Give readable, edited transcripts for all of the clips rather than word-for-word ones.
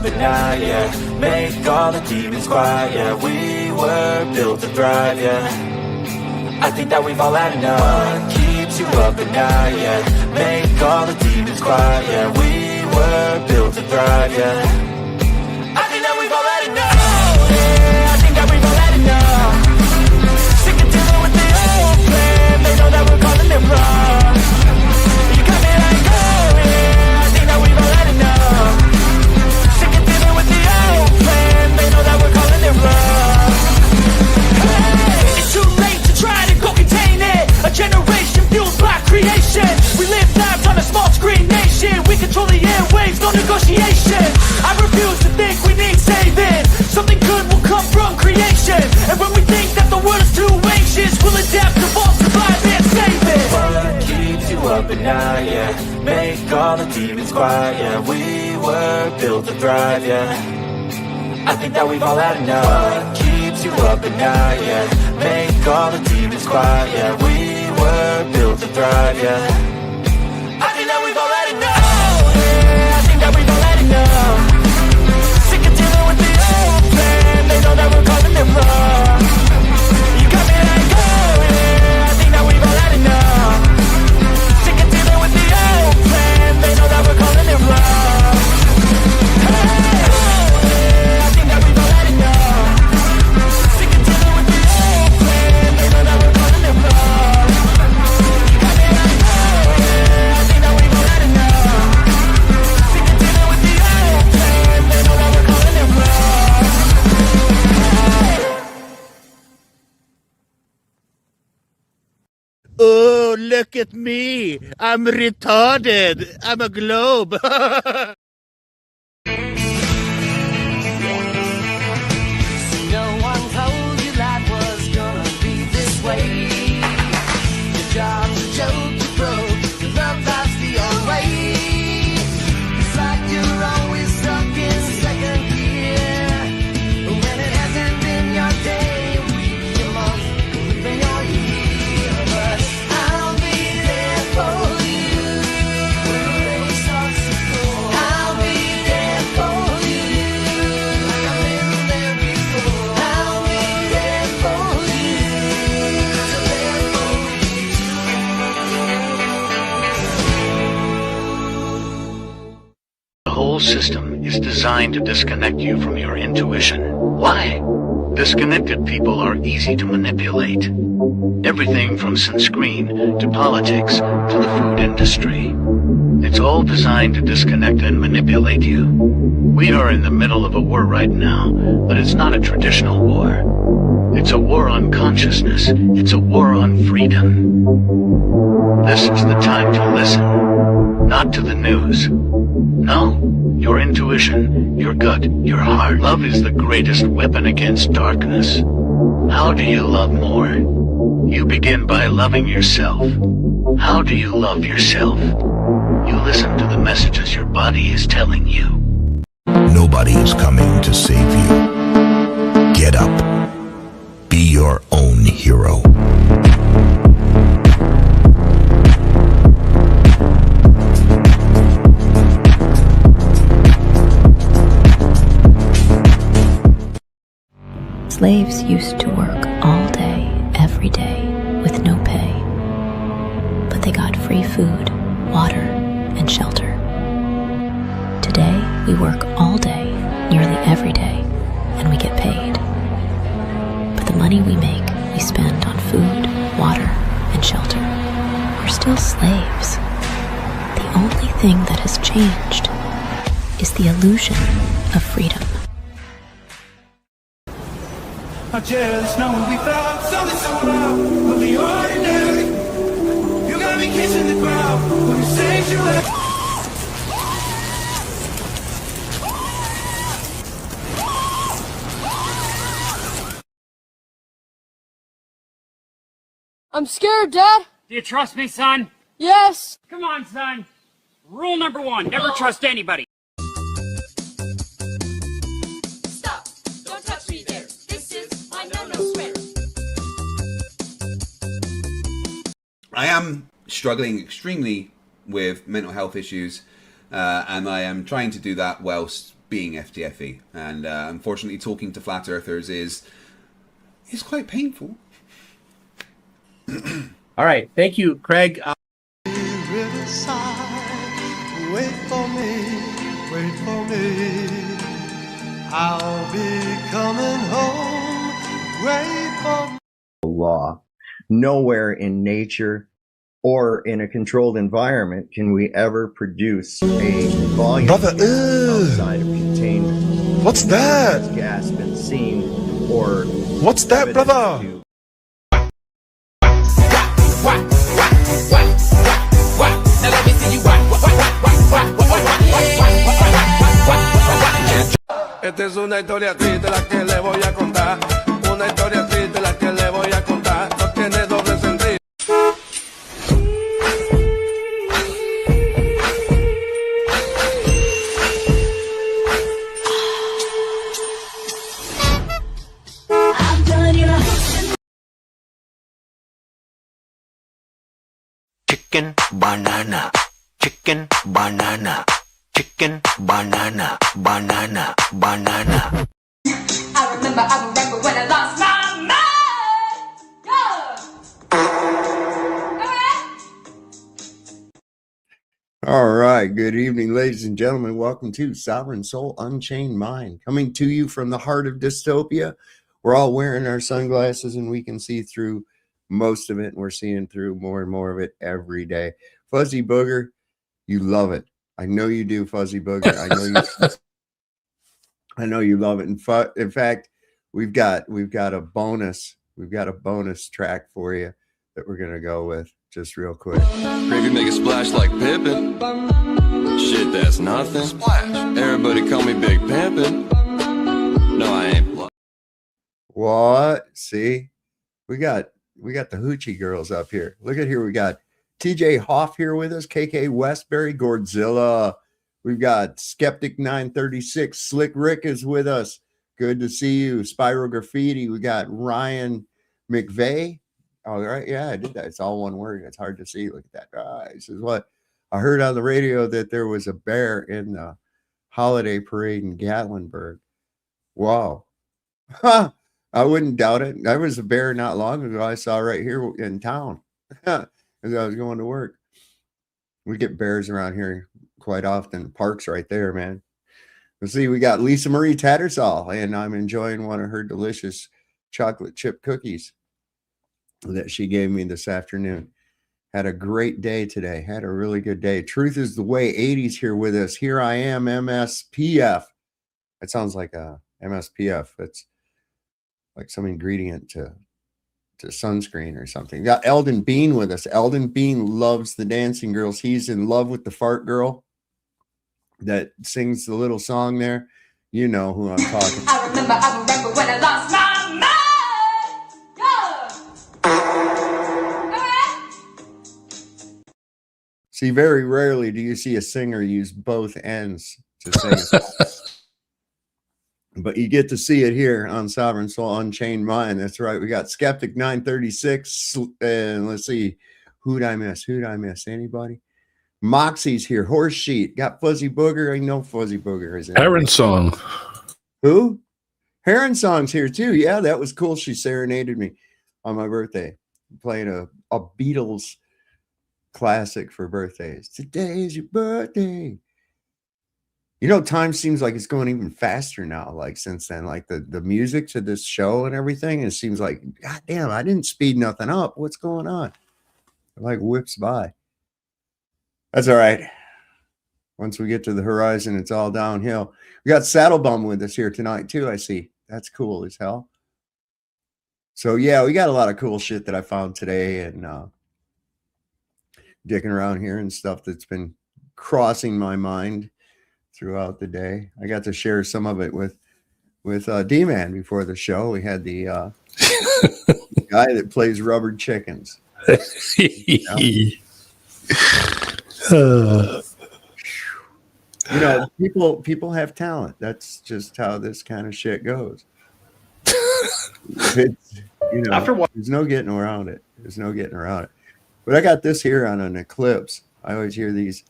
at night, yeah. Make all the demons quiet, yeah. We were built to thrive, yeah. I think that we've all had enough. What keeps you up at night, yeah. Make all the demons quiet, yeah. We were built to thrive, yeah. I think that we've all had enough, yeah. I think that we've all had enough. Sick of dealing with the old plan. They know that we're calling it wrong. You got me like, oh yeah. I think that we've all had enough. Sick of dealing with the old plan. They know that we're calling it wrong. Hey, it's too late to try to go contain it. A generation fueled by creation. We live lives on a small screen nation. We control the airwaves, no negotiation. I refuse to think we need saving. Something good will come from creation. And when we think that the world is too anxious, we'll adapt, evolve, survive, and save it. What keeps you up at night, yeah. Make all the demons quiet, yeah. We were built to thrive, yeah. I think that we've all had enough. What keeps you up at night, yeah. Make all the demons quiet, yeah. We were built to thrive, yeah. I think that we've all had enough, yeah. I think that we've all had enough. Sick of dealing with the old plan. They know that we're calling it wrong. You got me like, oh yeah. I think that we've all had enough. Sick of dealing with the old plan. They know that we're calling it wrong. Hey, oh yeah. I think that we've all had enough. Sick of dealing with the old plan. They know that we're calling it wrong. You got me like, oh yeah. I think that we've all had enough. Sick of dealing with the old plan. They know that we're calling it wrong. Oh, look at me. I'm retarded. I'm a globe. No one told you life was gonna be this way. Your job's a joke, you broke. Your love life's the old way. It's like you're always stuck in second gear. When it hasn't been your day, week, your month, even your year. But I'll be there for you when the rain starts to pour. I'll be there for you like I've been there before. I'll be there for you, so there for The whole system is designed to disconnect you from your intuition. Why? Disconnected people are easy to manipulate. Everything from sunscreen to politics to the food industry. It's all designed to disconnect and manipulate you. We are in the middle of a war right now, but it's not a traditional war. It's a war on consciousness. It's a war on freedom. This is the time to listen, not to the news. No, your intuition, your gut, your heart. Love is the greatest weapon against darkness. How do you love more? You begin by loving yourself. How do you love yourself? You listen to the messages your body is telling you. Nobody is coming to save you. Get up. Be your own hero. Slaves used to work all day, every day, with no pay. But they got free food, water, and shelter. Today, we work all day, nearly every day, and we get paid. But the money we make, we spend on food, water, and shelter. We're still slaves. The only thing that has changed is the illusion of freedom. I just know we found something so wild of the ordinary. You got me kissing the ground when you sanctuary. I'm scared, Dad. Do you trust me, son? Yes. Come on, son. Rule number 1, never trust anybody. Stop! Don't touch me there. This is my no-no square. I am struggling extremely with mental health issues, and I am trying to do that whilst being FTFE, and unfortunately, talking to flat earthers is quite painful. All right, thank you, Craig. Wait for me. I'll be coming home. Wait for me. Law. Nowhere in nature or in a controlled environment can we ever produce a volume outside of containment. What's that? Has gas been seen or what's that, brother? Now let me see you Esta es una historia triste la que le voy a contar. Una historia triste la que le voy a contar. No tiene doble sentido. Chicken, banana, chicken, banana, chicken, banana, banana, banana. I remember when I lost my mind. All right. Good evening, ladies and gentlemen. Welcome to Sovereign Soul Unchained Mind, coming to you from the heart of dystopia. We're all wearing our sunglasses and we can see through most of it. And we're seeing through more and more of it every day. Fuzzy Booger, you love it. I know you do, Fuzzy Booger. I know you love it. In fact, we've got a bonus. We've got a bonus track for you that we're gonna go with just real quick. Gravy make a splash like Pippin. Shit, that's nothing. Splash. Everybody call me Big Pimpin'. No, I ain't. What? See, we got the Hoochie girls up here. Look at here. We got TJ Hoff here with us, KK Westbury, Godzilla. We've got Skeptic 936. Slick Rick is with us. Good to see you. Spiral Graffiti. We got Ryan McVeigh. All right. Yeah, I did that. It's all one word. It's hard to see. Look at that. This is what I heard on the radio, that there was a bear in the holiday parade in Gatlinburg. Wow. Huh. I wouldn't doubt it. There was a bear not long ago I saw right here in town as I was going to work. We get bears around here quite often. Park's right there, man. Let's see, we got Lisa Marie Tattersall, and I'm enjoying one of her delicious chocolate chip cookies that she gave me this afternoon. Had a great day today. Had a really good day. Truth is the Way 80s here with us. Here I am, MSPF. That sounds like a MSPF. It's like some ingredient to sunscreen or something. Got Eldon Bean with us. Eldon Bean loves the Dancing Girls. He's in love with the fart girl that sings the little song there. You know who I'm talking. I remember when I lost my mind. See, very rarely do you see a singer use both ends to sing. But you get to see it here on Sovereign Soul Unchained Mind. That's right. We got Skeptic 936. And let's see. Who'd I miss? Anybody? Moxie's here. Horse Sheet. Got Fuzzy Booger. I know Fuzzy Booger is in. Heron Song. Who? Heron Song's here too. Yeah, that was cool. She serenaded me on my birthday. Playing a Beatles classic for birthdays. Today's your birthday. You know, time seems like it's going even faster now, like since then, like the music to this show and everything. It seems like, God damn, I didn't speed nothing up. What's going on? It like whips by. That's all right. Once we get to the horizon, it's all downhill. We got Saddlebum with us here tonight too, I see. That's cool as hell. So yeah, we got a lot of cool shit that I found today and dicking around here and stuff that's been crossing my mind throughout the day. I got to share some of it with D-Man before the show. We had the guy that plays rubber chickens. You know, people have talent. That's just how this kind of shit goes. It's, you know, there's no getting around it. But I got this here on an eclipse. I always hear these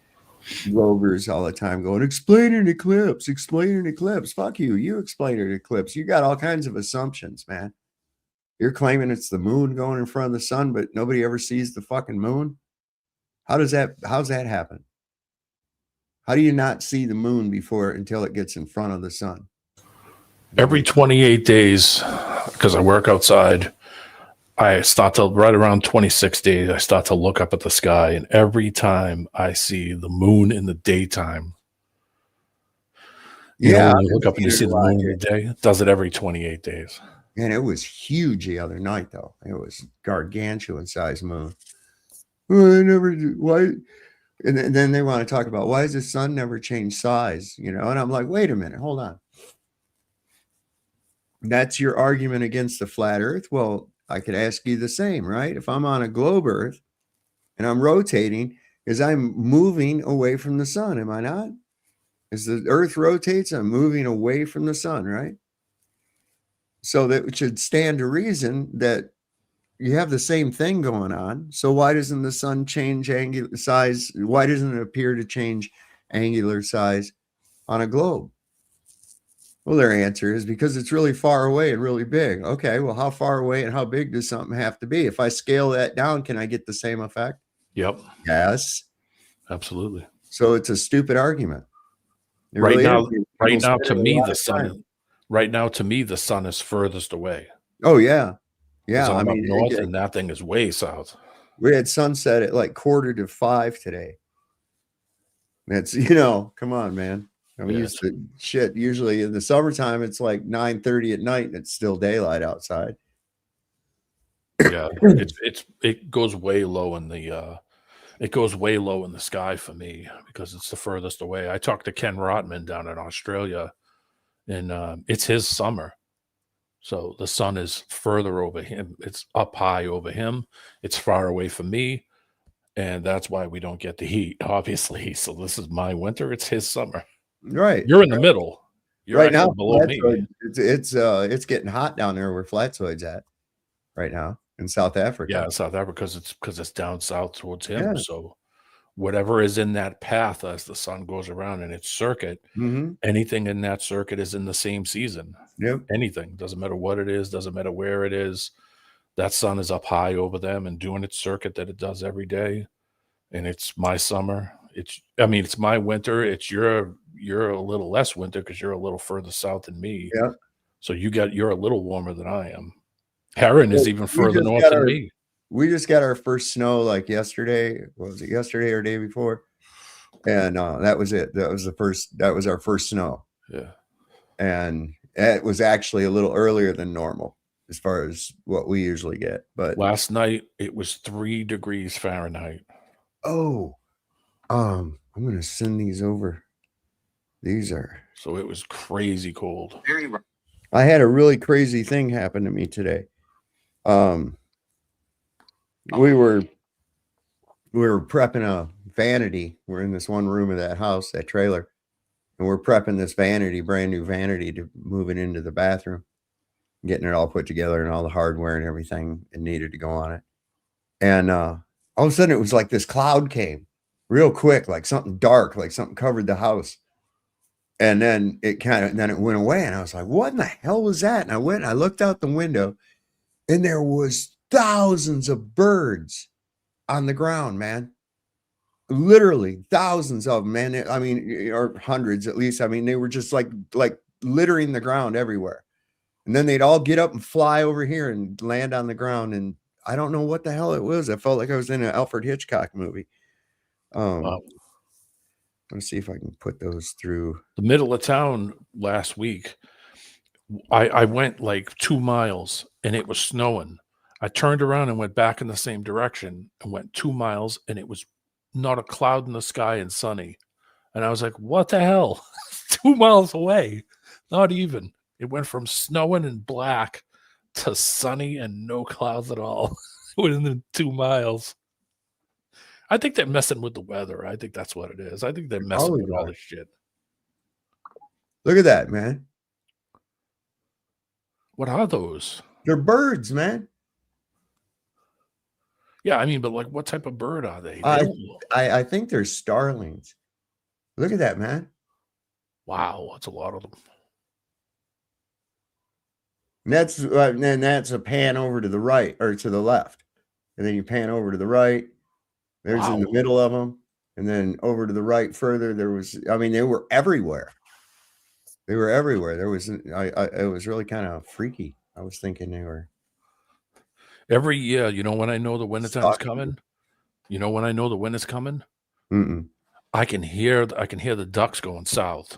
Globers all the time going, explain an eclipse, explain an eclipse. Fuck you. You explain an eclipse. You got all kinds of assumptions, man. You're claiming it's the moon going in front of the sun, but nobody ever sees the fucking moon. How's that happen? How do you not see the moon until it gets in front of the sun? Every 28 days, because I work outside, I start to, right around 26 days, I start to look up at the sky. And every time I see the moon in the daytime, you know, when you look up and you see the moon in the day, it does it every 28 days. And it was huge the other night, though. It was gargantuan size moon. Oh, I never do. Why? And then they want to talk about why does the sun never change size? You know, and I'm like, wait a minute, hold on. That's your argument against the flat Earth. Well, I could ask you the same, right? If I'm on a globe Earth and I'm rotating, is I'm moving away from the sun? Am I not? As the Earth rotates, I'm moving away from the sun, right? So that should stand to reason that you have the same thing going on. So why doesn't the sun change angular size? Why doesn't it appear to change angular size on a globe? Well, their answer is because it's really far away and really big. Okay, well, how far away and how big does something have to be? If I scale that down, can I get the same effect? Yep. Yes. Absolutely. So it's a stupid argument. Right now, to me, the sun is furthest away. Oh, yeah. Yeah. I'm up north and that thing is way south. We had sunset at like 4:45 today. That's, you know, come on, man. I'm used to shit. Usually in the summertime, it's like 9:30 at night and it's still daylight outside. Yeah, it goes way low in the sky for me because it's the furthest away. I talked to Ken Rotman down in Australia, and it's his summer, so the sun is further over him. It's up high over him. It's far away from me, and that's why we don't get the heat, obviously. So this is my winter. It's his summer. Right. You're in the middle. You're right now below me. It's getting hot down there where Flatzoid's at right now in South Africa. Yeah, South Africa because it's down south towards him. Yeah. So whatever is in that path as the sun goes around in its circuit, anything in that circuit is in the same season. Yep. Anything, doesn't matter what it is, doesn't matter where it is. That sun is up high over them and doing its circuit that it does every day. And it's my summer. It's my winter. It's you're a little less winter because you're a little further south than me. Yeah. So you're a little warmer than I am. Heron is even further north than me. We just got our first snow like yesterday. What was it, yesterday or day before? And that was it. That was our first snow. Yeah. And it was actually a little earlier than normal as far as what we usually get. But last night it was 3 degrees Fahrenheit. Oh, I'm gonna send these over. These are so it was crazy cold. I had a really crazy thing happen to me today. We were prepping a vanity. We're in this one room of that house, that trailer, and we're prepping this vanity, brand new vanity, to move it into the bathroom, getting it all put together and all the hardware and everything it needed to go on it. And all of a sudden, it was like this cloud came real quick, like something dark, like something covered the house. And then it went away. And I was like, what in the hell was that? And I went and I looked out the window and there was thousands of birds on the ground, man. Literally thousands of them, man. I mean, or hundreds at least. I mean, they were just like littering the ground everywhere. And then they'd all get up and fly over here and land on the ground. And I don't know what the hell it was. I felt like I was in an Alfred Hitchcock movie. Wow. Let's see if I can put those through. The middle of town last week, I went like 2 miles and it was snowing. I turned around and went back in the same direction and went 2 miles and it was not a cloud in the sky and sunny. And I was like, what the hell? 2 miles away. Not even. It went from snowing and black to sunny and no clouds at all within 2 miles. I think they're messing with the weather. I think that's what it is. I think they're messing with all this shit. Look at that, man. What are those? They're birds, man. Yeah, I mean, but like what type of bird are they? I think they're starlings. Look at that, man. Wow, that's a lot of them. And that's a pan over to the right or to the left. And then you pan over to the right. There's in the middle of them. And then over to the right further, there was, I mean, they were everywhere. They were everywhere. There was, it was really kind of freaky. I was thinking they were. Every year, you know when I know the wintertime's coming? You know when I know the winter's coming? Mm-mm. I can hear the ducks going south.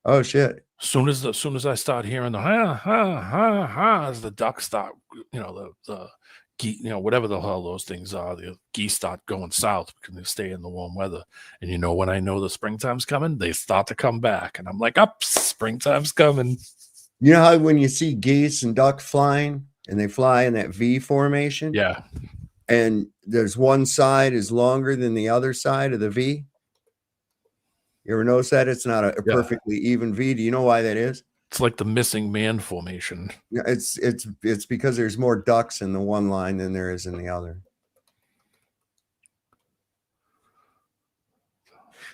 Oh shit! Soon as I start hearing the ha ha ha ha, as the ducks start, the geese, whatever the hell those things are, the geese start going south because they stay in the warm weather. And you know when I know the springtime's coming, they start to come back, and I'm like, up, springtime's coming. You know how when you see geese and ducks flying, and they fly in that V formation? Yeah. And there's one side is longer than the other side of the V. You ever notice that? It's not a perfectly even V. Do you know why that is? It's like the missing man formation. Yeah, it's because there's more ducks in the one line than there is in the other.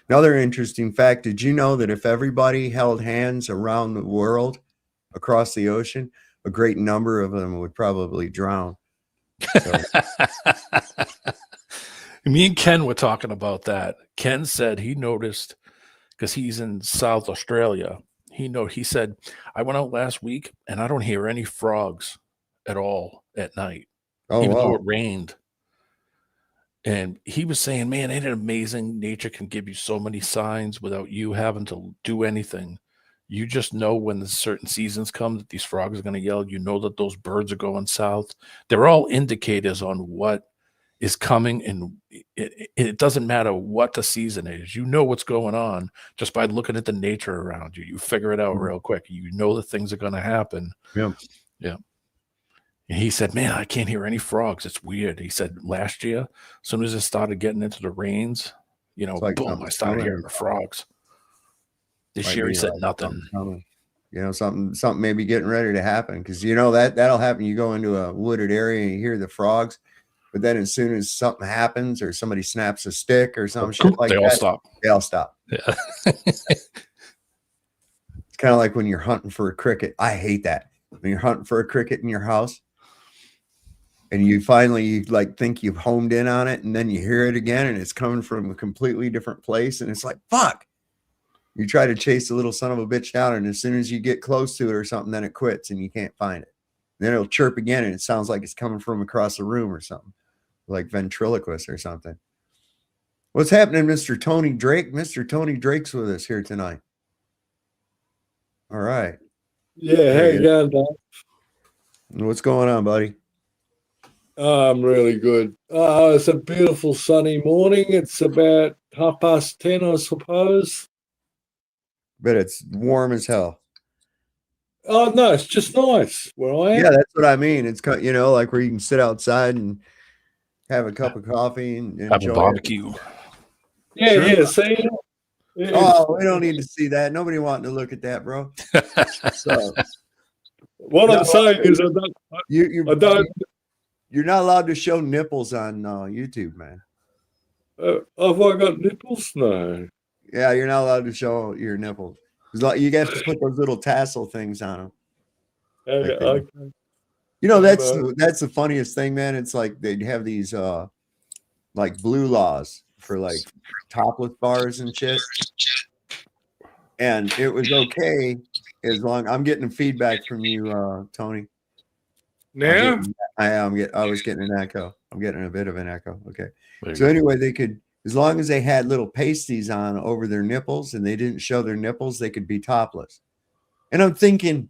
Another interesting fact, did you know that if everybody held hands around the world across the ocean, a great number of them would probably drown? So. Me and Ken were talking about that. Ken said he noticed, because he's in South Australia, he said, I went out last week and I don't hear any frogs at all at night, even though it rained. And he was saying, man, ain't it amazing? Nature can give you so many signs without you having to do anything. You just know when the certain seasons come that these frogs are going to yell. You know that those birds are going south. They're all indicators on what is coming, and it doesn't matter what the season is. You know what's going on just by looking at the nature around you. You figure it out real quick. You know that things are going to happen. Yeah. Yeah. And he said, man, I can't hear any frogs. It's weird. He said last year, as soon as it started getting into the rains, boom, I started hearing the frogs. This year he said nothing. Something may be getting ready to happen, because that'll happen. You go into a wooded area and you hear the frogs, but then as soon as something happens or somebody snaps a stick or some shit like that, they all stop. Yeah. It's kind of like when you're hunting for a cricket. I hate that. When you're hunting for a cricket in your house and you finally think you've homed in on it, and then you hear it again and it's coming from a completely different place, and it's like, fuck. You try to chase the little son of a bitch down, and as soon as you get close to it or something, then it quits and you can't find it. Then it'll chirp again and it sounds like it's coming from across the room or something, like ventriloquist or something. What's happening, Mr. Tony Drake? Mr. Tony Drake's with us here tonight. All right. Yeah, how you going, Dave? What's going on, buddy? I'm really good. It's a beautiful sunny morning. It's about 10:30, I suppose. But it's warm as hell. Oh, no, it's just nice where I am. Yeah, that's what I mean. It's like where you can sit outside and have a cup of coffee and have enjoy a barbecue. Yeah, sure. yeah. See, oh, we don't need to see that. Nobody wanting to look at that, bro. So, what I'm saying is, you're not allowed to show nipples on YouTube, man. Have I got nipples? No. Yeah, you're not allowed to show your nipples. You have to put those little tassel things on them. Okay. That's the funniest thing, man. It's like they have these blue laws for topless bars and shit. And it was okay as long. I'm getting feedback from you, Tony. Now I was getting an echo. I'm getting a bit of an echo. Okay. So anyway, they could, as long as they had little pasties on over their nipples and they didn't show their nipples, they could be topless. And I'm thinking,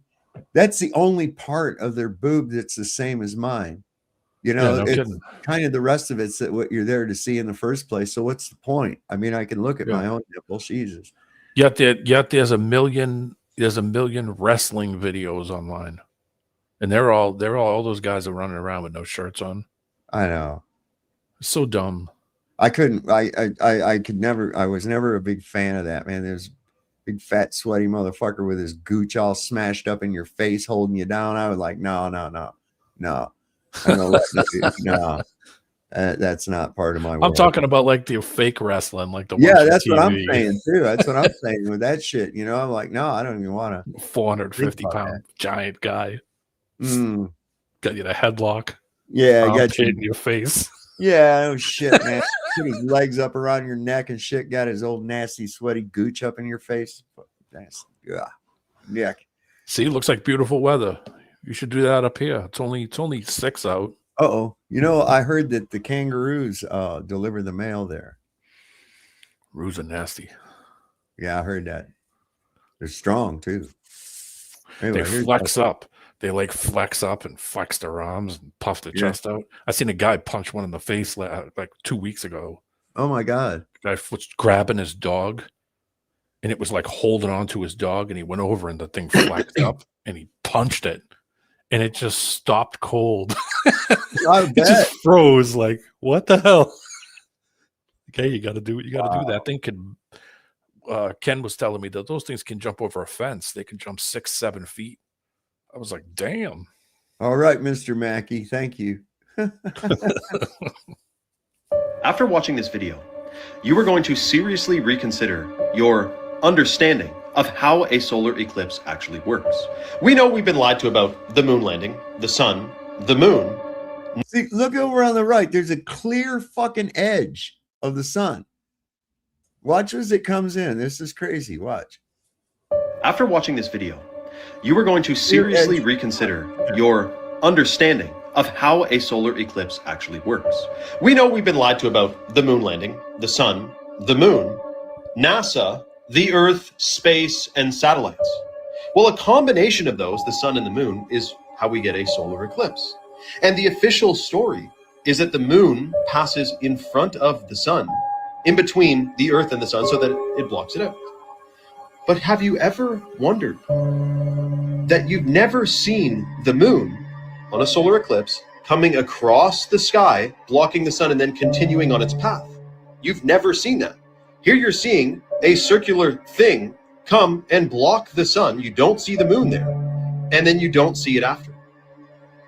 that's the only part of their boob that's the same as mine. It's kind of the rest of it's what you're there to see in the first place. So what's the point? I mean, I can look at my own nipple. Jesus. Yet there's a million wrestling videos online, and they're all those guys are running around with no shirts on. I know. It's so dumb. I couldn't. I could never. I was never a big fan of that, man. There's big fat sweaty motherfucker with his gooch all smashed up in your face, holding you down. I was like, no. I don't let no. That's not part of my I'm world. talking about like the fake wrestling, like the Yeah, ones that's on what I'm TV. saying too. That's what I'm saying with that shit. You know, I'm like, no, I don't even want to. 450-pound giant guy. Mm. Got you the headlock. Yeah, I arm got you in your face. Yeah, oh shit, man. Put his legs up around your neck and shit. Got his old nasty, sweaty gooch up in your face. That's yuck. See, looks like beautiful weather. You should do that up here. It's only 6 out. Uh-oh. You know, I heard that the kangaroos deliver the mail there. Roos are nasty. Yeah, I heard that. They're strong too. Anyway, They flex up. They like flex up and flex their arms and puff their chest out. I seen a guy punch one in the face like 2 weeks ago. Oh my God. The guy was grabbing his dog and it was like holding on to his dog, and he went over and the thing flexed up and he punched it and it just stopped cold. It just froze. Like, what the hell? Okay, you got to do what you got to do. That thing can. Ken was telling me that those things can jump over a fence. They can jump 6-7 feet. I was like, damn. All right, Mr. Mackey. Thank you. After watching this video, you are going to seriously reconsider your understanding of how a solar eclipse actually works. We know we've been lied to about the moon landing, the sun, the moon. See, look over on the right. There's a clear fucking edge of the sun. Watch as it comes in. This is crazy. Watch. After watching this video, you are going to seriously reconsider your understanding of how a solar eclipse actually works. We know we've been lied to about the moon landing, the sun, the moon, NASA, the Earth, space, and satellites. Well, a combination of those, the sun and the moon, is how we get a solar eclipse. And the official story is that the moon passes in front of the sun, in between the Earth and the sun, so that it blocks it out. But have you ever wondered that you've never seen the moon on a solar eclipse coming across the sky, blocking the sun, and then continuing on its path? You've never seen that. Here you're seeing a circular thing come and block the sun. You don't see the moon there, and then you don't see it after.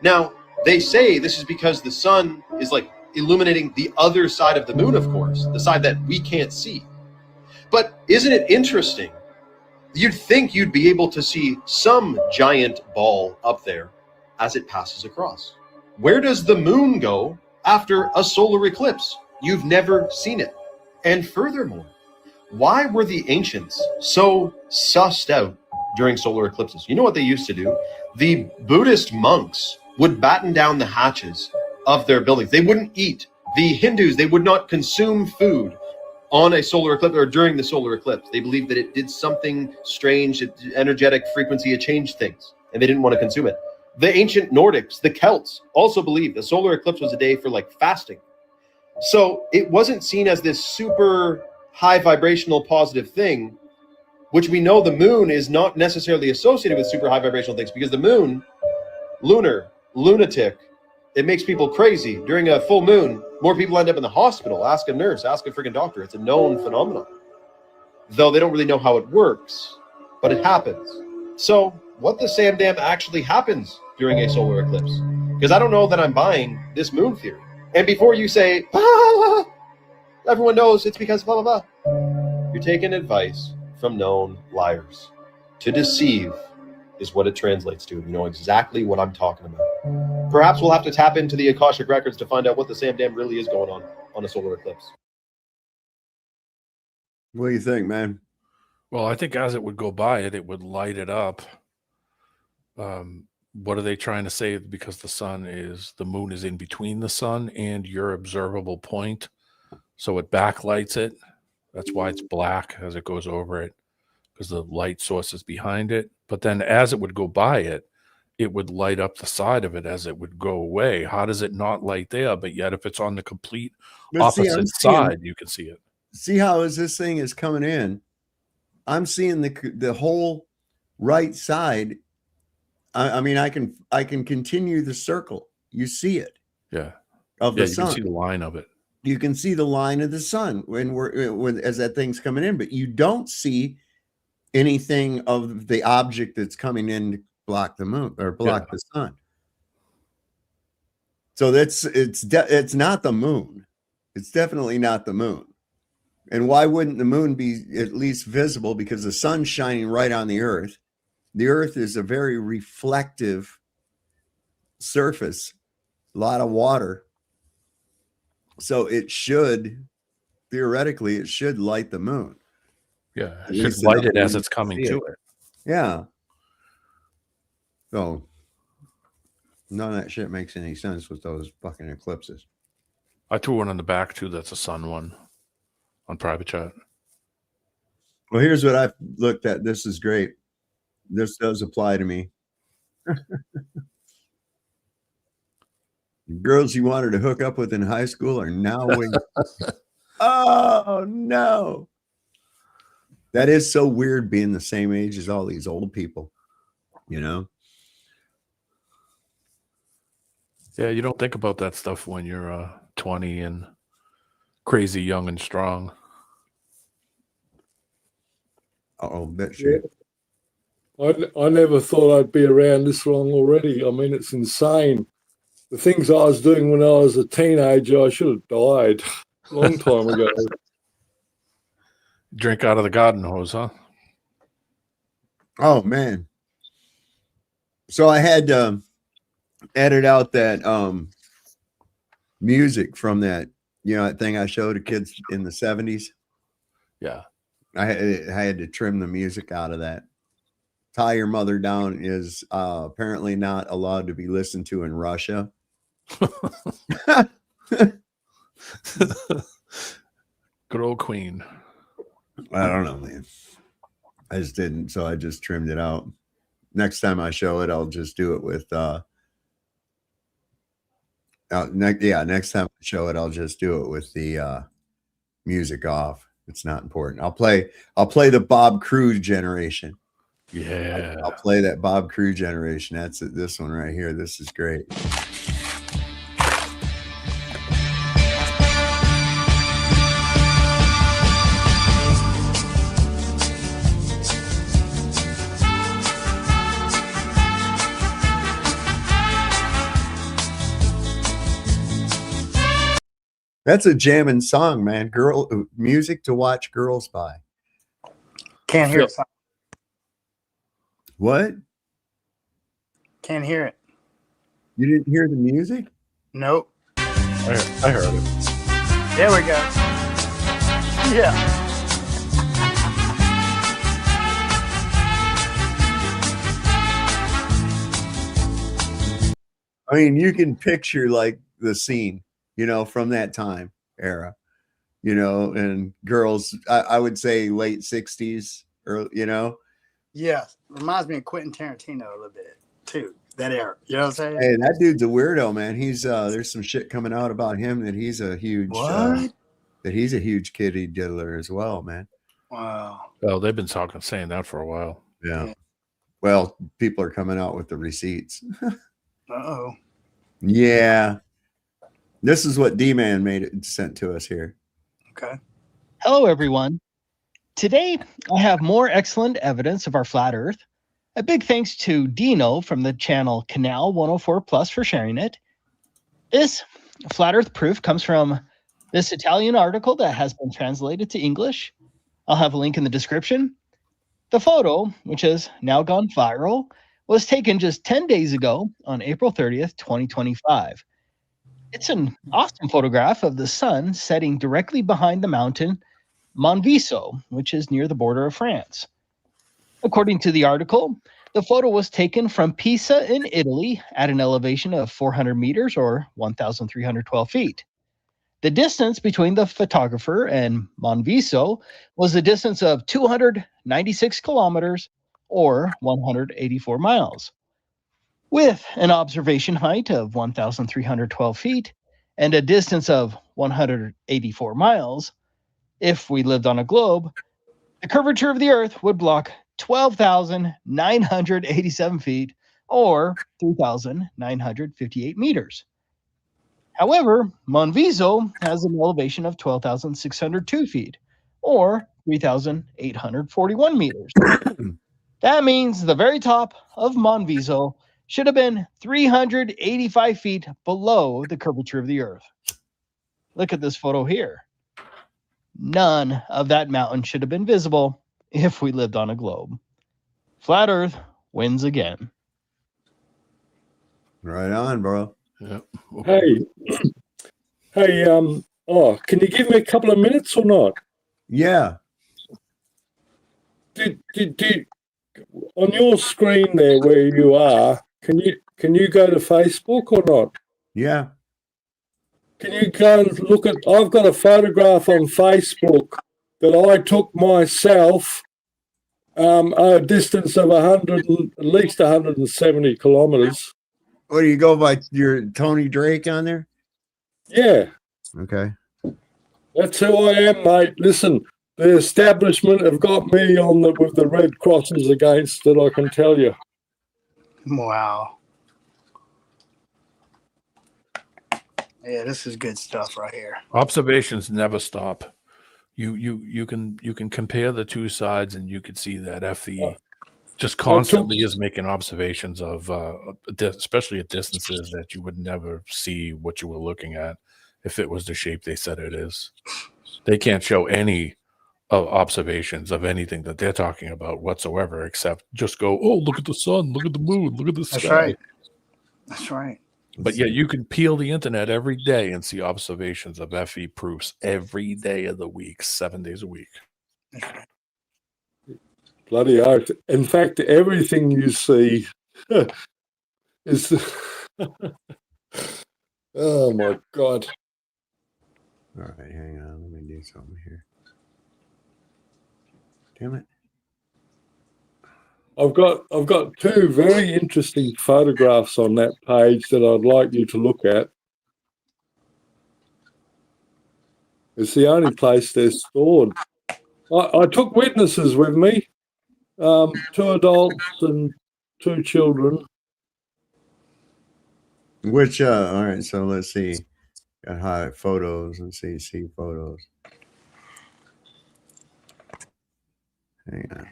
Now, they say this is because the sun is like illuminating the other side of the moon, of course, the side that we can't see. But isn't it interesting? You'd think you'd be able to see some giant ball up there as it passes across. Where does the moon go after a solar eclipse? You've never seen it. And furthermore, why were the ancients so sussed out during solar eclipses? You know what they used to do? The Buddhist monks would batten down the hatches of their buildings. They wouldn't eat. The Hindus, they would not consume food on a solar eclipse or during the solar eclipse. They believed that it did something strange, energetic frequency, it changed things, and they didn't want to consume it. The ancient Nordics, the Celts, also believed the solar eclipse was a day for like fasting. So it wasn't seen as this super high vibrational positive thing, which we know the moon is not necessarily associated with super high vibrational things, because the moon, lunatic, it makes people crazy. During a full moon, more people end up in the hospital. Ask a nurse, ask a freaking doctor. It's a known phenomenon. Though they don't really know how it works, but it happens. So what the Sam Dam actually happens during a solar eclipse? Because I don't know that I'm buying this moon theory. And before you say, everyone knows it's because blah, blah, blah, you're taking advice from known liars. To deceive is what it translates to. You know exactly what I'm talking about. Perhaps we'll have to tap into the Akashic Records to find out what the Sam Dam really is going on a solar eclipse. What do you think, man? Well, I think as it would go by it would light it up. What are they trying to say? Because the moon is in between the sun and your observable point. So it backlights it. That's why it's black as it goes over it, because the light source is behind it. But then as it would go by it, it would light up the side of it as it would go away. How does it not light there? But yet if it's on the complete opposite side, you can see it. See how as this thing is coming in, I'm seeing the whole right side. I mean, I can continue the circle. You see it. Yeah. Of the sun. You can see the line of it. You can see the line of the sun as that thing's coming in, but you don't see anything of the object that's coming in to block the moon or block the sun. So it's not the moon. It's definitely not the moon. And why wouldn't the moon be at least visible? Because the sun's shining right on the earth. The earth is a very reflective surface, a lot of water. So it should, theoretically, it should light the moon. Yeah, it should light it as it's coming to it. Yeah. So none of that shit makes any sense with those fucking eclipses. I threw one on the back too. That's a sun one on private chat. Well, here's what I've looked at. This is great. This does apply to me. Girls you wanted to hook up with in high school are now waiting. Oh, no. That is so weird being the same age as all these old people, you know? Yeah, you don't think about that stuff when you're 20 and crazy young and strong. Oh, that shit. I never thought I'd be around this long already. I mean, it's insane. The things I was doing when I was a teenager, I should have died a long time ago. Drink out of the garden hose, huh? Oh, man. So I had to edit out that music from that, that thing I showed to kids in the 70s. Yeah. I had to trim the music out of that. Tie Your Mother Down is apparently not allowed to be listened to in Russia. Good old Queen. I don't know, man. I just didn't, so I just trimmed it out. Next time I show it, I'll just do it with next time I show it, I'll just do it with the music off. It's not important. I'll play the Bob Crew generation. Yeah. I'll play that Bob Crew generation. That's it. This one right here. This is great. That's a jamming song, man. Music to watch girls by. Can't hear it. What? Can't hear it. You didn't hear the music? Nope. I heard it. There we go. Yeah. I mean, you can picture like the scene, from that time era, and girls, I would say late 60s or, Yeah. Reminds me of Quentin Tarantino a little bit too. That era. You know what I'm saying? Hey, that dude's a weirdo, man. He's there's some shit coming out about him that he's a huge kitty diddler as well, man. Wow. Well, they've been saying that for a while. Yeah. Well, people are coming out with the receipts. Uh-oh. Yeah. This is what D-Man sent to us here. Okay. Hello, everyone. Today, I have more excellent evidence of our flat Earth. A big thanks to Dino from the channel Canal 104 Plus for sharing it. This flat Earth proof comes from this Italian article that has been translated to English. I'll have a link in the description. The photo, which has now gone viral, was taken just 10 days ago on April 30th, 2025. It's an awesome photograph of the sun setting directly behind the mountain Monviso, which is near the border of France. According to the article, the photo was taken from Pisa in Italy at an elevation of 400 meters or 1,312 feet. The distance between the photographer and Monviso was a distance of 296 kilometers or 184 miles. With an observation height of 1,312 feet and a distance of 184 miles, if we lived on a globe, the curvature of the Earth would block 12,987 feet or 3,958 meters. However, Monviso has an elevation of 12,602 feet or 3,841 meters. That means the very top of Monviso should have been 385 feet below the curvature of the Earth. Look at this photo here. None of that mountain should have been visible if we lived on a globe. Flat Earth wins again. Right on, bro. Yeah. Hey, can you give me a couple of minutes or not? Yeah. Did on your screen there where you are, can you go to Facebook or not? Yeah. Can you go and look at? I've got a photograph on Facebook that I took myself, a distance of at least 170 kilometers. What do you go by? Your Tony Drake on there? Yeah, Okay. that's who I am, mate. Listen, the establishment have got me on with the red crosses against it. I can tell you. Wow. Yeah, this is good stuff right here. Observations never stop. You can compare the two sides, and you can see that FE just constantly is making observations of, especially at distances that you would never see what you were looking at if it was the shape they said it is. They can't show any observations of anything that they're talking about whatsoever, except just go, oh, look at the sun, look at the moon, look at the sky. That's right. That's right. But yeah, you can peel the internet every day and see observations of FE proofs every day of the week, 7 days a week. Bloody oath. In fact, everything you see is... Oh, my God. All right, hang on. Let me do something here. Damn it. I've got two very interesting photographs on that page that I'd like you to look at. It's the only place they're stored. I took witnesses with me, 2 adults and 2 children. Which, all right, so let's see. Got high photos and see photos. Hang on.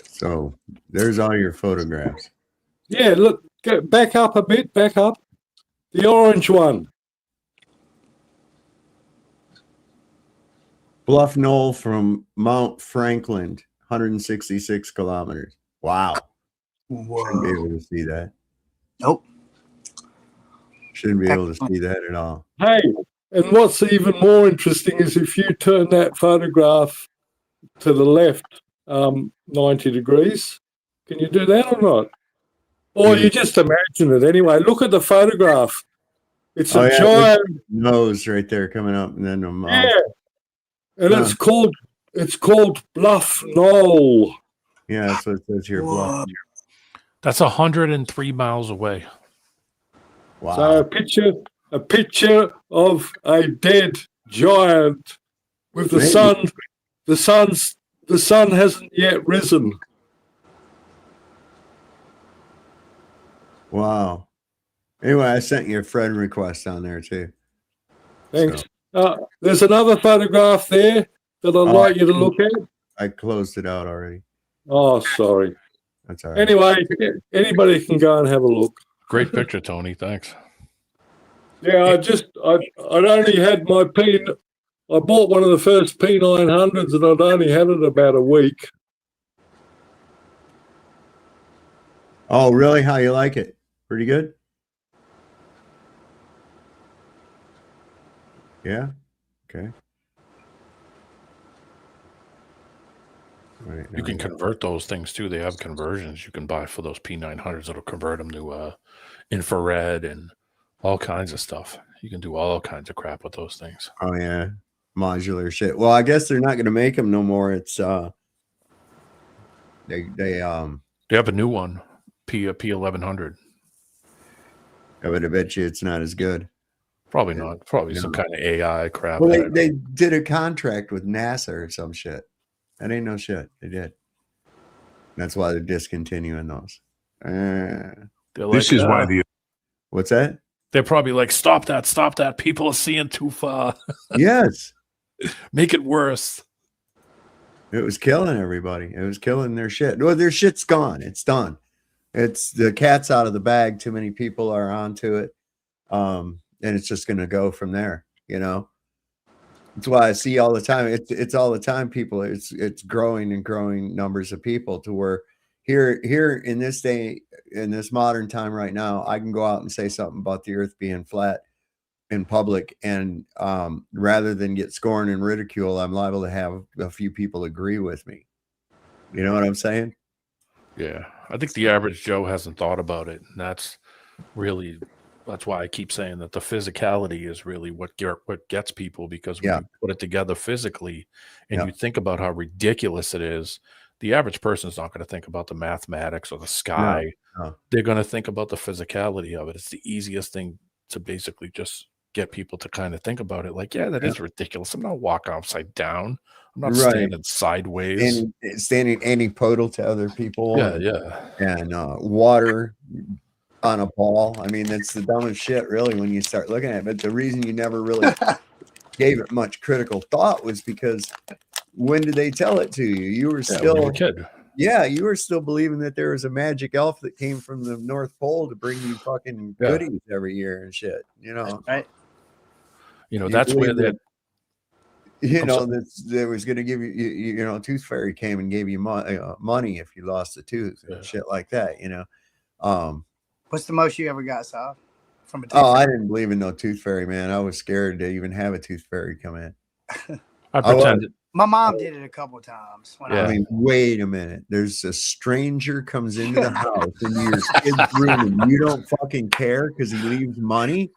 So there's all your photographs. Yeah, look, go back up a bit, back up. The orange one. Bluff Knoll from Mount Franklin, 166 kilometers. Wow. Shouldn't be able to see that. Nope. Shouldn't be able to see that at all. Hey, and what's even more interesting is if you turn that photograph to the left 90 degrees, can you do that or not? Or you just imagine it anyway. Look at the photograph. It's a giant nose right there coming up, and then the mouth. Yeah, and it's called Bluff Knoll. Yeah, that's what it says here. Bluff. That's 103 miles away. Wow. So a picture of a dead giant with the sun. The sun hasn't yet risen. Wow. Anyway, I sent you a friend request on there too. Thanks. There's another photograph there that I'd like you to look at. I closed it out already. Oh, sorry. That's all right. Anyway, anybody can go and have a look. Great picture, Tony. Thanks. Yeah, I'd only had my I bought one of the first P900s and I'd only had it about a week. Oh, really? How you like it? Pretty good? Yeah? Okay. Right, You can convert those things too. They have conversions you can buy for those P900s that'll convert them to infrared and all kinds of stuff. You can do all kinds of crap with those things. Oh, yeah. Modular shit. Well, I guess they're not going to make them no more. It's they have a new one, P1100. I would bet you it's not as good. Probably not. Probably some kind of AI crap. Well, they did a contract with NASA or some shit. That ain't no shit. They did. That's why they're discontinuing those. This is why the. What's that? They're probably like, stop that. People are seeing too far. Yes. Make it worse. It was killing everybody. It was killing their shit. Well, their shit's gone. It's done. It's the cat's out of the bag. Too many people are onto it. And it's just going to go from there. You know, that's why I see all the time. It's all the time. People, it's growing and growing numbers of people to where here in this day, in this modern time right now, I can go out and say something about the earth being flat in public, and rather than get scorn and ridicule, I'm liable to have a few people agree with me. You know what I'm saying? Yeah, I think the average Joe hasn't thought about it, and that's why I keep saying that the physicality is really what gets people, because when you put it together physically and you think about how ridiculous it is, the average person is not going to think about the mathematics or the sky. No. They're going to think about the physicality of it. It's the easiest thing to basically just get people to kind of think about it. Like, yeah, that is ridiculous. I'm not walking upside down. I'm not standing sideways. Standing antipodal to other people. Yeah. And water on a ball. I mean, that's the dumbest shit, really, when you start looking at it. But the reason you never really gave it much critical thought was because when did they tell it to you? You were still when you were a kid. Yeah, you were still believing that there was a magic elf that came from the North Pole to bring you fucking goodies every year and shit. You know, right? You know, that's where that. You know, there was going to give you, you know, Tooth Fairy came and gave you money if you lost a tooth and shit like that. You know, what's the most you ever got, Sav? From a tooth I didn't believe in no Tooth Fairy, man. I was scared to even have a Tooth Fairy come in. I pretended. My mom did it a couple times. I mean, wait a minute. There's a stranger comes into the house in your kid's room and you don't fucking care because he leaves money?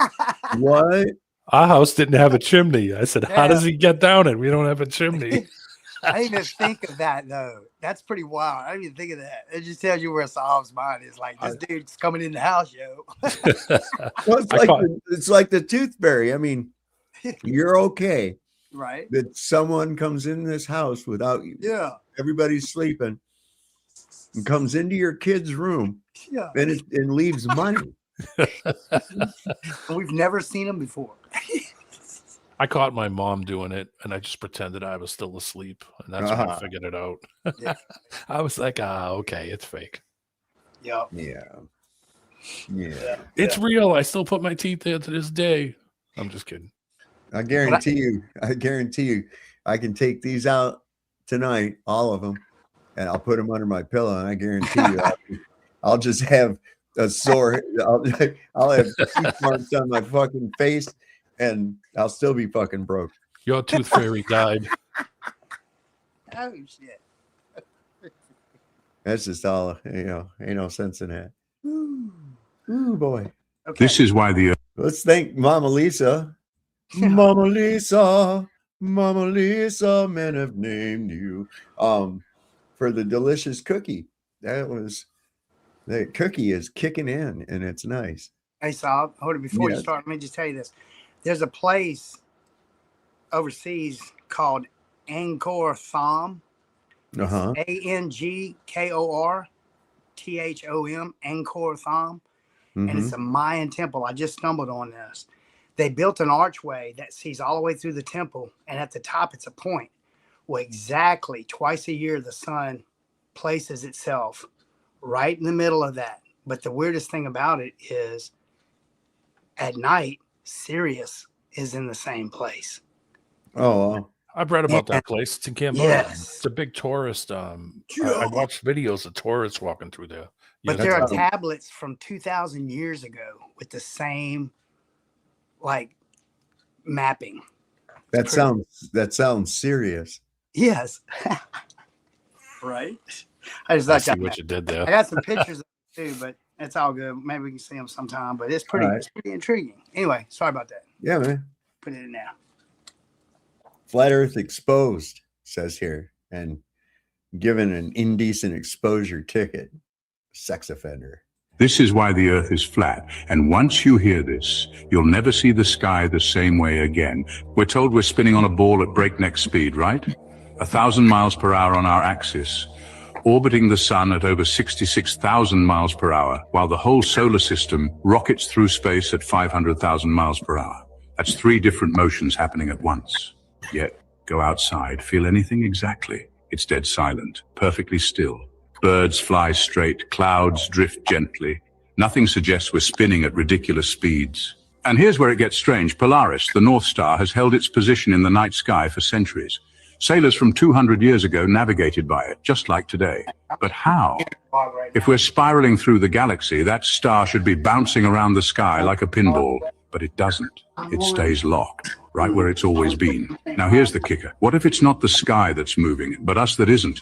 What? Our house didn't have a chimney. I said, how does he get down it? We don't have a chimney. I didn't even think of that, though. That's pretty wild. I didn't even think of that. It just tells you where Sav's mind is. Like, this dude's coming in the house, yo. Well, it's like the Tooth Fairy. I mean, you're okay. Right. That someone comes in this house without you. Yeah. Everybody's sleeping and comes into your kid's room and leaves money. We've never seen him before. I caught my mom doing it, and I just pretended I was still asleep, and that's when I figured it out. I was like, okay, it's fake. Yeah. It's real. I still put my teeth there to this day. I'm just kidding. I guarantee you, I can take these out tonight, all of them, and I'll put them under my pillow, and I guarantee you, I'll just have a sore. I'll have teeth marks on my fucking face, and I'll still be fucking broke. Your Tooth Fairy died. Oh shit! That's just all. You know, ain't no sense in that. Ooh boy. Okay. This is why the. Let's thank Mama Lisa. Mama Lisa, men have named you. For the delicious cookie. The cookie is kicking in, and it's nice. Hey, Sav, hold it before you start. Let me just tell you this. There's a place overseas called Angkor Thom. Angkor Thom, Angkor Thom. And it's a Mayan temple. I just stumbled on this. They built an archway that sees all the way through the temple, and at the top it's a point. Well, exactly twice a year the sun places itself right in the middle of that. But the weirdest thing about it is at night, Sirius is in the same place. Oh, wow. I've read about that place. It's in Cambodia. Yes. It's a big tourist. I watched videos of tourists walking through there. But there are tablets from 2,000 years ago with the same like mapping. That sounds serious. Yes. Right. I see what you did there. I got some pictures of it too, but it's all good. Maybe we can see them sometime. But it's pretty intriguing. Anyway, sorry about that. Yeah, man. Put it in now. Flat Earth exposed, says here, and given an indecent exposure ticket. Sex offender. This is why the earth is flat. And once you hear this, you'll never see the sky the same way again. We're told we're spinning on a ball at breakneck speed, right? 1,000 miles per hour on our axis, orbiting the sun at over 66,000 miles per hour, while the whole solar system rockets through space at 500,000 miles per hour. That's 3 different motions happening at once. Yet, go outside, feel anything exactly. It's dead silent, perfectly still. Birds fly straight, clouds drift gently. Nothing suggests we're spinning at ridiculous speeds. And here's where it gets strange. Polaris, the North Star, has held its position in the night sky for centuries. Sailors from 200 years ago navigated by it, just like today. But how? If we're spiraling through the galaxy, that star should be bouncing around the sky like a pinball. But it doesn't. It stays locked, right where it's always been. Now here's the kicker. What if it's not the sky that's moving, but us that isn't?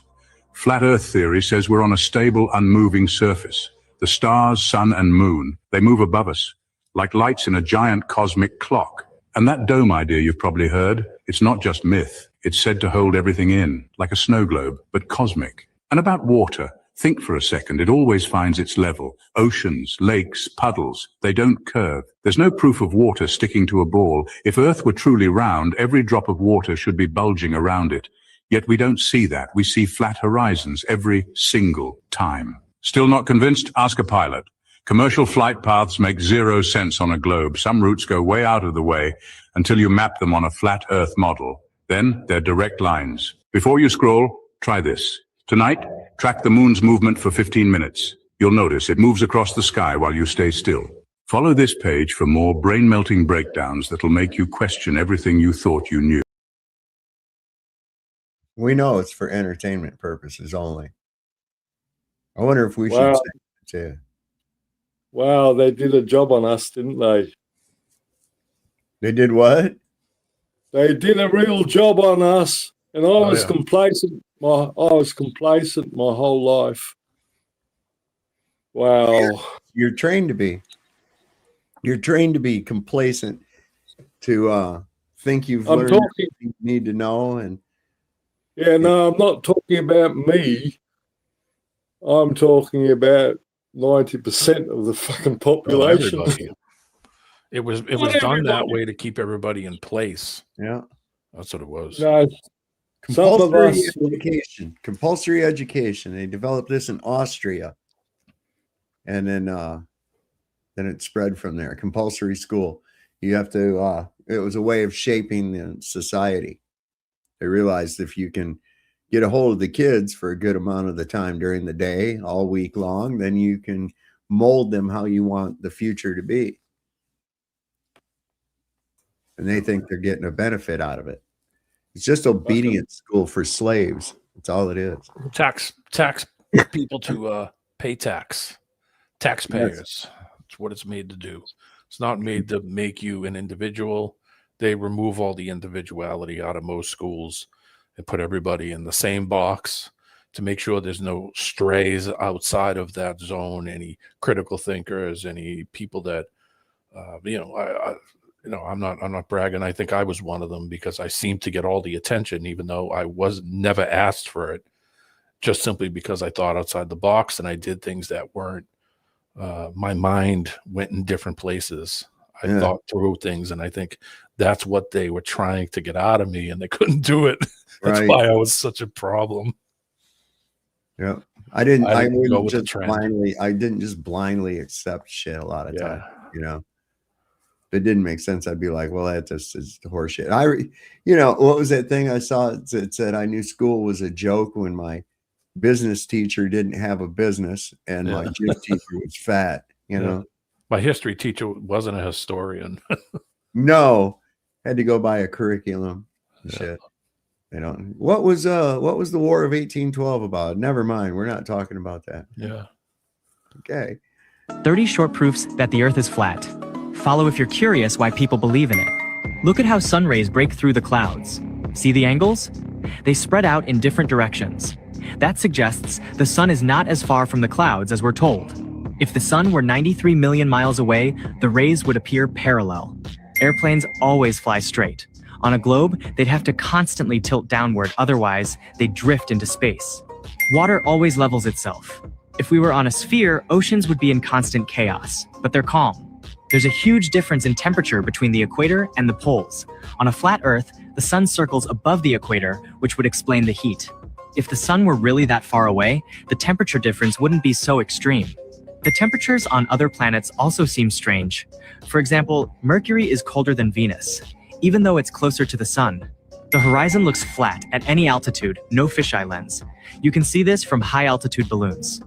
Flat Earth theory says we're on a stable, unmoving surface. The stars, sun, and moon, they move above us, like lights in a giant cosmic clock. And that dome idea you've probably heard, it's not just myth. It's said to hold everything in, like a snow globe, but cosmic. And about water, think for a second, it always finds its level. Oceans, lakes, puddles, they don't curve. There's no proof of water sticking to a ball. If Earth were truly round, every drop of water should be bulging around it. Yet we don't see that. We see flat horizons every single time. Still not convinced? Ask a pilot. Commercial flight paths make zero sense on a globe. Some routes go way out of the way until you map them on a flat Earth model. Then they're direct lines. Before you scroll, try this. Tonight, track the moon's movement for 15 minutes. You'll notice it moves across the sky while you stay still. Follow this page for more brain-melting breakdowns that'll make you question everything you thought you knew. We know it's for entertainment purposes only. I wonder if we should say it too. Wow, they did a job on us, didn't they? They did what? They did a real job on us, and I was complacent. I was complacent my whole life. Wow. You're trained to be. You're trained to be complacent, to think you've learned everything you need to know. And yeah, no, I'm not talking about me. I'm talking about 90% of the fucking population. It was done that way to keep everybody in place. Yeah, that's what it was. No, compulsory education. They developed this in Austria, and then it spread from there. Compulsory school. You have to. It was a way of shaping the society. They realized if you can get a hold of the kids for a good amount of the time during the day, all week long, then you can mold them how you want the future to be. And they think they're getting a benefit out of it. It's just obedience school for slaves. That's all it is. Tax people to pay tax. Taxpayers. Yes. That's what it's made to do. It's not made to make you an individual. They remove all the individuality out of most schools and put everybody in the same box to make sure there's no strays outside of that zone, any critical thinkers, any people that, I'm not bragging. I think I was one of them because I seemed to get all the attention, even though I was never asked for it, just simply because I thought outside the box and I did things that weren't, my mind went in different places. I thought through things, and I think that's what they were trying to get out of me, and they couldn't do it. That's why I was such a problem. Yeah, I didn't just blindly accept shit a lot of time. If it didn't make sense, I'd be like, well, that just is horseshit. What was that thing I saw? It said I knew school was a joke when my business teacher didn't have a business and my gym teacher was fat. My history teacher wasn't a historian. No, had to go by a curriculum. Shit. What was the War of 1812 about? Never mind. We're not talking about that. Yeah. Okay. 30 short proofs that the Earth is flat. Follow if you're curious why people believe in it. Look at how sun rays break through the clouds. See the angles? They spread out in different directions. That suggests the sun is not as far from the clouds as we're told. If the sun were 93 million miles away, the rays would appear parallel. Airplanes always fly straight. On a globe, they'd have to constantly tilt downward, otherwise they'd drift into space. Water always levels itself. If we were on a sphere, oceans would be in constant chaos, but they're calm. There's a huge difference in temperature between the equator and the poles. On a flat Earth, the sun circles above the equator, which would explain the heat. If the sun were really that far away, the temperature difference wouldn't be so extreme. The temperatures on other planets also seem strange. For example, Mercury is colder than Venus, even though it's closer to the sun. The horizon looks flat at any altitude, no fisheye lens. You can see this from high altitude balloons.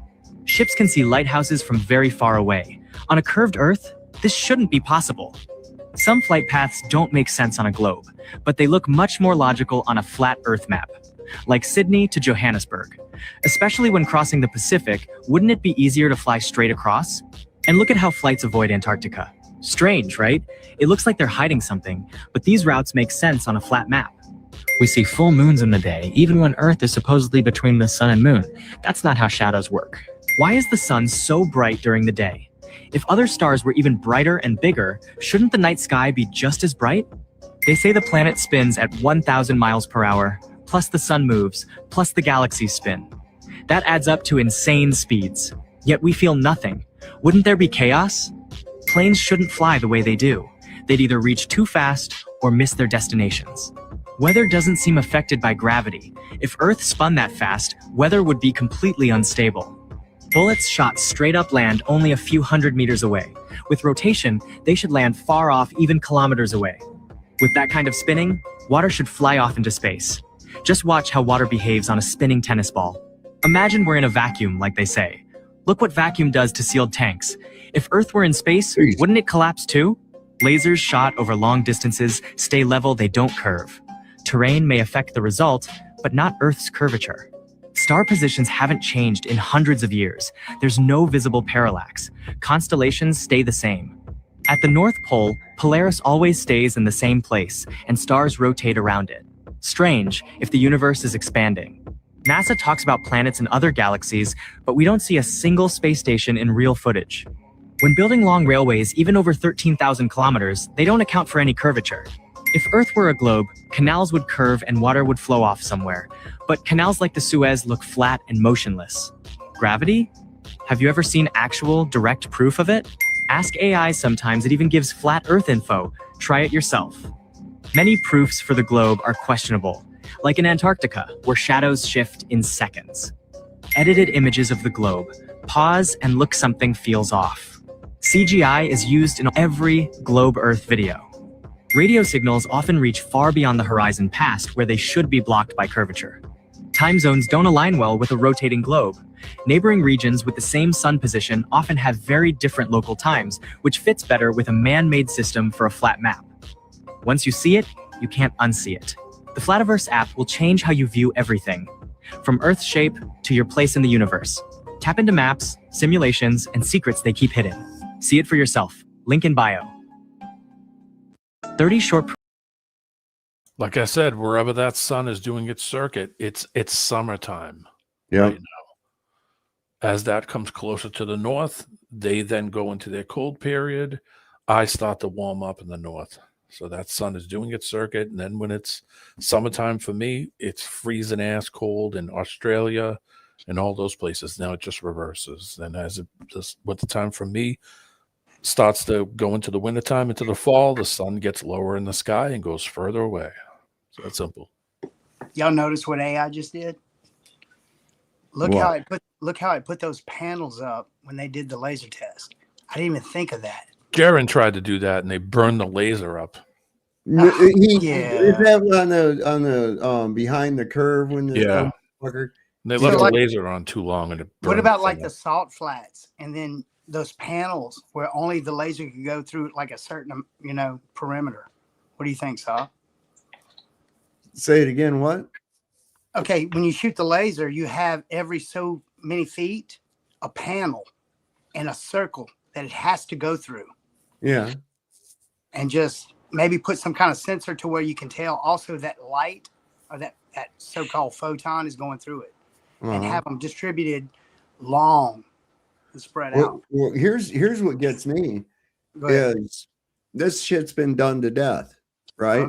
Ships can see lighthouses from very far away. On a curved Earth, this shouldn't be possible. Some flight paths don't make sense on a globe, but they look much more logical on a flat Earth map, like Sydney to Johannesburg. Especially when crossing the Pacific, wouldn't it be easier to fly straight across? And look at how flights avoid Antarctica. Strange, right? It looks like they're hiding something, but these routes make sense on a flat map. We see full moons in the day, even when Earth is supposedly between the sun and moon. That's not how shadows work. Why is the sun so bright during the day? If other stars were even brighter and bigger, shouldn't the night sky be just as bright? They say the planet spins at 1,000 miles per hour, plus the sun moves, plus the galaxies spin. That adds up to insane speeds. Yet we feel nothing. Wouldn't there be chaos? Planes shouldn't fly the way they do. They'd either reach too fast or miss their destinations. Weather doesn't seem affected by gravity. If Earth spun that fast, weather would be completely unstable. Bullets shot straight up land only a few hundred meters away. With rotation, they should land far off, even kilometers away. With that kind of spinning, water should fly off into space. Just watch how water behaves on a spinning tennis ball. Imagine we're in a vacuum, like they say. Look what vacuum does to sealed tanks. If Earth were in space, wouldn't it collapse too? Lasers shot over long distances stay level, they don't curve. Terrain may affect the result, but not Earth's curvature. Star positions haven't changed in hundreds of years. There's no visible parallax. Constellations stay the same. At the North Pole, Polaris always stays in the same place, and stars rotate around it. Strange if the universe is expanding. NASA talks about planets in other galaxies, but we don't see a single space station in real footage. When building long railways, even over 13,000 kilometers, they don't account for any curvature. If Earth were a globe, canals would curve and water would flow off somewhere. But canals like the Suez look flat and motionless. Gravity? Have you ever seen actual, direct proof of it? Ask AI sometimes, it even gives flat Earth info. Try it yourself. Many proofs for the globe are questionable, like in Antarctica, where shadows shift in seconds. Edited images of the globe. Pause and look, something feels off. CGI is used in every globe Earth video. Radio signals often reach far beyond the horizon past where they should be blocked by curvature. Time zones don't align well with a rotating globe. Neighboring regions with the same sun position often have very different local times, which fits better with a man-made system for a flat map. Once you see it, you can't unsee it. The Flativerse app will change how you view everything, from Earth's shape to your place in the universe. Tap into maps, simulations, and secrets they keep hidden. See it for yourself. Link in bio. 30 short. Like I said, wherever that sun is doing its circuit, it's summertime. Yeah. Right now. As that comes closer to the north, they then go into their cold period. I start to warm up in the north. So that sun is doing its circuit. And then when it's summertime for me, it's freezing ass cold in Australia and all those places. Now it just reverses. And as it just winter time for me starts to go into the wintertime, into the fall, the sun gets lower in the sky and goes further away. So that's simple. Y'all notice what AI just did? Look how it put those panels up when they did the laser test. I didn't even think of that. Jaron tried to do that and they burned the laser up. Yeah. Is that on the behind the curve when the Yeah. They left the laser on too long and it burned. What about like the salt flats and then those panels where only the laser could go through like a certain, perimeter? What do you think, Saw? Say it again. What? Okay, when you shoot the laser, you have every so many feet a panel and a circle that it has to go through. Yeah. And just maybe put some kind of sensor to where you can tell also that light or that so-called photon is going through it, and have them distributed long and spread out. Well, here's what gets me is this shit's been done to death, right?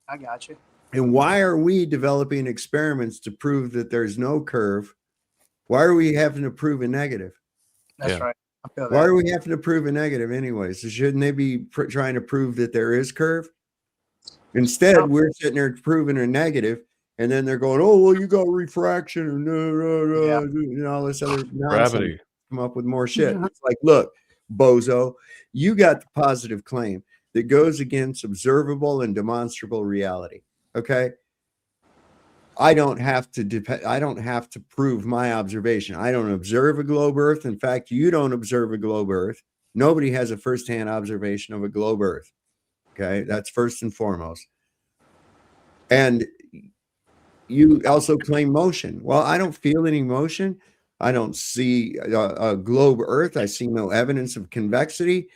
I got you. And why are we developing experiments to prove that there's no curve? Why are we having to prove a negative? That's right. Why are we having to prove a negative anyways? So shouldn't they be trying to prove that there is curve? Instead, we're sitting there proving a negative, and then they're going, "Oh, well, you got refraction and all this other nonsense." Gravity. Come up with more shit. It's like, look, bozo, you got the positive claim that goes against observable and demonstrable reality. Okay, I don't have to depend. I don't have to prove my observation. I don't observe a globe Earth. In fact, you don't observe a globe Earth. Nobody has a firsthand observation of a globe Earth. Okay, that's first and foremost. And you also claim motion. Well, I don't feel any motion. I don't see a globe Earth. I see no evidence of convexity.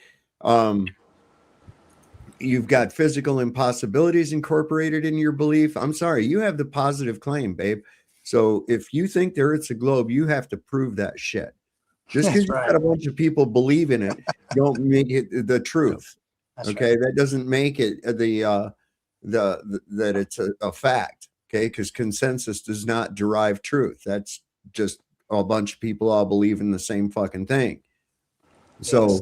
You've got physical impossibilities incorporated in your belief. I'm sorry, you have the positive claim, babe. So if you think the Earth's a globe, you have to prove that shit. Just because you've got a bunch of people believe in it, don't make it the truth. Okay, that doesn't make it that it's a fact. Okay, because consensus does not derive truth. That's just a bunch of people all believe in the same fucking thing. So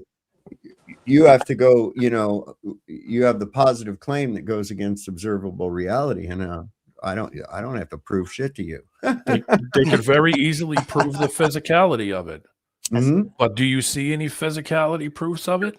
you have to go, you have the positive claim that goes against observable reality. And I don't have to prove shit to you. They could very easily prove the physicality of it. Mhm. But do you see any physicality proofs of it?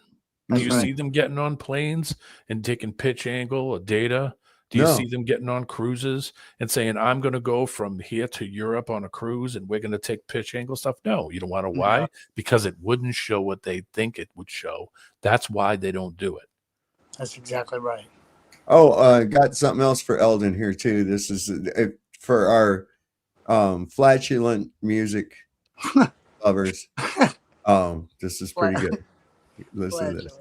Do you see them getting on planes and taking pitch angle or data? Do you No. see them getting on cruises and saying, I'm going to go from here to Europe on a cruise and we're going to take pitch angle stuff? No, you don't want to. Why? No. Because it wouldn't show what they think it would show. That's why they don't do it. That's exactly right. Oh, got something else for Eldon here too. This is for our flatulent music lovers. This is pretty good. Listen to this.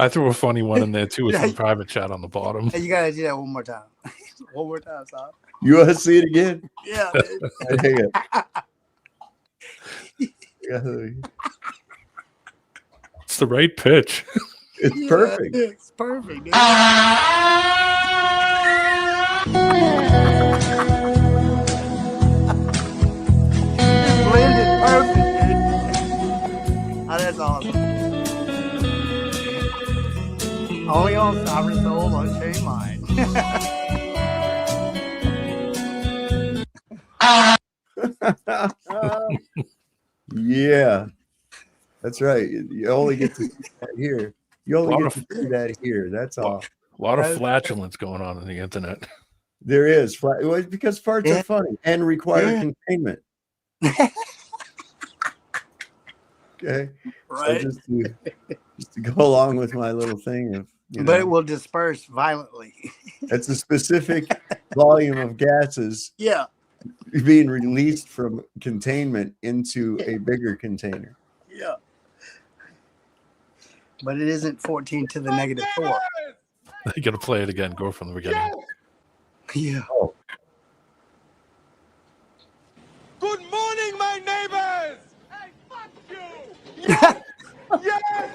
I threw a funny one in there too with some private chat on the bottom. Hey, you gotta do that one more time. One more time, Sam. You want to see it again? Yeah. Hang on. It's the right pitch. It's perfect. It's perfect. Dude. It's blended perfect, dude. Oh, that's awesome. Only on Sovereign Soul, Unchained Mind. Yeah, that's right. You only get to see that here. You only get to see that here. That's all. A lot of flatulence going on the internet. There is. Well, it's because farts are funny and require containment. Okay. Right. So just to go along with my little thing of, But it will disperse violently. It's a specific volume of gases. Yeah. Being released from containment into a bigger container. Yeah. But it isn't 14 to the negative 4. You got to play it again. Go from the beginning. Yeah. Oh. Good morning, my neighbors! Hey, fuck you! Yes! Yes!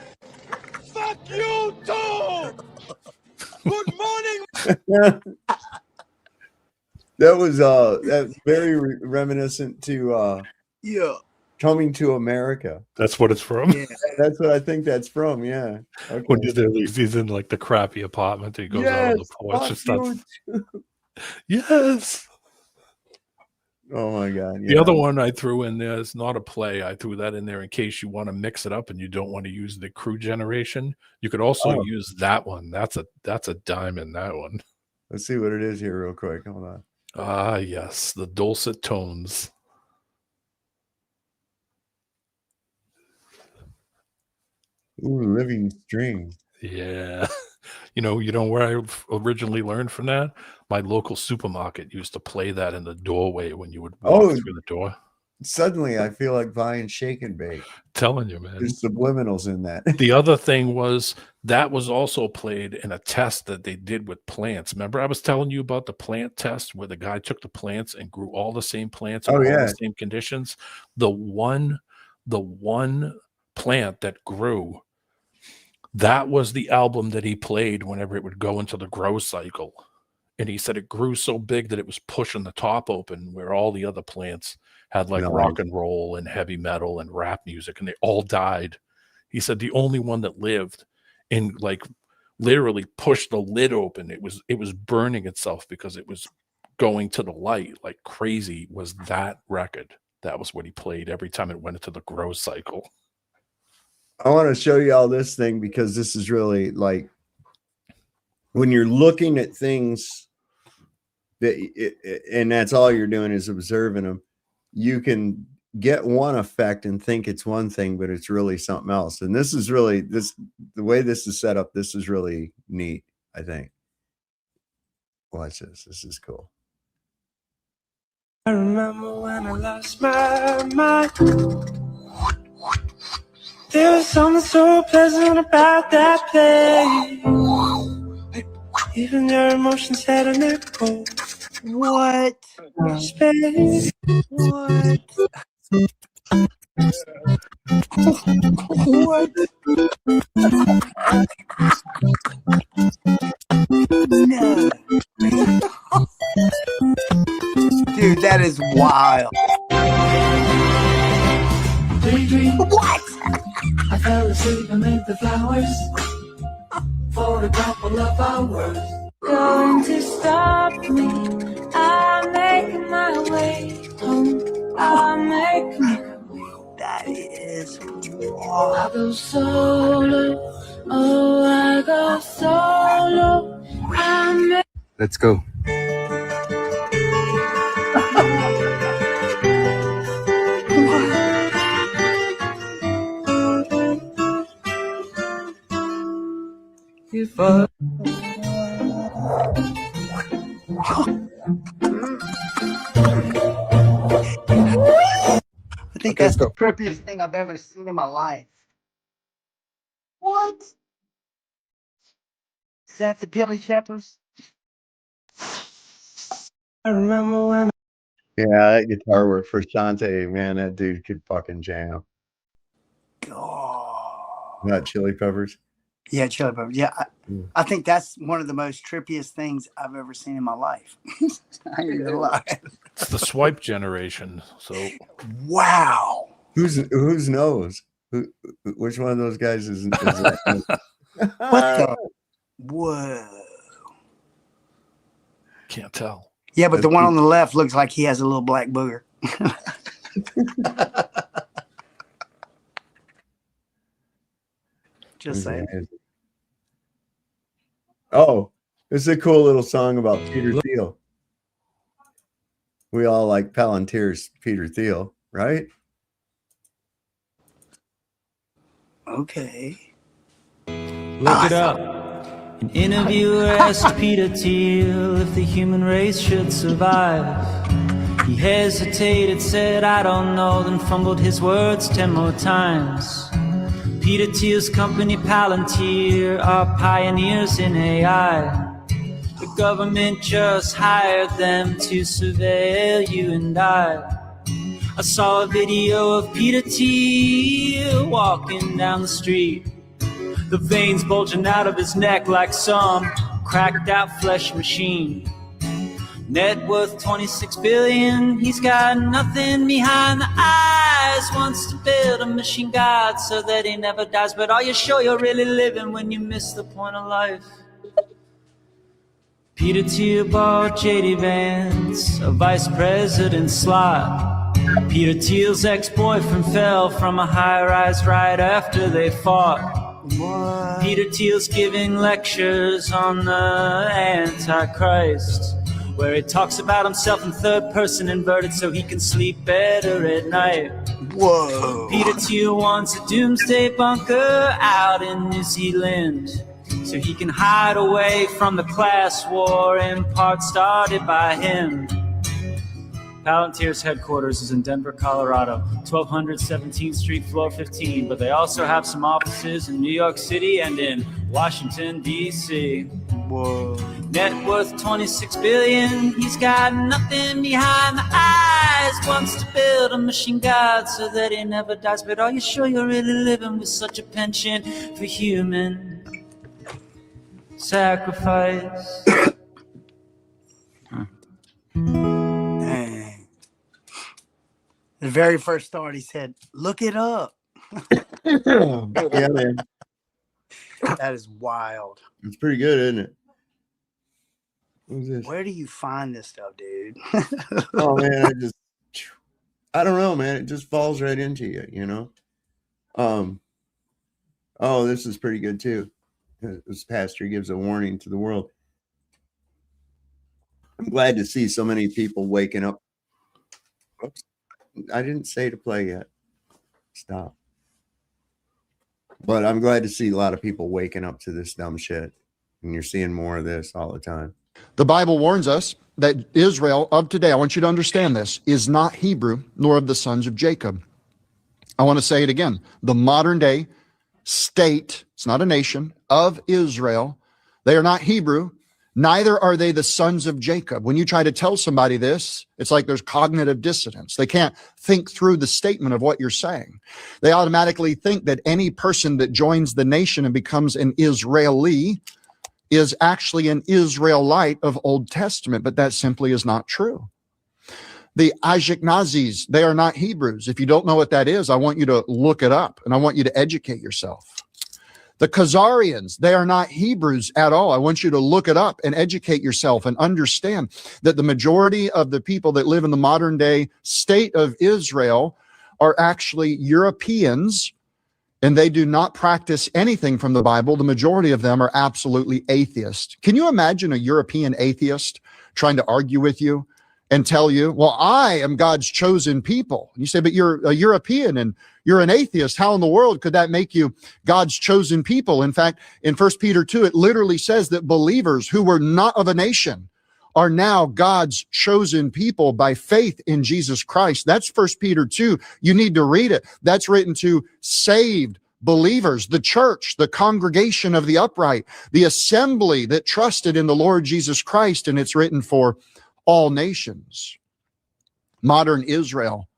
Fuck you too! Good morning! That was that's very reminiscent to yeah, Coming to America. That's what it's from. Yeah. That's what I think that's from. Yeah. Okay. When he's in like the crappy apartment, he goes out on the porch and starts. Yes. Oh my God. Yeah. The other one I threw in there is not a play. I threw that in there in case you want to mix it up and you don't want to use the crew generation. You could also use that one. That's a diamond, that one. Let's see what it is here real quick. Hold on. Ah, yes, the dulcet tones. Ooh, living string. Yeah. You know where I originally learned from that? My local supermarket used to play that in the doorway when you would walk through the door. Suddenly I feel like buying shake and bake. Telling you, man. There's subliminals in that. The other thing was that was also played in a test that they did with plants. Remember, I was telling you about the plant test where the guy took the plants and grew all the same plants in all the same conditions. The one plant that grew, that was the album that he played whenever it would go into the grow cycle. And he said it grew so big that it was pushing the top open where all the other plants had like rock and roll and heavy metal and rap music, and they all died. He said the only one that lived and like literally pushed the lid open. It was burning itself because it was going to the light like crazy was that record. That was what he played every time it went into the grow cycle. I want to show you all this thing because this is really like when you're looking at things and that's all you're doing is observing them, you can get one effect and think it's one thing, but it's really something else. And this is really the way this is set up. This is really neat, I think. Watch this. This is cool. I remember when I lost my mind. There was something so pleasant about that place. Even your emotions had an echo. What? Space. What? What? No. Dude, that is wild. What? I fell asleep amid the flowers for a couple of hours. Going to stop me. I'm making my way home. I'm making my way. That is wild. I go solo. Oh, I go solo. Let's go. If I think that's the trippiest thing I've ever seen in my life. What? Is that the Billy Shepherds? I remember when. Yeah, that guitar work for Shante, man, that dude could fucking jam. Not Chili Peppers. Yeah, Chili Peppers. Yeah, I think that's one of the most trippiest things I've ever seen in my life. I ain't gonna lie. It's the swipe generation. So wow. Whose knows? Which one of those guys is that? What the? Whoa. Can't tell. Yeah, but the one on the left looks like he has a little black booger. Just saying. Oh, this is a cool little song about Peter Thiel. We all like Palantir's Peter Thiel, right? Okay. Look it up. An interviewer asked Peter Thiel if the human race should survive. He hesitated, said, I don't know, then fumbled his words 10 more times. Peter Thiel's company Palantir are pioneers in AI. The government just hired them to surveil you and I saw a video of Peter Thiel walking down the street, the veins bulging out of his neck like some cracked out flesh machine. Net worth 26 billion, he's got nothing behind the eyes. Wants to build a machine god so that he never dies. But are you sure you're really living when you miss the point of life? Peter Thiel bought J.D. Vance, a vice president slot. Peter Thiel's ex-boyfriend fell from a high-rise right after they fought. What? Peter Thiel's giving lectures on the Antichrist, where he talks about himself in third person inverted so he can sleep better at night. Whoa. Peter Thiel wants a doomsday bunker out in New Zealand so he can hide away from the class war in part started by him. Palantir's headquarters is in Denver, Colorado, 1200 17th Street, floor 15, but they also have some offices in New York City and in Washington, D.C. Whoa. Net worth 26 billion, he's got nothing behind the eyes. Wants to build a machine god so that he never dies. But are you sure you're really living with such a penchant for human sacrifice? Dang. The very first start, he said, look it up. Yeah, man. That is wild. It's pretty good, isn't it? What's this? Where do you find this stuff, dude? Oh man, I don't know, man. It just falls right into you, you know. Oh, this is pretty good too. This pastor gives a warning to the world. I'm glad to see so many people waking up. Oops. I didn't say to play yet. Stop. But I'm glad to see a lot of people waking up to this dumb shit. And you're seeing more of this all the time. The Bible warns us that Israel of today, I want you to understand this, is not Hebrew, nor of the sons of Jacob. I want to say it again. The modern day state, it's not a nation, of Israel, they are not Hebrew, neither are they the sons of Jacob. When you try to tell somebody this, it's like there's cognitive dissonance. They can't think through the statement of what you're saying. They automatically think that any person that joins the nation and becomes an Israeli is actually an Israelite of Old Testament, but that simply is not true. The Ashkenazis, they are not Hebrews. If you don't know what that is, I want you to look it up and I want you to educate yourself. The Khazarians, they are not Hebrews at all. I want you to look it up and educate yourself and understand that the majority of the people that live in the modern day state of Israel are actually Europeans, and they do not practice anything from the Bible. The majority of them are absolutely atheist. Can you imagine a European atheist trying to argue with you and tell you, well, I am God's chosen people? And you say, but you're a European and you're an atheist. How in the world could that make you God's chosen people? In fact, in 1 Peter 2, it literally says that believers who were not of a nation are now God's chosen people by faith in Jesus Christ. That's 1 Peter 2. You need to read it. That's written to saved believers, the church, the congregation of the upright, the assembly that trusted in the Lord Jesus Christ, and it's written for all nations. Modern Israel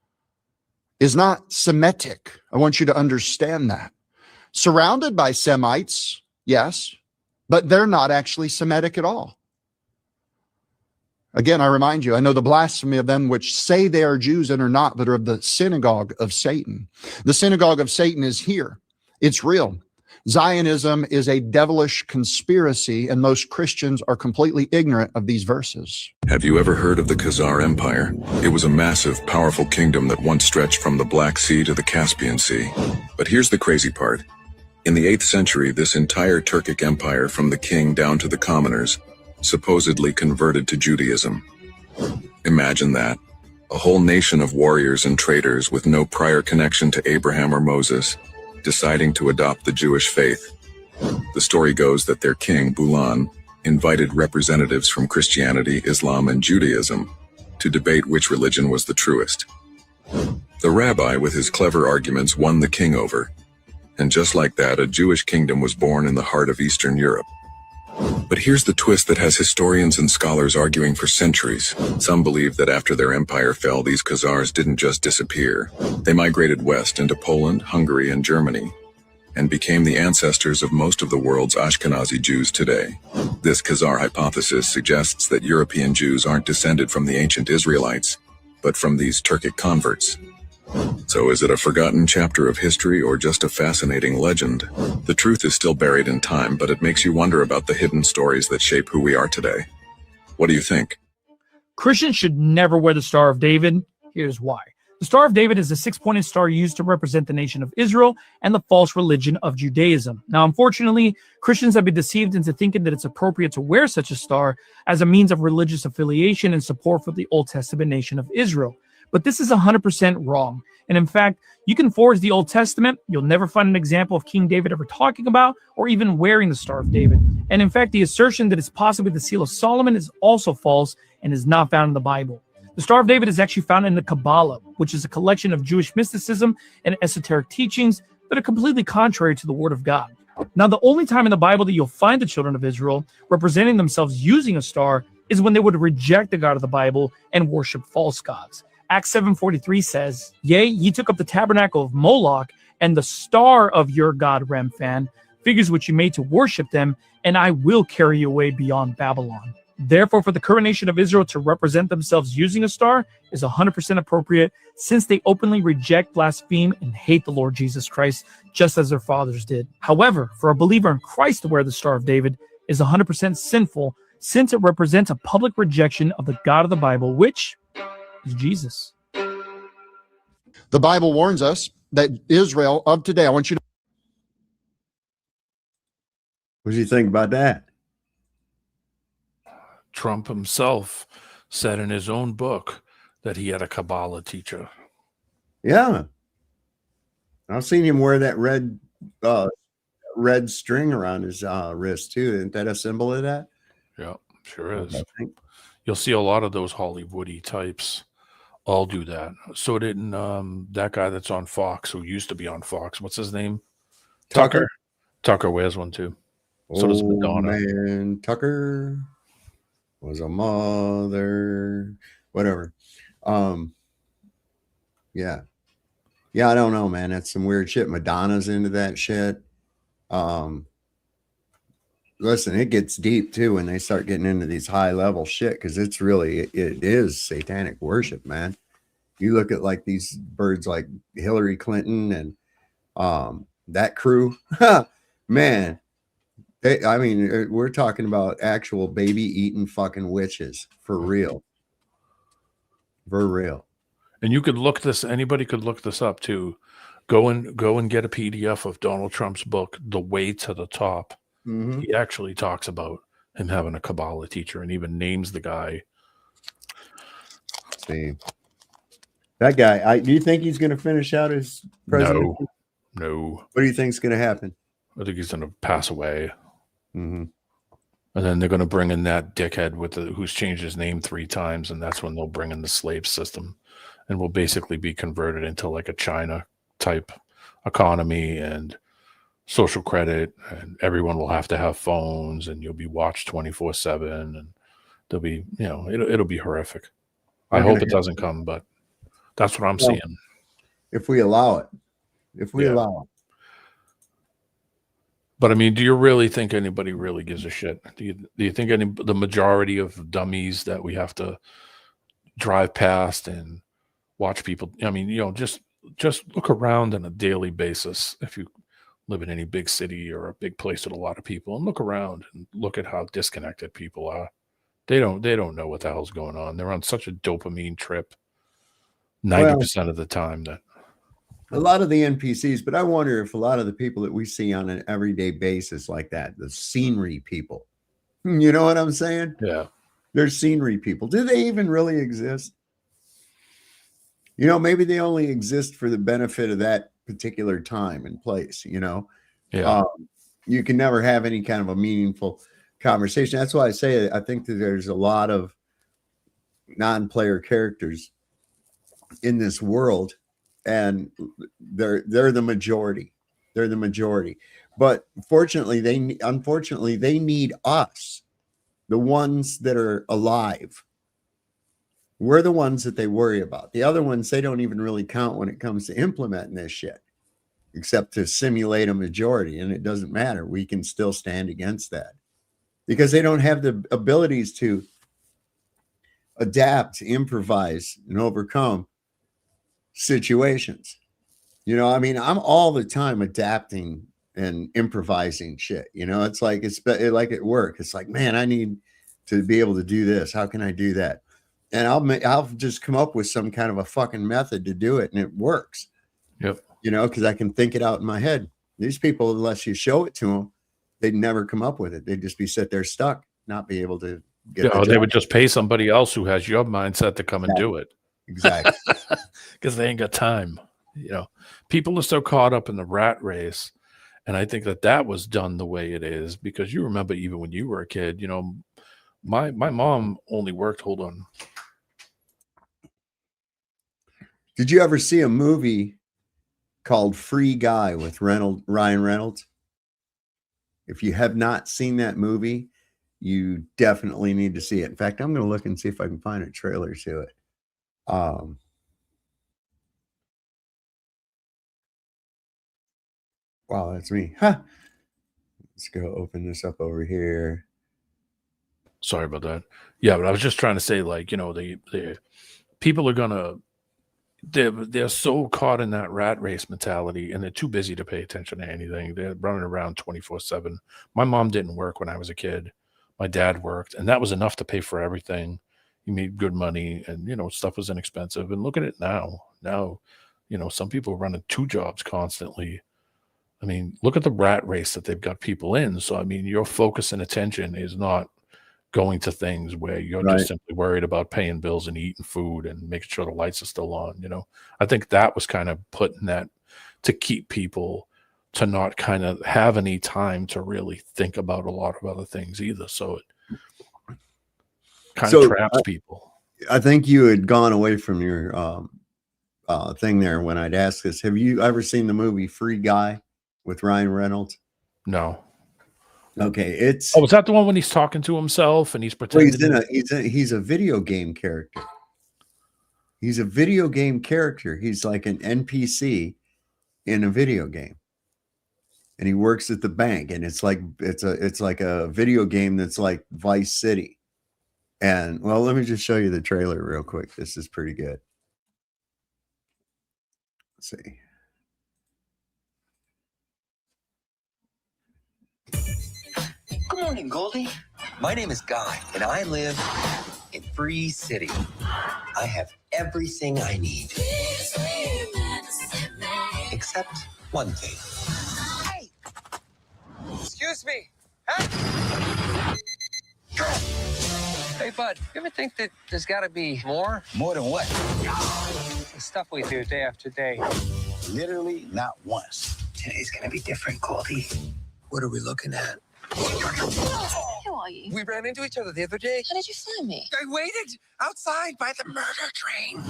is not Semitic. I want you to understand that. Surrounded by Semites, yes, but they're not actually Semitic at all. Again, I remind you, I know the blasphemy of them which say they are Jews and are not, but are of the synagogue of Satan. The synagogue of Satan is here. It's real. Zionism is a devilish conspiracy, and most Christians are completely ignorant of these verses. Have you ever heard of the Khazar Empire? It was a massive, powerful kingdom that once stretched from the Black Sea to the Caspian Sea. But here's the crazy part. In the 8th century, this entire Turkic empire, from the king down to the commoners, supposedly converted to Judaism. Imagine that. A whole nation of warriors and traders with no prior connection to Abraham or Moses, deciding to adopt the Jewish faith. The story goes that their king, Bulan, invited representatives from Christianity, Islam, and Judaism to debate which religion was the truest. The rabbi, with his clever arguments, won the king over. And just like that, a Jewish kingdom was born in the heart of Eastern Europe. But here's the twist that has historians and scholars arguing for centuries. Some believe that after their empire fell, these Khazars didn't just disappear. They migrated west into Poland, Hungary, and Germany, and became the ancestors of most of the world's Ashkenazi Jews today. This Khazar hypothesis suggests that European Jews aren't descended from the ancient Israelites, but from these Turkic converts. So is it a forgotten chapter of history or just a fascinating legend? The truth is still buried in time, but it makes you wonder about the hidden stories that shape who we are today. What do you think? Christians should never wear the Star of David. Here's why. The Star of David is a 6-pointed star used to represent the nation of Israel and the false religion of Judaism. Now, unfortunately, Christians have been deceived into thinking that it's appropriate to wear such a star as a means of religious affiliation and support for the Old Testament nation of Israel. But this is 100% wrong. And in fact, you can forge the Old Testament. You'll never find an example of King David ever talking about or even wearing the Star of David. And in fact, the assertion that it's possibly the seal of Solomon is also false and is not found in the Bible. The Star of David is actually found in the Kabbalah, which is a collection of Jewish mysticism and esoteric teachings that are completely contrary to the Word of God. Now, the only time in the Bible that you'll find the children of Israel representing themselves using a star is when they would reject the God of the Bible and worship false gods. Acts 7:43 says, "Yea, ye took up the tabernacle of Moloch and the star of your god Remphan, figures which you made to worship them, and I will carry you away beyond Babylon." Therefore, for the current nation of Israel to represent themselves using a star is 100% appropriate, since they openly reject, blaspheme, and hate the Lord Jesus Christ, just as their fathers did. However, for a believer in Christ to wear the Star of David is 100% sinful, since it represents a public rejection of the God of the Bible, which is Jesus. The Bible warns us that Israel of today, I want you to. What do you think about that? Trump himself said in his own book that he had a Kabbalah teacher. Yeah. I've seen him wear that red string around his wrist too. Isn't that a symbol of that? Yeah, sure is. You'll see a lot of those Hollywoody types all do that. So didn't that guy that's on Fox, who used to be on Fox, what's his name? Tucker. Tucker wears one too. So does Madonna. Man, Tucker was a mother, whatever. Yeah. Yeah, I don't know, man. That's some weird shit. Madonna's into that shit. Listen, it gets deep too when they start getting into these high level shit, because it is satanic worship, man. You look at like these birds like Hillary Clinton and that crew, man. We're talking about actual baby eating fucking witches for real. For real. And you could look this, anybody could look this up too. Go and get a PDF of Donald Trump's book, The Way to the Top. Mm-hmm. He actually talks about him having a Kabbalah teacher and even names the guy. See, that guy, do you think he's going to finish out as president? No. What do you think is going to happen? I think he's going to pass away. Mm-hmm. And then they're going to bring in that dickhead who's changed his name 3 times, and that's when they'll bring in the slave system, and will basically be converted into like a China type economy and social credit, and everyone will have to have phones, and you'll be watched 24/7, and there'll be, it'll be horrific. I hope it doesn't come, but that's what I'm seeing. If we allow it. Allow it. But I mean, do you really think anybody really gives a shit? Do you think the majority of dummies that we have to drive past and watch people? I mean, just look around on a daily basis. If you live in any big city or a big place with a lot of people, and look around and look at how disconnected people are. They don't know what the hell's going on. They're on such a dopamine trip 90% of the time. That a lot of the NPCs, but I wonder if a lot of the people that we see on an everyday basis like that, the scenery people, you know what I'm saying? Yeah. They're scenery people. Do they even really exist? Maybe they only exist for the benefit of that particular time and place, Yeah. You can never have any kind of a meaningful conversation. That's why I say I think that there's a lot of non-player characters in this world, and they're the majority. They're the majority. But unfortunately, they need us, the ones that are alive. We're the ones that they worry about. The other ones, they don't even really count when it comes to implementing this shit, except to simulate a majority. And it doesn't matter. We can still stand against that because they don't have the abilities to adapt, improvise, and overcome situations. I'm all the time adapting and improvising shit. It's like like at work. It's like, man, I need to be able to do this. How can I do that? And I'll just come up with some kind of a fucking method to do it, and it works. Yep. Because I can think it out in my head. These people, unless you show it to them, they'd never come up with it. They'd just be sit there stuck, not be able to get. Yeah, they would just pay somebody else who has your mindset to come and do it. Exactly. Because they ain't got time. People are so caught up in the rat race. And I think that was done the way it is, because you remember even when you were a kid, my mom only worked. Hold on. Did you ever see a movie called Free Guy with Ryan Reynolds? If you have not seen that movie, you definitely need to see it. In fact, I'm going to look and see if I can find a trailer to it. Wow, that's me. Huh. Let's go open this up over here. Sorry about that. Yeah, but I was just trying to say, like, you know, the people are gonna they're so caught in that rat race mentality, and they're too busy to pay attention to anything. They're running around 24/7. My mom didn't work when I was a kid. My dad worked, and that was enough to pay for everything. He made good money, and you know, stuff was inexpensive. And look at it now. Now, you know, some people are running 2 jobs constantly. I mean, look at the rat race that they've got people in. So I mean, your focus and attention is not going to things where you're Right. just simply worried about paying bills and eating food and making sure the lights are still on, you know? I think that was kind of put in that to keep people to not kind of have any time to really think about a lot of other things either. So it kind of traps people. I think you had gone away from your thing there when I'd asked this. Have you ever seen the movie Free Guy with Ryan Reynolds? No. Okay, it's Oh, was that the one when he's talking to himself and he's pretending? well, he's a video game character. He's a video game character. He's like an NPC in a video game. And he works at the bank, and it's like a video game that's like Vice City. And well, let me just show you the trailer real quick. This is pretty good. Let's see. Good morning, Goldie. My name is Guy, and I live in Free City. I have everything I need. Except one thing. Hey! Excuse me. Huh? Hey, bud, you ever think that there's got to be more? More than what? The stuff we do day after day. Literally not once. Today's gonna be different, Goldie. What are we looking at? Who are you? We ran into each other the other day. How did you find me? I waited outside by the murder train.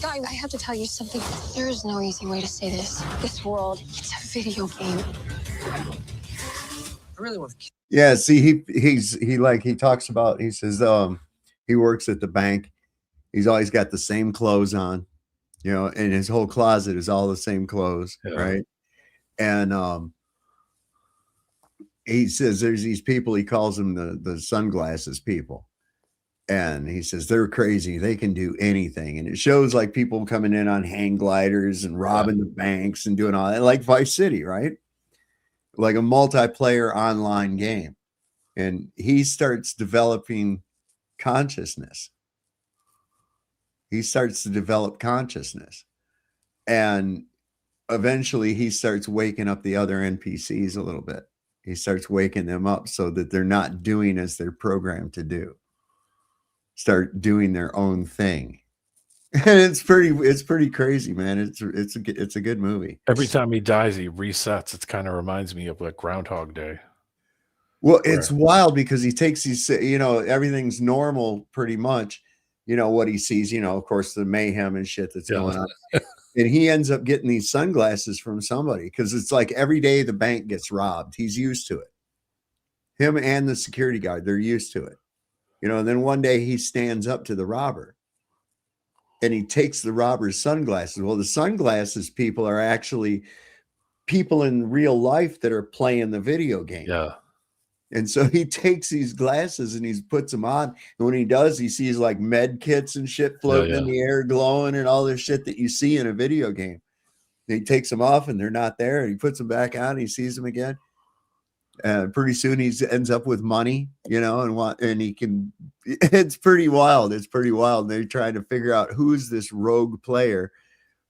Guy, I have to tell you something. There is no easy way to say this. This world, it's a video game. I really want to. Yeah, see, he talks about, he says he works at the bank. He's always got the same clothes on, you know, and his whole closet is all the same clothes, right? And he says there's these people, he calls them the sunglasses people. And he says they're crazy. They can do anything. And it shows like people coming in on hang gliders and robbing the banks and doing all that, like Vice City, right? Like a multiplayer online game. And he starts developing consciousness. He starts to develop consciousness. And eventually he starts waking up the other NPCs a little bit. He starts waking them up so that they're not doing as they're programmed to do. Start doing their own thing. And it's pretty crazy, man. It's a good movie. Every time he dies, he resets. It kind of reminds me of like Groundhog Day. Well, it's wild because he takes these, you know, everything's normal pretty much, you know, what he sees, you know, of course, the mayhem and shit that's going on. And he ends up getting these sunglasses from somebody because it's like every day the bank gets robbed. He's used to it. Him and the security guard, they're used to it. You know, and then one day he stands up to the robber and he takes the robber's sunglasses. Well, the sunglasses people are actually people in real life that are playing the video game. Yeah. And so he takes these glasses and he puts them on. And when he does, he sees like med kits and shit floating in the air, glowing and all this shit that you see in a video game. And he takes them off and they're not there. And he puts them back on. And he sees them again. And pretty soon he ends up with money, you know, and he can, it's pretty wild. It's pretty wild. And they're trying to figure out who's this rogue player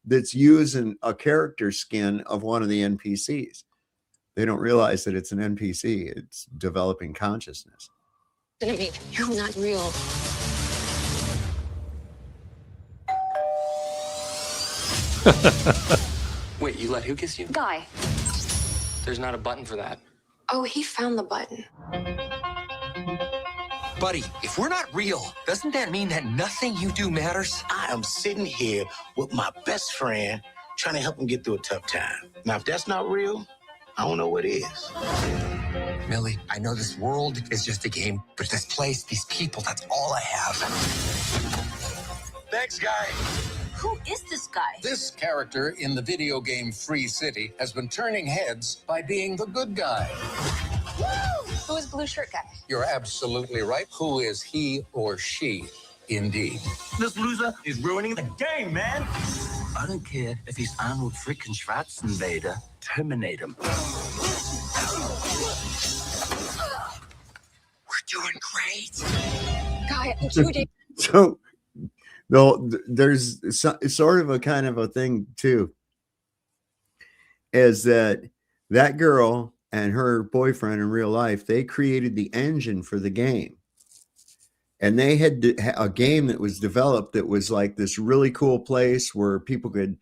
that's using a character skin of one of the NPCs. They don't realize that it's an NPC. It's developing consciousness. I mean, you're not real. Wait, you let who kiss you? Guy. There's not a button for that. Oh, he found the button. Buddy, if we're not real, doesn't that mean that nothing you do matters? I am sitting here with my best friend trying to help him get through a tough time. Now, if that's not real, I don't know what is. Millie, I know this world is just a game, but this place, these people, that's all I have. Thanks, guy. Who is this guy? This character in the video game Free City has been turning heads by being the good guy. Woo! Who is blue shirt guy? You're absolutely right. Who is he or she? Indeed. This loser is ruining the game, man. I don't care if he's Arnold freaking Schwarzenegger. Terminate him. We're doing great. Guy, in 2 days. So, though, there's sort of a kind of a thing too, is that girl and her boyfriend in real life, they created the engine for the game. And they had a game that was developed that was like this really cool place where people could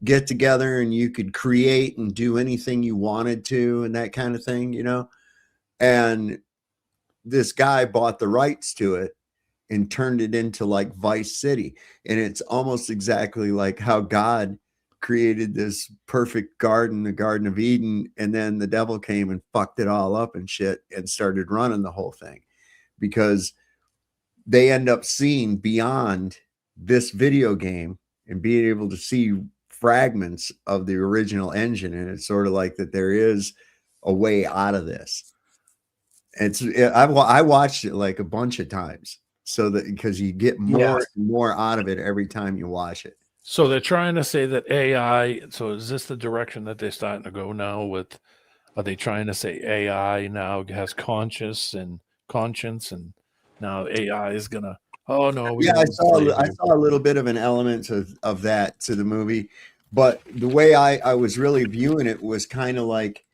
get together and you could create and do anything you wanted to and that kind of thing, you know? And this guy bought the rights to it and turned it into like Vice City. And it's almost exactly like how God created this perfect garden, the Garden of Eden, and then the devil came and fucked it all up and shit and started running the whole thing, because they end up seeing beyond this video game and being able to see fragments of the original engine. And it's sort of like that there is a way out of this. I watched it like a bunch of times, so that because you get more and more out of it every time you watch it. So they're trying to say that AI. So is this the direction that they're starting to go now? With, are they trying to say AI now has conscience, and now AI is gonna? Oh no! I saw a little bit of an element of that to the movie, but the way I was really viewing it was kind of like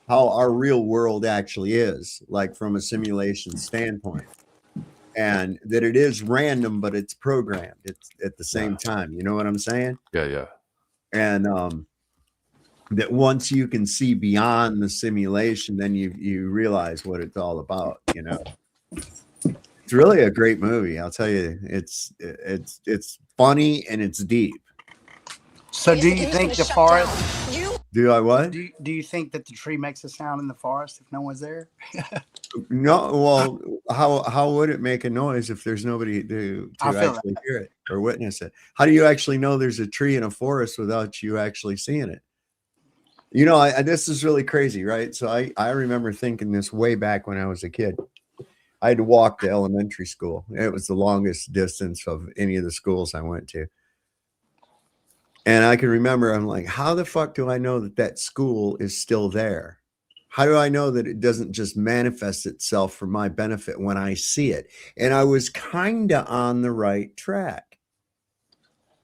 how our real world actually is, like from a simulation standpoint. And that it is random, but it's programmed. It's at the same time. You know what I'm saying? Yeah. And that once you can see beyond the simulation, then you realize what it's all about. You know, it's really a great movie. I'll tell you, it's funny and it's deep. So, do you think the forest? Do I what? Do you think that the tree makes a sound in the forest if no one's there? No. Well, how would it make a noise if there's nobody to actually hear it or witness it? How do you actually know there's a tree in a forest without you actually seeing it? You know, this is really crazy, right? So I remember thinking this way back when I was a kid. I had to walk to elementary school. It was the longest distance of any of the schools I went to. And I can remember, I'm like, how the fuck do I know that school is still there? How do I know that it doesn't just manifest itself for my benefit when I see it? And I was kind of on the right track.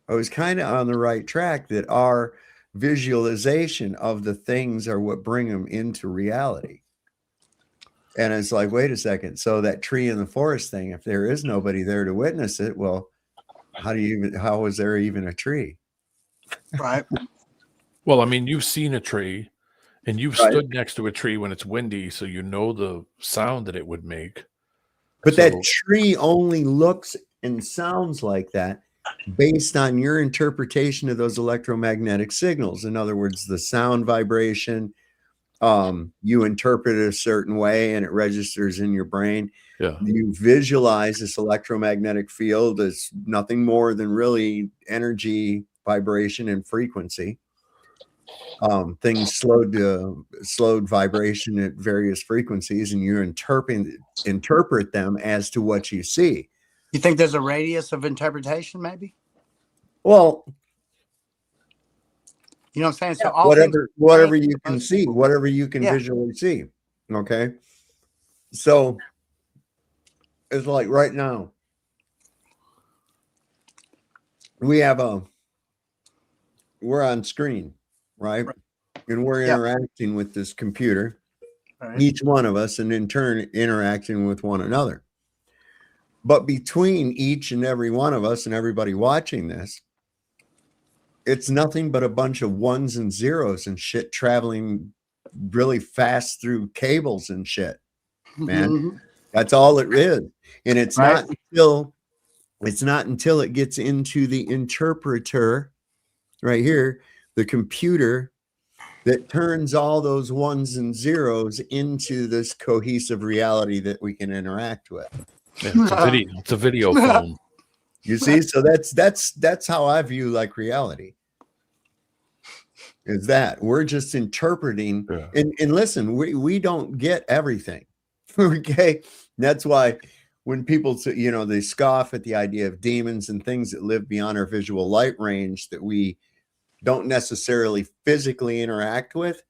That our visualization of the things are what bring them into reality. And it's like, wait a second. So that tree in the forest thing, if there is nobody there to witness it, well, how is there even a tree? Right. Well, I mean, you've seen a tree and you've stood next to a tree when it's windy, so you know the sound that it would make. But that tree only looks and sounds like that based on your interpretation of those electromagnetic signals. In other words, the sound vibration, you interpret it a certain way and it registers in your brain. Yeah. You visualize this electromagnetic field as nothing more than really energy, vibration, and frequency. Things slowed vibration at various frequencies, and you interpret them as to what you see. You think there's a radius of interpretation, maybe? Well, you know what I'm saying? So whatever you can see, whatever you can visually see. Okay. So it's like right now we're on screen, right? And we're interacting with this computer, each one of us, and in turn interacting with one another. But between each and every one of us and everybody watching this, it's nothing but a bunch of ones and zeros and shit traveling really fast through cables and shit, man. That's all it is. And it's not until it gets into the interpreter right here, the computer, that turns all those ones and zeros into this cohesive reality that we can interact with. Yeah, it's a video phone. You see, so that's how I view like reality. Is that we're just interpreting, and listen, we don't get everything. Okay. That's why when people, they scoff at the idea of demons and things that live beyond our visual light range that we don't necessarily physically interact with,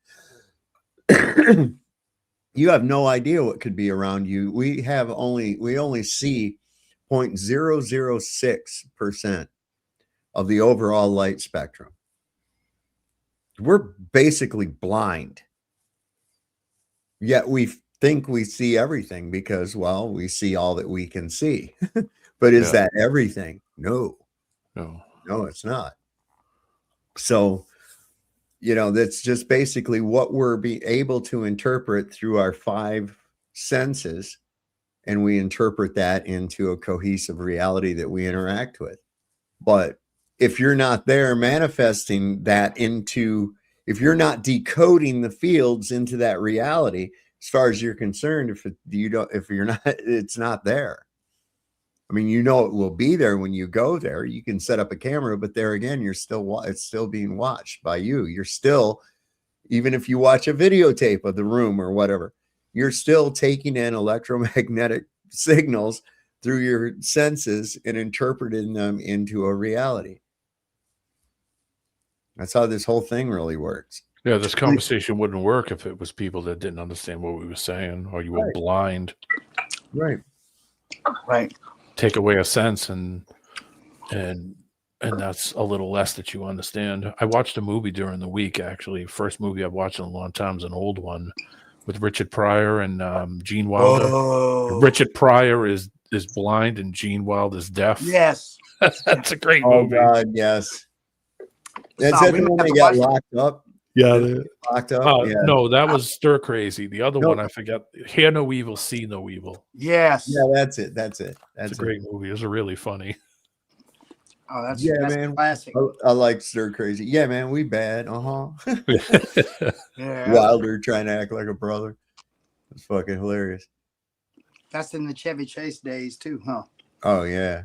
you have no idea what could be around you. We only see 0.006% of the overall light spectrum. We're basically blind. Yet we think we see everything because, well, we see all that we can see. But is that everything? No, it's not. So, that's just basically what we're able to interpret through our 5 senses. And we interpret that into a cohesive reality that we interact with. But if you're not there manifesting that if you're not decoding the fields into that reality, as far as you're concerned, if you're not, it's not there. I mean, it will be there when you go there. You can set up a camera, but there again, it's still being watched by you. You're still, even if you watch a videotape of the room or whatever, you're still taking in electromagnetic signals through your senses and interpreting them into a reality. That's how this whole thing really works. Yeah, this conversation wouldn't work if it was people that didn't understand what we were saying, or you were blind. Right. Take away a sense, and that's a little less that you understand. I watched a movie during the week, actually. First movie I've watched in a long time is an old one with Richard Pryor and Gene Wilder. Oh. Richard Pryor is blind and Gene Wilder is deaf. Yes. That's a great Oh, movie. God, yes. That's it when they got locked up. Yeah. Locked up. No, that was Stir Crazy. The other one, I forget. Hear No Evil, See No Evil. Yes. Yeah, that's it. That's a great movie. It was really funny. Oh, that's man. classic. I like Stir Crazy. Yeah, man, we bad. Yeah. Wilder trying to act like a brother. It's fucking hilarious. That's in the Chevy Chase days too, huh? Oh yeah.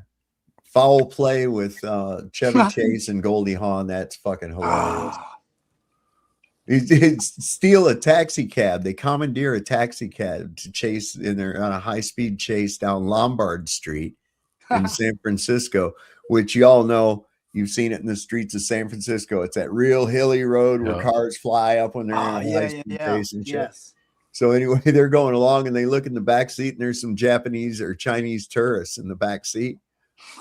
Foul Play with Chevy Chase and Goldie Hawn. That's fucking hilarious. He'd steal a taxi cab. They commandeer a taxi cab to chase on a high-speed chase down Lombard Street in San Francisco, which y'all know. You've seen it in the streets of San Francisco. It's that real hilly road where cars fly up when they're in a high-speed chase and shit. Yes. So anyway, they're going along and they look in the back seat and there's some Japanese or Chinese tourists in the back seat.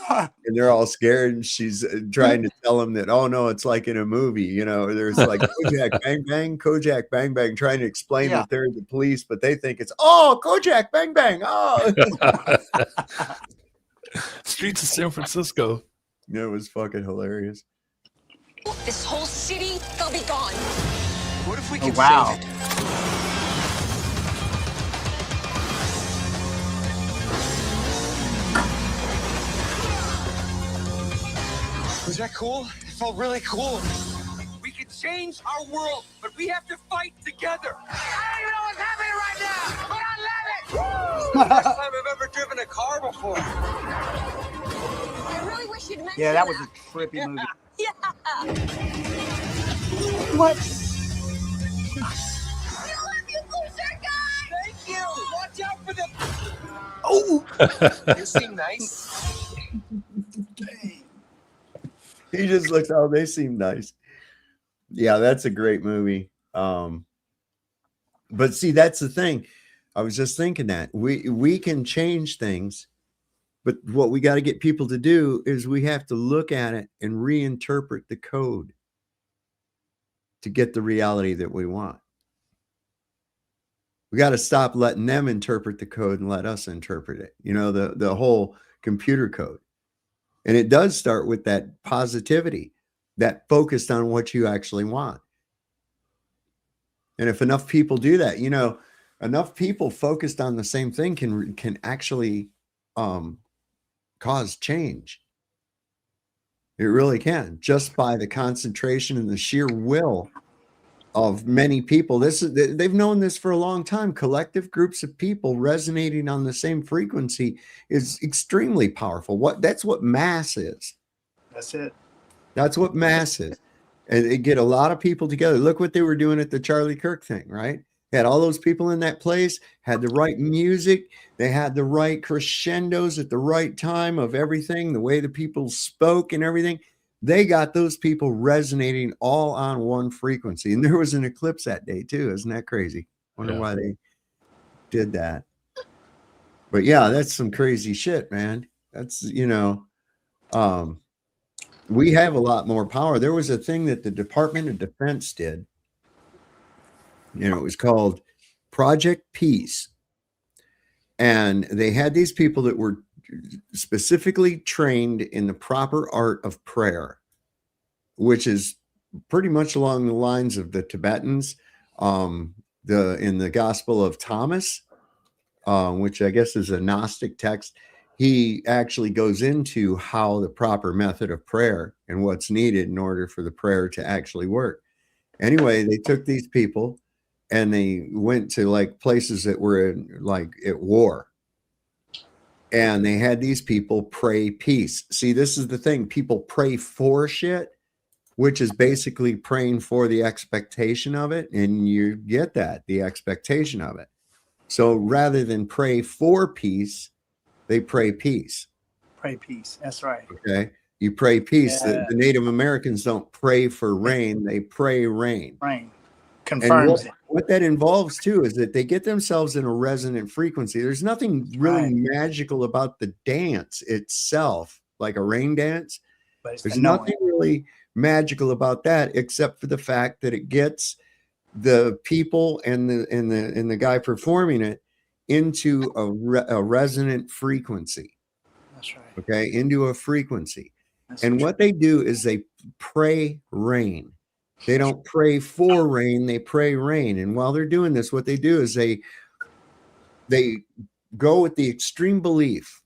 And they're all scared, and she's trying to tell them that, oh no, it's like in a movie, there's like Kojak Bang Bang, trying to explain that they're the police, but they think it's Kojak Bang Bang. Streets of San Francisco. It was fucking hilarious. This whole city, they'll be gone. What if we can wow. save it? Was that cool? It felt really cool. We can change our world, but we have to fight together. I don't even know what's happening right now, but I love it. First time I've ever driven a car before. I really wish you'd mention that was a trippy movie. Yeah. What? Thank you. Watch out for them. Oh, You seem nice. he just looks, they seem nice. Yeah, that's a great movie. But see, that's the thing. I was just thinking that we can change things, but what we got to get people to do is we have to look at it and reinterpret the code to get the reality that we want. We got to stop letting them interpret the code and let us interpret it. The whole computer code. And it does start with that positivity, that focused on what you actually want. And if enough people do that, enough people focused on the same thing can actually cause change. It really can, just by the concentration and the sheer will of many people. They've known this for a long time. Collective groups of people resonating on the same frequency is extremely powerful. That's what mass is. That's it. That's what mass is. And they get a lot of people together. Look what they were doing at the Charlie Kirk thing, right? Had all those people in that place, had the right music, they had the right crescendos at the right time of everything, the way the people spoke and everything. They got those people resonating all on one frequency. And there was an eclipse that day too. Isn't that crazy? Wonder why they did that. But yeah, that's some crazy shit, man. That's, we have a lot more power. There was a thing that the Department of Defense did. It was called Project Peace. And they had these people that were specifically trained in the proper art of prayer, which is pretty much along the lines of the Tibetans. In the Gospel of Thomas, which I guess is a Gnostic text, he actually goes into how the proper method of prayer and what's needed in order for the prayer to actually work. Anyway, they took these people and they went to like places that were like at war. And they had these people pray peace. See, this is the thing. People pray for shit, which is basically praying for the expectation of it. And you get that, the expectation of it. So rather than pray for peace, they pray peace. Pray peace. That's right. Okay. You pray peace. Yeah. The Native Americans don't pray for rain. They pray rain. Rain. Confirms it. What that involves too is that they get themselves in a resonant frequency. There's nothing really magical about the dance itself, like a rain dance. But there's nothing really magical about that, except for the fact that it gets the people and the guy performing it into a resonant frequency. That's right. Okay, into a frequency. And what they do is they pray rain. They don't pray for rain, they pray rain. And while they're doing this, what they do is they go with the extreme belief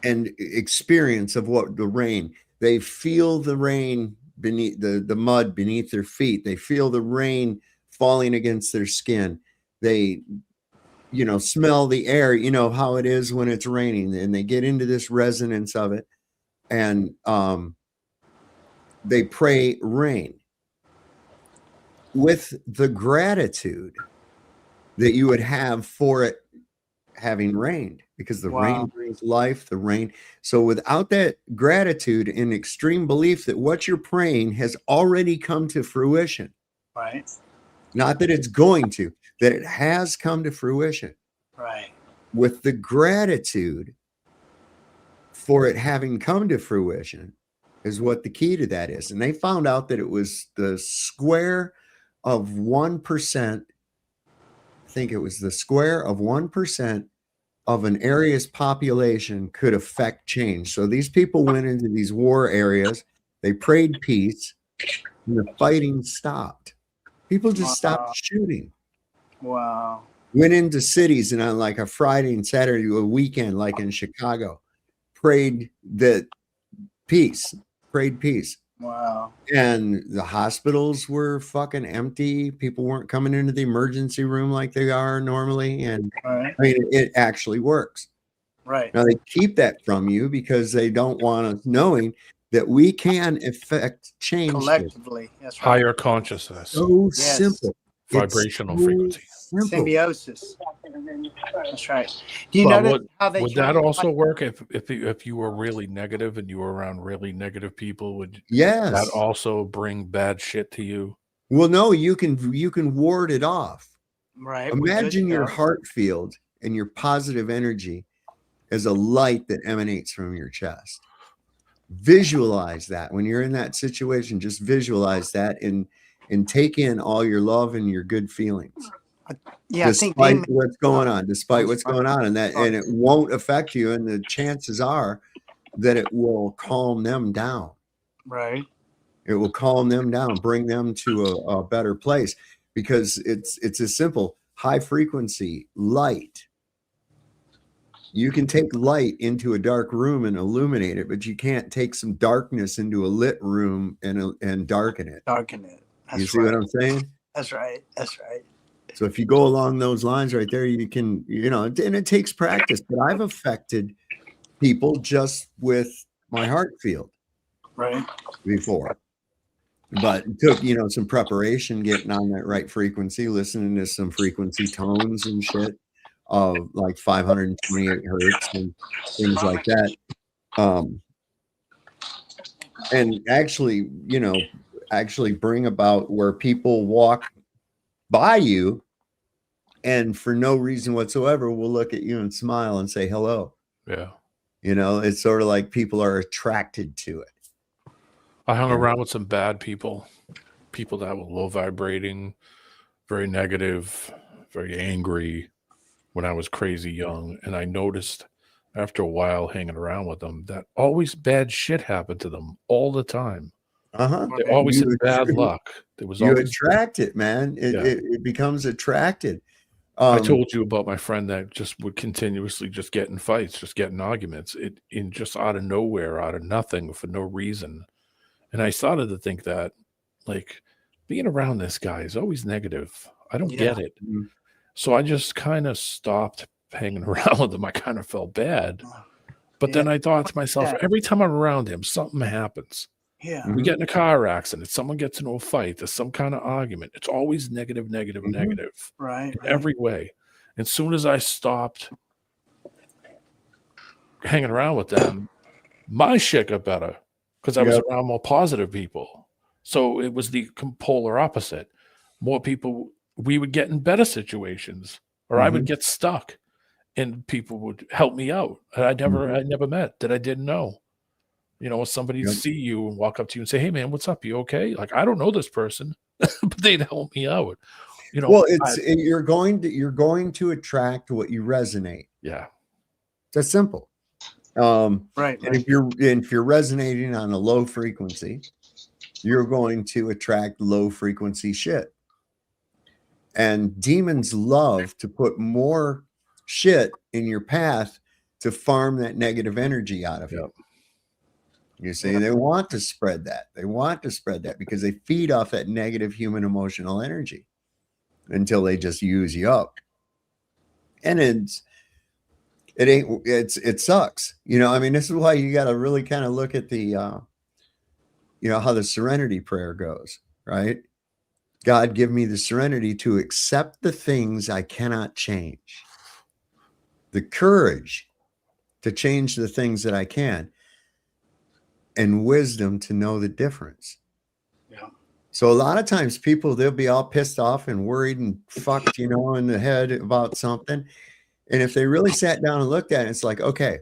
and experience of what the rain. They feel the rain beneath the mud beneath their feet. They feel the rain falling against their skin. They smell the air, how it is when it's raining, and they get into this resonance of it. And they pray rain with the gratitude that you would have for it having rained, because the rain brings life, the rain. So without that gratitude and extreme belief that what you're praying has already come to fruition, right? Not that it's going to, that it has come to fruition. Right. With the gratitude for it having come to fruition is what the key to that is. And they found out that it was the square of 1%. I think it was the square of 1% of an area's population could affect change. So these people went into these war areas, they prayed peace, and the fighting stopped. People just stopped shooting. Wow. Went into cities and on like a Friday and Saturday, a weekend, like in Chicago, prayed that peace, prayed peace. Wow. And the hospitals were fucking empty. People weren't coming into the emergency room like they are normally. And I mean, it actually works. Right. Now they keep that from you because they don't want us knowing that we can affect change collectively. That's right. Higher consciousness. So simple. Vibrational It's frequency. simple. Symbiosis. That's right. Do you notice how they would that also work if you were really negative and you were around really negative people? Would that also bring bad shit to you? Well, no, you can ward it off. Right. Imagine your heart field and your positive energy as a light that emanates from your chest. Visualize that when you're in that situation. Just visualize that and take in all your love and your good feelings. Yeah, despite what's going on, and it won't affect you. And the chances are that it will calm them down. Right. It will calm them down, bring them to a better place, because it's as simple. High frequency light. You can take light into a dark room and illuminate it, but you can't take some darkness into a lit room and darken it. Darken it. That's you see what I'm saying? That's right. That's right. So if you go along those lines right there, you can, and it takes practice, but I've affected people just with my heart field right before. but it took, some preparation, getting on that right frequency, listening to some frequency tones and shit of like 528 hertz and things like that. And actually, actually bring about where people walk by you and for no reason whatsoever will look at you and smile and say hello. Yeah. It's sort of like people are attracted to it. I hung around with some bad people that were low vibrating, very negative, very angry when I was crazy young. And I noticed after a while hanging around with them that always bad shit happened to them all the time. They always had bad luck. There was always attract it, man. It becomes attracted. I told you about my friend that just would continuously just get in fights, just get in arguments, in just out of nowhere, out of nothing, for no reason. And I started to think that, like, being around this guy is always negative. I don't get it. So I just kind of stopped hanging around with him. I kind of felt bad. But then I thought to myself, every time I'm around him, something happens. Yeah. We get in a car accident, someone gets into a fight, there's some kind of argument. It's always negative, negative. Right. In every way. As soon as I stopped hanging around with them, my shit got better because I was around more positive people. So it was the polar opposite. More people, we would get in better situations, or I would get stuck and people would help me out. I never met that I didn't know. Somebody see you and walk up to you and say, "Hey man, what's up? You okay?" Like, I don't know this person, but they'd help me out. Well, you're going to attract what you resonate. Yeah. That's simple. Right. And if you're resonating on a low frequency, you're going to attract low frequency shit. And demons love to put more shit in your path to farm that negative energy out of you. You see, they want to spread that. They want to spread that because they feed off that negative human emotional energy until they just use you up. And it sucks. This is why you got to really kind of look at the, how the serenity prayer goes, right? God, give me the serenity to accept the things I cannot change, the courage to change the things that I can, and wisdom to know the difference. Yeah. So a lot of times people, they'll be all pissed off and worried and fucked, in the head about something. And if they really sat down and looked at it, it's like, okay,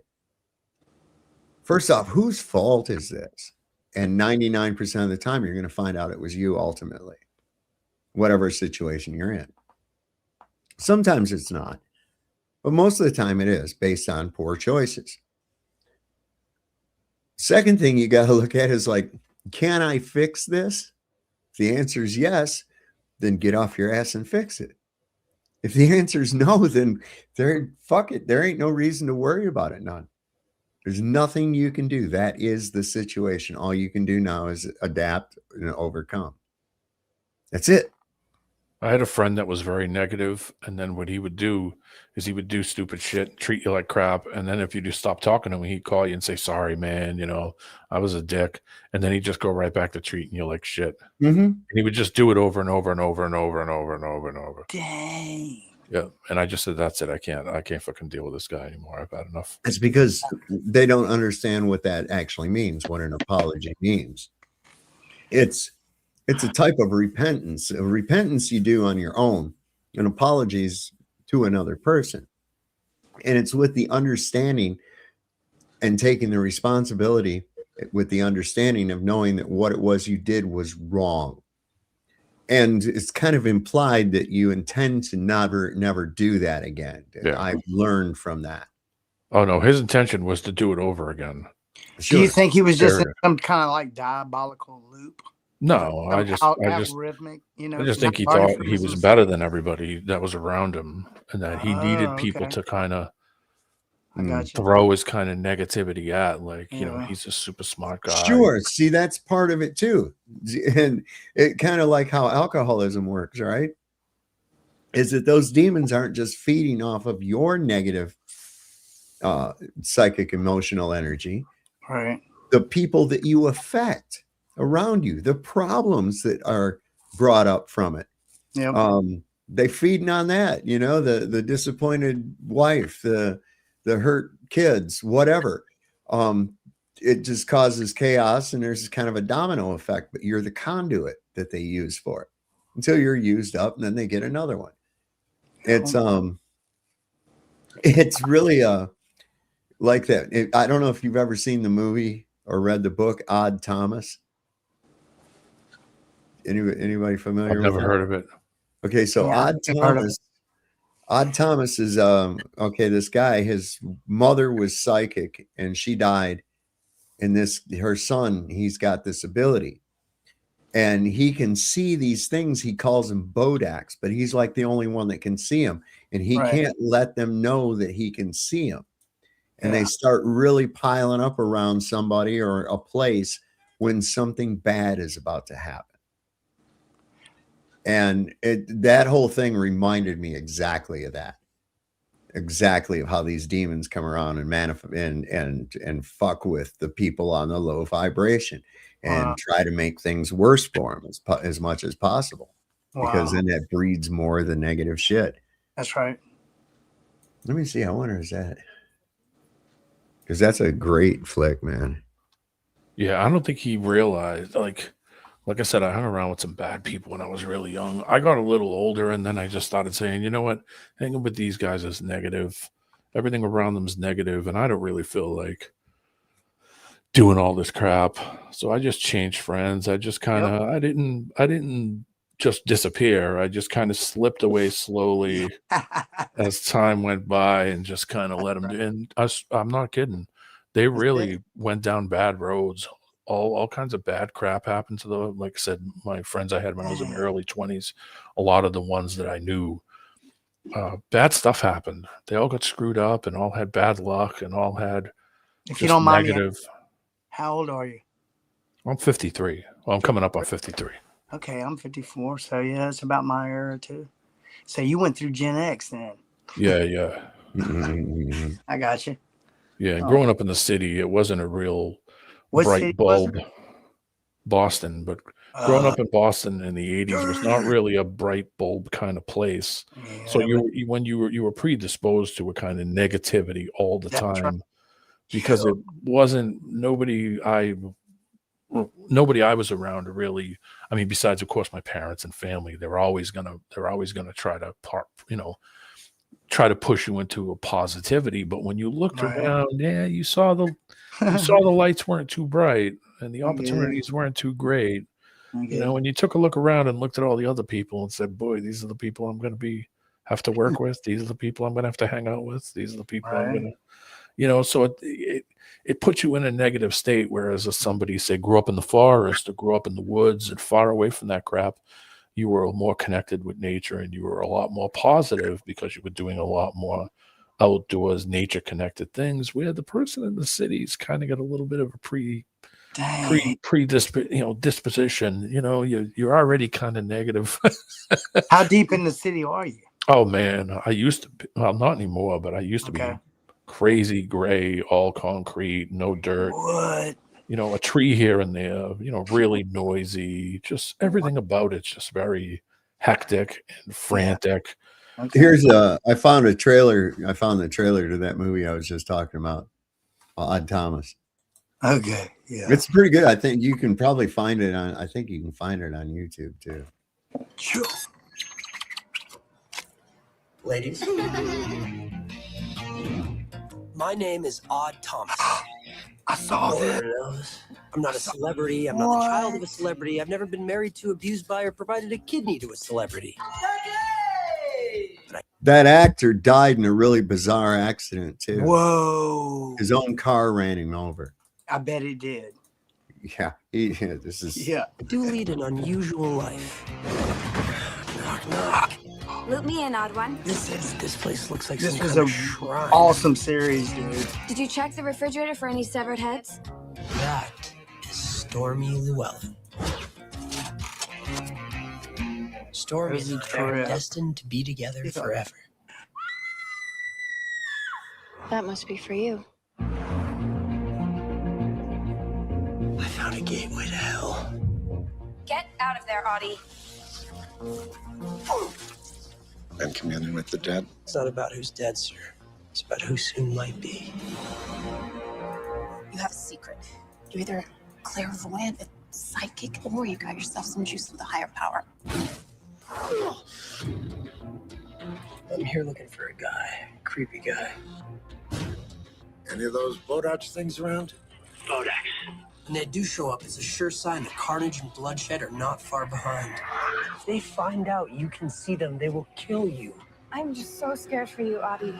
first off, whose fault is this? And 99% of the time, you're going to find out it was you ultimately, whatever situation you're in. Sometimes it's not, but most of the time it is based on poor choices. Second thing you got to look at is like, can I fix this? If the answer is yes, then get off your ass and fix it. If the answer is no, then fuck it. There ain't no reason to worry about it. None. There's nothing you can do. That is the situation. All you can do now is adapt and overcome. That's it. I had a friend that was very negative, and then what he would do is he would do stupid shit, treat you like crap, and then if you just stop talking to him, he'd call you and say, "Sorry, man, I was a dick," and then he'd just go right back to treating you like shit. And he would just do it over and over and over and over and over and over and over. Dang. Yeah, and I just said, "That's it. I can't fucking deal with this guy anymore. I've had enough." It's because they don't understand what that actually means, what an apology means. It's a type of repentance. A repentance you do on your own, and apologies to another person. And it's with the understanding and taking the responsibility with the understanding of knowing that what it was you did was wrong. And it's kind of implied that you intend to never do that again. Yeah. I've learned from that. Oh no, his intention was to do it over again. Do you think he was just in some kind of like diabolical loop? No, I just rhythmic, I just think he thought he was better than everybody that was around him, and that he needed people to kind of throw his kind of negativity at, like, he's a super smart guy. Sure. See, that's part of it too. And it kind of like how alcoholism works, right? Is that those demons aren't just feeding off of your negative psychic emotional energy. Right. The people that you affect around you, the problems that are brought up from it. Yep. They feeding on that, you know, the disappointed wife, the hurt kids, whatever. It just causes chaos, and there's kind of a domino effect, but you're the conduit that they use for it until you're used up, and then they get another one. It's really like that. I don't know if you've ever seen the movie or read the book Odd Thomas. Anybody familiar with it? I've never heard of it. Okay, so Yeah, Odd Thomas is okay, this guy, his mother was psychic and she died, and her son, he's got this ability. And he can see these things. He calls them bodaks, but he's like the only one that can see them. And he can't let them know that he can see them. And they start really piling up around somebody or a place when something bad is about to happen. And that whole thing reminded me exactly of that. Exactly of how these demons come around and and fuck with the people on the low vibration and try to make things worse for them as much as possible. Because then that breeds more of the negative shit. That's right. Let me see. I wonder, is that? Because that's a great flick, man. Yeah, I don't think he realized, like I said, I hung around with some bad people when I was really young. I got a little older, and then I just started saying, you know what? Hanging with these guys is negative. Everything around them is negative, and I don't really feel like doing all this crap. So I just changed friends. I just kind of, I didn't just disappear. I just kind of slipped away slowly as time went by and just kind of let them do. And I'm not kidding. They really went down bad roads. All kinds of bad crap happened to them. Like I said, my friends I had when I was in my early 20s, a lot of the ones that I knew, bad stuff happened. They all got screwed up and all had bad luck and all had if you don't mind negative. How old are you? I'm 53. Well, I'm coming up on 53. Okay, I'm 54. So yeah, it's about my era too. So you went through Gen X then. Yeah. I got you. Yeah, growing up in the city, it wasn't a real What bright city bulb. was it? Boston, but growing up in Boston in the 80s was not really a bright bulb kind of place. So you were predisposed to a kind of negativity all the time because it wasn't nobody I was around to really, I mean, besides of course my parents and family, they're always gonna try to try to push you into a positivity. But when you looked around, you saw the lights weren't too bright and the opportunities weren't too great. You know, when you took a look around and looked at all the other people and said, boy, these are the people I'm going to have to work with. These are the people I'm going to have to hang out with. These are the people I'm going to, you know, so it puts you in a negative state. Whereas if somebody say grew up in the forest or grew up in the woods and far away from that crap, you were more connected with nature and you were a lot more positive because you were doing a lot more outdoors, nature connected things, where the person in the cities kind of got a little bit of a disposition. You know, you're already kind of negative. How deep in the city are you? Oh man, I used to be, well, not anymore, but I used to be crazy gray, all concrete, no dirt. What? You know, a tree here and there, you know, really noisy, just everything about it's just very hectic and frantic. Here's I found the trailer to that movie I was just talking about, Odd Thomas. Okay, yeah, it's pretty good. I think you can probably find it on. I think you can find it on YouTube too. Sure. Ladies, my name is Odd Thomas. I saw that. I'm not a celebrity. I'm not the child of a celebrity. I've never been married to, abused by, or provided a kidney to a celebrity. That actor died in a really bizarre accident too. Whoa! His own car ran him over. I bet it did. Yeah, this is. I do lead an unusual life. Knock, knock. Loop me in, odd one. This place looks like This some was kind a of shrine. awesome series, dude. Did you check the refrigerator for any severed heads? That is Stormy Llewellyn. Stormy and I are destined to be together forever. That must be for you. I found a gateway to hell. Out of there, Audie. Been communing with the dead. It's not about who's dead, sir. It's about who soon might be. You have a secret. You're either clairvoyant, a psychic, or you got yourself some juice with a higher power. I'm here looking for a guy. Creepy guy. Any of those Bodax things around? Bodax. When they do show up, it's a sure sign that carnage and bloodshed are not far behind. If they find out you can see them, they will kill you. I'm just so scared for you, Audie.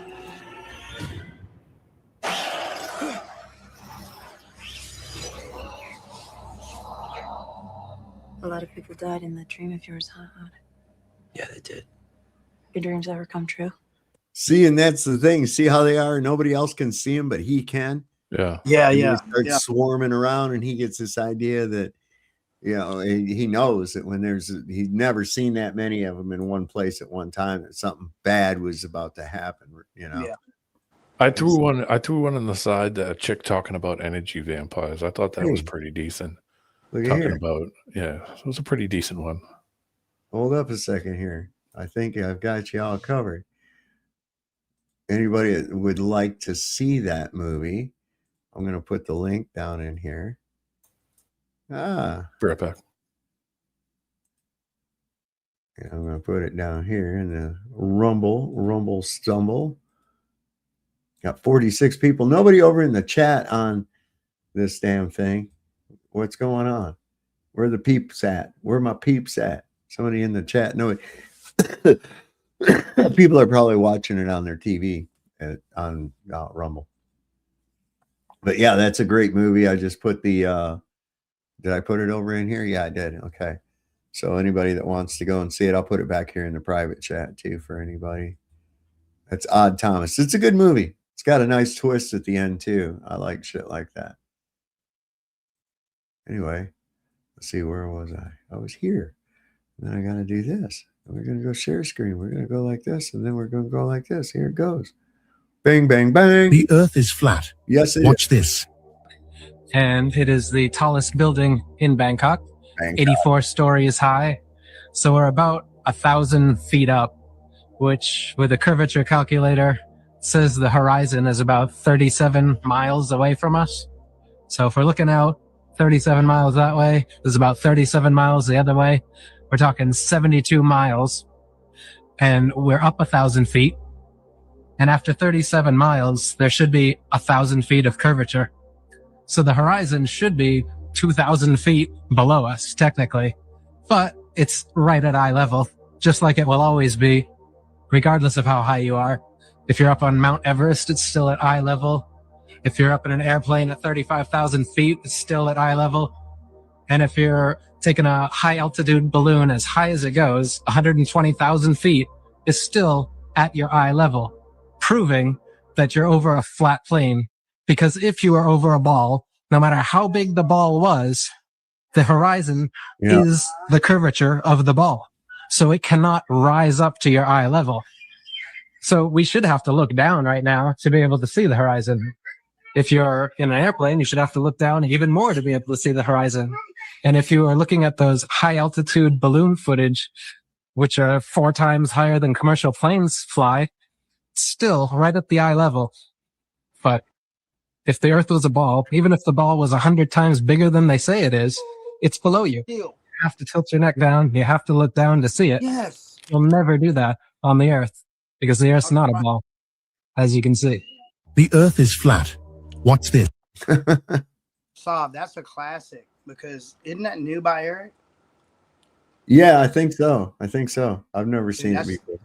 A lot of people died in that dream of yours, huh? Yeah, they did. Your dreams ever come true? See, and that's the thing. See how they are? Nobody else can see them, but he can. Yeah. Yeah, And yeah. He starts swarming around, and he gets this idea that, you know, he knows that when he's never seen that many of them in one place at one time, that something bad was about to happen, you know? Yeah. I threw one on the side, that chick talking about energy vampires. I thought that was Hey. pretty decent. Look at Talking here. about, yeah, it was a pretty decent one. Hold up a second here. I think I've got you all covered. Anybody that would like to see that movie, I'm going to put the link down in here. Be right back. And I'm going to put it down here in the Rumble Stumble. Got 46 people. Nobody over in the chat on this damn thing. What's going on? Where are the peeps at? Where are my peeps at? Somebody in the chat. No, people are probably watching it on their TV on Rumble. But yeah, that's a great movie. I just put the did I put it over in here? Yeah, I did. Okay. So anybody that wants to go and see it, I'll put it back here in the private chat too for anybody. That's Odd Thomas. It's a good movie. It's got a nice twist at the end too. I like shit like that. Anyway, let's see, where was I? I was here. And then I got to do this. And we're going to go share screen. We're going to go like this, and then we're going to go like this. Here it goes. Bang, bang, bang. The Earth is flat. Yes, it Watch is. this. And it is the tallest building in Bangkok. 84 stories high. So we're about 1,000 feet up, which with a curvature calculator says the horizon is about 37 miles away from us. So if we're looking out 37 miles that way, there's about 37 miles the other way. We're talking 72 miles, and we're up 1,000 feet. And after 37 miles, there should be 1,000 feet of curvature. So the horizon should be 2,000 feet below us, technically, but it's right at eye level, just like it will always be, regardless of how high you are. If you're up on Mount Everest, it's still at eye level. If you're up in an airplane at 35,000 feet, it's still at eye level. And if you're taking a high altitude balloon as high as it goes, 120,000 feet, is still at your eye level, proving that you're over a flat plane. Because if you are over a ball, no matter how big the ball was, the horizon is the curvature of the ball. So it cannot rise up to your eye level. So we should have to look down right now to be able to see the horizon. If you're in an airplane, you should have to look down even more to be able to see the horizon. And if you are looking at those high altitude balloon footage, which are 4 times higher than commercial planes fly, still right at the eye level. But if the Earth was a ball, even if the ball was 100 times bigger than they say it is, it's below you. You have to tilt your neck down. You have to look down to see it. Yes. You'll never do that on the Earth because the Earth's not a ball, as you can see. The Earth is flat. Watch this. Saab, that's a classic because isn't that new by Eric? Yeah, I think so. I've never seen it that's- before.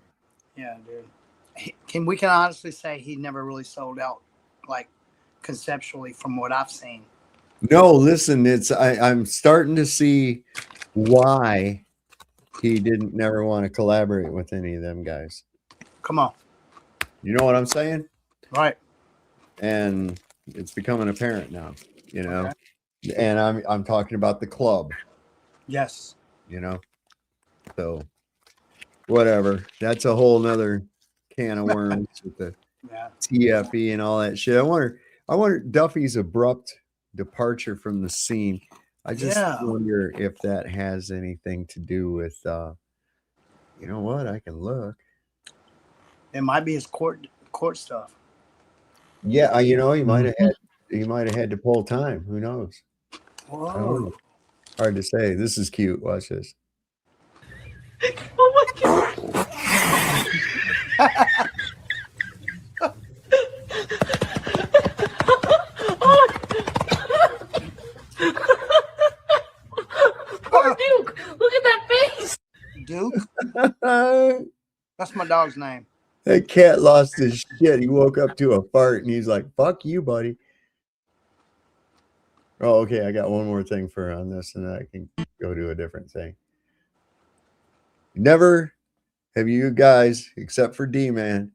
Yeah, dude. We can honestly say he never really sold out, like conceptually, from what I've seen. No, listen, I'm starting to see why he didn't never want to collaborate with any of them guys. Come on. You know what I'm saying? Right. And it's becoming apparent now, you know. Okay. And I'm talking about the club. Yes. You know. So whatever. That's a whole nother can of worms with the TFE and all that shit. I wonder Duffy's abrupt departure from the scene. I just Yeah. wonder if that has anything to do with, you know what? I can look. It might be his court stuff. Yeah, you know, he might have had to pull time. Who knows? I don't Whoa. know. Hard to say. This is cute. Watch this. Oh my god. Poor Duke. Look at that face. Duke? That's my dog's name. That cat lost his shit. He woke up to a fart and he's like, "Fuck you, buddy." Oh, okay. I got one more thing for on this, and then I can go to a different thing. Never have you guys, except for D-Man,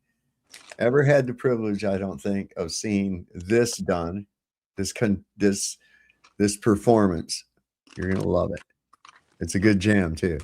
ever had the privilege, I don't think, of seeing this done, this performance. You're gonna love it. It's a good jam too.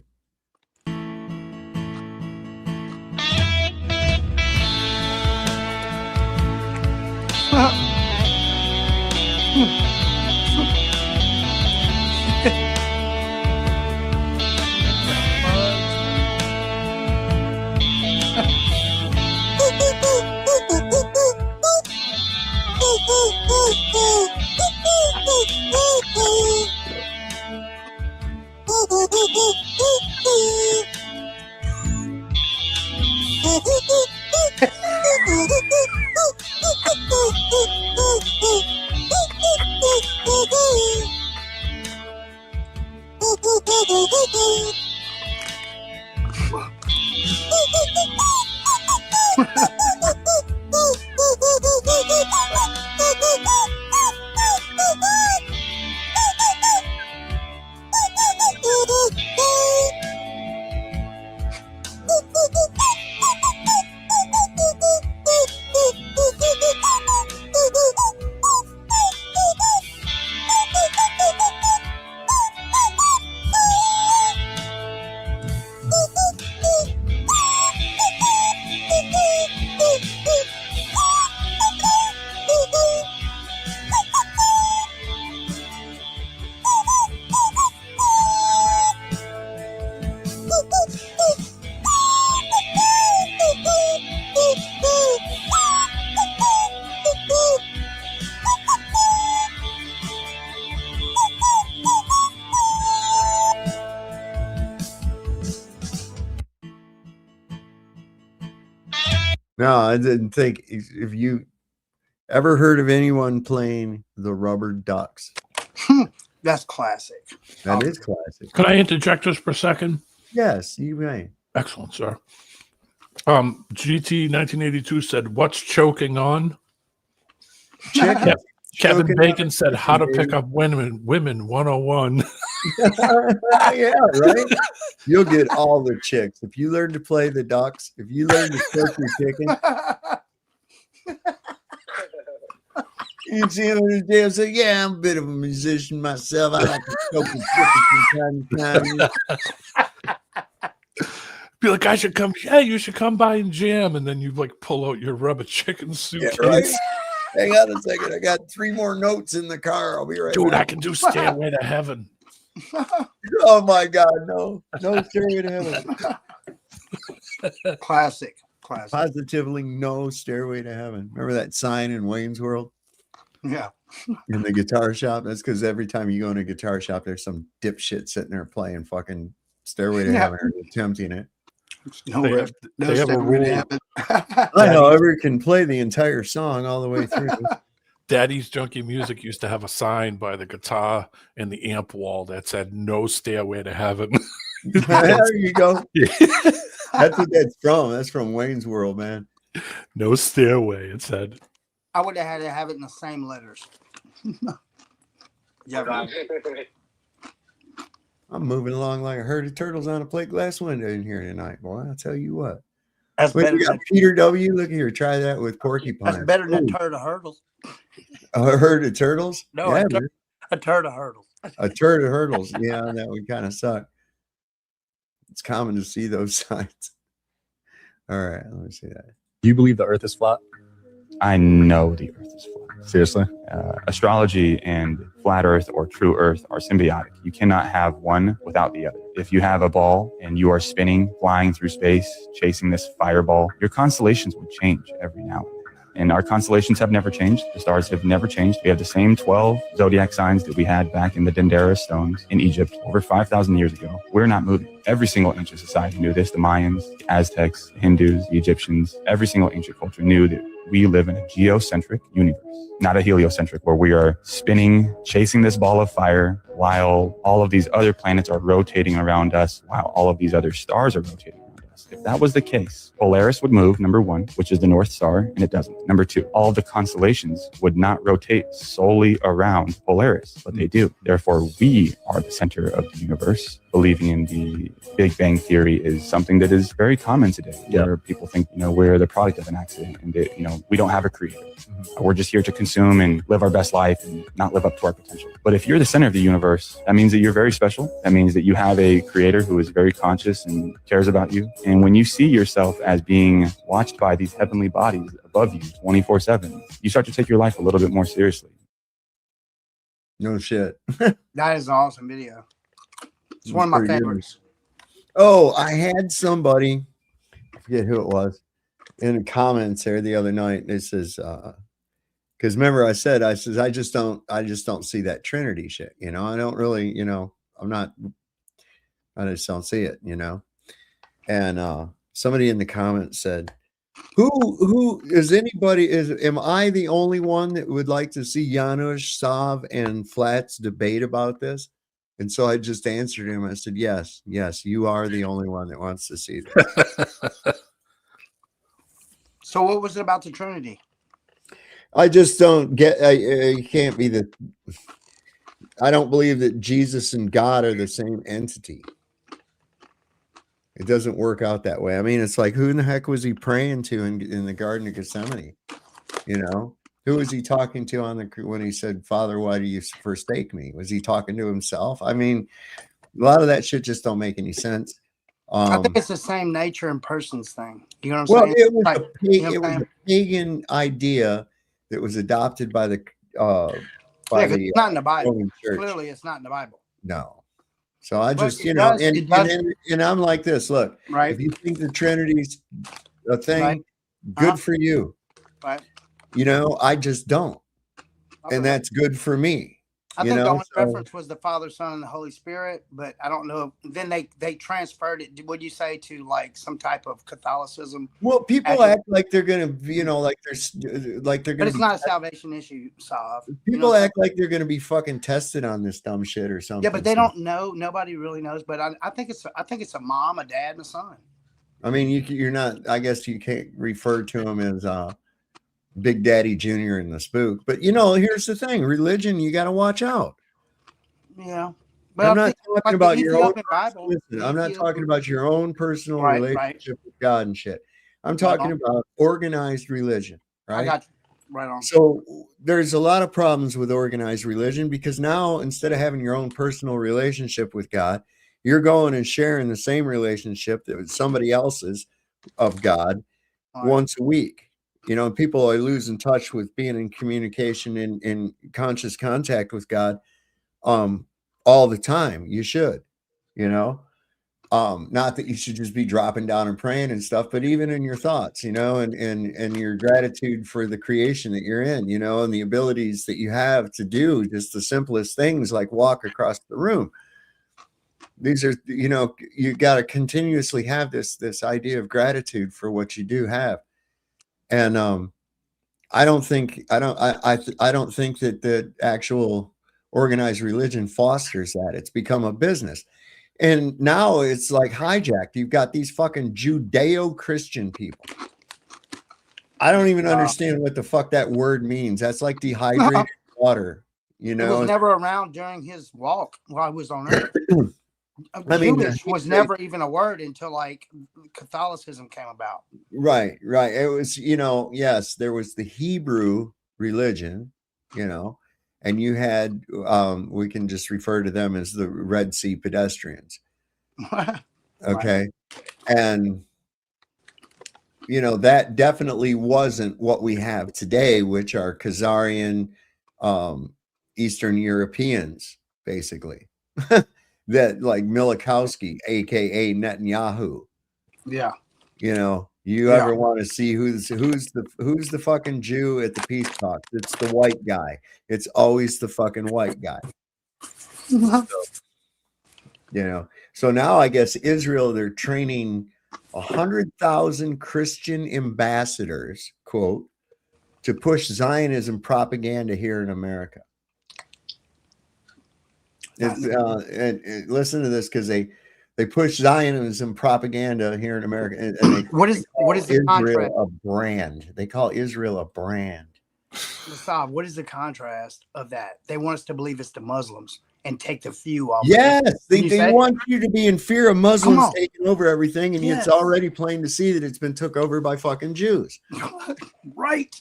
No, I didn't think. If you ever heard of anyone playing the Rubber Ducks? That's classic. That is classic. Can I interject just for a second? Yes, you may. Excellent, sir. GT 1982 said, "What's choking on?" Chicken. Kevin Choking Bacon on said, chicken, "How to baby." pick up women 101." Yeah, right. You'll get all the chicks if you learn to play the ducks. If you learn to cook your chicken. You see him in the jam say, "Yeah, I'm a bit of a musician myself. I like to cook the chicken from time to time." Be like, "I should come. Yeah, you should come by and jam." And then you like pull out your rubber chicken suitcase. Right? Hang on a second. I got 3 more notes in the car. I'll be right Dude, back. I can do Stairway to Heaven. Oh my God, no Stairway to Heaven. Classic. Positively no Stairway to Heaven. Remember that sign in Wayne's World? Yeah. In the guitar shop? That's because every time you go in a guitar shop, there's some dipshit sitting there playing fucking Stairway to Heaven or attempting it. They have a rule. I know, everyone can play the entire song all the way through. Daddy's Junkie Music used to have a sign by the guitar and the amp wall that said "No Stairway to Heaven." There you go. That's what that's from. That's from Wayne's World, man. No stairway, it said. I would have had to have it in the same letters. Yeah, right. I'm moving along like a herd of turtles on a plate glass window in here tonight, boy. I'll tell you what. That's Wait, better we got than- Peter W. Look here, try that with porcupine. That's better than Ooh, a turd of hurdles. a herd of turtles? No, Yeah, a turd of hurdles. a turd of hurdles. Yeah, that would kind of suck. It's common to see those signs. All right, let me see that. Do you believe the earth is flat? I know the Earth is flat. Seriously? Astrology and flat Earth or true Earth are symbiotic. You cannot have one without the other. If you have a ball and you are spinning, flying through space, chasing this fireball, your constellations would change every now and then. And our constellations have never changed. The stars have never changed. We have the same 12 zodiac signs that we had back in the Dendera stones in Egypt over 5,000 years ago. We're not moving. Every single ancient society knew this. The Mayans, the Aztecs, the Hindus, the Egyptians, every single ancient culture knew that we live in a geocentric universe, not a heliocentric, where we are spinning, chasing this ball of fire while all of these other planets are rotating around us, while all of these other stars are rotating around us. If that was the case, Polaris would move, number one, which is the North Star, and it doesn't. Number two, all of the constellations would not rotate solely around Polaris, but they do. Therefore, we are the center of the universe. Believing in the Big Bang Theory is something that is very common today, where people think, we're the product of an accident and that, we don't have a creator. We're just here to consume and live our best life and not live up to our potential. But if you're the center of the universe, that means that you're very special. That means that you have a creator who is very conscious and cares about you. And when you see yourself as being watched by these heavenly bodies above you 24/7, you start to take your life a little bit more seriously. No shit. That is an awesome video. It's one of my favorites. Oh, I had somebody, I forget who it was, in the comments there the other night. It says, because remember I said, I just don't see that Trinity shit. I don't really, I just don't see it, And somebody in the comments said, who is anybody, am I the only one that would like to see Janusz, Sav, and Flats debate about this? And so I just answered him. I said, yes, you are the only one that wants to see this. So what was it about the Trinity? I just don't get, you can't be I don't believe that Jesus and God are the same entity. It doesn't work out that way. I mean, it's like, who in the heck was he praying to in the Garden of Gethsemane? Who was he talking to when he said, Father, why do you forsake me? Was he talking to himself? I mean, a lot of that shit just don't make any sense. I think it's the same nature and persons thing. You know what I'm saying? It was a pagan idea that was adopted by the it's not in the Bible. Roman Church. Clearly, it's not in the Bible. No. So I just, and I'm like this. Look, right? If you think the Trinity's a thing, good for you. Right. I just don't. And that's good for me. I think the only reference was the Father, Son, and the Holy Spirit, but I don't know. Then they transferred it, would you say, to like some type of Catholicism? Well, people act like they're going to, like they're going to. But it's not a salvation issue, Sav. People act like they're going to be fucking tested on this dumb shit or something. Yeah, but they don't know. Nobody really knows. But I think it's a mom, a dad, and a son. I mean, you're not. I guess you can't refer to them as Big Daddy Jr. and the Spook. But here's the thing: religion, you got to watch out. Yeah, but I'm not talking about your own. Listen, I'm not talking about your own personal relationship with God and shit. I'm talking about organized religion. Right. I got you. Right on. So there's a lot of problems with organized religion because now instead of having your own personal relationship with God, you're going and sharing the same relationship that was somebody else's of God once a week. People are losing touch with being in communication and in conscious contact with God all the time. You should, not that you should just be dropping down and praying and stuff, but even in your thoughts, and your gratitude for the creation that you're in, and the abilities that you have to do just the simplest things like walk across the room. These are, you got to continuously have this idea of gratitude for what you do have. And I don't think that the actual organized religion fosters that. It's become a business. And now it's like hijacked. You've got these fucking Judeo-Christian people. I don't even understand what the fuck that word means. That's like dehydrated water, It was never around during his walk while he was on earth. Jewish was never even a word until like Catholicism came about. Right. It was, yes, there was the Hebrew religion, and you had, we can just refer to them as the Red Sea pedestrians. Okay. And you know, that definitely wasn't what we have today, which are Khazarian, Eastern Europeans, basically. That like Milikowski, aka Netanyahu. Yeah. You know, you ever want to see who's the fucking Jew at the peace talks? It's the white guy. It's always the fucking white guy. So, you know, so now I guess Israel, they're training 100,000 Christian ambassadors, quote, to push Zionism propaganda here in America. And listen to this, because they push Zionism propaganda here in America, and they what is the contrast? A brand. They call Israel a brand. Masab, what is the contrast of that? They want us to believe it's the Muslims and take the few off. Yes, they want you to be in fear of Muslims taking over everything, and it's already plain to see that it's been took over by fucking Jews. Right.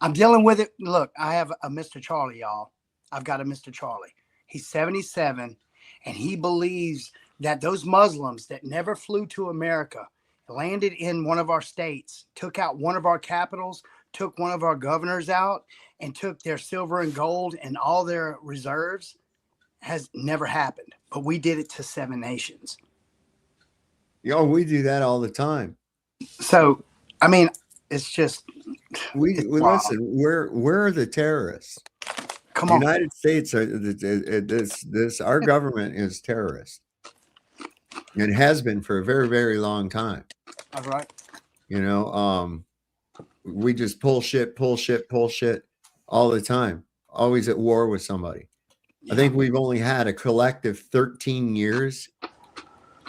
I'm dealing with it. Look, I have a Mr. Charlie, y'all. I've got a Mr. Charlie. He's 77, and he believes that those Muslims that never flew to America, landed in one of our states, took out one of our capitals, took one of our governors out, and took their silver and gold and all their reserves, has never happened. But we did it to 7 nations. Yo, we do that all the time. So, I mean, it's just listen. We're the terrorists. Come on, on. United States are our government is terrorist. It has been for a very, very long time. That's right. You know, we just pull shit all the time. Always at war with somebody. Yeah. I think we've only had a collective 13 years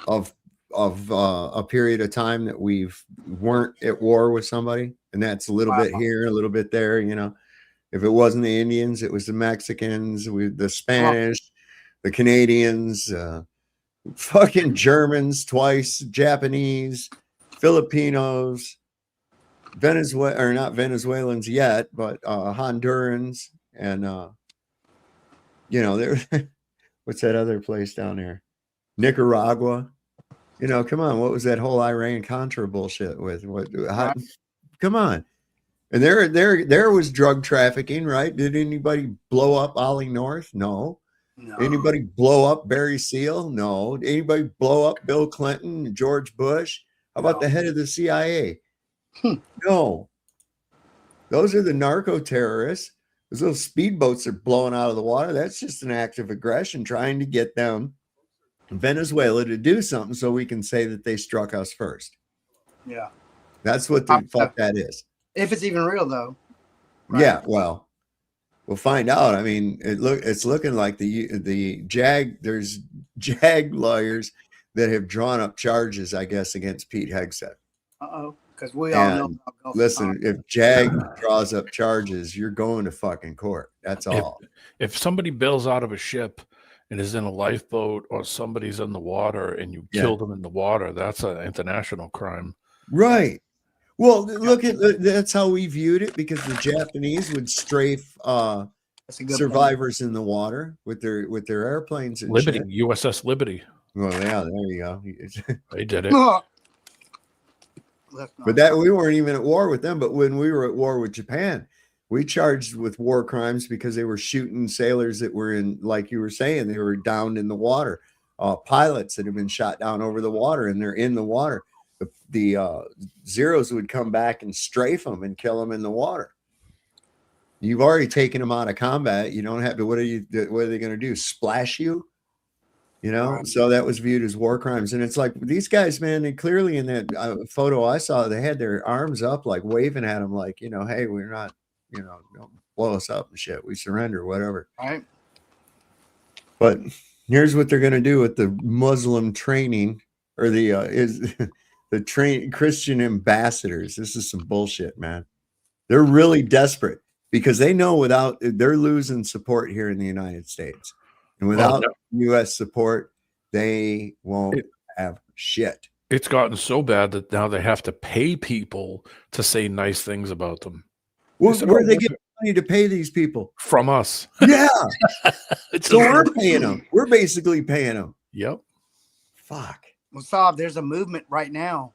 of a period of time that weren't at war with somebody, and that's a little bit here, a little bit there. You know, if it wasn't the Indians, it was the Mexicans, the Spanish, the Canadians, fucking Germans twice, Japanese, Filipinos, Venezuela, or not Venezuelans yet, but Hondurans, and you know, there. What's that other place down there? Nicaragua. You know, come on. What was that whole Iran Contra bullshit with? Come on. And there was drug trafficking, right? Did anybody blow up Ollie North? No. Anybody blow up Barry Seal? No. Anybody blow up Bill Clinton, George Bush? How about the head of the CIA? No. Those are the narco terrorists. Those little speedboats are blowing out of the water. That's just an act of aggression, trying to get them, Venezuela, to do something so we can say that they struck us first. Yeah. That's what the fuck that is. If it's even real, though. Right? Yeah, well, we'll find out. I mean, it's looking like there's JAG lawyers that have drawn up charges, I guess, against Pete Hegseth. Because we all know. Listen, if JAG draws up charges, you're going to fucking court. That's all. If somebody bails out of a ship and is in a lifeboat, or somebody's in the water and you kill them in the water, that's an international crime. Right. Well, look at that's how we viewed it, because the Japanese would strafe survivors in the water with their airplanes and Liberty, shit. USS Liberty. Well, yeah, there you go. They did it. But that we weren't even at war with them. But when we were at war with Japan, we charged with war crimes because they were shooting sailors that were in, like you were saying, they were downed in the water. Pilots that have been shot down over the water, and they're in the water. The Zeros would come back and strafe them and kill them in the water. You've already taken them out of combat. You don't have to. What are they going to do? Splash you? You know, so that was viewed as war crimes. And it's like, these guys, man, they clearly, in that photo I saw, they had their arms up, like waving at them, like, you know, hey, we're not, you know, don't blow us up and shit. We surrender, whatever. All right. But here's what they're going to do with the Muslim training, or the Christian ambassadors. This is some bullshit, man. They're really desperate because they know they're losing support here in the United States. And without U.S. support, they won't have shit. It's gotten so bad that now they have to pay people to say nice things about them. Where do they get money to pay these people? From us. Yeah. So we're paying them. We're basically paying them. Yep. Fuck. Well, Saab, there's a movement right now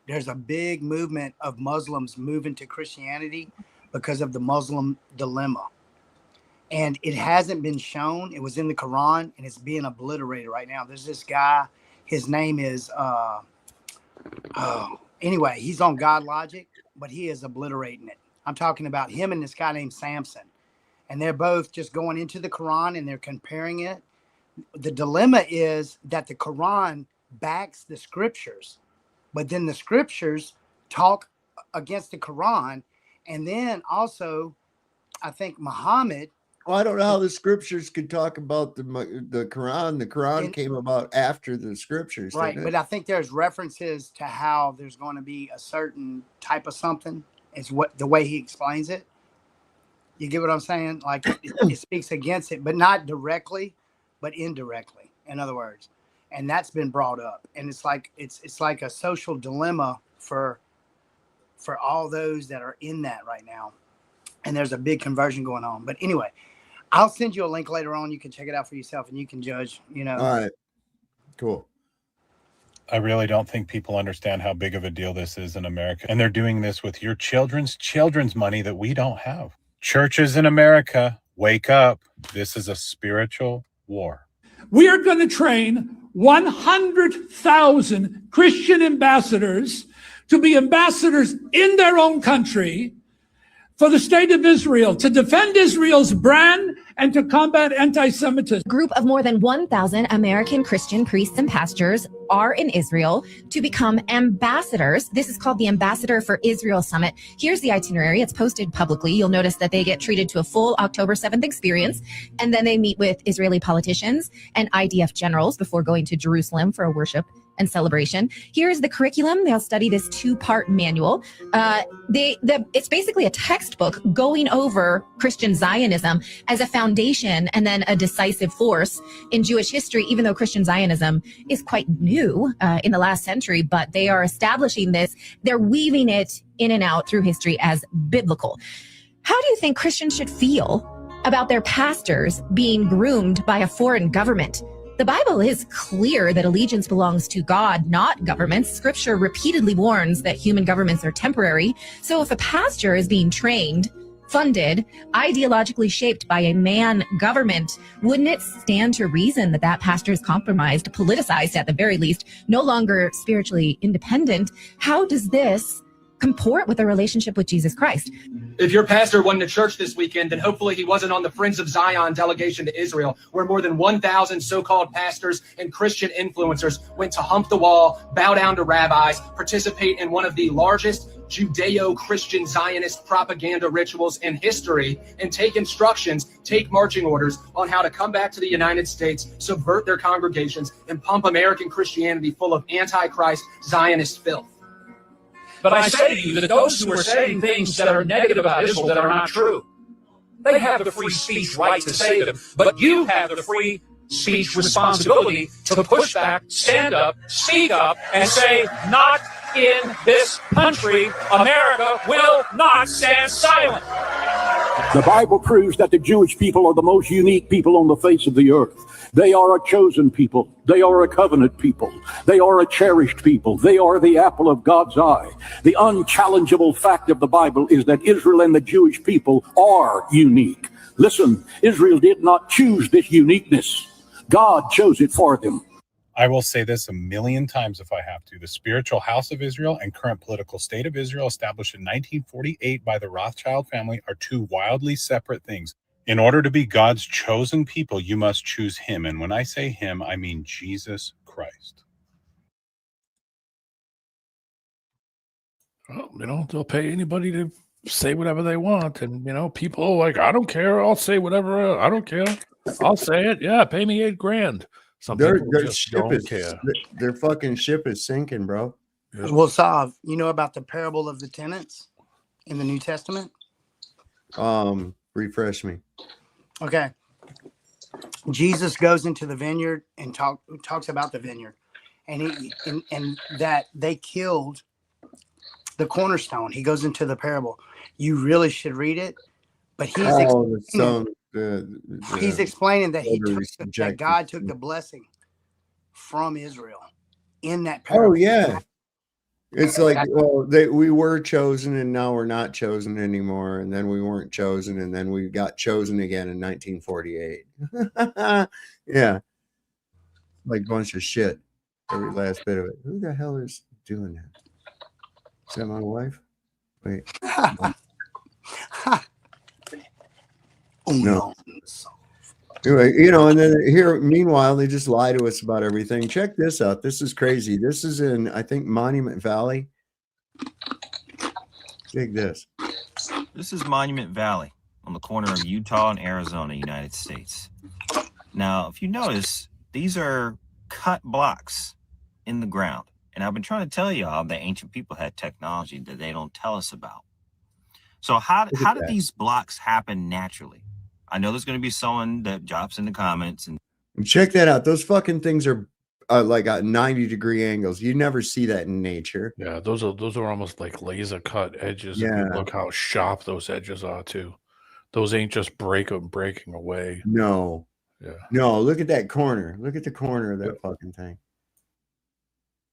there's a big movement of Muslims moving to Christianity because of the Muslim dilemma. And it hasn't been shown. It was in the Quran, and it's being obliterated right now. There's this guy, his name is, anyway, he's on God Logic, but he is obliterating it. I'm talking about him and this guy named Samson. And they're both just going into the Quran and they're comparing it. The dilemma is that the Quran backs the scriptures, but then the scriptures talk against the Quran. And then also, I think Muhammad. Well, I don't know how the scriptures could talk about the Quran. The Quran came about after the scriptures. Right, but I think there's references to how there's going to be a certain type of something. Is what the way he explains it. You get what I'm saying? Like it speaks against it, but not directly, but indirectly. In other words, and that's been brought up, and it's like a social dilemma for all those that are in that right now, and there's a big conversion going on. But anyway, I'll send you a link later on. You can check it out for yourself, and you can judge. You know. All right. Cool. I really don't think people understand how big of a deal this is in America. And they're doing this with your children's money that we don't have. Churches in America, wake up. This is a spiritual war. We are going to train 100,000 Christian ambassadors to be ambassadors in their own country for the state of Israel, to defend Israel's brand and to combat anti-Semitism. A group of more than 1,000 American Christian priests and pastors are in Israel to become ambassadors. This is called the Ambassador for Israel Summit. Here's the itinerary. It's posted publicly. You'll notice that they get treated to a full October 7th experience, and then they meet with Israeli politicians and IDF generals before going to Jerusalem for a worship and celebration. Here's the curriculum. They'll study this 2-part manual. It's basically a textbook going over Christian Zionism as a foundation and then a decisive force in Jewish history, even though Christian Zionism is quite new in the last century, but they are establishing this. They're weaving it in and out through history as biblical. How do you think Christians should feel about their pastors being groomed by a foreign government? The Bible is clear that allegiance belongs to God, not governments. Scripture repeatedly warns that human governments are temporary. So if a pastor is being trained, funded, ideologically shaped by a man government, wouldn't it stand to reason that that pastor is compromised, politicized at the very least, no longer spiritually independent? How does this comport with a relationship with Jesus Christ? If your pastor wasn't at church this weekend, then hopefully he wasn't on the Friends of Zion delegation to Israel, where more than 1,000 so-called pastors and Christian influencers went to hump the wall, bow down to rabbis, participate in one of the largest Judeo-Christian Zionist propaganda rituals in history, and take instructions, take marching orders on how to come back to the United States, subvert their congregations, and pump American Christianity full of anti-Christ Zionist filth. But I say to you that those who are saying things that are negative about Israel that are not true, they have the free speech right to say them, but you have the free speech responsibility to push back, stand up, speak up, and say, not in this country. America will not stand silent. The Bible proves that the Jewish people are the most unique people on the face of the earth. They are a chosen people. They are a covenant people. They are a cherished people. They are the apple of God's eye. The unchallengeable fact of the Bible is that Israel and the Jewish people are unique. Listen, Israel did not choose this uniqueness. God chose it for them. I will say this 1,000,000 times if I have to. The spiritual house of Israel and current political state of Israel, established in 1948 by the Rothschild family, are two wildly separate things. In order to be God's chosen people, you must choose him. And when I say him, I mean Jesus Christ. Well, they'll pay anybody to say whatever they want. And, people are like, I don't care. I'll say whatever. I don't care. I'll say it. Yeah, pay me $8,000. Some people just don't care. Their fucking ship is sinking, bro. Yeah. Well, Sav, you know about the parable of the tenants in the New Testament? Refresh me. Okay. Jesus goes into the vineyard and talks about the vineyard, and that they killed the cornerstone. He goes into the parable. You really should read it, but he's explaining that that God took the blessing from Israel in that parable. Oh yeah. It's like, well, we were chosen and now we're not chosen anymore. And then we weren't chosen and then we got chosen again in 1948. Yeah. Like a bunch of shit. Every last bit of it. Who the hell is doing that? Is that my wife? Wait. No. Anyway, and then here, meanwhile, they just lie to us about everything. Check this out. This is crazy. This is in, I think, Monument Valley. Dig this. This is Monument Valley on the corner of Utah and Arizona, United States. Now, if you notice, these are cut blocks in the ground. And I've been trying to tell y'all that ancient people had technology that they don't tell us about. So how did these blocks happen naturally? I know there's going to be someone that drops in the comments and check that out. Those fucking things are like at 90-degree angles. You never see that in nature. Yeah, those are almost like laser cut edges. Yeah. If you look how sharp those edges are too. Those ain't just breaking away. No. Yeah. No, look at that corner. Look at the corner of that fucking thing.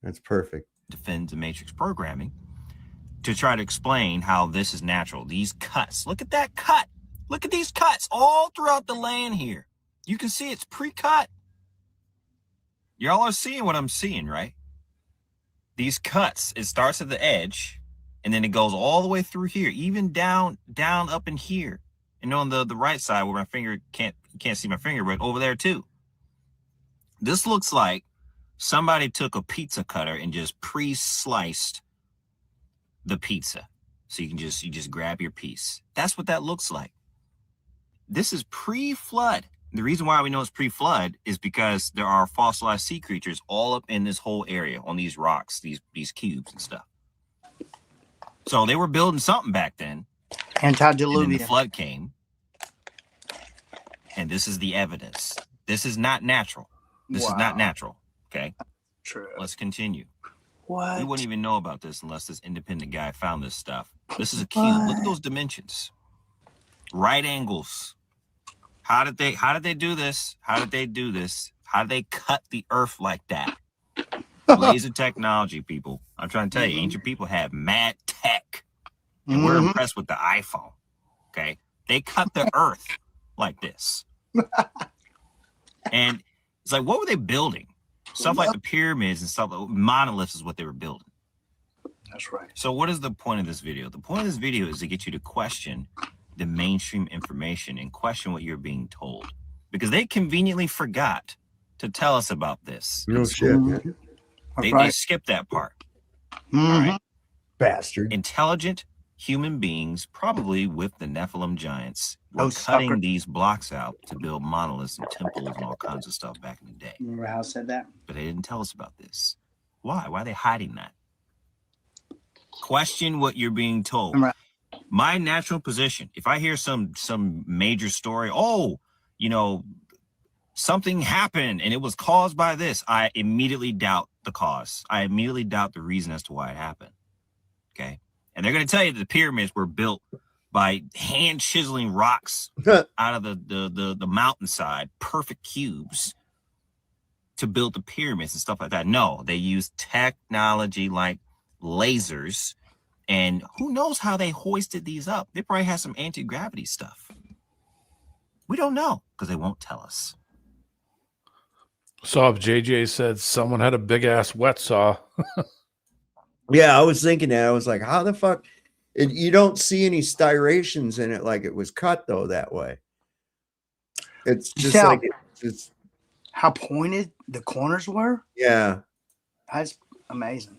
That's perfect. defends the matrix programming to try to explain how this is natural. These cuts, look at that cut. Look at these cuts all throughout the land here. You can see it's pre-cut. Y'all are seeing what I'm seeing, right? These cuts, it starts at the edge and then it goes all the way through here, even down up in here. And on the right side where my finger you can't see my finger, but over there too. This looks like somebody took a pizza cutter and just pre-sliced the pizza. So you just grab your piece. That's what that looks like. This is pre-flood. The reason why we know it's pre-flood is because there are fossilized sea creatures all up in this whole area on these rocks, these cubes and stuff. So they were building something back then. Antediluvian. And then the flood came. And this is the evidence. This is not natural. This is not natural. Okay. True. Let's continue. What? We wouldn't even know about this unless this independent guy found this stuff. This is a cube. Look at those dimensions. Right angles. How did they do this? How did they do this? How did they cut the earth like that? Laser technology, people. I'm trying to tell you, ancient people have mad tech. And we're impressed with the iPhone. Okay. They cut the earth like this. And it's like, what were they building? Stuff like the pyramids and stuff like monoliths is what they were building. That's right. So what is the point of this video? The point of this video is to get you to question the mainstream information and question what you're being told, because they conveniently forgot to tell us about this. No shit. They skipped that part. All right. Bastard. Intelligent human beings, probably with the Nephilim giants, were cutting these blocks out to build monoliths and temples and all kinds of stuff back in the day. Remember how I said that? But they didn't tell us about this. Why? Why are they hiding that? Question what you're being told. My natural position, if I hear some major story, something happened and it was caused by this, I immediately doubt the cause. I immediately doubt the reason as to why it happened. Okay. And they're going to tell you that the pyramids were built by hand chiseling rocks out of the mountainside, perfect cubes, to build the pyramids and stuff like that. No, they used technology like lasers. And who knows how they hoisted these up? They probably had some anti-gravity stuff. We don't know because they won't tell us. So if JJ said someone had a big ass wet saw. Yeah, I was thinking that. I was like, how the fuck? You don't see any striations in it like it was cut, though, that way. It's just like it's how pointed the corners were. Yeah. That's amazing.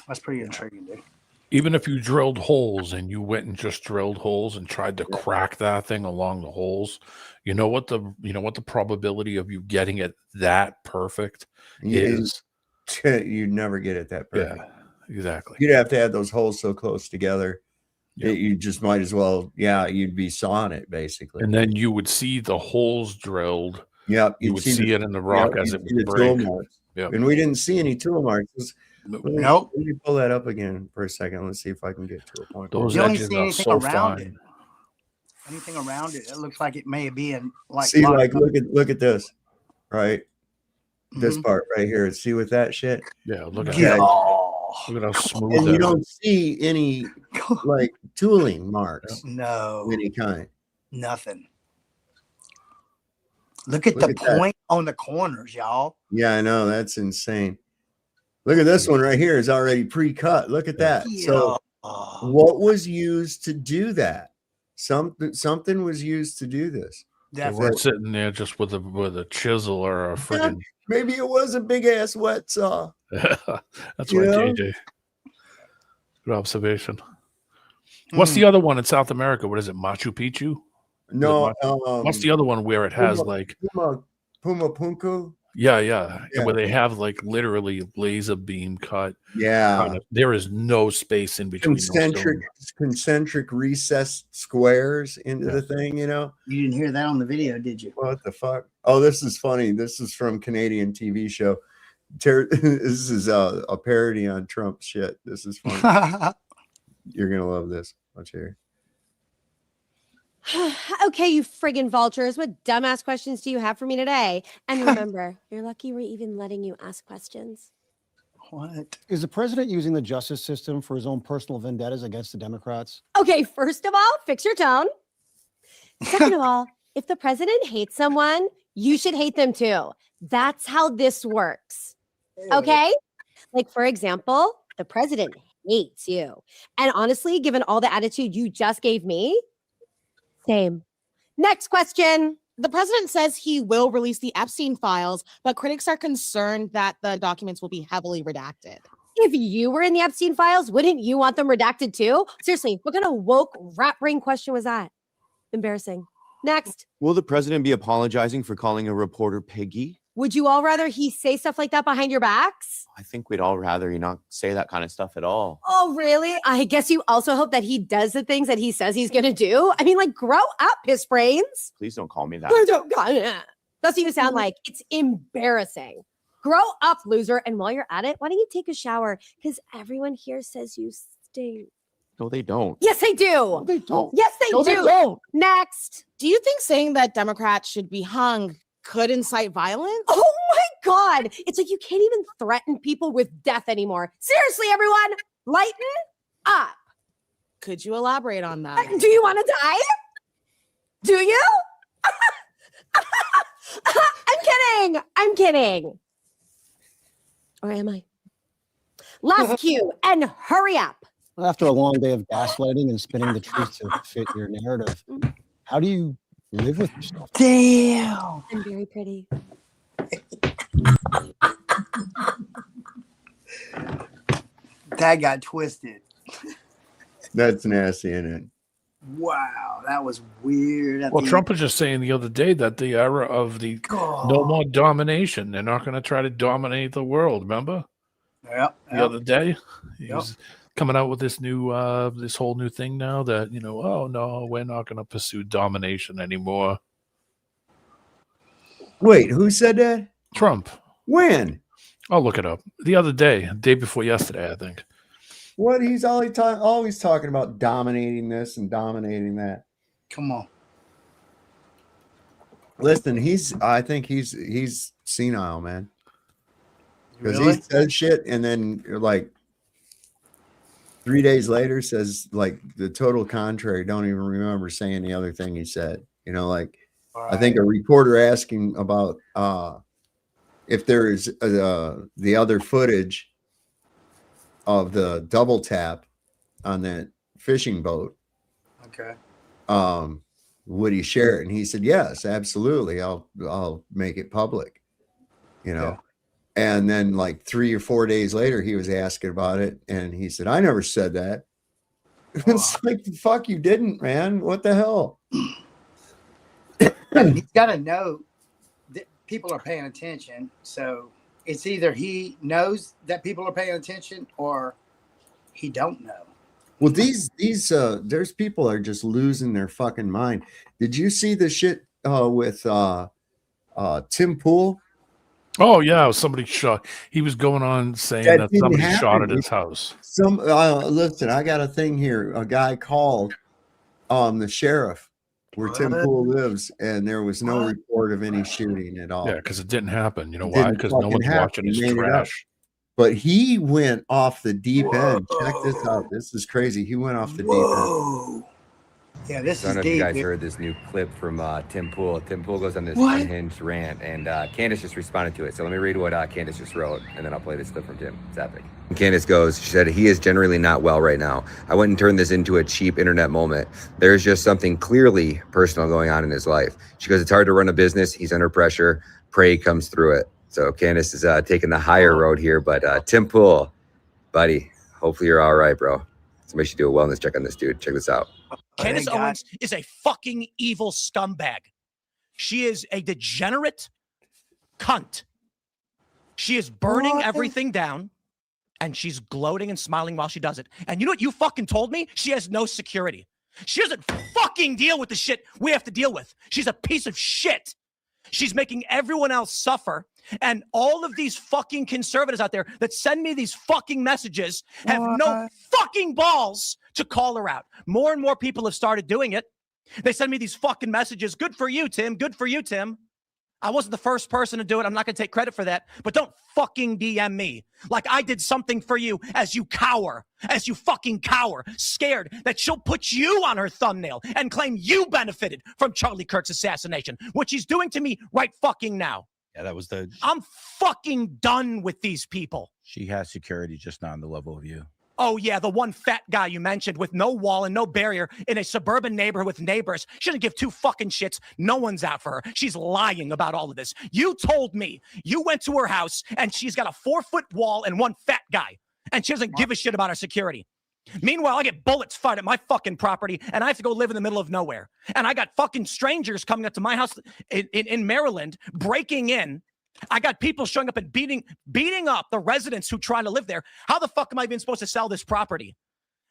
That's pretty intriguing, dude. Even if you drilled holes and you went and just drilled holes and tried to crack that thing along the holes, you know what the probability of you getting it that perfect is? You'd never get it that perfect. Yeah, exactly. You'd have to have those holes so close together that you just might as well, you'd be sawing it basically. And then you would see the holes drilled. Yep. You would see it in the rock as it would break. Yep. And we didn't see any tool marks. Nope. Let me pull that up again for a second. Let's see if I can get to a point. Those edges are so fine. Anything around it, it looks like it may be in like. See, like look at this, right? This part right here. See with that shit. Yeah, look at that. Look at how smooth And you that don't is. see any like tooling marks No. of any kind. Nothing. Look at Look the at that. point on the corners, y'all. Yeah, I know. That's insane. Look at this one right here is already pre-cut. Look at that. So what was used to do that? Something was used to do this. They weren't sitting there just with a chisel or a friggin' Maybe it was a big ass wet saw. That's You right, know? JJ. Good observation. What's the other one in South America? What is it? Machu Picchu? No. What's the other one where it has like Puma Punku? yeah, where they have like literally laser beam cut. Yeah. There is no space in between. Concentric recessed squares into the thing, you know. You didn't hear that on the video, did you? What the fuck? Oh, this is funny. This is from Canadian TV show. This is a parody on Trump shit. This is funny. You're gonna love this. Watch here. Okay, you friggin' vultures. What dumbass questions do you have for me today? And remember, you're lucky we're even letting you ask questions. What? Is the president using the justice system for his own personal vendettas against the Democrats? Okay, first of all, fix your tone. Second of all, if the president hates someone, you should hate them too. That's how this works. Okay? Like, for example, the president hates you. And honestly, given all the attitude you just gave me, same. Next question. The president says he will release the Epstein files, but critics are concerned that the documents will be heavily redacted. If you were in the Epstein files, wouldn't you want them redacted too? Seriously, what kind of woke rat brain question was that? Embarrassing. Next. Will the president be apologizing for calling a reporter piggy? Would you all rather he say stuff like that behind your backs? I think we'd all rather he not say that kind of stuff at all. Oh, really? I guess you also hope that he does the things that he says he's going to do. I mean, like, grow up, piss brains. Please don't call me that. That's what you sound like. It's embarrassing. Grow up, loser. And while you're at it, why don't you take a shower? Because everyone here says you stink. No, they don't. Yes, they do. They don't. Yes, they No, do. they don't. Next. Do you think saying that Democrats should be hung could incite violence? Oh my God. It's like you can't even threaten people with death anymore. Seriously, everyone, lighten up. Could you elaborate on that? Do you want to die? Do you? I'm kidding. Or am I? Last cue and hurry up. After a long day of gaslighting and spinning the truth to fit your narrative, how do you live with yourself? Damn. I'm very pretty. That got twisted. That's nasty, isn't it? Wow, that was weird. Well, Trump was just saying the other day that the era of the no more domination. They're not going to try to dominate the world. Remember? The other day, he was coming out with this new, this whole new thing now that, you know, oh no, we're not going to pursue domination anymore. Wait, who said that? Trump. When? I'll look it up. The other day, day before yesterday, I think. What? He's always talking about dominating this and dominating that. Come on. Listen, I think he's senile, man. Because Really? he said shit and then like 3 days later says like the total contrary. Don't even remember saying the other thing he said. You know, like I think a reporter asking about if there is the other footage of the double tap on that fishing boat. Okay. Would he share it? And he said, yes, absolutely. I'll make it public, you know? Yeah. And then like 3 or 4 days later, he was asking about it. And he said, I never said that. It's like, fuck, you didn't, man. What the hell? He's got to know that people are paying attention. So it's either he knows that people are paying attention or he don't know. Well, these there's people are just losing their fucking mind. Did you see the shit with Tim Pool? Oh yeah, somebody shot. He was going on saying that somebody shot at his house. Listen, I got a thing here. A guy called the sheriff where Tim Pool lives, and there was no report of any shooting at all. Yeah, because it didn't happen. You know why? Because no one's watching his trash. But he went off the deep end. Check this out. This is crazy. He went off the deep end. Yeah, this I don't is know if you deep. guys dude. heard this new clip from Tim Pool. Tim Pool goes on this What? unhinged rant, and Candace just responded to it. So let me read what Candace just wrote, and then I'll play this clip from Tim. It's epic. And Candace goes, she said, he is generally not well right now. I wouldn't turn this into a cheap internet moment. There's just something clearly personal going on in his life. She goes, it's hard to run a business. He's under pressure. Pray he comes through it. So Candace is taking the higher road here, but Tim Pool, buddy, hopefully you're all right, bro. Somebody should do a wellness check on this dude. Check this out. Candace Owens is a fucking evil scumbag. She is a degenerate cunt. She is burning everything down, and she's gloating and smiling while she does it. And you know what you fucking told me? She has no security. She doesn't fucking deal with the shit we have to deal with. She's a piece of shit. She's making everyone else suffer. And all of these fucking conservatives out there that send me these fucking messages have no fucking balls to call her out. More and more people have started doing it. They send me these fucking messages. Good for you, Tim. Good for you, Tim. I wasn't the first person to do it. I'm not going to take credit for that. But don't fucking DM me like I did something for you as you fucking cower, scared that she'll put you on her thumbnail and claim you benefited from Charlie Kirk's assassination, which he's doing to me right fucking now. Yeah, that was the. I'm fucking done with these people. She has security, just not on the level of you. Oh, yeah, the one fat guy you mentioned with no wall and no barrier in a suburban neighborhood with neighbors. She doesn't give two fucking shits. No one's out for her. She's lying about all of this. You told me you went to her house and she's got a 4-foot wall and one fat guy, and she doesn't give a shit about her security. Meanwhile, I get bullets fired at my fucking property, and I have to go live in the middle of nowhere. And I got fucking strangers coming up to my house in Maryland, breaking in. I got people showing up and beating up the residents who try to live there. How the fuck am I even supposed to sell this property?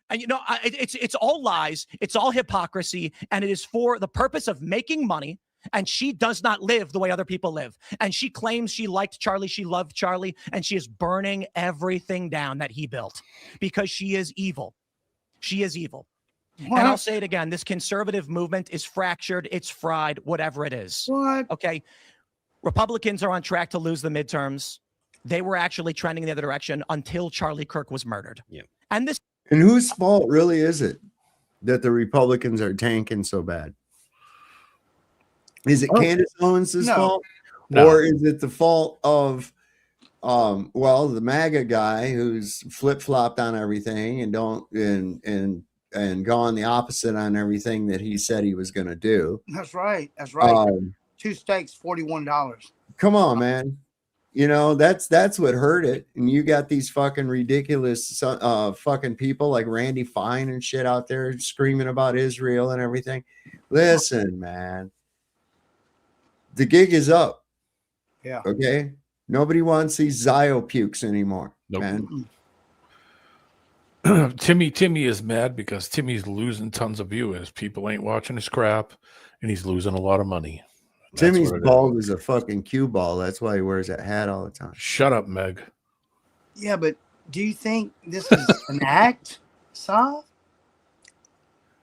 And you know, it's all lies. It's all hypocrisy, and it is for the purpose of making money. And she does not live the way other people live. And she claims she liked Charlie. She loved Charlie, and she is burning everything down that he built because she is evil. She is evil. What? And I'll say it again. This conservative movement is fractured. It's fried, whatever it is. What? Okay. Republicans are on track to lose the midterms. They were actually trending in the other direction until Charlie Kirk was murdered. Yeah. And whose fault really is it that the Republicans are tanking so bad? Is it Candace Owens' fault? No. Or is it the fault of the MAGA guy who's flip-flopped on everything and gone the opposite on everything that he said he was going to do? That's right. That's right. 2 steaks, $41. Come on, man. You know, that's what hurt it. And you got these fucking ridiculous fucking people like Randy Fine and shit out there screaming about Israel and everything. Listen, man. The gig is up. Yeah. Okay. Nobody wants these Zio pukes anymore, Nope. man. Timmy is mad because Timmy's losing tons of viewers. People ain't watching his crap, and he's losing a lot of money. Timmy's bald as a fucking cue ball. That's why he wears that hat all the time. Shut up, Meg. Yeah, but do you think this is an act, Saul?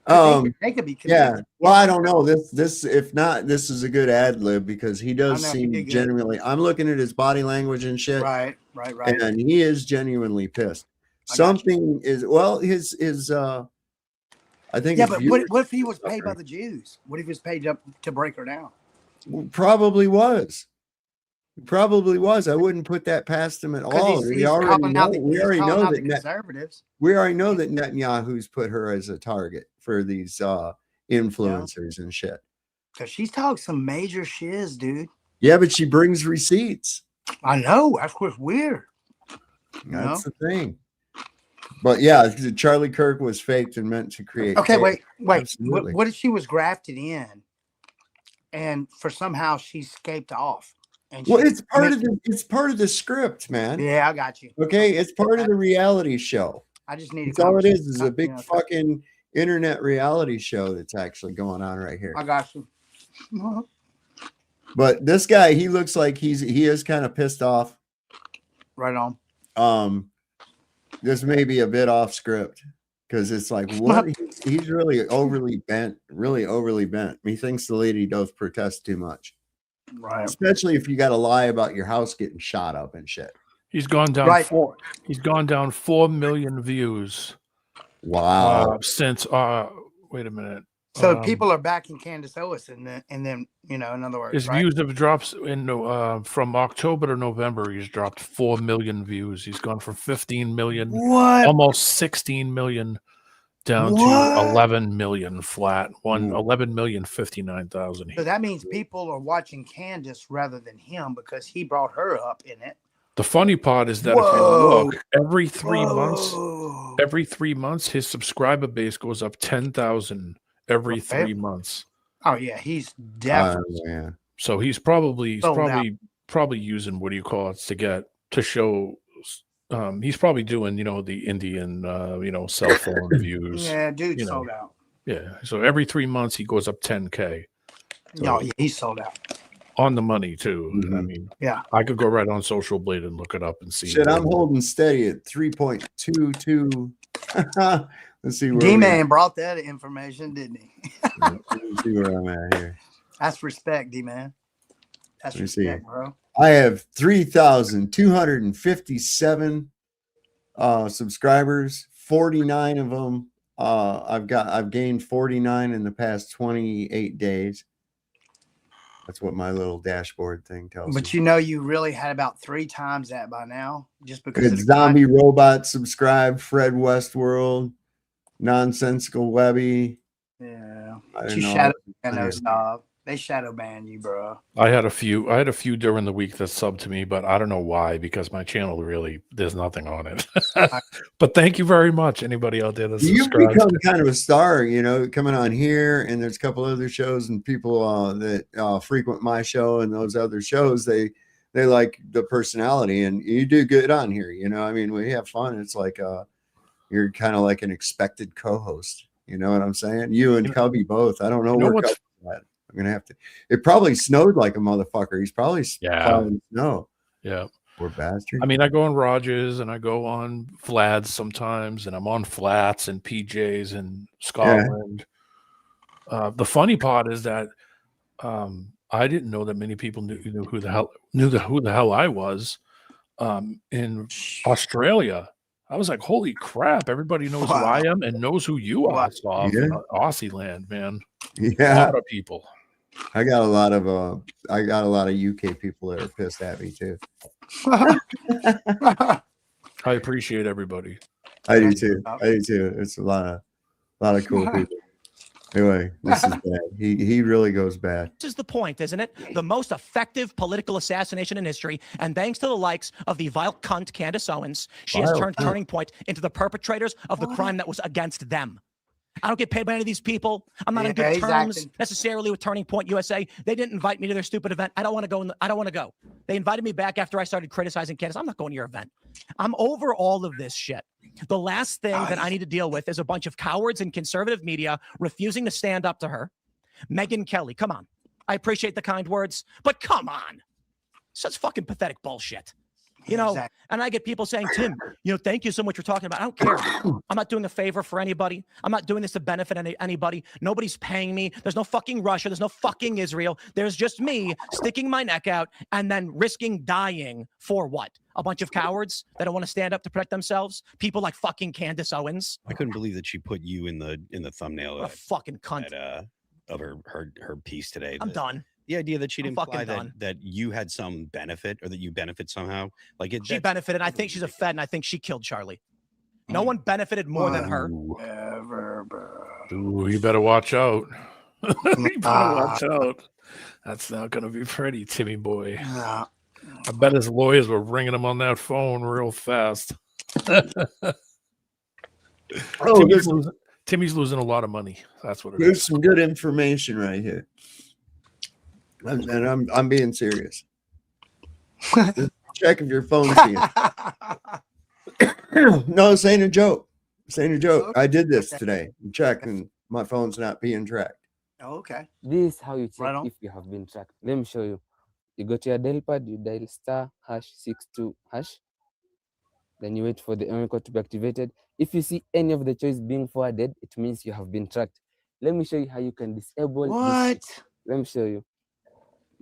They could be yeah. Well, I don't know. This if not, this is a good ad lib because he does seem genuinely. I'm looking at his body language and shit. Right. And he is genuinely pissed. Something is his I think. Yeah, but what if he was paid by the Jews? What if he was paid to break her down? Probably was. I wouldn't put that past him at all. We already know that conservatives. We already know that Netanyahu's put her as a target for these influencers and shit. Because she's talking some major shiz, dude. Yeah, but she brings receipts. I know. That's what's weird. That's the thing. But yeah, Charlie Kirk was faked and meant to create. Okay, wait. Absolutely. What if she was grafted in, and for somehow she escaped off? And it's part of the script, man. Yeah, I got you. Okay, it's part of the reality show. I just need. That's all it is a big fucking internet reality show that's actually going on right here. I got you. But this guy, he looks like he is kind of pissed off. Right on. This may be a bit off script because it's like what he's really overly bent. He thinks the lady does protest too much. Right. Especially if you got to lie about your house getting shot up and shit. He's gone down Right. He's gone down 4 million views. Wow. Since wait a minute. So people are backing Candace Owens, and then in other words, His right? views have dropped from October to November. He's dropped 4 million views. He's gone from 15 million, What? almost 16 million, down to 11 million flat. 11,059,000. So that means people are watching Candace rather than him because he brought her up in it. The funny part is that if you look, every 3 months, his subscriber base goes up 10,000 every 3 months. Oh yeah, he's definitely. So he's probably Sold out. using, what do you call it, to show. He's probably doing the Indian cell phone views. Yeah, dude sold out. Yeah. So every 3 months he goes up 10K. No, yeah, he's sold out. On the money too. I mean, Yeah. I could go right on Social Blade and look it up and see. Shit, I'm holding steady at 3.22. Let's see where D-Man brought that information, didn't he? Let's see where I'm at here. That's respect, D-Man. That's Let me see. respect, bro. I have 3,257 subscribers. 49 of them. I've gained 49 in the past 28 days. That's what my little dashboard thing tells me. But you really had about 3 times that by now, just because Good Zombie Robot subscribe, Fred Westworld, Nonsensical Webby. Yeah. I You don't know. shadow ban those dog. They shadow ban you, bro. I had a few during the week that subbed to me, but I don't know why, because my channel there's nothing on it. But thank you very much, anybody out there that You've subscribes. become kind of a star, coming on here, and there's a couple other shows, and people that frequent my show and those other shows, they like the personality, and you do good on here. I mean, we have fun. It's like you're kind of like an expected co-host. You know what I'm saying? You and Cubby both. I don't know where Cubby's at. I'm gonna have to. It probably snowed like a motherfucker. He's probably plowing snow. Yeah. Poor bastard. I mean, I go on Rogers and I go on Vlads sometimes, and I'm on Flats and PJs in Scotland. The funny part is that I didn't know that many people knew who the hell I was. In Australia, I was like, holy crap! Everybody knows who I am and knows who you are. In Aussie land, man. Yeah, a lot of people. I got a lot of UK people that are pissed at me too. I appreciate everybody. I do too. It's a lot of cool people. Anyway, this is bad. He really goes bad. This is the point, isn't it? The most effective political assassination in history, and thanks to the likes of the vile cunt Candace Owens, she has turned Turning Point into the perpetrators of the crime that was against them. I don't get paid by any of these people. I'm not on good terms necessarily with Turning Point USA. They didn't invite me to their stupid event. I don't want to go. I don't want to go. They invited me back after I started criticizing Candace. I'm not going to your event. I'm over all of this shit. The last thing that I need to deal with is a bunch of cowards in conservative media refusing to stand up to her. Megyn Kelly, come on. I appreciate the kind words, but come on. Such fucking pathetic bullshit. And I get people saying, Tim, thank you so much for talking about it. I don't care. I'm not doing a favor for anybody. I'm not doing this to benefit anybody. Nobody's paying me. There's no fucking Russia. There's no fucking Israel. There's just me sticking my neck out and then risking dying for what? A bunch of cowards that don't want to stand up to protect themselves? People like fucking Candace Owens? I couldn't believe that she put you in the thumbnail What a fucking cunt. of her piece today. I'm done. The idea that she'd imply done. that you had some benefit or that you benefit somehow, she benefited. I think she's a Fed, and I think she killed Charlie. No one benefited more than her. Ooh, you better watch out. You better watch out. That's not going to be pretty, Timmy boy. I bet his lawyers were ringing him on that phone real fast. Timmy's losing a lot of money. That's what it is. There's some good information right here. And I'm being serious. Check if your phone's being. No, this ain't a joke. This ain't a joke. I did this today. Check, and my phone's not being tracked. Oh, okay. This is how you check if you have been tracked. Let me show you. You go to your dial pad, you dial *62#. Then you wait for the error code to be activated. If you see any of the choice being forwarded, it means you have been tracked. Let me show you how you can disable this. Let me show you.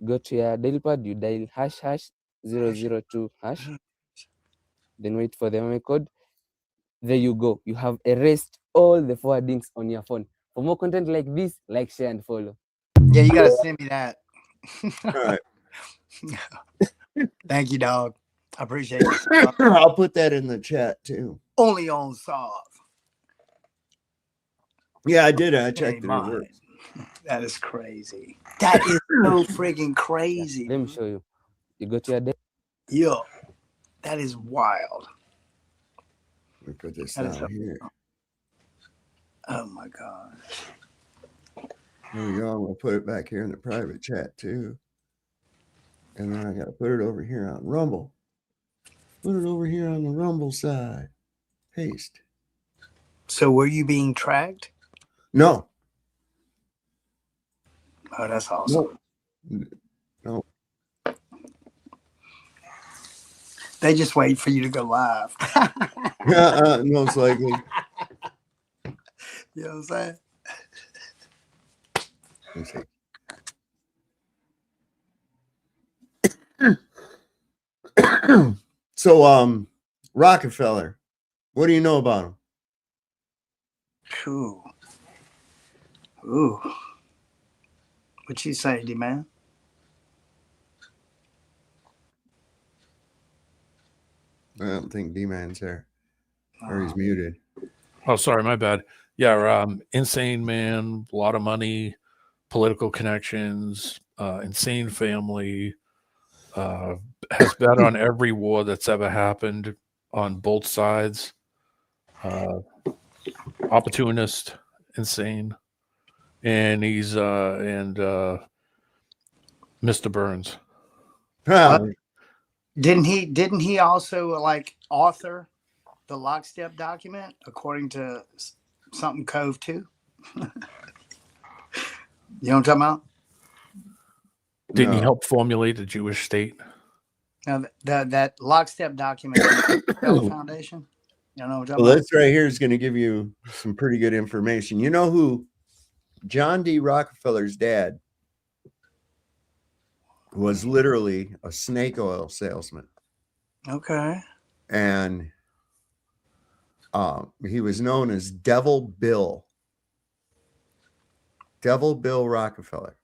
Go to your dial pad, you dial #002#. then wait for the memory code. There you go. You have erased all the forwardings on your phone. For more content like this, like, share, and follow. Yeah, you gotta send me that. All right. Thank you, dog. I appreciate it. I'll put that in the chat too. Only on Soft. Yeah, I did. I checked Hey, it. It mine. works. That is crazy. That is so freaking crazy. Let me show you. You go to your desk. Yo, that is wild. Let me put this That is down so- here. Oh my god. There we go. I'm gonna put it back here in the private chat too. And then I gotta put it over here on Rumble. Put it over here on the Rumble side. Paste. So were you being tracked? No. Oh, that's awesome. No. They just wait for you to go live. Most likely. You know what I'm saying? Let's see. So, Rockefeller, what do you know about him? Ooh. Ooh. What you say, D-Man? I don't think D-Man's there. Or he's muted. Oh, sorry, my bad. Yeah, insane man, a lot of money, political connections, insane family, has bet on every war that's ever happened on both sides. Opportunist, insane, and he's Mr. Burns. Didn't he also like author the lockstep document according to something Cove 2? You know what I'm talking about? Didn't he help formulate the Jewish state? Now that lockstep document the Foundation. You know what I'm talking Well, about? this right here is going to give you some pretty good information. You know who John D. Rockefeller's dad was? Literally a snake oil salesman. Okay. And he was known as Devil Bill. Devil Bill Rockefeller.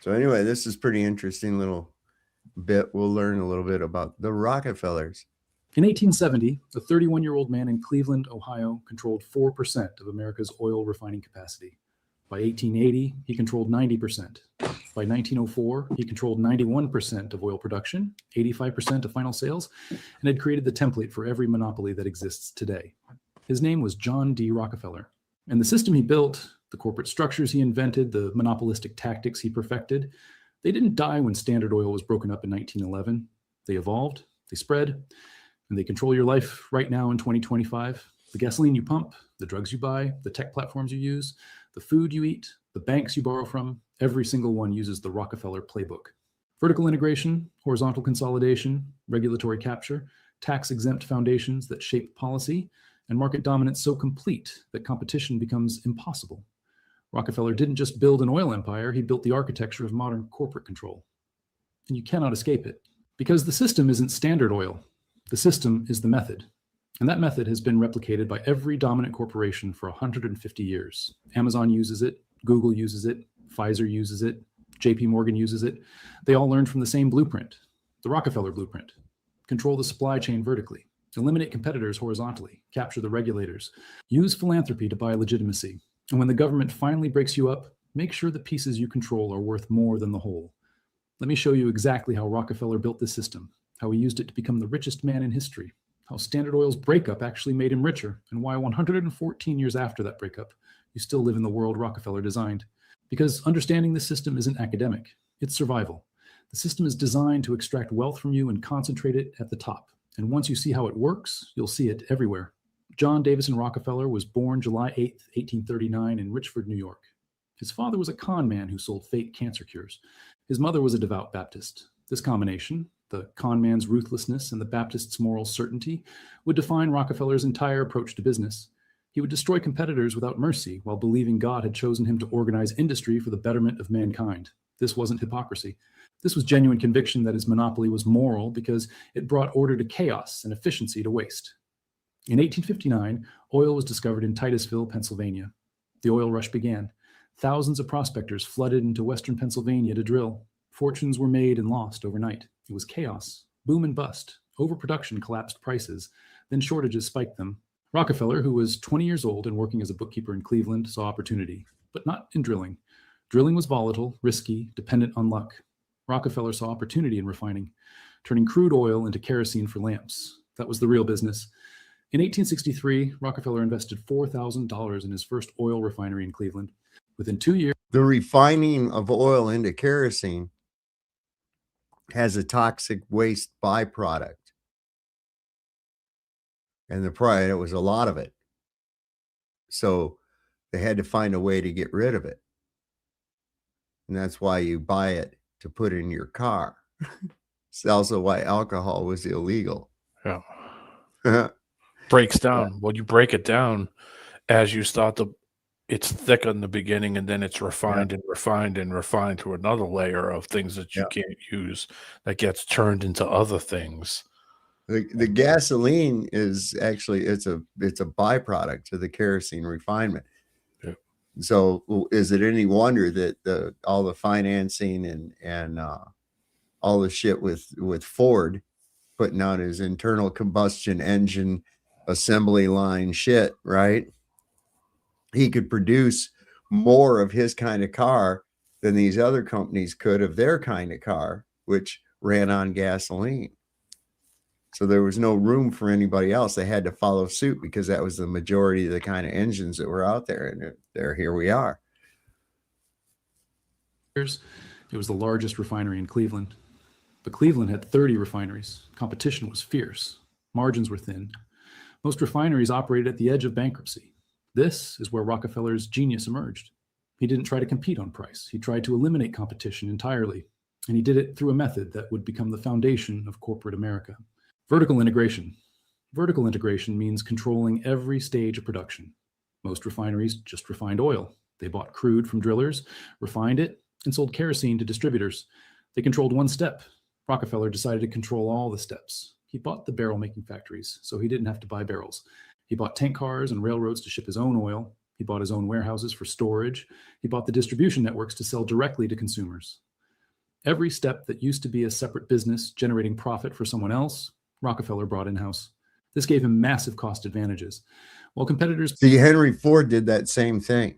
So anyway, this is pretty interesting little bit. We'll learn a little bit about the Rockefellers. In 1870, a 31-year-old man in Cleveland, Ohio, controlled 4% of America's oil refining capacity. By 1880, he controlled 90%. By 1904, he controlled 91% of oil production, 85% of final sales, and had created the template for every monopoly that exists today. His name was John D. Rockefeller, and the system he built, the corporate structures he invented, the monopolistic tactics he perfected, they didn't die when Standard Oil was broken up in 1911. They evolved, they spread, and they control your life right now in 2025. The gasoline you pump, the drugs you buy, the tech platforms you use, the food you eat, the banks you borrow from, every single one uses the Rockefeller playbook. Vertical integration, horizontal consolidation, regulatory capture, tax-exempt foundations that shape policy, and market dominance so complete that competition becomes impossible. Rockefeller didn't just build an oil empire, he built the architecture of modern corporate control. And you cannot escape it, because the system isn't Standard Oil. The system is the method. And that method has been replicated by every dominant corporation for 150 years. Amazon uses it, Google uses it, Pfizer uses it, JP Morgan uses it. They all learned from the same blueprint, the Rockefeller blueprint. Control the supply chain vertically, eliminate competitors horizontally, capture the regulators, use philanthropy to buy legitimacy. And when the government finally breaks you up, make sure the pieces you control are worth more than the whole. Let me show you exactly how Rockefeller built this system, how he used it to become the richest man in history, how Standard Oil's breakup actually made him richer, and why 114 years after that breakup, you still live in the world Rockefeller designed. Because understanding this system isn't academic, it's survival. The system is designed to extract wealth from you and concentrate it at the top. And once you see how it works, you'll see it everywhere. John Davison Rockefeller was born July 8, 1839 in Richford, New York. His father was a con man who sold fake cancer cures. His mother was a devout Baptist. This combination, the con man's ruthlessness and the Baptist's moral certainty, would define Rockefeller's entire approach to business. He would destroy competitors without mercy while believing God had chosen him to organize industry for the betterment of mankind. This wasn't hypocrisy. This was genuine conviction that his monopoly was moral because it brought order to chaos and efficiency to waste. In 1859, oil was discovered in Titusville, Pennsylvania. The oil rush began. Thousands of prospectors flooded into western Pennsylvania to drill. Fortunes were made and lost overnight. It was chaos, boom and bust. Overproduction collapsed prices, then shortages spiked them. Rockefeller, who was 20 years old and working as a bookkeeper in Cleveland, saw opportunity, but not in drilling. Drilling was volatile, risky, dependent on luck. Rockefeller saw opportunity in refining, turning crude oil into kerosene for lamps. That was the real business. In 1863, Rockefeller invested $4,000 in his first oil refinery in Cleveland. Within 2 years, the refining of oil into kerosene has a toxic waste byproduct. And it was a lot of it. So they had to find a way to get rid of it. And that's why you buy it to put in your car. It's also why alcohol was illegal. Yeah. Breaks down. Well, you break it down as you start to, it's thick in the beginning, and then it's refined and refined and refined to another layer of things that you can't use that gets turned into other things. The gasoline is actually, it's a byproduct to the kerosene refinement. Yeah. So is it any wonder that all the financing and all the shit with Ford putting out his internal combustion engine assembly line shit, right? He could produce more of his kind of car than these other companies could of their kind of car, which ran on gasoline. So there was no room for anybody else. They had to follow suit because that was the majority of the kind of engines that were out there. And here we are. it was the largest refinery in Cleveland. But Cleveland had 30 refineries. Competition was fierce. Margins were thin. Most refineries operated at the edge of bankruptcy. This is where Rockefeller's genius emerged. He didn't try to compete on price. He tried to eliminate competition entirely. And he did it through a method that would become the foundation of corporate America. Vertical integration. Vertical integration means controlling every stage of production. Most refineries just refined oil. They bought crude from drillers, refined it, and sold kerosene to distributors. They controlled one step. Rockefeller decided to control all the steps. He bought the barrel making factories, so he didn't have to buy barrels. He bought tank cars and railroads to ship his own oil. He bought his own warehouses for storage. He bought the distribution networks to sell directly to consumers. Every step that used to be a separate business generating profit for someone else, Rockefeller brought in-house. This gave him massive cost advantages. While competitors... See, Henry Ford did that same thing.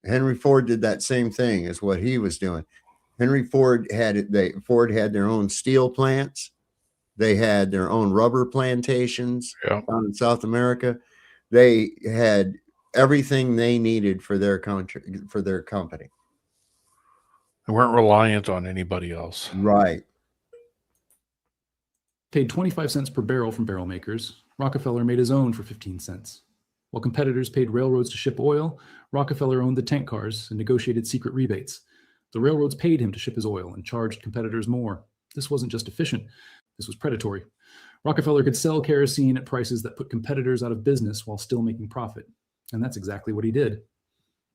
Henry Ford did that same thing as what he was doing. Ford had their own steel plants. They had their own rubber plantations down in South America. They had everything they needed for their country, for their company. They weren't reliant on anybody else. Right. Paid 25 cents per barrel from barrel makers. Rockefeller made his own for 15 cents. While competitors paid railroads to ship oil, Rockefeller owned the tank cars and negotiated secret rebates. The railroads paid him to ship his oil and charged competitors more. This wasn't just efficient. This was predatory. Rockefeller could sell kerosene at prices that put competitors out of business while still making profit. And that's exactly what he did.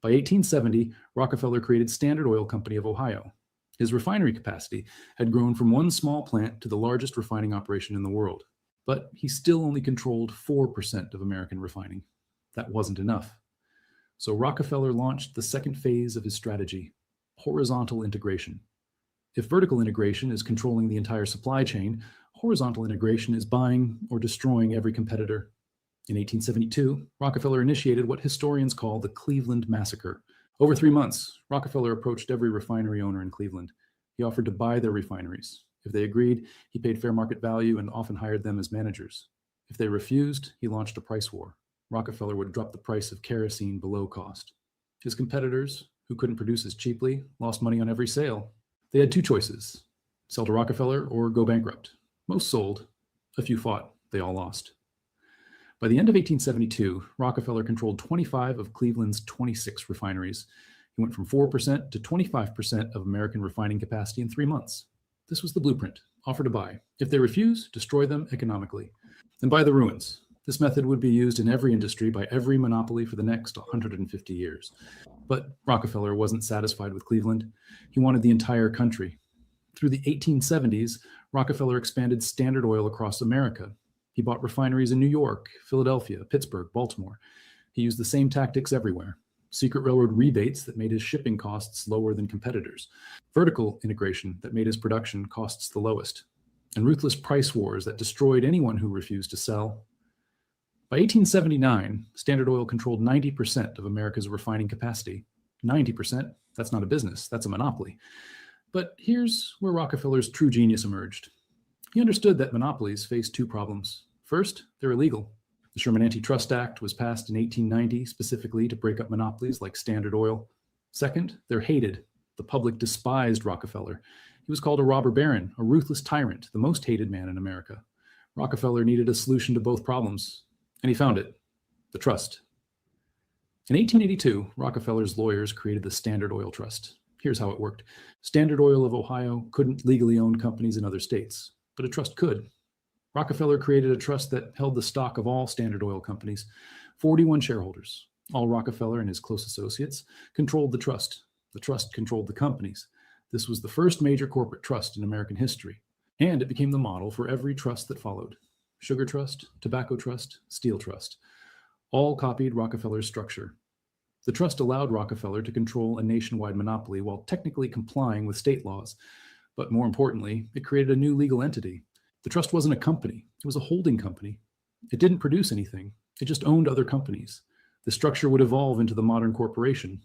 By 1870, Rockefeller created Standard Oil Company of Ohio. His refinery capacity had grown from one small plant to the largest refining operation in the world. But he still only controlled 4% of American refining. That wasn't enough. So Rockefeller launched the second phase of his strategy, horizontal integration. If vertical integration is controlling the entire supply chain, horizontal integration is buying or destroying every competitor. In 1872, Rockefeller initiated what historians call the Cleveland Massacre. Over 3 months, Rockefeller approached every refinery owner in Cleveland. He offered to buy their refineries. If they agreed, he paid fair market value and often hired them as managers. If they refused, he launched a price war. Rockefeller would drop the price of kerosene below cost. His competitors, who couldn't produce as cheaply, lost money on every sale. They had two choices: sell to Rockefeller or go bankrupt. Most sold. A few fought. They all lost. By the end of 1872, Rockefeller controlled 25 of Cleveland's 26 refineries. He went from 4% to 25% of American refining capacity in 3 months. This was the blueprint: offer to buy. If they refuse, destroy them economically. Then buy the ruins. This method would be used in every industry by every monopoly for the next 150 years. But Rockefeller wasn't satisfied with Cleveland. He wanted the entire country. Through the 1870s, Rockefeller expanded Standard Oil across America. He bought refineries in New York, Philadelphia, Pittsburgh, Baltimore. He used the same tactics everywhere. Secret railroad rebates that made his shipping costs lower than competitors. Vertical integration that made his production costs the lowest. And ruthless price wars that destroyed anyone who refused to sell. By 1879, Standard Oil controlled 90% of America's refining capacity. 90%, that's not a business, that's a monopoly. But here's where Rockefeller's true genius emerged. He understood that monopolies faced two problems. First, they're illegal. The Sherman Antitrust Act was passed in 1890 specifically to break up monopolies like Standard Oil. Second, they're hated. The public despised Rockefeller. He was called a robber baron, a ruthless tyrant, the most hated man in America. Rockefeller needed a solution to both problems, and he found it: the trust. In 1882, Rockefeller's lawyers created the Standard Oil Trust. Here's how it worked. Standard Oil of Ohio couldn't legally own companies in other states, but a trust could. Rockefeller created a trust that held the stock of all Standard Oil companies. 41 shareholders, all Rockefeller and his close associates, controlled the trust. The trust controlled the companies. This was the first major corporate trust in American history, and it became the model for every trust that followed. Sugar Trust, Tobacco Trust, Steel Trust. All copied Rockefeller's structure. The trust allowed Rockefeller to control a nationwide monopoly while technically complying with state laws. But more importantly, it created a new legal entity. The trust wasn't a company, it was a holding company. It didn't produce anything, it just owned other companies. The structure would evolve into the modern corporation,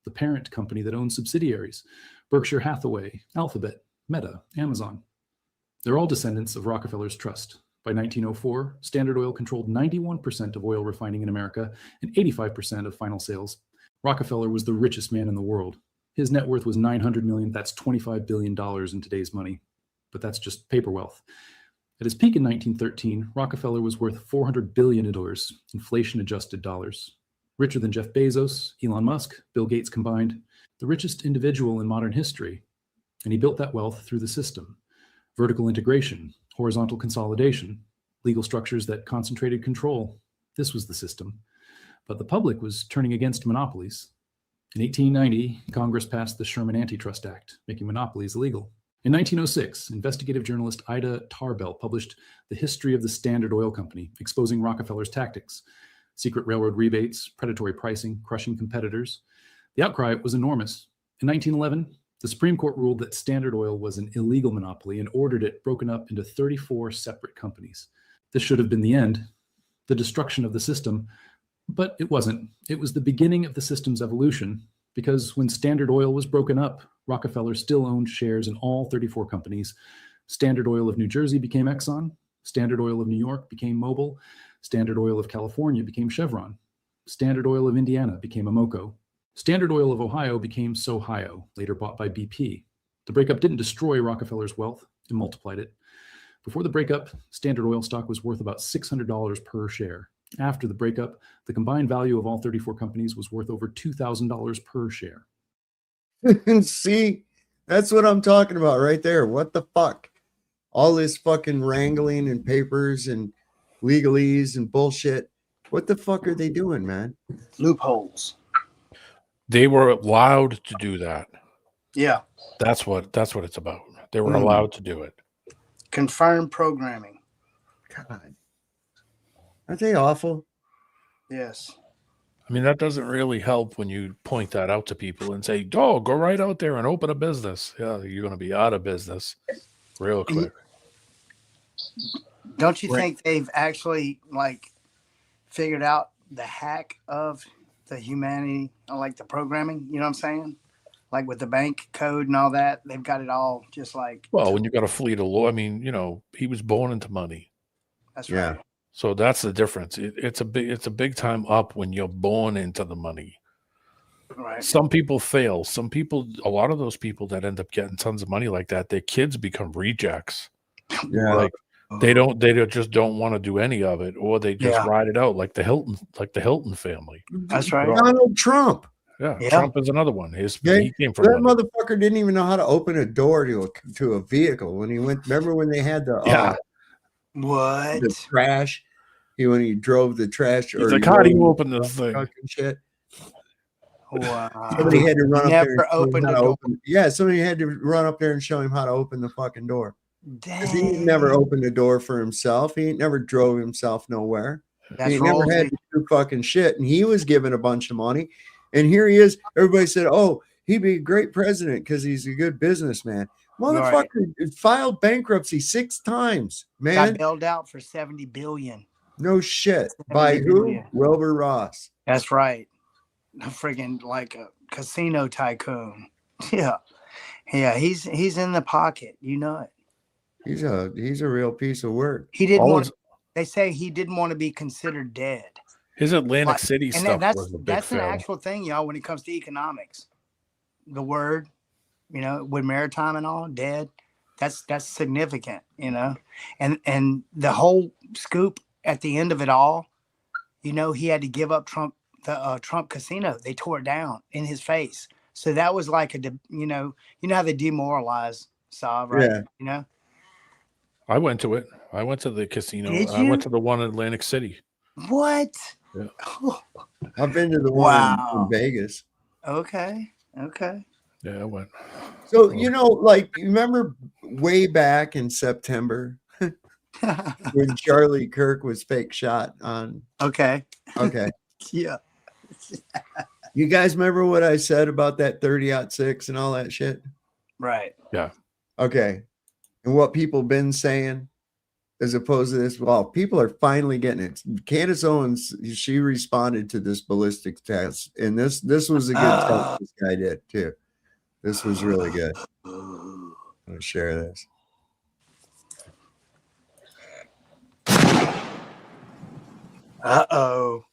the parent company that owns subsidiaries: Berkshire Hathaway, Alphabet, Meta, Amazon. They're all descendants of Rockefeller's trust. By 1904, Standard Oil controlled 91% of oil refining in America and 85% of final sales. Rockefeller was the richest man in the world. His net worth was $900 million. That's $25 billion in today's money. But that's just paper wealth. At his peak in 1913, Rockefeller was worth $400 billion, inflation-adjusted dollars. Richer than Jeff Bezos, Elon Musk, Bill Gates combined. The richest individual in modern history. And he built that wealth through the system. Vertical integration, horizontal consolidation, legal structures that concentrated control. This was the system. But the public was turning against monopolies. In 1890, Congress passed the Sherman Antitrust Act, making monopolies illegal. In 1906, investigative journalist Ida Tarbell published The History of the Standard Oil Company, exposing Rockefeller's tactics: secret railroad rebates, predatory pricing, crushing competitors. The outcry was enormous. In 1911, the Supreme Court ruled that Standard Oil was an illegal monopoly and ordered it broken up into 34 separate companies. This should have been the end, the destruction of the system, but it wasn't. It was the beginning of the system's evolution, because when Standard Oil was broken up, Rockefeller still owned shares in all 34 companies. Standard Oil of New Jersey became Exxon. Standard Oil of New York became Mobil. Standard Oil of California became Chevron. Standard Oil of Indiana became Amoco. Standard Oil of Ohio became Sohio, later bought by BP. The breakup didn't destroy Rockefeller's wealth, it multiplied it. Before the breakup, Standard Oil stock was worth about $600 per share. After the breakup, the combined value of all 34 companies was worth over $2,000 per share. See, that's what I'm talking about right there. What the fuck? All this fucking wrangling and papers and legalese and bullshit. What the fuck are they doing, man? Loopholes. They were allowed to do that. Yeah. That's what it's about. They were allowed to do it. Confirmed programming. God. Aren't they awful? Yes. I mean, that doesn't really help when you point that out to people and say, "Oh, go right out there and open a business." Yeah, you're going to be out of business real quick. Don't you think they've actually figured out the hack of the humanity, like the programming? You know what I'm saying? Like with the bank code and all that, they've got it all just like. Well, when you got a fleet of law, I mean, he was born into money. That's right. So that's the difference. It's a big time up when you're born into the money. Right. Some people fail. A lot of those people that end up getting tons of money like that, their kids become rejects. Yeah. They just don't want to do any of it, or they just ride it out like the Hilton family. That's right. Donald Trump. Yeah, Trump is another one. He came from that money. motherfucker didn't even know how to open a door to a vehicle when he went. Remember when they had the what the crash? When he drove the trash He's like, how do you open this thing? truck and shit. Wow. Somebody had to run up there and Never show him opened how a to door. open. Yeah, somebody had to run up there and show him how to open the fucking door. Because he ain't Dang. never opened a door for himself. He ain't never drove himself nowhere. That's he ain't never had royalty. to do fucking shit. And he was given a bunch of money. And here he is. Everybody said, oh, he'd be a great president because he's a good businessman. Right. Motherfucker filed bankruptcy 6 times, man. Got bailed out for 70 billion. No shit. 70 By who? billion. Wilbur Ross. That's right. A friggin' like a casino tycoon. Yeah. Yeah, he's in the pocket. You know it. He's a real piece of work. He didn't want they say he didn't want to be considered dead. His Atlantic City And stuff that's was a big that's an fail. actual thing, y'all, when it comes to economics. The word, with maritime and all, dead, that's significant, And the whole scoop at the end of it all, he had to give up the Trump casino. They tore it down in his face. So that was like how they demoralize Saab, right? Yeah. I went to it. I went to the casino. Did I went you? to the one in Atlantic City. What? Yeah. I've been to the one in Wow. Vegas. Okay. Yeah, I went. So, you remember way back in September when Charlie Kirk was fake shot on. Okay. Yeah. You guys remember what I said about that 30-06 and all that shit? Right. Yeah. Okay. And what people been saying as opposed to this, well, people are finally getting it. Candace Owens, she responded to this ballistic test, and this was a good test this guy did too. This was really good. I'm gonna share this. Uh-oh.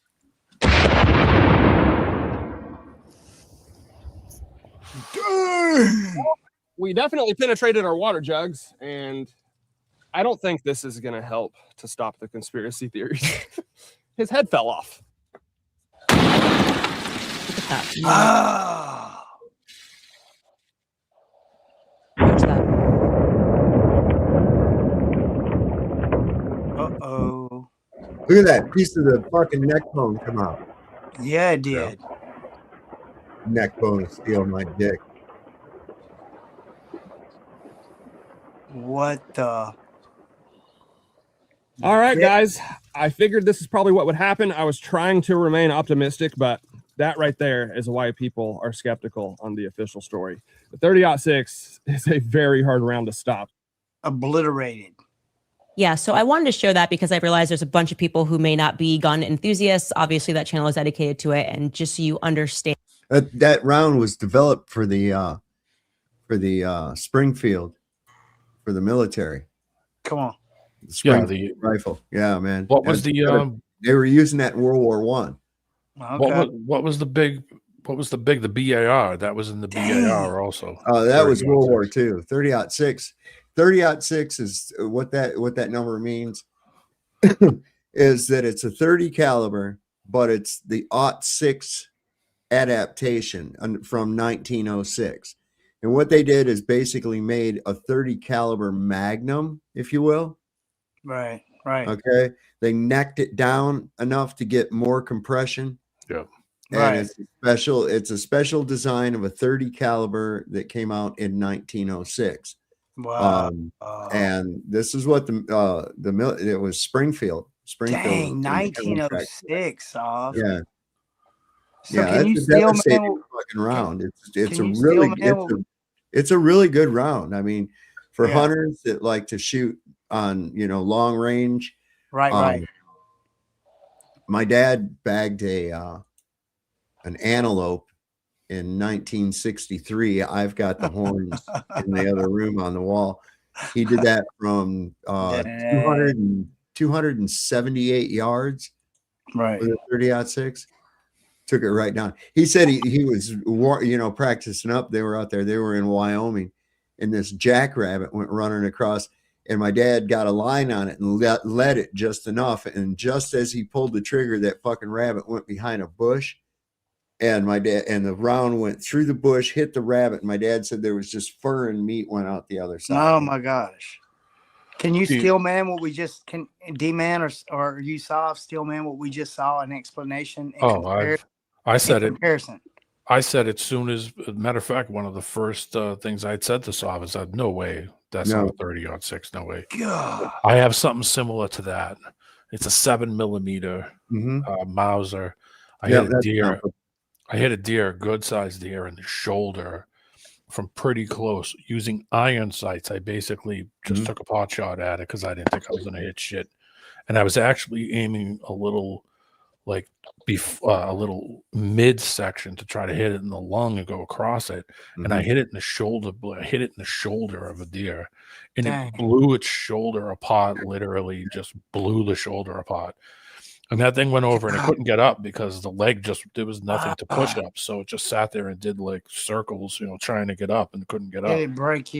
We definitely penetrated our water jugs, and I don't think this is going to help to stop the conspiracy theories. His head fell off. Look at that. Ah. Watch that. Uh-oh. Look at that piece of the fucking neck bone come out. Yeah, it did. Neck bone is stealing my dick. What the? All right, guys. I figured this is probably what would happen. I was trying to remain optimistic, but that right there is why people are skeptical on the official story. The 30-06 is a very hard round to stop. Obliterated. Yeah, so I wanted to show that because I realized there's a bunch of people who may not be gun enthusiasts. Obviously, that channel is dedicated to it, and just so you understand. That round was developed for the Springfield, for the military. Come on. The Springfield rifle. Yeah, man. What was they were using that in World War One. What was the big? The BAR? That was in the BAR also. That was World War II. 30-06. 30-06 is what that number means. Is that it's a 30 caliber, but it's the '06 adaptation from 1906. And what they did is basically made a 30 caliber Magnum, if you will. Right. Okay. They necked it down enough to get more compression. Yeah. And it's a special design of a 30 caliber that came out in 1906. Wow. And this is what it was Springfield. Dang, 1906 off. Yeah. So yeah, can you that's a still, devastating man, fucking round. It's can a you really still, man, it's a really good round. I mean, for Yeah. hunters that like to shoot on long range. Right. My dad bagged an antelope in 1963. I've got the horns in the other room on the wall. He did that from 278 yards. Right. With a 30-06. Took it right down. He said he was practicing up. They were out there. They were in Wyoming, and this jackrabbit went running across. And my dad got a line on it and let it just enough. And just as he pulled the trigger, that fucking rabbit went behind a bush. And the round went through the bush, hit the rabbit. And my dad said there was just fur and meat went out the other side. Oh my gosh. Can you steel man what we just can D-man or you saw steel man what we just saw an explanation and I said it. comparison. I said it soon as a matter of fact, one of the first things I'd said to Sav is that no way. That's not a 30-06. No way. God. I have something similar to that. It's a 7mm Mauser. I hit a deer. I hit a deer, good sized deer in the shoulder from pretty close using iron sights. I basically just took a pot shot at it because I didn't think I was going to hit shit. And I was actually aiming a little like a little mid section to try to hit it in the lung and go across it. And I hit it in the shoulder. I hit it in the shoulder of a deer, and it blew its shoulder apart. Literally, just blew the shoulder apart. And that thing went over, and it couldn't get up because the leg there was nothing to push up. So it just sat there and did like circles, trying to get up and couldn't get up. Did it break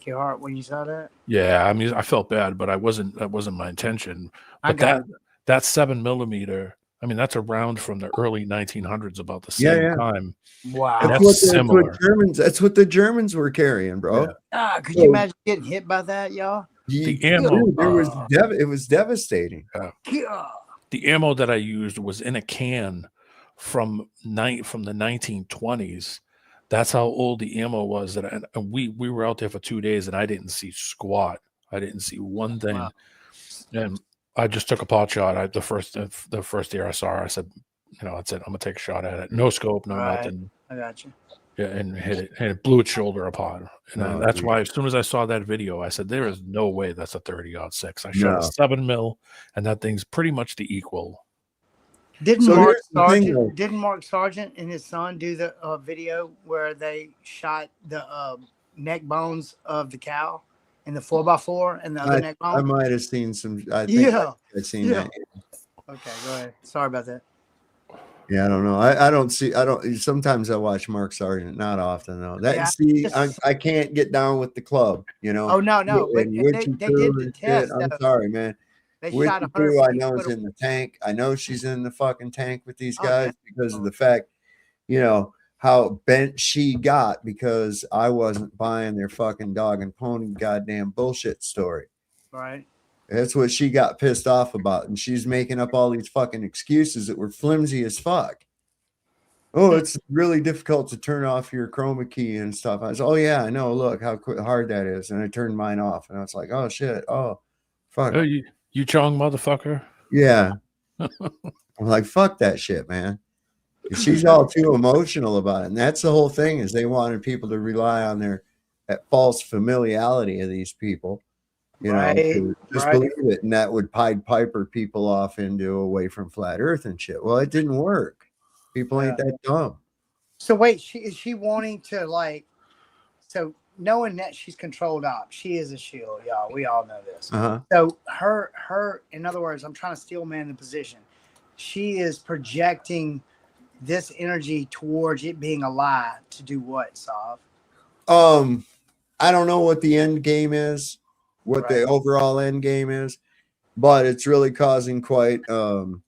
your heart when you saw that? Yeah, I mean, I felt bad, but that wasn't my intention. But that 7mm. I mean, that's a round from the early 1900s, about the same time. Wow, That's what the Germans were carrying, bro. Yeah. Could you imagine getting hit by that, y'all? The ammo, it was devastating. The ammo that I used was in a can from the 1920s. That's how old the ammo was. And we were out there for 2 days, and I didn't see squat. I didn't see one thing. Wow. And I just took a pot shot. The first year I saw her, I said, that's it. I'm gonna take a shot at it. No scope, no nothing. I got you. Yeah, and hit it, and it blew its shoulder apart. And that's why, as soon as I saw that video, I said, "There is no way that's a 30-06." I shot a 7mm, and that thing's pretty much the equal. Didn't Mark Sargent and his son do the video where they shot the neck bones of the cow and the 4x4 and the other neck bones? I might have seen some. I think I've seen that. Okay, go ahead. Sorry about that. Yeah, I don't know. I don't. Sometimes I watch Mark Sargent, not often though. I can't get down with the club, Oh no. But they did the test. I'm sorry, man. They shot I know is in the tank. I know she's in the fucking tank with these guys because of the fact, how bent she got because I wasn't buying their fucking dog and pony goddamn bullshit story. Right. That's what she got pissed off about. And she's making up all these fucking excuses that were flimsy as fuck. Oh, it's really difficult to turn off your chroma key and stuff. I was, oh yeah, I know. Look how hard that is. And I turned mine off and I was like, oh shit. Oh, fuck. Oh, you Chong motherfucker. Yeah. I'm like, fuck that shit, man. She's all too emotional about it. And that's the whole thing is they wanted people to rely on that false familiarity of these people. To just believe it, and that would Pied Piper people off into away from flat Earth and shit. Well, it didn't work. People ain't that dumb. So wait, is she wanting to so knowing that she's controlled op, she is a shield, y'all. We all know this. So her, in other words, I'm trying to steel man the position. She is projecting this energy towards it being a lie to do what, Sav? I don't know what the end game is. What the overall end game is, but it's really causing quite the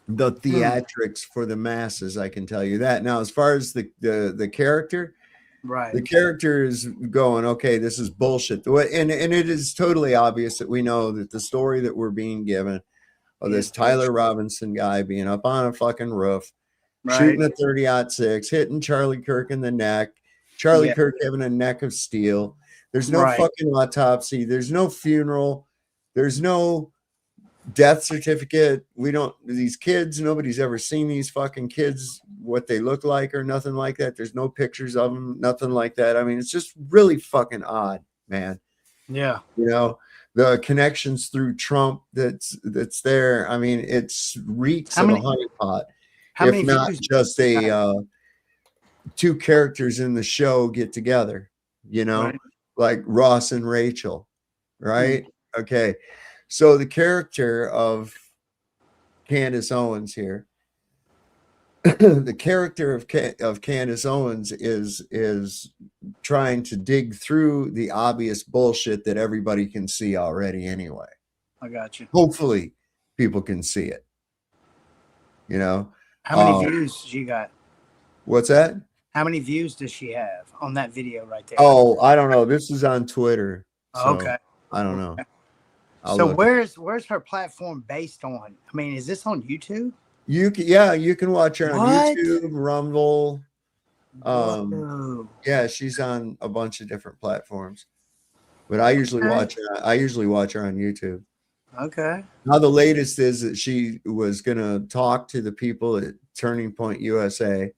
theatrics for the masses. I can tell you that. Now, as far as the character, the character is going, okay, this is bullshit. And it is totally obvious that we know that the story that we're being given of this Tyler Robinson guy being up on a fucking roof, shooting a 30-06, hitting Charlie Kirk in the neck, Charlie Kirk having a neck of steel. There's no fucking autopsy. There's no funeral. There's no death certificate. These kids, nobody's ever seen these fucking kids, what they look like or nothing like that. There's no pictures of them, nothing like that. I mean, it's just really fucking odd, man. Yeah. The connections through Trump that's there. I mean, it's reeks of a honeypot. If not just two characters in the show get together, like Ross and Rachel, right? Okay. So the character of Candace Owens here, the character of Candace Owens is trying to dig through the obvious bullshit that everybody can see already anyway. I got you. Hopefully people can see it. How many views she got? What's that? How many views does she have on that video right there? Oh, I don't know. This is on Twitter. So. Okay. I don't know. I'll So look. where's her platform based on? I mean, is this on YouTube? You can watch her on What? YouTube, Rumble. Whoa. Yeah, she's on a bunch of different platforms. But I usually watch her on YouTube. Okay. Now the latest is that she was gonna talk to the people at Turning Point USA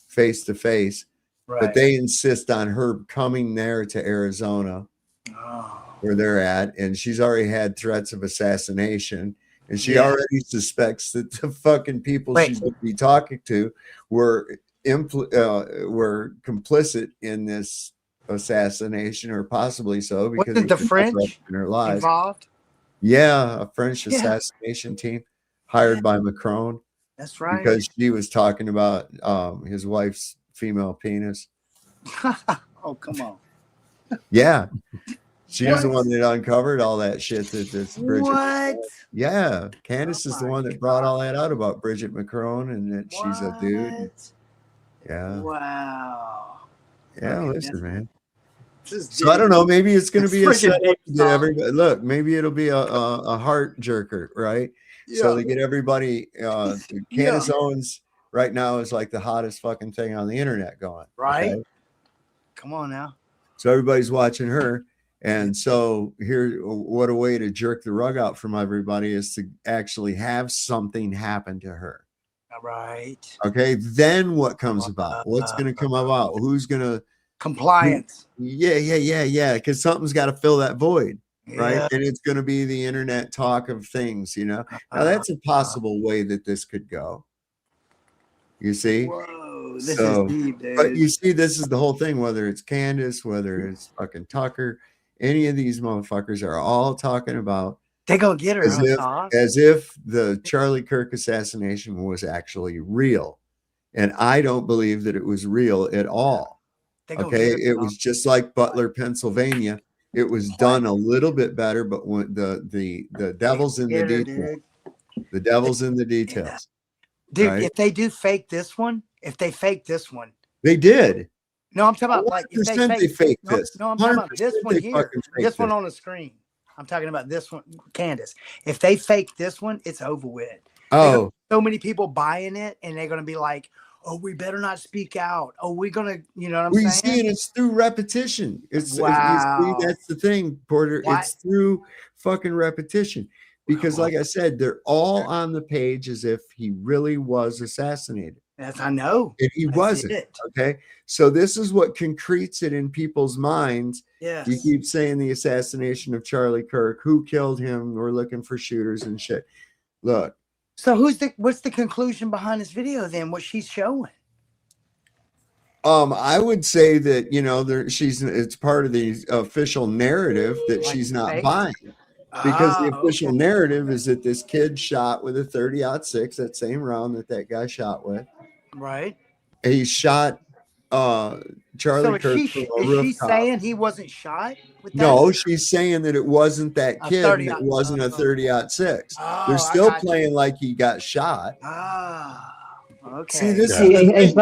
face to face, but Right. they insist on her coming there to Arizona where they're at, and she's already had threats of assassination, and she Yeah. already suspects that the fucking people Wait. she's going to be talking to were complicit in this assassination, or possibly so, because Wasn't the it was French in her lives. involved? Yeah, a French Yeah. assassination team hired by Macron. That's right. Because she was talking about his wife's female penis. Oh, come on. Yeah. She's the What? one that uncovered all that shit that this Bridget. What? Yeah. Candace is the one that brought all that out about Bridget Macron and that she's a dude. Yeah. Wow. Yeah, Okay, listen, man. This is So I don't know. Maybe it's going to That's be a freaking setup deep, to get Tom. everybody. Look, maybe it'll be a heart jerker, right? So Yeah. they get everybody. Candace Owens right now is like the hottest fucking thing on the internet going. Right? Okay? Come on now. So everybody's watching her. And so here, what a way to jerk the rug out from everybody is to actually have something happen to her. All right. Okay. Then what comes about? What's going to come about? Who's going to compliance? Yeah. Because something's got to fill that void. Right. Yeah. And it's going to be the internet talk of things, you know. Now that's a possible way that this could go. You see? Whoa, this is deep, dude. But you see, this is the whole thing, whether it's Candace, whether it's fucking Tucker, any of these motherfuckers are all talking about they gonna get her as if the Charlie Kirk assassination was actually real. And I don't believe that it was real at all. Okay. It was just like Butler, Pennsylvania. It was done a little bit better, but when the devil's in the details. The devil's in the details. Dude, right? if they do fake this one, they did. No, I'm talking about like if they fake this. No, I'm talking about this one here. This one on the screen. I'm talking about this one, Candace. If they fake this one, it's over with. Oh, so many people buying it, and they're gonna be like, "Oh, we better not speak out. Oh, we're gonna," you know what I'm saying? See, and it's through repetition. It's wow. You see, that's the thing, Porter. It's through fucking repetition. Because, like I said, they're all on the page as if he really was assassinated. Yes, I know. And he wasn't. Okay. So this is what concretes it in people's minds. Yes. You keep saying the assassination of Charlie Kirk. Who killed him? We're looking for shooters and shit. Look. So what's the conclusion behind this video then? What she's showing? I would say that, you know, it's part of the official narrative that she's not buying. Because the official narrative is that this kid shot with a 30-06, that same round that guy shot with. Right. He shot Charlie Kirk is she saying he wasn't shot with that? No, she's saying that it wasn't that kid and it wasn't a 30-06. They're still playing like he got shot. Okay. See, this is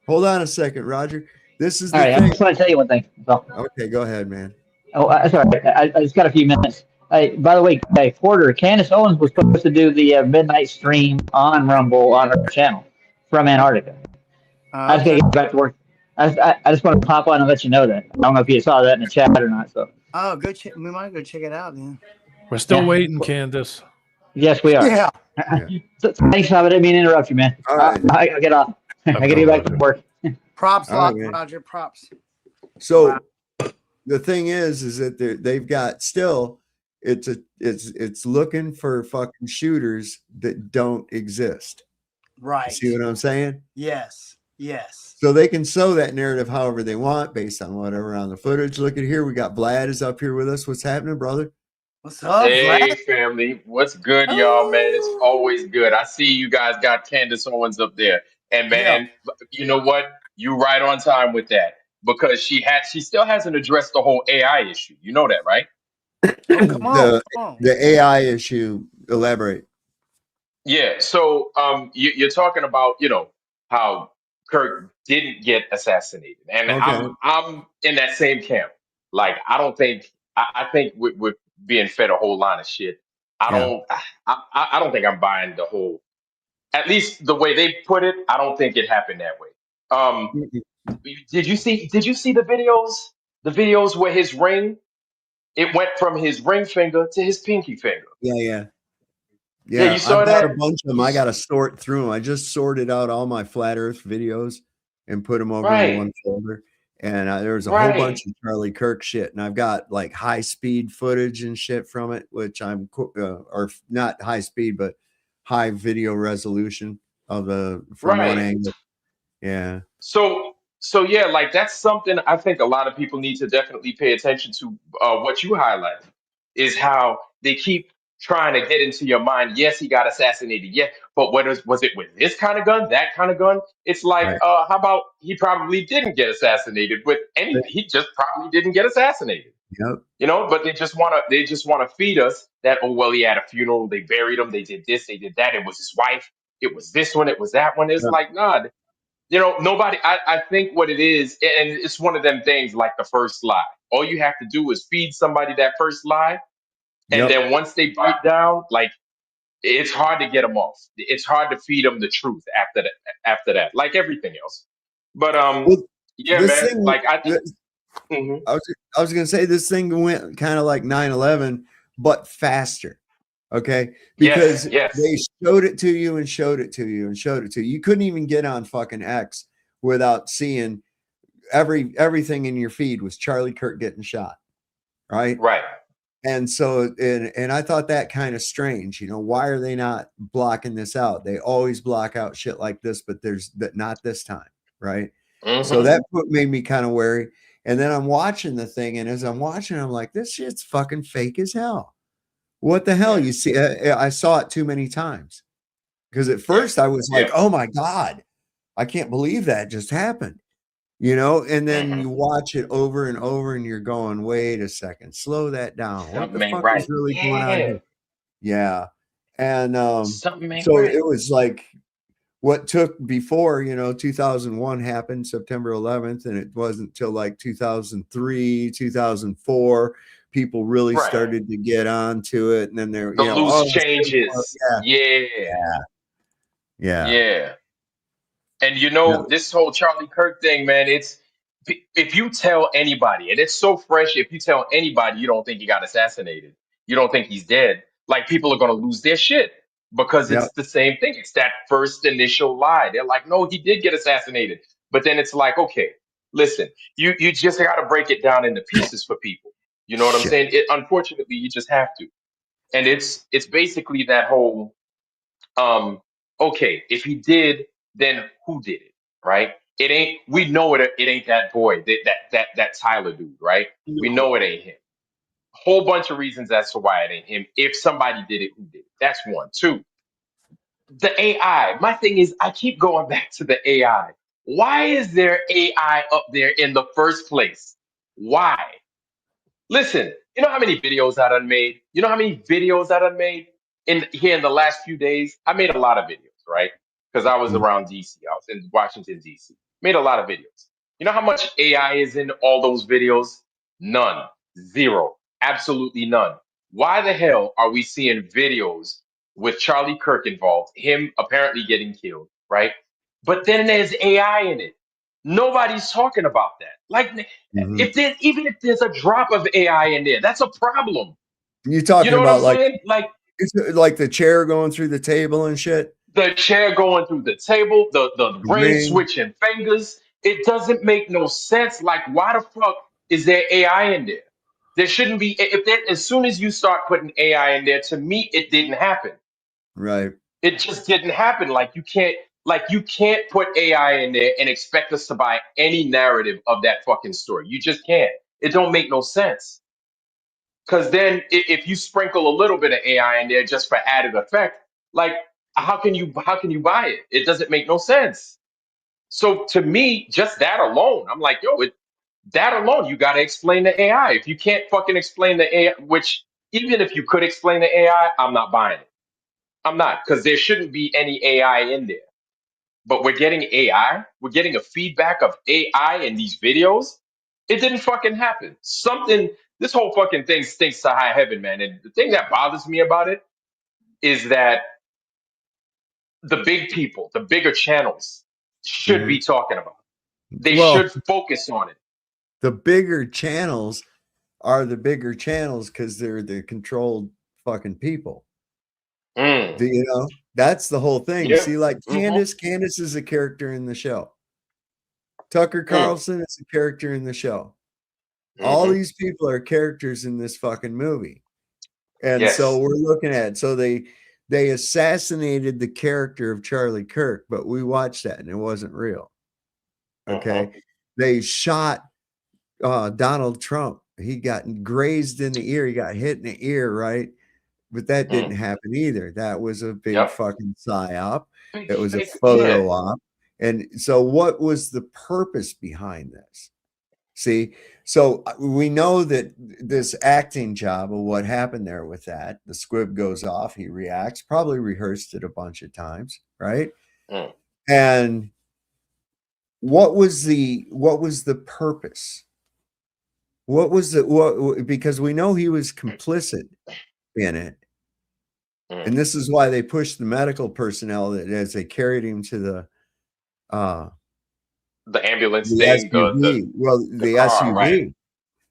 hold on a second, Roger. This is the thing. I just want to tell you one thing. So. Okay, go ahead, man. Oh, sorry. I just got a few minutes. By the way, Porter, Candace Owens was supposed to do the midnight stream on Rumble on her channel from Antarctica. I just got to get back to work. I just want to pop on and let you know that. I don't know if you saw that in the chat or not. So. Oh, good. We might go check it out then. We're still waiting, Candace. Yes, we are. Yeah. So, thanks, Bob. I didn't mean to interrupt you, man. All right. I'll get off. I got to get back to work. Props, Roger. Props. So the thing is that they've got still. It's looking for fucking shooters that don't exist. Right. You see what I'm saying? Yes. So they can sow that narrative however they want based on whatever on the footage. Look at here. We got Vlad is up here with us. What's happening, brother? What's up, Vlad? Vlad? Family. What's good, y'all, man? It's always good. I see you guys got Candace Owens up there. And man, you know what? You right on time with that. Because she still hasn't addressed the whole AI issue. You know that, right? Come on. The AI issue, elaborate. Yeah, so you're talking about, you know, how Kirk didn't get assassinated. And I'm in that same camp. Like, I I think we're being fed a whole lot of shit. I Yeah. don't I don't think I'm buying the whole. At least the way they put it, I don't think it happened that way. Did you see the videos? The videos where his ring, it went from his ring finger to his pinky finger. Yeah, yeah. Yeah, Yeah, you I saw bought a that? bunch of them. I got to sort through them. I just sorted out all my flat Earth videos and put them over in Right, one folder. And there was a whole right. bunch of Charlie Kirk shit, and I've got like high speed footage and shit from it, which or not high speed, but high video resolution of from one Right. angle. Yeah, So yeah, like that's something I think a lot of people need to definitely pay attention to. What you highlighted is how they keep trying to get into your mind. Yes, he got assassinated. Yeah, but was it with this kind of gun, that kind of gun? It's like, right. how about he probably didn't get assassinated with any? He just probably didn't get assassinated. Yep, But they just wanna feed us that, oh well, he had a funeral, they buried him, they did this, they did that, it was his wife, it was this one, it was that one. It's yep, like, nah, nobody. I think what it is, and it's one of them things like the first lie. All you have to do is feed somebody that first lie, and yep. then once they bite down, like it's hard to get them off. It's hard to feed them the truth after that. After that, like everything else. But Well, yeah, this man. thing, Like mhm. I was gonna say this thing went kind of like 9/11, but faster. Okay, Yes, because yes, they showed it to you and showed it to you and showed it to you. You couldn't even get on fucking X without seeing everything in your feed was Charlie Kirk getting shot, right? right. And so and I thought that kind of strange. Why are they not blocking this out? They always block out shit like this, but there's that not this time, right? So Hmm. that made me kind of wary. And then I'm watching the thing, and as I'm watching, I'm like, this shit's fucking fake as hell. What the hell? Yeah, You see, I saw it too many times because at yeah, first I was yeah. like, oh my God, I can't believe that just happened. And then Hmm. you watch it over and over, and you're going, wait a second, slow that down. What the Something ain't fuck is right. really going on Yeah, here? Yeah. And something ain't so right. it was like what took before, 2001 happened September 11th, and it wasn't till like 2003, 2004, people really Right. started to get onto it. And then they're, The loose oh, it's fake. changes. Yeah, Yeah, yeah, yeah. And yeah, this whole Charlie Kirk thing, man, if you tell anybody, and it's so fresh, if you tell anybody you don't think he got assassinated, you don't think he's dead, like people are gonna lose their shit because yeah, it's the same thing. It's that first initial lie. They're like, no, he did get assassinated. But then it's like, okay, listen, you just gotta break it down into pieces for people. You know what I'm shit. saying? Unfortunately, you just have to. And it's basically that whole um okay, if he did, then who did it, right? It ain't, we know it ain't that boy, that Tyler dude, right? We know it ain't him. Whole bunch of reasons as to why it ain't him. If somebody did it, who did it? That's one. Two, the AI. My thing is, I keep going back to the AI. Why is there AI up there in the first place? Why? Listen, you know how many videos I done made? You know how many videos I done made in the last few days? I made a lot of videos, right? Because I was Mhm. around DC. I was in Washington, DC. Made a lot of videos. You know how much AI is in all those videos? None. Zero. Absolutely none. Why the hell are we seeing videos with Charlie Kirk involved, him apparently getting killed, right? But then there's AI in it. Nobody's talking about that. Like, Mhm. even if there's a drop of AI in there, that's a problem. You You talking know what I'm about saying? Like like the chair going through the table and shit? the chair going through the table, the brain Ring, switching fingers. It doesn't make no sense. Like, why the fuck is there AI in there? There shouldn't be. If that, as soon as you start putting AI in there, to me, it didn't happen. right? It just didn't happen. Like you can't put AI in there and expect us to buy any narrative of that fucking story. You just can't. It don't make no sense. Because then if you sprinkle a little bit of AI in there just for added effect, like how can you buy it? It doesn't make no sense. So to me, just that alone, I'm like, yo, that alone, you got to explain the AI. If you can't fucking explain the AI, which even if you could explain the AI, I'm not buying it. I'm not, because there shouldn't be any AI in there. But we're getting AI. We're getting a feedback of AI in these videos. It didn't fucking happen. Something. this whole fucking thing stinks to high heaven, man. And the thing that bothers me about it is that the big people, the bigger channels, should be talking about it. They Well, should focus on it. the bigger channels are the bigger channels because they're the controlled fucking people. Mm. You know, that's the whole thing. Yeah. See, like Mhm. Candace is a character in the show. Tucker Carlson is a character in the show. All Mhm. these people are characters in this fucking movie. And so Yes. we're looking at, so they assassinated the character of Charlie Kirk, but we watched that and it wasn't real. Okay. They shot Donald Trump. He got grazed in the ear. He got hit in the ear, right? But that didn't happen either. That was a big Yep. fucking psyop. Big It was a fake. photo Yeah. op. And so what was the purpose behind this? See, so we know that this acting job of what happened there with that, the squib goes off, he reacts, probably rehearsed it a bunch of times, right? Mm. And what was the purpose? What was what, because we know he was complicit in it. And this is why they pushed the medical personnel that as they carried him to the ambulance the thing, the car, right? SUV.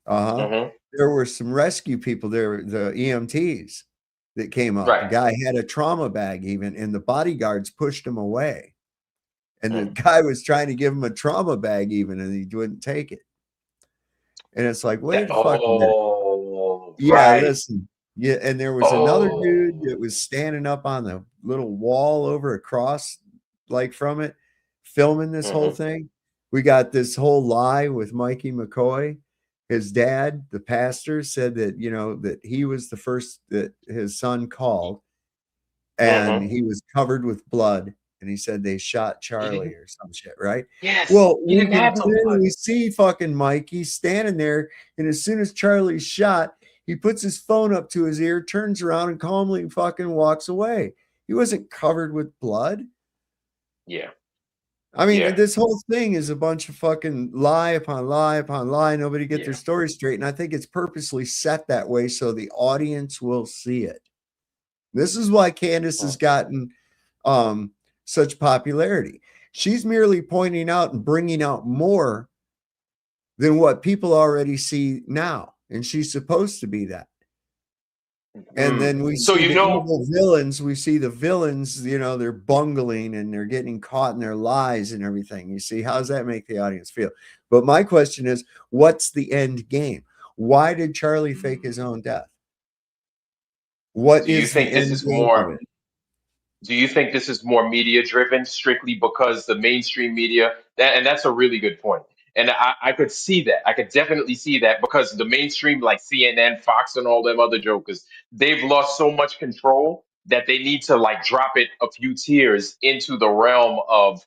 Uh-huh. There were some rescue people there, the EMTs that came up. Right. The guy had a trauma bag even, and the bodyguards pushed him away. And the guy was trying to give him a trauma bag even, and he wouldn't take it. And it's like, wait a fucking minute. Yeah, right. listen. Yeah, and there was another dude that was standing up on the little wall over across, like from it, filming this whole thing. We got this whole lie with Mikey McCoy. His dad, the pastor, said that, you know, that he was the first that his son called, and he was covered with blood. And he said they shot Charlie or some shit, right? Yes. Well, He we didn't can have no blood. clearly see fucking Mikey standing there, and as soon as Charlie's shot, he puts his phone up to his ear, turns around, and calmly fucking walks away. He wasn't covered with blood. Yeah. I mean, Yeah. this whole thing is a bunch of fucking lie upon lie upon lie. Nobody get their Yeah. story straight. And I think it's purposely set that way so the audience will see it. This is why Candace has gotten such popularity. She's merely pointing out and bringing out more than what people already see now. And she's supposed to be that. And then we So see you the know, evil villains. We see the villains, you know, they're bungling and they're getting caught in their lies and everything. You see, how does that make the audience feel? But my question is, what's the end game? Why did Charlie fake his own death? What do you is the think this end is game of more? it? Do you think this is more media driven strictly because the mainstream media, and that's a really good point. And I could see that. I could definitely see that because the mainstream, like CNN, Fox, and all them other jokers, they've lost so much control that they need to like drop it a few tiers into the realm of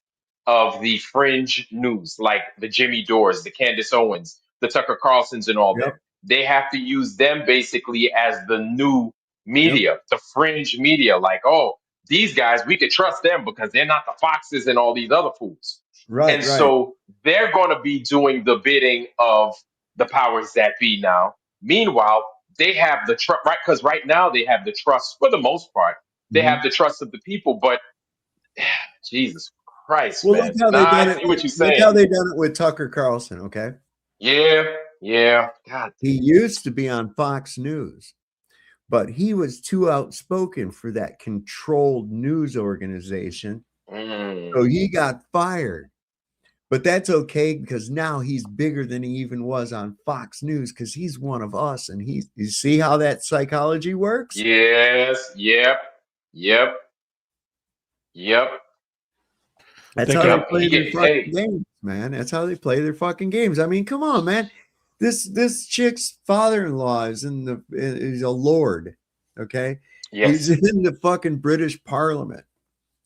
the fringe news, like the Jimmy Dores, the Candace Owens, the Tucker Carlsons, and all them. Yep. They have to use them basically as the new Yep. media, the fringe media. Like, oh, these guys, we could trust them because they're not the Foxes and all these other fools. Right, And right. so they're going to be doing the bidding of the powers that be now. Meanwhile, they have the trust, right? Because right now they have the trust for the most part. They have the trust of the people, but Jesus Christ, Well, man. look how Nah, they done I it. see what you're Look how saying. they done it with Tucker Carlson. Okay. Yeah, yeah. God. He used to be on Fox News, but he was too outspoken for that controlled news organization. So he got fired. But that's okay because now he's bigger than he even was on Fox News because he's one of us. And you see how that psychology works? Yes. Yep. Yep. Yep. That's how they Yep. play He their get fucking hey. games, man. That's how they play their fucking games. I mean, come on, man. This chick's father-in-law is a lord. Okay. He's Yes. in the fucking British Parliament.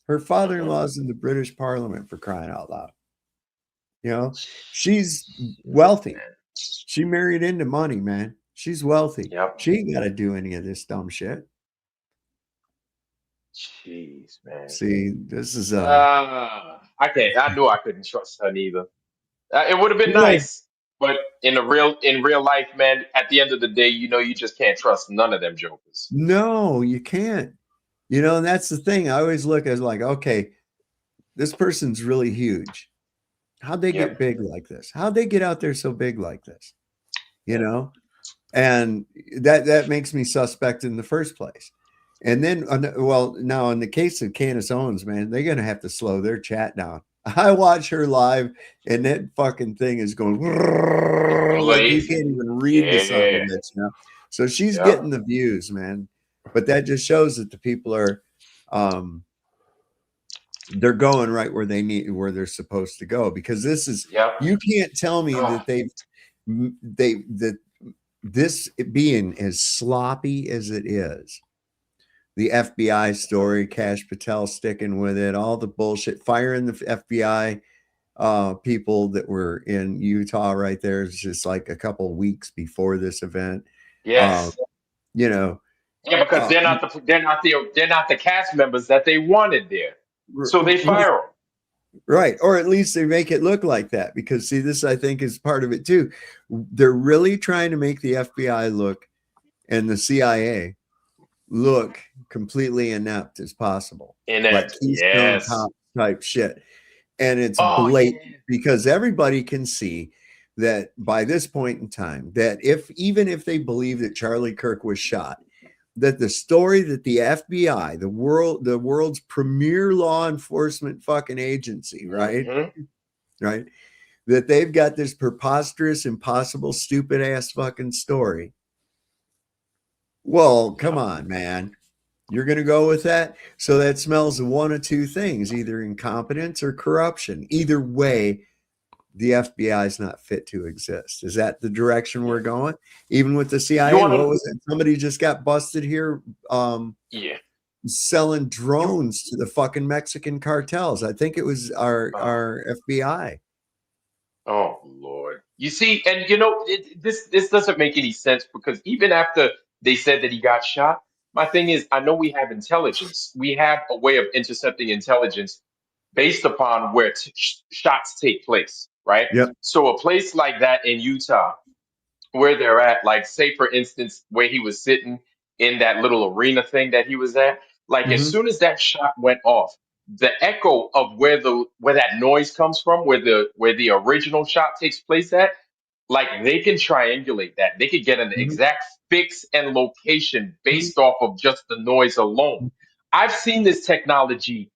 Her father-in-law is in the British Parliament, for crying out loud. You know, she's wealthy. She married into money, man. She's wealthy. Yep. She ain't got to do any of this dumb shit. Jeez, man. See, this is I can't. I knew I couldn't trust her neither. It would have been Well, nice, but in real life, man, at the end of the day, you just can't trust none of them jokers. No, you can't. And that's the thing. I always look as like, okay, this person's really huge. How'd they get big like this? How'd they get out there so big like this? And that makes me suspect in the first place. And then, now in the case of Candace Owens, man, they're going to have to slow their chat down. I watch her live and that fucking thing is going like you can't even read the son of a bitch, So she's getting the views, man. But that just shows that the people are they're going right where they're supposed to go, because this is you can't tell me that that this being as sloppy as it is. The FBI story, Kash Patel sticking with it, all the bullshit, firing the FBI people that were in Utah right there. It's just like a couple of weeks before this event. Yes. Yeah, because they're not the cast members that they wanted there, so they fire them. Right. Or at least they make it look like that, because see, this I think is part of it too. They're really trying to make the FBI look and the CIA look completely inept as possible. Like Keystone Cop type shit. And it's blatant because everybody can see that by this point in time, that even if they believe that Charlie Kirk was shot, that the story that the FBI, the world's premier law enforcement fucking agency, right? Right, that they've got this preposterous, impossible, stupid ass fucking story. Well, come on, man. You're going to go with that? So that smells of one of two things, either incompetence or corruption. Either way, the FBI is not fit to exist. Is that the direction we're going? Even with the CIA, what was it? Somebody just got busted here selling drones to the fucking Mexican cartels. I think it was our FBI. Oh Lord. You see, and this doesn't make any sense, because even after they said that he got shot, my thing is, I know we have intelligence. We have a way of intercepting intelligence based upon where shots take place, right? Yep. So a place like that in Utah, where they're at, like say for instance, where he was sitting in that little arena thing that he was at, like as soon as that shot went off, the echo of where that noise comes from, where the original shot takes place at, like they can triangulate that. They could get an exact fix and location based off of just the noise alone. I've seen this technology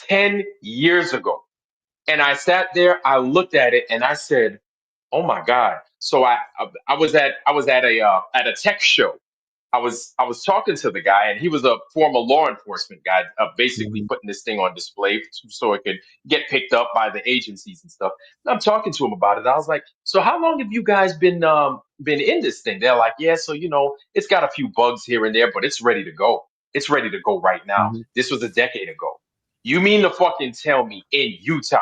10 years ago. And I sat there, I looked at it, and I said, "Oh my God!" So I was at a tech show. I was talking to the guy, and he was a former law enforcement guy, basically putting this thing on display so it could get picked up by the agencies and stuff. And I'm talking to him about it. I was like, "So how long have you guys been in this thing?" They're like, "Yeah, so it's got a few bugs here and there, but it's ready to go. It's ready to go right now. This was a decade ago." You mean to fucking tell me in Utah,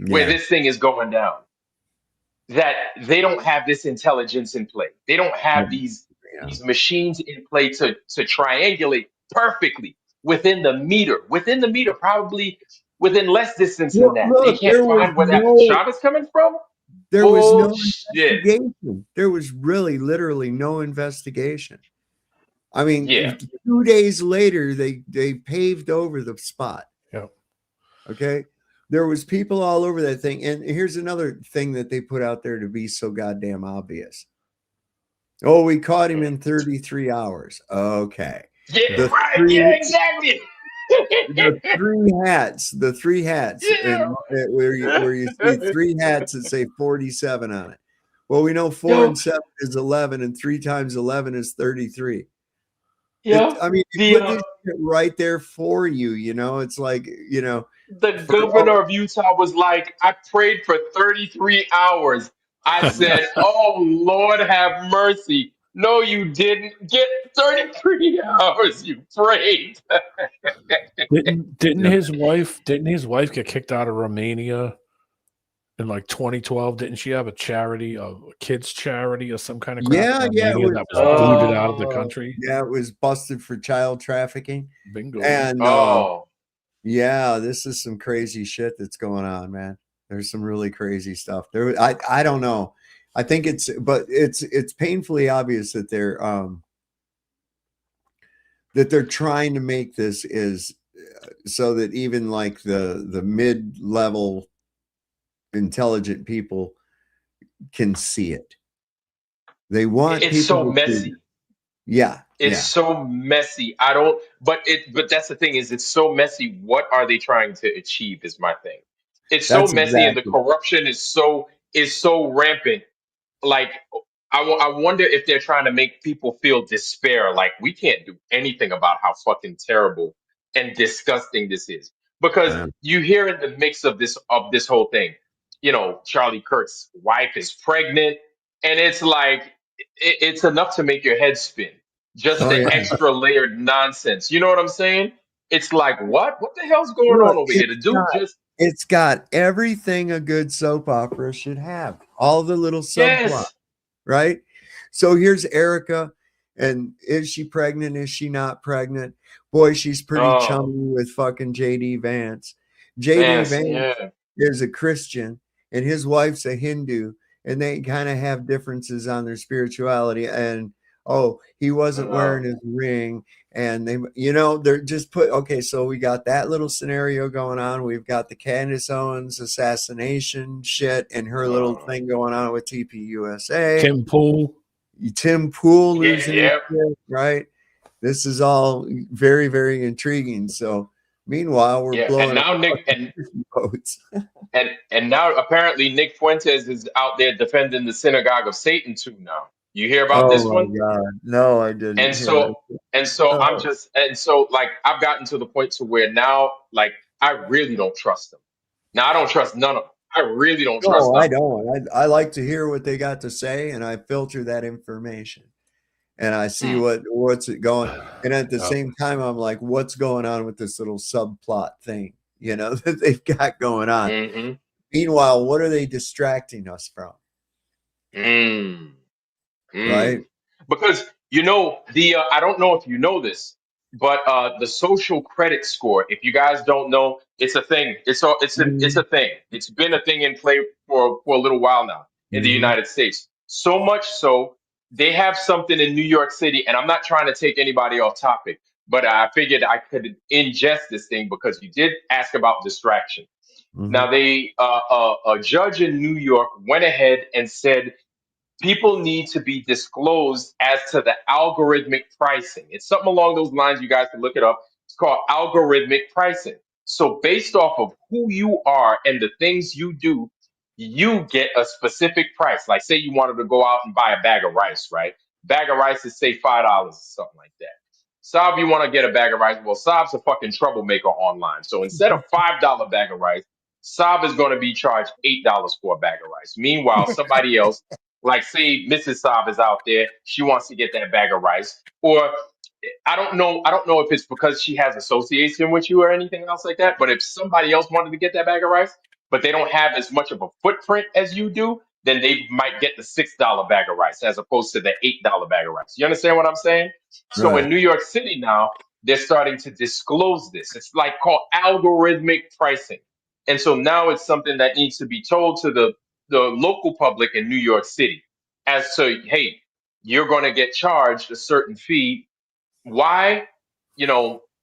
where this thing is going down, that they don't have this intelligence in play? They don't have these machines in play to triangulate perfectly within the meter, probably within less distance than that. They can't find where that shot is coming from. There was no Bullshit. investigation. There was really literally no investigation. I mean, 2 days later, they paved over the spot. Yeah. Okay. There was people all over that thing. And here's another thing that they put out there to be so goddamn obvious. Oh, we caught him in 33 hours. Okay. Yeah, yeah, exactly. The three hats, and where you see three hats that say 47 on it. Well, we know 4 and 7 is 11, and 3 times 11 is 33. Yeah, I mean, you put this shit right there for you. It's like, the governor of Utah was like, "I prayed for 33 hours. I said, oh, Lord, have mercy." No, you didn't get 33 hours. You prayed. Didn't his wife get kicked out of Romania in like 2012? Didn't she have a charity, a kids charity or some kind of crap in Romania that was booted out of the country? Yeah, it was busted for child trafficking. Bingo. And yeah, this is some crazy shit that's going on, man. There's some really crazy stuff there. I don't know. I think it's painfully obvious that they're trying to make this is so that even like the mid-level intelligent people can see it. They want It's people so to see messy. it. Yeah. It's so messy. I don't, but that's the thing is it's so messy. What are they trying to achieve is my thing. It's so That's messy and the exactly. corruption is so rampant. Like I wonder if they're trying to make people feel despair. Like we can't do anything about how fucking terrible and disgusting this is. Because Yeah. you hear in the mix of this whole thing, Charlie Kirk's wife is pregnant, and it's like it's enough to make your head spin. Just Oh the yeah. extra layered nonsense. You know what I'm saying? It's like what? What the hell's going Look, on over here? The dude just it's got everything a good soap opera should have. All the little subplots, yes. right? So here's Erica, and is she pregnant? Is she not pregnant? Boy, she's pretty Oh, chummy with fucking JD Vance. JD Vance, Vance yeah. is a Christian, and his wife's a Hindu, and they kind of have differences on their spirituality. And oh, he wasn't wearing his ring, and they're just okay. So we got that little scenario going on. We've got the Candace Owens assassination shit and her little thing going on with TPUSA. Tim Pool Yeah, losing his yeah. shit, right? This is all very, very intriguing. So meanwhile, we're Yeah, and blowing up now Nick fucking boats. and now apparently Nick Fuentes is out there defending the synagogue of Satan too now. You hear about this Oh one? my God. No, I didn't And hear so this. and so I'm Oh. just and so like I've gotten to the point to where now like I really don't trust them. Now I don't trust none of them. I really don't trust No, none I of them. don't. I like to hear what they got to say, and I filter that information. And I see what's it going. And at the same time, I'm like, what's going on with this little subplot thing, that they've got going on. Mm-hmm. Meanwhile, what are they distracting us from? Right? Because the I don't know if you know this, but the social credit score. If you guys don't know, it's a thing. It's a thing. It's been a thing in play for a little while now in the Mhm. United States. So much so they have something in New York City, and I'm not trying to take anybody off topic, but I figured I could ingest this thing because you did ask about distraction. Now Mhm. they a judge in New York went ahead and said people need to be disclosed as to the algorithmic pricing. It's something along those lines. You guys can look it up. It's called algorithmic pricing. So, based off of who you are and the things you do, you get a specific price. Like, say you wanted to go out and buy a bag of rice, right? Bag of rice is, say, $5 or something like that. Saab, you want to get a bag of rice? Well, Saab's a fucking troublemaker online. So instead of $5 bag of rice, Saab is going to be charged $8 for a bag of rice. Meanwhile, somebody else, like say Mrs. Saab is out there, she wants to get that bag of rice. Or I don't know if it's because she has association with you or anything else like that. But if somebody else wanted to get that bag of rice, but they don't have as much of a footprint as you do, then they might get the $6 bag of rice as opposed to the $8 bag of rice. You understand what I'm saying? So in Right. New York City now, they're starting to disclose this. It's like called algorithmic pricing. And so now it's something that needs to be told to the local public in New York City as to, hey, you're going to get charged a certain fee. Why?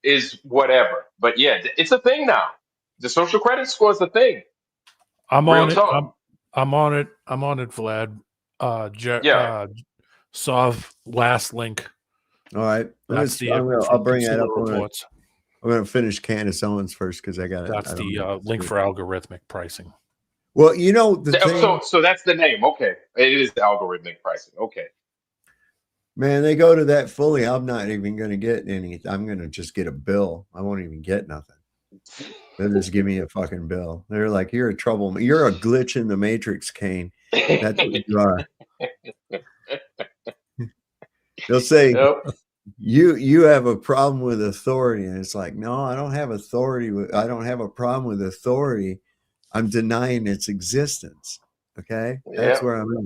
Is whatever. But yeah, it's a thing now. The social credit score is a thing. I'm Real on it. talk. I'm on it. I'm on it, Vlad. Yeah. Sov last link. All right. I'll from bring that Consumer up. Reports. I'm going to finish Candace Owens first because I got it. That's the link for algorithmic pricing. Well, the thing. So that's the name. Okay. It is the algorithmic pricing. Okay. Man, they go to that fully. I'm not even going to get any. I'm going to just get a bill. I won't even get nothing. They'll just give me a fucking bill. They're like, you're a trouble. You're a glitch in the matrix, Kane. That's what you are. They'll say, Yep. you have a problem with authority. And it's like, no, I don't have authority. I don't have a problem with authority. I'm denying its existence. Okay. That's Yep. where I'm at.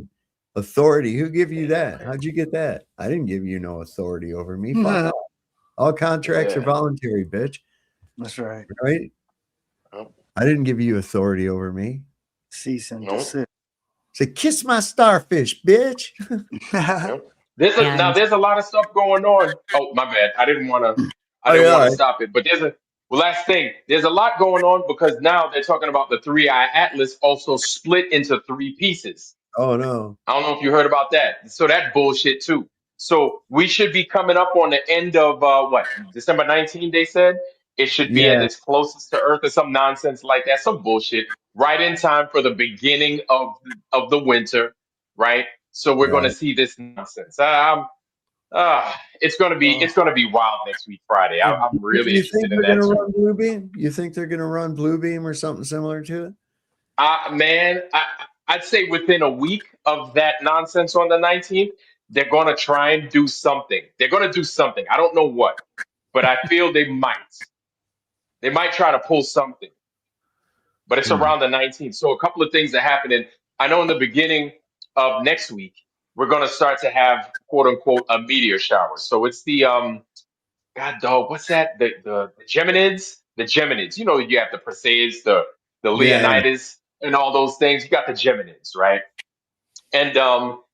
Authority. Who give you that? How'd you get that? I didn't give you no authority over me. Fuck off. All contracts are voluntary, bitch. That's right. Right? Oh. I didn't give you authority over me. Cease and No. desist. Say, kiss my starfish, bitch. Yep. Now And there's a lot of stuff going on. Oh, my bad. I didn't want to Yeah, all right. stop it, but last thing. There's a lot going on because now they're talking about the 3-eye atlas also split into 3 pieces. Oh no. I don't know if you heard about that. So that's bullshit too. So we should be coming up on the end of December 19th, they said. It should be at Yeah. its closest to Earth or some nonsense like that. Some bullshit. Right in time for the beginning of the winter, right? So we're going to Right. see this nonsense. It's gonna be wild next week Friday. I'm really You think interested in they're that gonna too. run Blue Beam? You think they're gonna run Blue Beam or something similar to it? Man, I'd say within a week of that nonsense on the 19th, they're going to try and do something. They're going to do something. I don't know what, but I feel they might. They might try to pull something, but it's around the 19th. So a couple of things are happening. I know in the beginning of next week, we're going to start to have quote unquote a meteor shower. So it's the God dog, what's that? The Geminids? The Geminids. You know, you have the Perseids, the Yeah. Leonidas, and all those things. You got the Geminids, right? And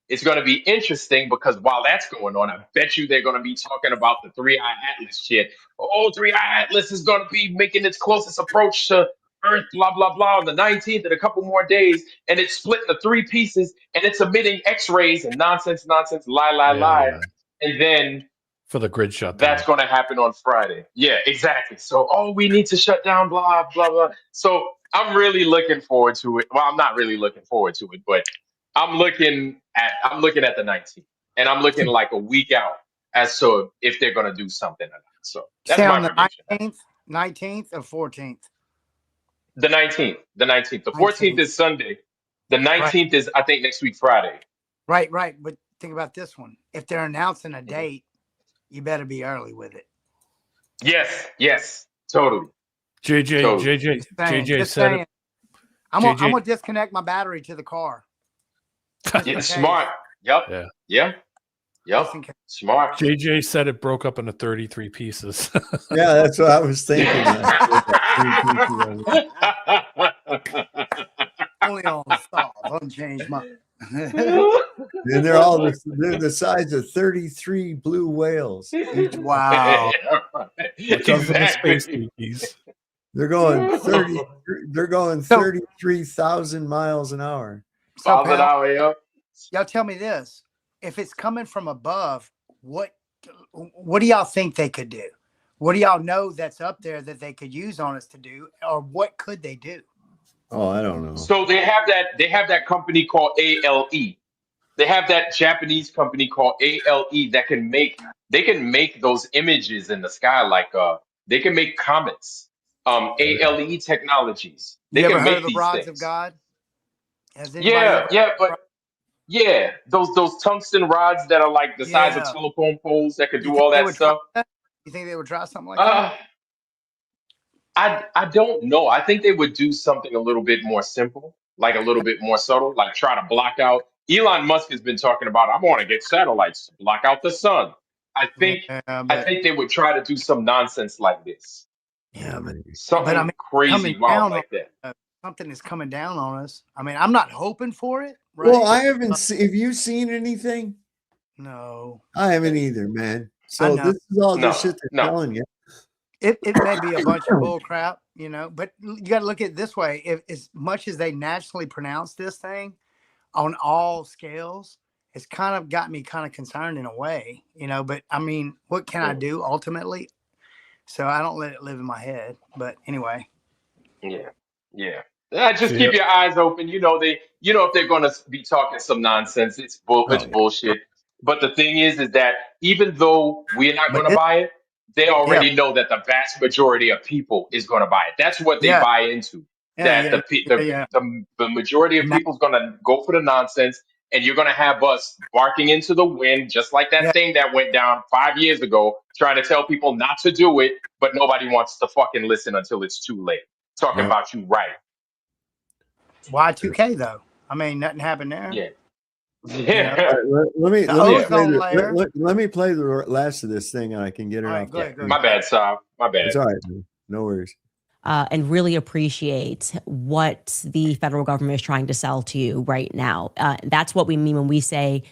it's going to be interesting because while that's going on, I bet you they're going to be talking about the 3-eye atlas shit. Oh, 3-eye atlas is going to be making its closest approach to Earth, blah blah blah, on the 19th in a couple more days, and it's split into 3 pieces, and it's emitting X-rays and nonsense, lie, and then for the grid shutdown. that's going to happen on Friday. Yeah, exactly. So, we need to shut down, blah, blah, blah. So I'm really looking forward to it. Well, I'm not really looking forward to it, but I'm looking at the 19th, and I'm looking like a week out as to if they're going to do something or not. So that's Say my on the prediction. 19th or 14th? The 19th. The 19th. The 14th 19th. is Sunday. The 19th is, I think, next week, Friday. Right. But think about this one. If they're announcing a date, you better be early with it. Yes. Totally. JJ said it. I'm gonna disconnect my battery to the car. Yeah, smart. Yep. Yeah. Smart. JJ said it broke up into 33 pieces. Yeah, that's what I was thinking. Only on stall, unchanged my. And they're the size of 33 blue whales. Each. Wow. Exactly. They're going 30. They're going 33,000 miles an hour. So, Yep. Y'all tell me this: if it's coming from above, what do y'all think they could do? What do y'all know that's up there that they could use on us to do, or what could they do? Oh, I don't know. So they have that company called ALE. They have that Japanese company called ALE that can make those images in the sky they can make comets. ALE Technologies. They You can ever make heard of the these rods things. of God? Has anybody those tungsten rods that are like the size of telephone poles that could do all that stuff. You think they would try something like that? I don't know. I think they would do something a little bit more simple, like a little bit more subtle, like try to block out. Elon Musk has been talking about, I want to get satellites to block out the sun. I think they would try to do some nonsense like this. Yeah, something crazy wild like that. Something is coming down on us. I mean, I'm not hoping for it. Right? Well, I haven't seen. Have you seen anything? No, I haven't either, man. So this is all the shit they're telling you. It may be a bunch of bull crap, but you got to look at it this way. If as much as they nationally pronounce this thing on all scales, it's kind of got me kind of concerned in a way, but I mean, what can I do ultimately? So I don't let it live in my head, but anyway. Yeah. Just keep your eyes open. If they're going to be talking some nonsense, it's bullshit. But the thing is that even though we're not going to buy it, they already know that the vast majority of people is going to buy it. That's what they buy into. The majority of people is going to go for the nonsense, and you're going to have us barking into the wind, just like that thing that went down 5 years ago, trying to tell people not to do it, but nobody wants to fucking listen until it's too late. Talking about you right. Y2K though. I mean, nothing happened there. Yeah. Let me play the last of this thing, and I can get it off. My bad, Sal. My bad. It's all right, man. No worries. and really appreciate what the federal government is trying to sell to you right now. That's what we mean when we say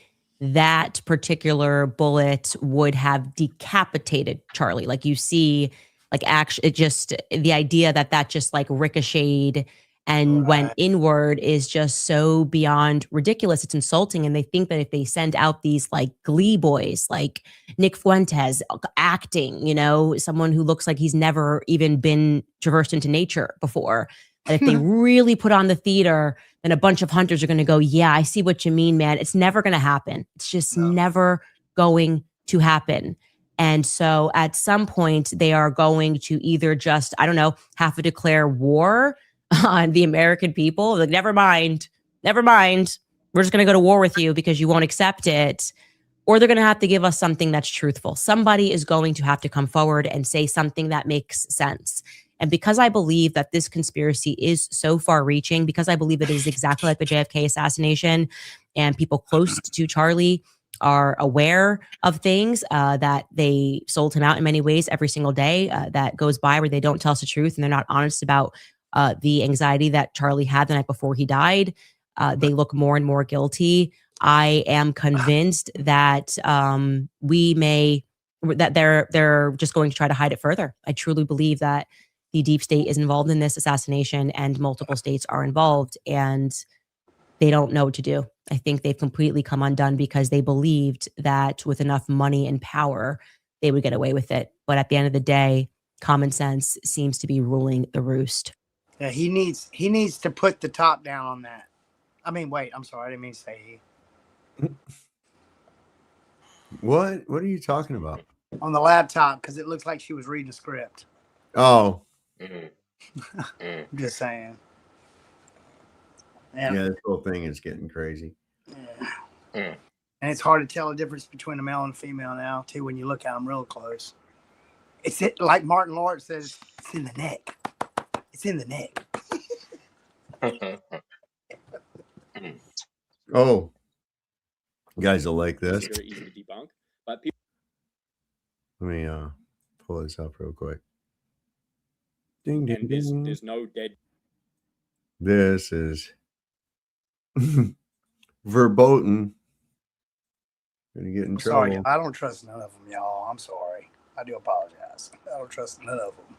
that particular bullet would have decapitated Charlie. Like you see, like actually, it just the idea that just like ricocheted and went inward is just so beyond ridiculous. It's insulting. And they think that if they send out these like glee boys, like Nick Fuentes acting, you know, someone who looks like he's never even been traversed into nature before, that if they really put on the theater, then a bunch of hunters are going to go, yeah, I see what you mean, man. It's never going to happen. It's just never going to happen. And so at some point, they are going to either just, I don't know, have to declare war on the American people. Like, never mind. We're just going to go to war with you because you won't accept it. Or they're going to have to give us something that's truthful. Somebody is going to have to come forward and say something that makes sense. And because I believe that this conspiracy is so far reaching, because I believe it is exactly like the JFK assassination, and people close to Charlie are aware of things that they sold him out in many ways every single day that goes by where they don't tell us the truth and they're not honest about the anxiety that Charlie had the night before he died. They look more and more guilty. I am convinced that that they're just going to try to hide it further. I truly believe that the deep state is involved in this assassination and multiple states are involved and they don't know what to do. I think they've completely come undone because they believed that with enough money and power, they would get away with it. But at the end of the day, common sense seems to be ruling the roost. Yeah, he needs to put the top down on that. I mean, wait, I'm sorry, I didn't mean to say he. What are you talking about? On the laptop, because it looks like she was reading a script. Oh. I'm just saying. Yeah, this whole thing is getting crazy. And it's hard to tell the difference between a male and a female now, too, when you look at them real close. It's like Martin Lawrence says, it's in the neck. It's in the neck. Oh, you guys will like this. Very easy to debunk, but people. Let me pull this up real quick. Ding, ding, And ding. there's no dead. This is verboten. Gonna get in trouble. Sorry, I don't trust none of them, y'all. I'm sorry. I do apologize. I don't trust none of them.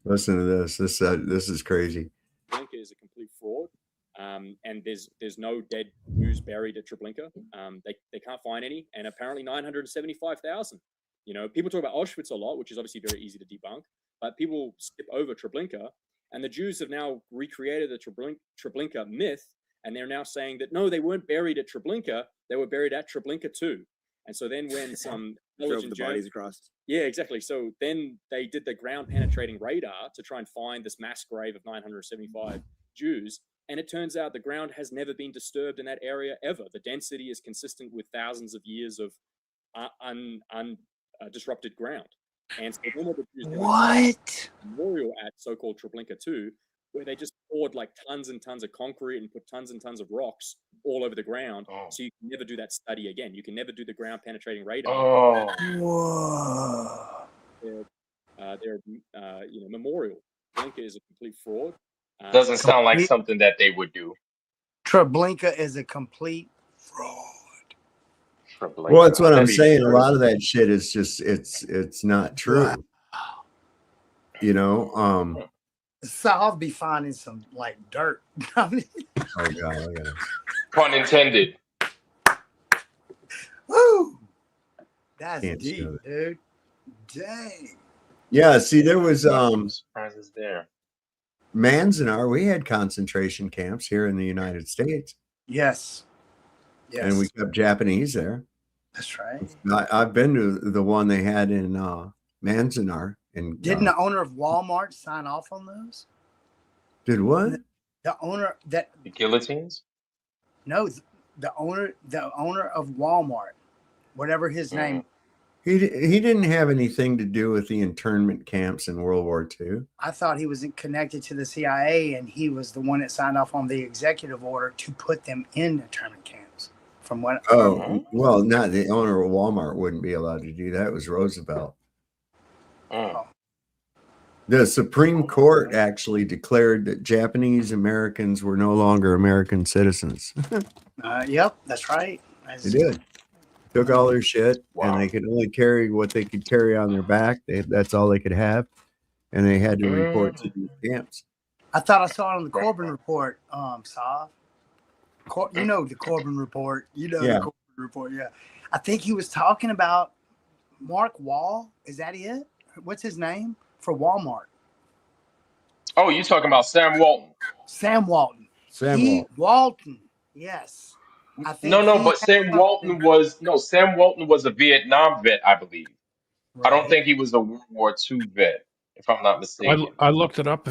Listen to this. This is crazy. Treblinka is a complete fraud, and there's no dead Jews buried at Treblinka. They can't find any, and apparently 975,000. You know, people talk about Auschwitz a lot, which is obviously very easy to debunk, but people skip over Treblinka, and the Jews have now recreated the Treblinka myth, and they're now saying that no, they weren't buried at Treblinka, they were buried at Treblinka too. And so then when some drove the bodies across. Yeah, exactly. So then they did the ground penetrating radar to try and find this mass grave of 975 Jews. And it turns out the ground has never been disturbed in that area ever. The density is consistent with thousands of years of disrupted ground. And so then what the Jews did was a memorial at so-called Treblinka 2, where they just poured like tons and tons of concrete and put tons and tons of rocks all over the ground. So you can never do that study again. You can never do the ground penetrating radar. Whoa. Their memorial. Treblinka is a complete fraud. Doesn't sound like something that they would do. Treblinka is a complete fraud. Treblinka. Well, that's what I'm That'd be saying. A true. lot of that shit is just it's not true. You know, So I'll be finding some like dirt. oh god, look at this. Pun intended. Woo! That's Can't deep, show it. dude. Dang. Yeah, see, there was Surprises there. Manzanar. We had concentration camps here in the United States, Yes. Yes. and we kept Japanese there. That's right. I've been to the one they had in Manzanar. And Didn't the owner of Walmart sign off on those? did what? The owner that The guillotines? no, the owner of Walmart, whatever his name. He didn't have anything to do with the internment camps in World War II. I thought he was connected to the CIA, and he was the one that signed off on the executive order to put them in internment camps. From what? Oh, well, not the owner of Walmart wouldn't be allowed to do that. It was Roosevelt. The Supreme Court actually declared that Japanese Americans were no longer American citizens. Yep, that's right. They did. Took all their shit, and they could only carry what they could carry on their back. That's all they could have, and they had to report to these camps. I thought I saw it on the Corbin report, Sav. You know the Corbin report. You know the Corbin report, yeah. I think he was talking about Mark Wall. Is that it? What's his name for Walmart? Oh, you talking about Sam Walton? Sam Walton. Walton. Yes. I think No, but Sam Walton was a Vietnam vet, I believe. Right. I don't think he was a World War II vet, if I'm not mistaken. I looked it up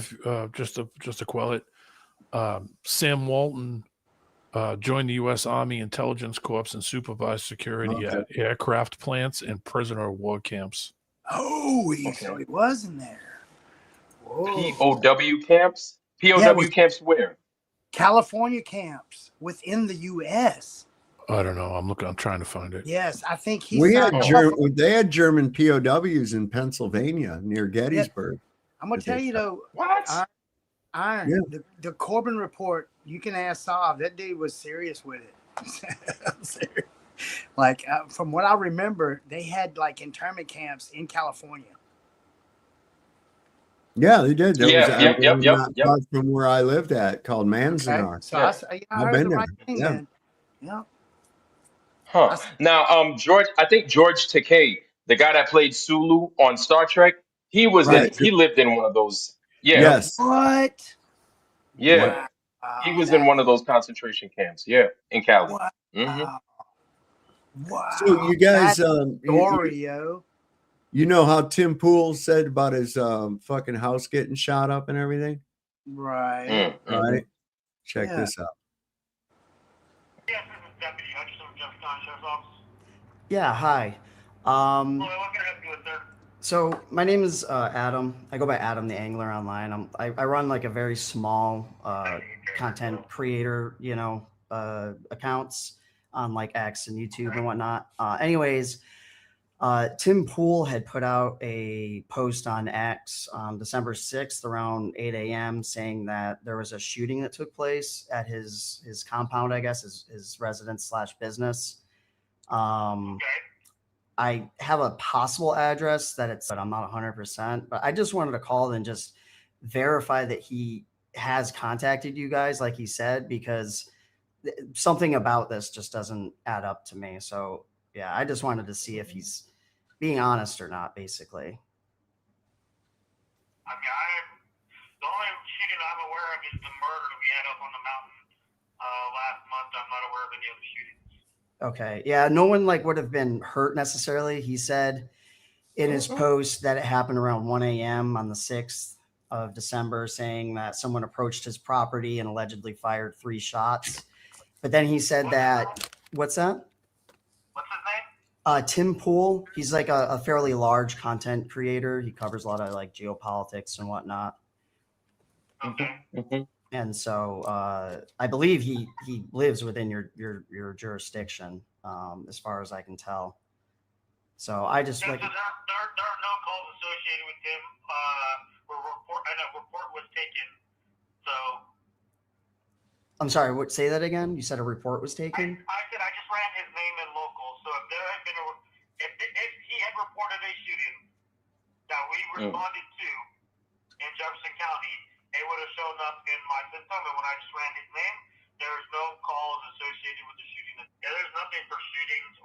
just to quell it. Sam Walton joined the U.S. Army Intelligence Corps and supervised security at aircraft plants and prisoner of war camps. Oh, so he was in there. Whoa. POW camps? POW camps where? California camps within the U.S. I don't know. I'm trying to find it. Yes, I think he. They had German POWs in Pennsylvania near Gettysburg. I'm gonna tell you though. What? The Corbin report. You can ask Sav. That dude was serious with it. Like from what I remember, they had like internment camps in California. Yeah, they did. There was yep. not from where I lived at called Manzanar. Okay. So I've been there. Yeah. Huh. Now, I think George Takei, the guy that played Sulu on Star Trek, he lived in one of those. Yeah. Yes. What? Yeah. Wow. He was in one of those concentration camps. Yeah, in Cali. Wow. Mm-hmm. Wow. So you guys, you know how Tim Pool said about his fucking house getting shot up and everything? Right. Right. Check this out. Yeah, hi. So my name is Adam. I go by Adam the Angler online. I run like a very small content creator, accounts on like X and YouTube and whatnot. Anyways, Tim Pool had put out a post on X on December 6th around 8 a.m. saying that there was a shooting that took place at his compound, I guess, his residence / business. I have a possible address but I'm not 100%, but I just wanted to call and just verify that he has contacted you guys, like he said, because something about this just doesn't add up to me. So yeah, I just wanted to see if he's being honest or not, basically. The only shooting I'm aware of is the murder that we had up on the mountain last month. I'm not aware of any other shootings. Okay. Yeah, no one would have been hurt necessarily. He said in his post that it happened around 1 a.m. on the 6th of December, saying that someone approached his property and allegedly fired 3 shots. But then he said what's that? What's his name? Tim Pool. He's like a fairly large content creator. He covers a lot of like geopolitics and whatnot. Okay. Mm-hmm. And so I believe he lives within your jurisdiction, as far as I can tell. So I just So there are no calls associated with him. A report was taken. So I'm sorry. Say that again. You said a report was taken. I said I just ran his name in local. So if there had been if he had reported a shooting that we responded to in Jefferson County, it would have shown up in my system, and when I just ran his name, there's no calls associated with the shooting. Yeah, there's nothing for shootings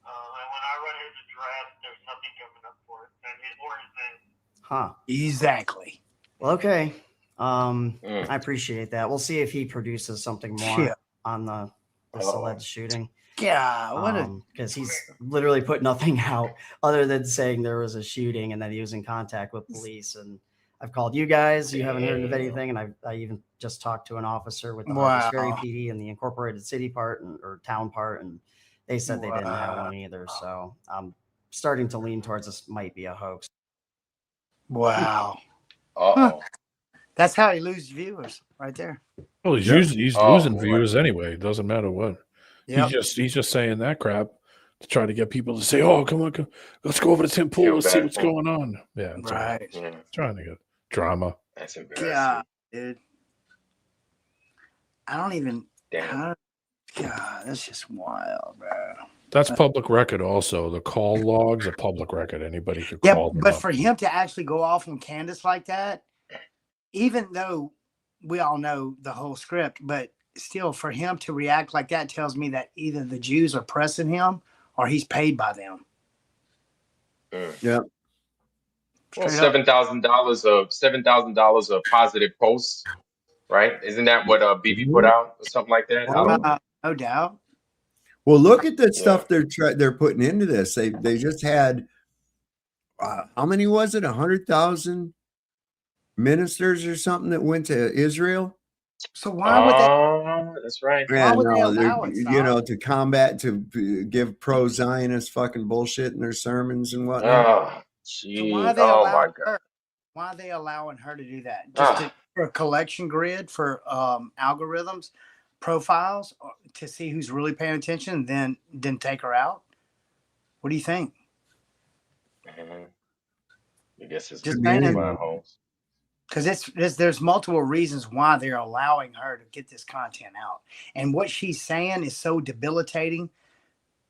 and when I run his address, there's nothing coming up for it, or his name. Huh. Exactly. Well, okay. I appreciate that. We'll see if he produces something more on this alleged shooting. Yeah, because he's literally put nothing out other than saying there was a shooting and that he was in contact with police. And I've called you guys. You haven't heard of anything. And I even just talked to an officer with the Harpers Ferry PD and the incorporated city part or town part, and they said they didn't have one either. So I'm starting to lean towards this might be a hoax. Wow. Uh-oh. That's how he loses viewers right there. Well, he's losing viewers anyway. It doesn't matter what. Yep. He's just saying that crap to try to get people to say, "Oh, come on, let's go over to Tim Pool. Feel Let's see bad what's for him. going on." Yeah, it's all Right. Yeah, trying to get drama. that's embarrassing. Yeah, dude. I don't even. Damn. God, that's just wild, bro. That's public record. Also, the call logs are public record. Anybody could Yeah, call them but up. for him to actually go off on Candace like that, even though we all know the whole script, but still for him to react like that tells me that either the Jews are pressing him or he's paid by them. Yeah. Well, Straight up. $7,000 of positive posts, right? Isn't that what BB put out or something like that? I don't know. No doubt. Well, look at the stuff they're putting into this. They just had how many was it? 100,000 ministers or something that went to Israel. So why would they? That's right. Yeah, would they no, allow it, you know, to combat, to give pro-Zionist fucking bullshit in their sermons and whatnot. Oh, So gee. why are they Oh my allowing God. her? Why are they allowing her to do that? Just for a collection grid for algorithms, profiles to see who's really paying attention, then take her out. What do you think? I guess it's Just saying, saying. Because there's multiple reasons why they're allowing her to get this content out, and what she's saying is so debilitating.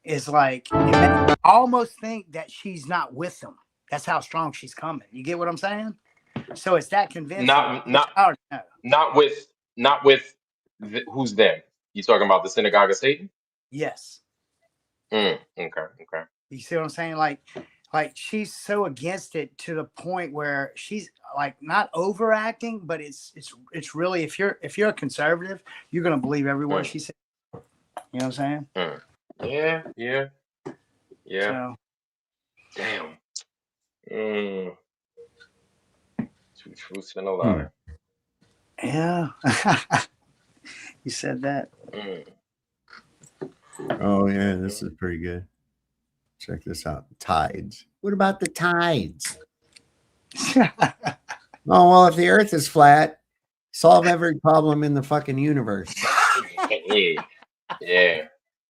Is like I almost think that she's not with them. That's how strong she's coming. You get what I'm saying? So it's that convincing. Not with who's them? You talking about the synagogue of Satan? Yes. Okay. You see what I'm saying? Like she's so against it to the point where she's like not overacting, but it's really if you're a conservative, you're gonna believe every word she says. You know what I'm saying? Yeah. So, damn. Two truths and a lie. Yeah. You said that. Oh yeah, this is pretty good. Check this out. Tides. What about the tides? Oh well, if the Earth is flat, solve every problem in the fucking universe. Yeah.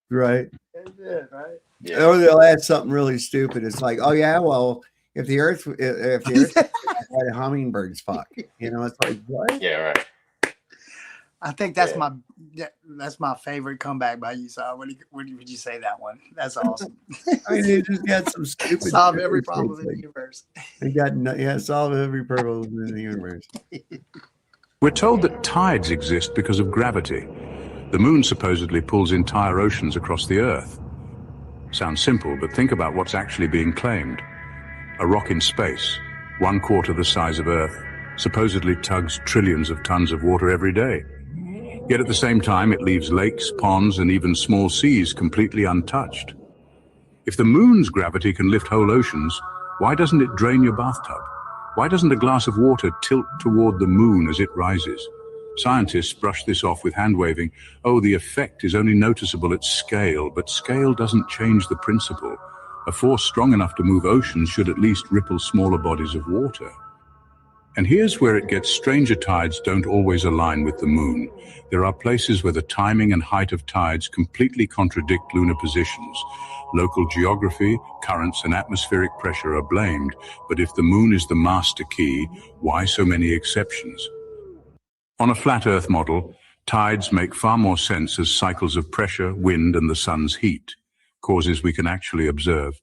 Right. That's it, right? Yeah. Or they'll add something really stupid. It's like, oh yeah, well, if the Earth why do hummingbirds fuck? You know, it's like what? Yeah, right. I think that's my favorite comeback by you, Saul. When would you say that one? That's awesome. I mean, they just got some stupid. Solve every problem in the universe. They got solve every problem in the universe. We're told that tides exist because of gravity. The moon supposedly pulls entire oceans across the Earth. Sounds simple, but think about what's actually being claimed. A rock in space, 1/4 the size of Earth, supposedly tugs trillions of tons of water every day. Yet at the same time, it leaves lakes, ponds, and even small seas completely untouched. If the moon's gravity can lift whole oceans, why doesn't it drain your bathtub? Why doesn't a glass of water tilt toward the moon as it rises? Scientists brush this off with hand-waving. Oh, the effect is only noticeable at scale, but scale doesn't change the principle. A force strong enough to move oceans should at least ripple smaller bodies of water. And here's where it gets stranger. Tides don't always align with the moon. There are places where the timing and height of tides completely contradict lunar positions. Local geography, currents, and atmospheric pressure are blamed, but if the moon is the master key, why so many exceptions? On a flat Earth model, tides make far more sense as cycles of pressure, wind, and the sun's heat, causes we can actually observe.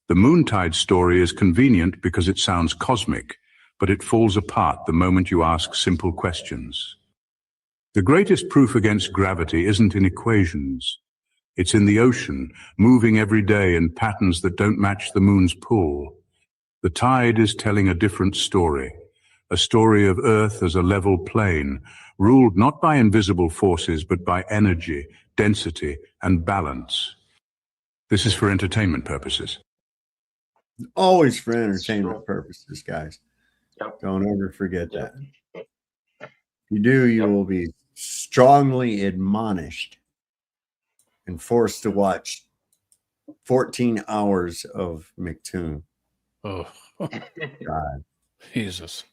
The moon tide story is convenient because it sounds cosmic, but it falls apart the moment you ask simple questions. The greatest proof against gravity isn't in equations. It's in the ocean, moving every day in patterns that don't match the moon's pull. The tide is telling a different story, a story of Earth as a level plane, ruled not by invisible forces, but by energy, density, and balance. This is for entertainment purposes. Always for entertainment purposes, guys. Don't ever forget that. If you do, you will be strongly admonished and forced to watch 14 hours of McToon. Oh, God. Jesus.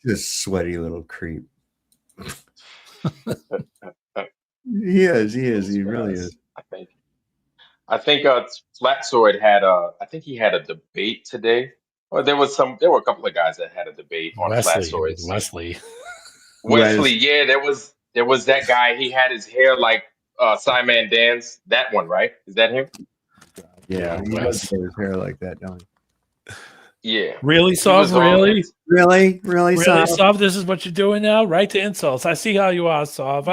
This sweaty little creep. He is. He really is. I think. I think Flatsoid had I think he had a debate today. Or there were a couple of guys that had a debate on Wesley. It was Flatsoids. Wesley. Wesley, yeah, there was that guy. He had his hair like Simon Dan's. That one, right? Is that him? Yeah, he does get his hair like that, don't Yeah. Really, He Sov? was on Really? there. Really, Really, Sov? This is what you're doing now? Right to insults. I see how you are, Sov.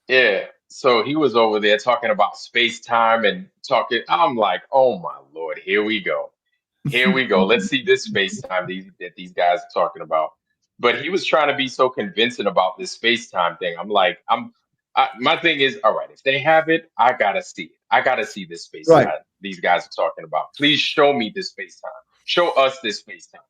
Yeah. So he was over there talking about space time and talking. I'm like, oh my Lord, here we go. Here we go. Let's see this space time that these guys are talking about. But he was trying to be so convincing about this space time thing. I'm like, my thing is, all right, if they have it, I gotta see it. I gotta see this space Right. time these guys are talking about. Please show me this space time. Show us this space time.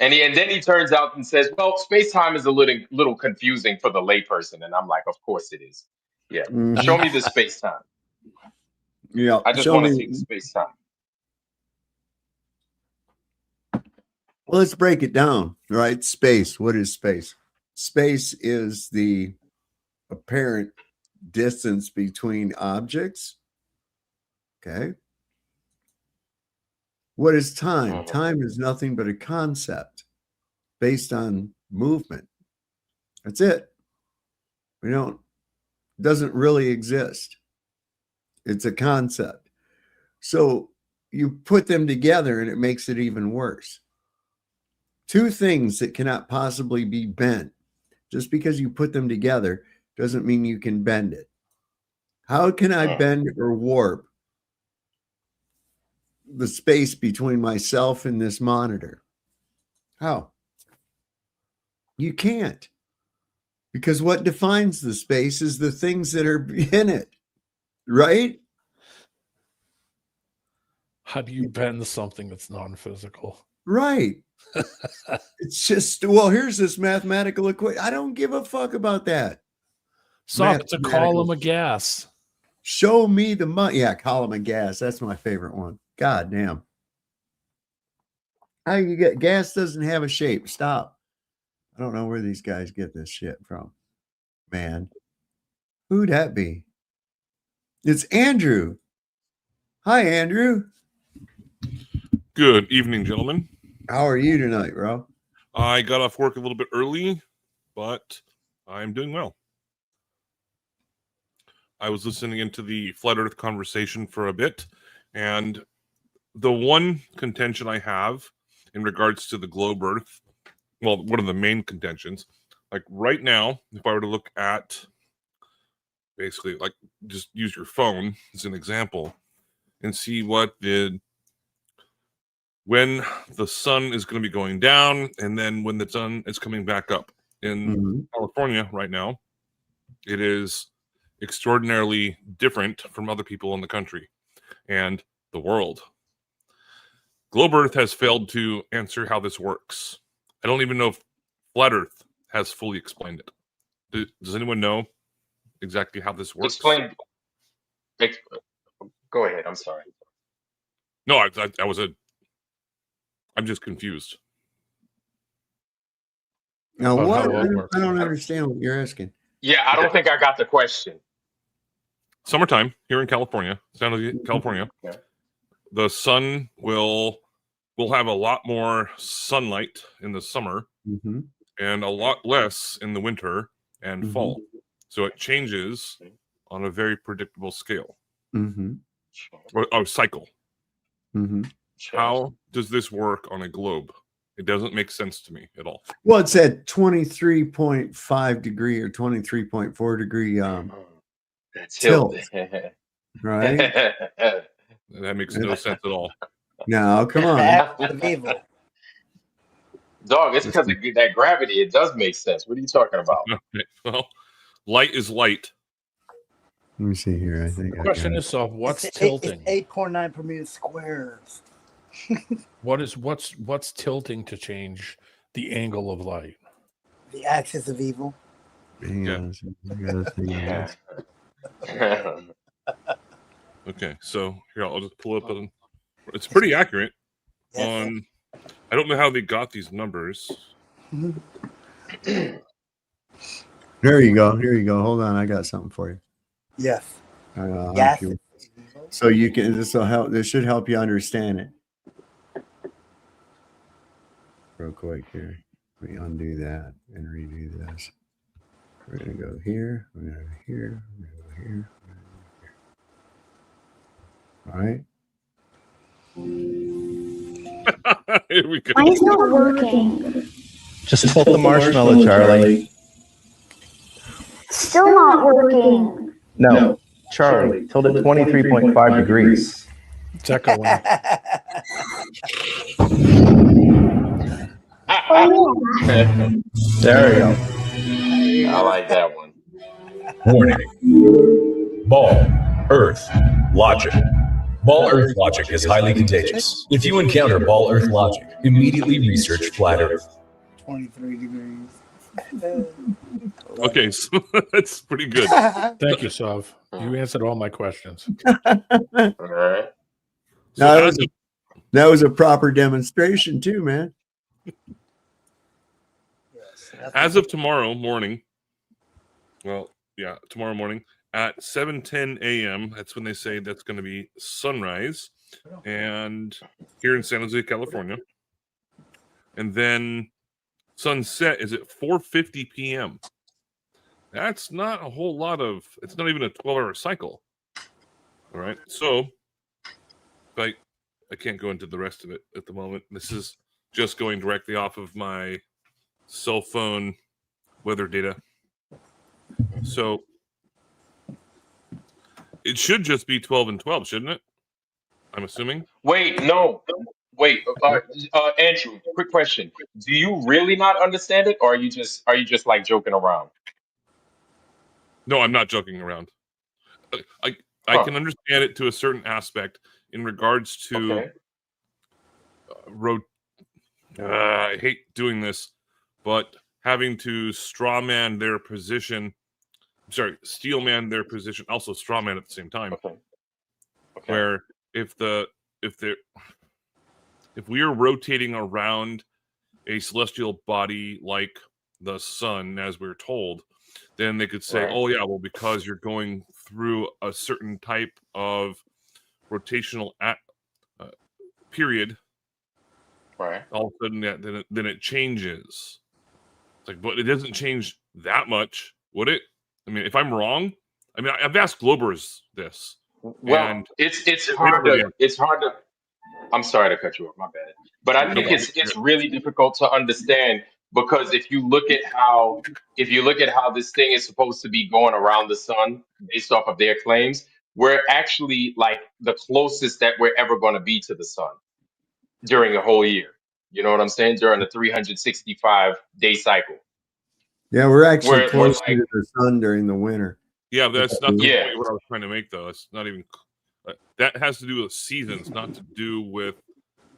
And then he turns out and says, well, space time is a little confusing for the layperson. And I'm like, of course it is. Yeah. Show me the space time. Yeah. I just want to see the space time. Well, let's break it down, right? Space. What is space? Space is the apparent distance between objects. Okay. What is time? Time is nothing but a concept based on movement. That's it. Doesn't really exist. It's a concept. So you put them together and it makes it even worse. Two things that cannot possibly be bent. Just because you put them together doesn't mean you can bend it. How can I bend or warp the space between myself and this monitor? How? You can't. Because what defines the space is the things that are in it, right? How do you bend something that's non-physical? Right. It's just, well, here's this mathematical equation. I don't give a fuck about that. So it's a column of gas. Show me the money. Yeah, column of gas. That's my favorite one. God damn. How you get gas doesn't have a shape. Stop. I don't know where these guys get this shit from. Man. Who'd that be? It's Andrew. Hi, Andrew. Good evening, gentlemen. How are you tonight, bro? I got off work a little bit early, but I'm doing well. I was listening into the Flat Earth conversation for a bit, and the one contention I have in regards to the globe Earth, well, one of the main contentions, like right now, if I were to look at basically, like, just use your phone as an example and see when the sun is going to be going down and then when the sun is coming back up. In California right now, it is extraordinarily different from other people in the country and the world. Globe Earth has failed to answer how this works. I don't even know if Flat Earth has fully explained it. Does anyone know exactly how this works? Explain. Go ahead. I'm sorry. No, I'm just confused. Now, About what? how it works. I don't understand what you're asking. Yeah, I don't think I got the question. Summertime here in California, San Jose, California, the sun will have a lot more sunlight in the summer and a lot less in the winter and fall. So it changes on a very predictable scale. Or cycle. How does this work on a globe? It doesn't make sense to me at all. Well, it's at 23.5 degree or 23.4 degree tilt, right? That makes no sense at all. No, come on. Dog, it's because of that gravity. It does make sense. What are you talking about? Well, light is light. Let me see here. I think The question is, so what's It's tilting? 8.9 per meter squares. What's tilting to change the angle of light? The axis of evil. Hang on. I gotta think of this. Okay, so here I'll just pull up. It's pretty accurate. On, I don't know how they got these numbers. There you go. Here you go. Hold on. I got something for you. Yes. I'll Yes. help you. So you can. This will help. This should help you understand it. Real quick here. Let me undo that and redo this. We're gonna go here. We're gonna go here. We're gonna go here. All right. Here we go. Why is not working? Just tilt the marshmallow, Charlie. Still not working. No, Charlie, tilt it 23.5 degrees. It's echoing. There we go. I like that one. Warning. Ball, Earth, logic. Ball Earth logic is highly contagious. If you encounter Ball Earth logic, immediately research Flat Earth. 23 degrees. Okay, so that's pretty good. Thank you, Sav. You answered all my questions. All right. So No, as of, that was a proper demonstration too, man. as of tomorrow morning, well, yeah, tomorrow morning at 7:10 a.m. That's when they say that's going to be sunrise, and here in San Jose, California, and then sunset is at 4:50 p.m. That's not a whole lot of. It's not even a 12-hour cycle. All right, so I can't go into the rest of it at the moment. This is just going directly off of my cell phone weather data. So it should just be 12 and 12, shouldn't it? I'm assuming. Wait, no. Wait, Andrew, quick question. Do you really not understand it, or are you just like joking around? No, I'm not joking around. I can understand it to a certain aspect in regards to I hate doing this, but having to strawman their position. Sorry, steelman their position, also strawman at the same time. Where if we are rotating around a celestial body like the sun, as we're told, then they could say, Right. "Oh yeah, well, because you're going through a certain type of rotational period, right? All of a sudden, then it changes." It's like, but it doesn't change that much, would it? I mean, if I'm wrong, I mean, I've asked Globers this. Well, and it's hard to. I'm sorry to cut you off. My bad. But I think it's really difficult to understand because if you look at how this thing is supposed to be going around the sun based off of their claims, we're actually like the closest that we're ever going to be to the sun during a whole year. You know what I'm saying? During the 365-day cycle. Yeah, we're actually We're closer like- to the sun during the winter. Yeah, that's not the Yeah. point what I was trying to make, though. It's not even that has to do with seasons, not to do with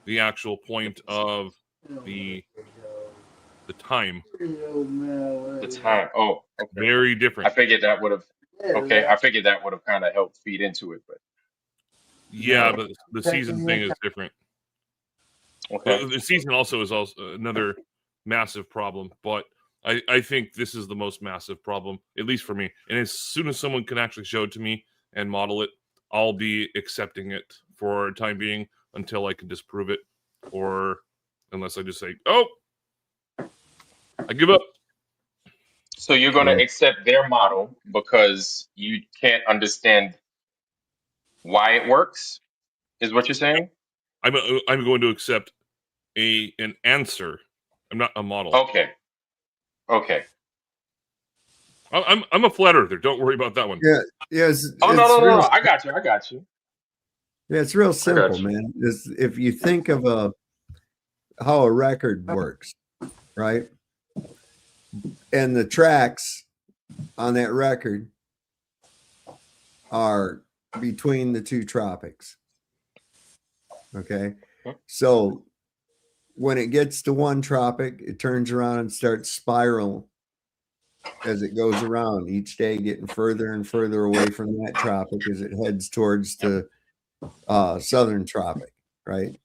the actual point of the time. The time. Oh, okay. Very different. I figured that would have. Okay, I figured that would have kind of helped feed into it, but Yeah, but the season thing is different. Okay. The season also is another massive problem, but I think this is the most massive problem, at least for me. And as soon as someone can actually show it to me and model it, I'll be accepting it for a time being until I can disprove it, or unless I just say, "Oh, I give up." So you're going to accept their model because you can't understand why it works, is what you're saying? I'm going to accept an answer. I'm not a model. Okay. Okay. I'm a flat earther. Don't worry about that one. Yeah. Yes. Oh no. I got you. Yeah, it's real simple, you. man. If you think of how a record works, right? And the tracks on that record are between the two tropics. Okay. So when it gets to one tropic, it turns around and starts spiral as it goes around, each day getting further and further away from that tropic as it heads towards the southern tropic, right?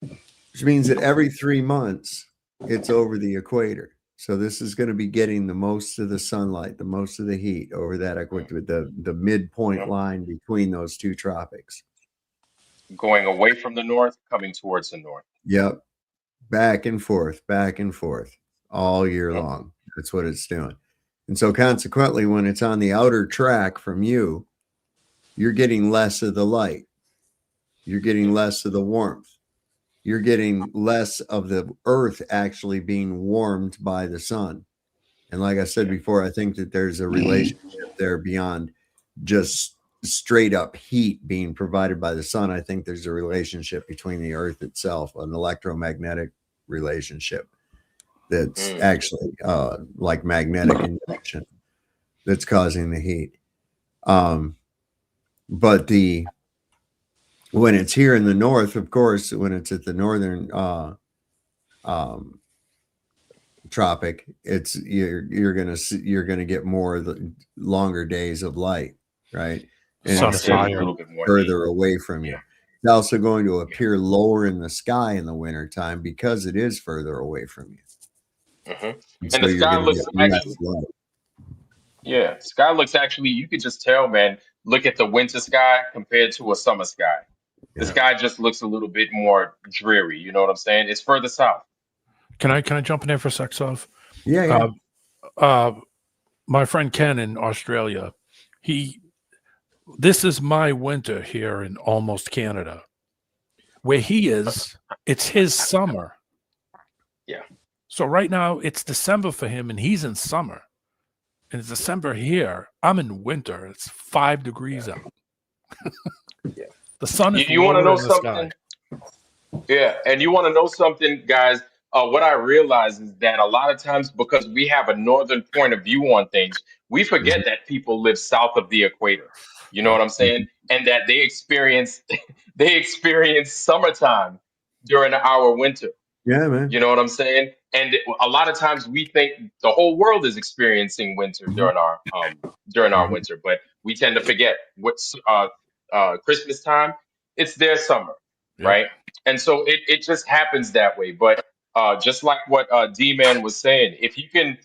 Which means that every 3 months it's over the equator. So this is going to be getting the most of the sunlight, the most of the heat over that the midpoint line between those two tropics. Going away from the north, coming towards the north. Yep. Back and forth all year long. That's what it's doing. And so consequently, when it's on the outer track from you, you're getting less of the light. You're getting less of the warmth. You're getting less of the earth actually being warmed by the sun. And like I said before, I think that there's a relationship there beyond just straight up heat being provided by the sun. I think there's a relationship between the earth itself, an electromagnetic relationship that's actually like magnetic induction that's causing the heat. But when it's here in the north, of course, when it's at the northern tropic, it's you're gonna get more of the longer days of light, right? And it's further away from you. It's also going to appear lower in the sky in the wintertime because it is further away from you. And So the you're sky gonna looks get less actually, light. yeah, sky looks actually, you could just tell, man, look at the winter sky compared to a summer sky. The sky just looks a little bit more dreary. You know what I'm saying? It's further south. Can I jump in there for a sec, Sov? Yeah. My friend Ken in Australia, this is my winter here in almost Canada. Where he is, it's his summer. Yeah. So right now it's December for him and he's in summer. And it's December here. I'm in winter. It's 5 degrees out. Yeah. The sun is You want to lower know in the something? sky. Yeah, and you want to know something, guys? What I realize is that a lot of times, because we have a northern point of view on things, we forget that people live south of the equator. You know what I'm saying? And that they experience summertime during our winter. Yeah, man. You know what I'm saying? And a lot of times we think the whole world is experiencing winter during our winter, but we tend to forget what's Christmas time. It's their summer, right? And so it just happens that way. But just like what D-Man was saying, if you can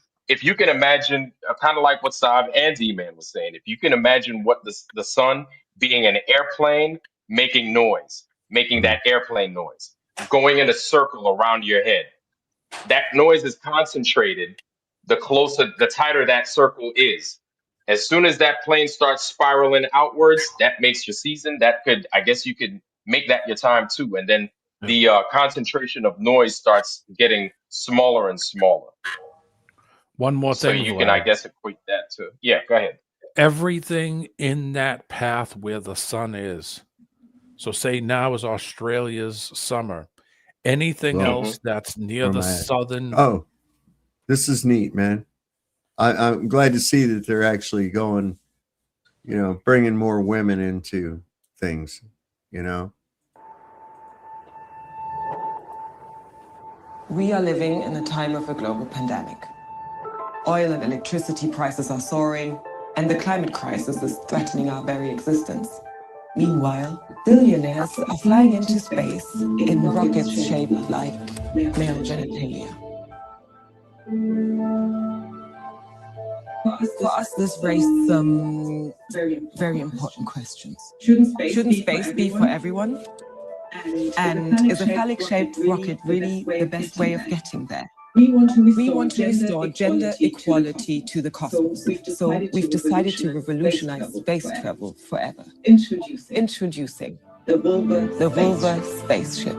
imagine, kind of like what Saab and D-Man was saying, if you can imagine what the sun being an airplane making noise, making that airplane noise, going in a circle around your head, that noise is concentrated the tighter that circle is. As soon as that plane starts spiraling outwards, that makes your season. I guess you could make that your time too. And then the concentration of noise starts getting smaller and smaller. One more So thing. you can, I guess, equate that to, yeah, go ahead. Everything in that path where the sun is. So say now is Australia's summer. Anything else that's near the southern. Oh, this is neat, man. I'm glad to see that they're actually going, bringing more women into things, We are living in a time of a global pandemic. Oil and electricity prices are soaring, and the climate crisis is threatening our very existence. Meanwhile, billionaires are flying into space in rockets shaped like male genitalia. For us, this raised some very important questions. Shouldn't space be for everyone? And is a phallic-shaped rocket really the best way of getting there? We want to restore gender equality to the cosmos, so we've decided to revolutionize space travel forever. Introducing the Vulva spaceship.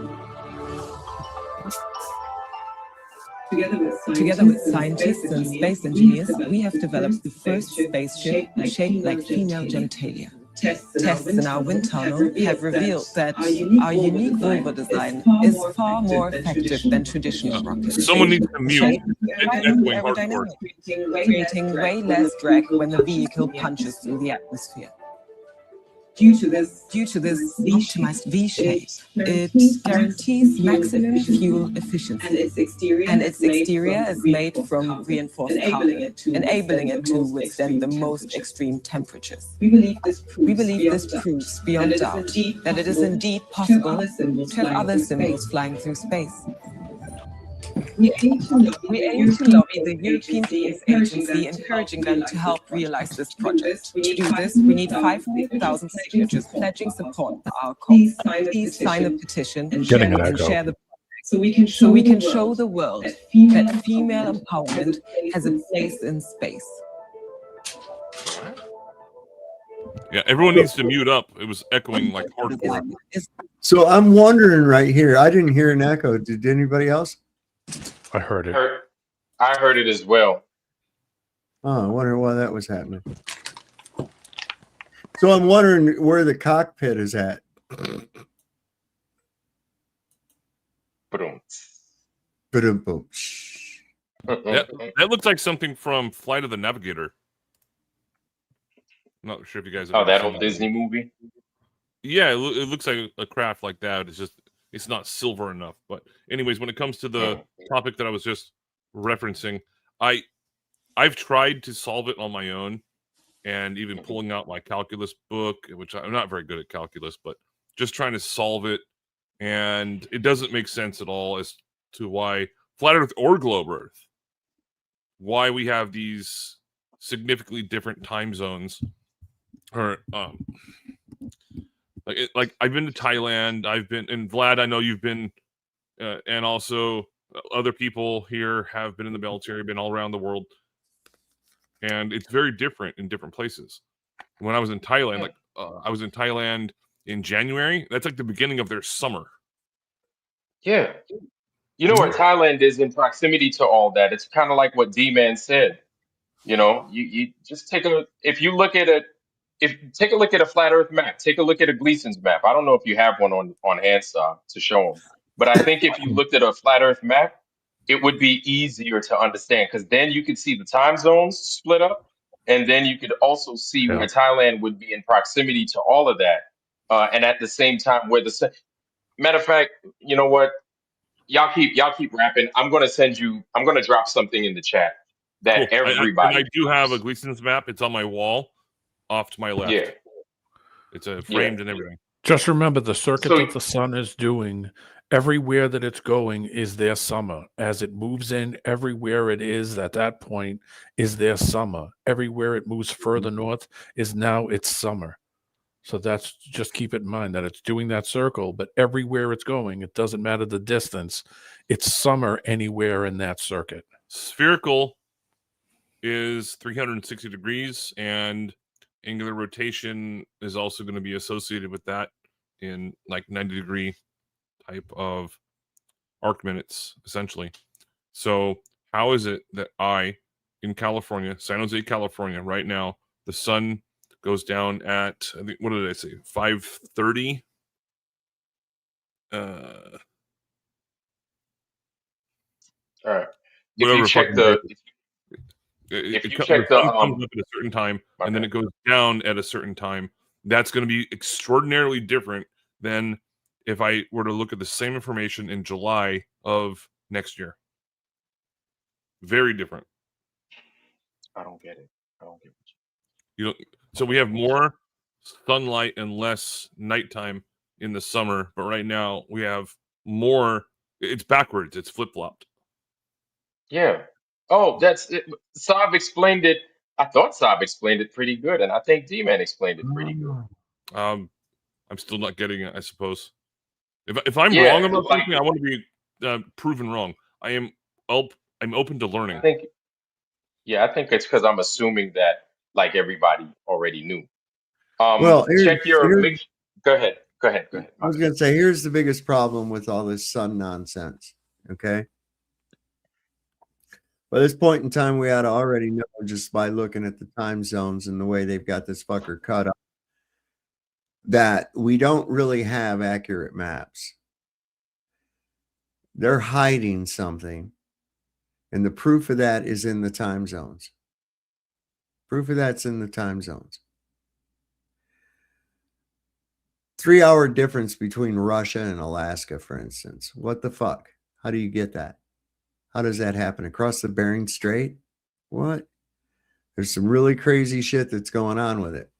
Together with scientists and space engineers, we have developed the first spaceship shaped like female genitalia. Tests in our wind tunnel have revealed that our unique vulva design is far more effective than traditional rockets. Someone needs to mute. Aerodynamic, creating way less drag when the vehicle punches through the atmosphere. Due to this optimized V shape, it guarantees maximum fuel efficiency. And its exterior is made from reinforced carbon, enabling it to withstand the most extreme temperatures. We believe this proves beyond doubt that it is indeed possible to have other symbols flying through space. We aim to lobby the European Space Agency, encouraging them to help realize this project. To do this, we need 500,000 signatures pledging support for our cause. Please sign the petition and share the so we can show the world that female empowerment has a place in space. Yeah, everyone needs to mute up. It was echoing like hardcore. So I'm wondering right here. I didn't hear an echo. Did anybody else? I heard it. I heard it as well. Oh, I wonder why that was happening. So I'm wondering where the cockpit is at. That looks like something from Flight of the Navigator. I'm not sure if you guys have Oh, ever that seen old Disney movie? Yeah, it looks like a craft like that. It's not silver enough. But anyways, when it comes to the topic that I was just referencing, I've tried to solve it on my own, and even pulling out my calculus book, which I'm not very good at calculus, but just trying to solve it, and it doesn't make sense at all as to why flat Earth or globe Earth, why we have these significantly different time zones, or like I've been to Thailand, and Vlad, I know you've been, and also other people here have been in the military, been all around the world, and it's very different in different places. When I was in Thailand, I was in Thailand in January. That's like the beginning of their summer. Yeah. You know where Thailand is in proximity to all that? It's kind of like what D-Man said. You know, you just take a look at a flat Earth map. Take a look at a Gleason's map. I don't know if you have one on hand to show them, but I think if you looked at a flat Earth map, it would be easier to understand because then you could see the time zones split up, and then you could also see where Thailand would be in proximity to all of that, and at the same time where matter of fact, you know what? Y'all keep rapping. I'm gonna drop something in the chat that Cool. everybody. I do have a Gleason's map. It's on my wall, off to my left. Yeah. It's framed and everything. Just remember the circuit that the sun is doing, everywhere that it's going is their summer. As it moves in, everywhere it is at that point is their summer. Everywhere it moves further north is now its summer. So that's, just keep it in mind that it's doing that circle, but everywhere it's going, it doesn't matter the distance. It's summer anywhere in that circuit. Spherical is 360 degrees, and angular rotation is also going to be associated with that in like 90-degree type of arc minutes, essentially. So how is it that in California, San Jose, California, right now, the sun goes down at, I think, what did I say, 5:30? All right. Whatever. If you The check sun comes up at a certain time, and then it goes down at a certain time. That's going to be extraordinarily different than if I were to look at the same information in July of next year. Very different. I don't get it. So we have more sunlight and less nighttime in the summer, but right now we have more. It's backwards. It's flip-flopped. Yeah. Oh, that's it. Saab explained it. I thought Saab explained it pretty good, and I think D-Man explained it pretty good. I'm still not getting it, I suppose. If I'm Yeah, wrong about like- something, I want to be proven wrong. I'm open to learning. I think it's because I'm assuming that like everybody already knew. Well, check your mix. Go ahead. I was going to say, here's the biggest problem with all this sun nonsense. Okay. By this point in time, we ought to already know just by looking at the time zones and the way they've got this fucker cut up that we don't really have accurate maps. They're hiding something. And the proof of that is in the time zones. Proof of that's in the time zones. 3-hour difference between Russia and Alaska, for instance. What the fuck? How do you get that? How does that happen? Across the Bering Strait? What? There's some really crazy shit that's going on with it.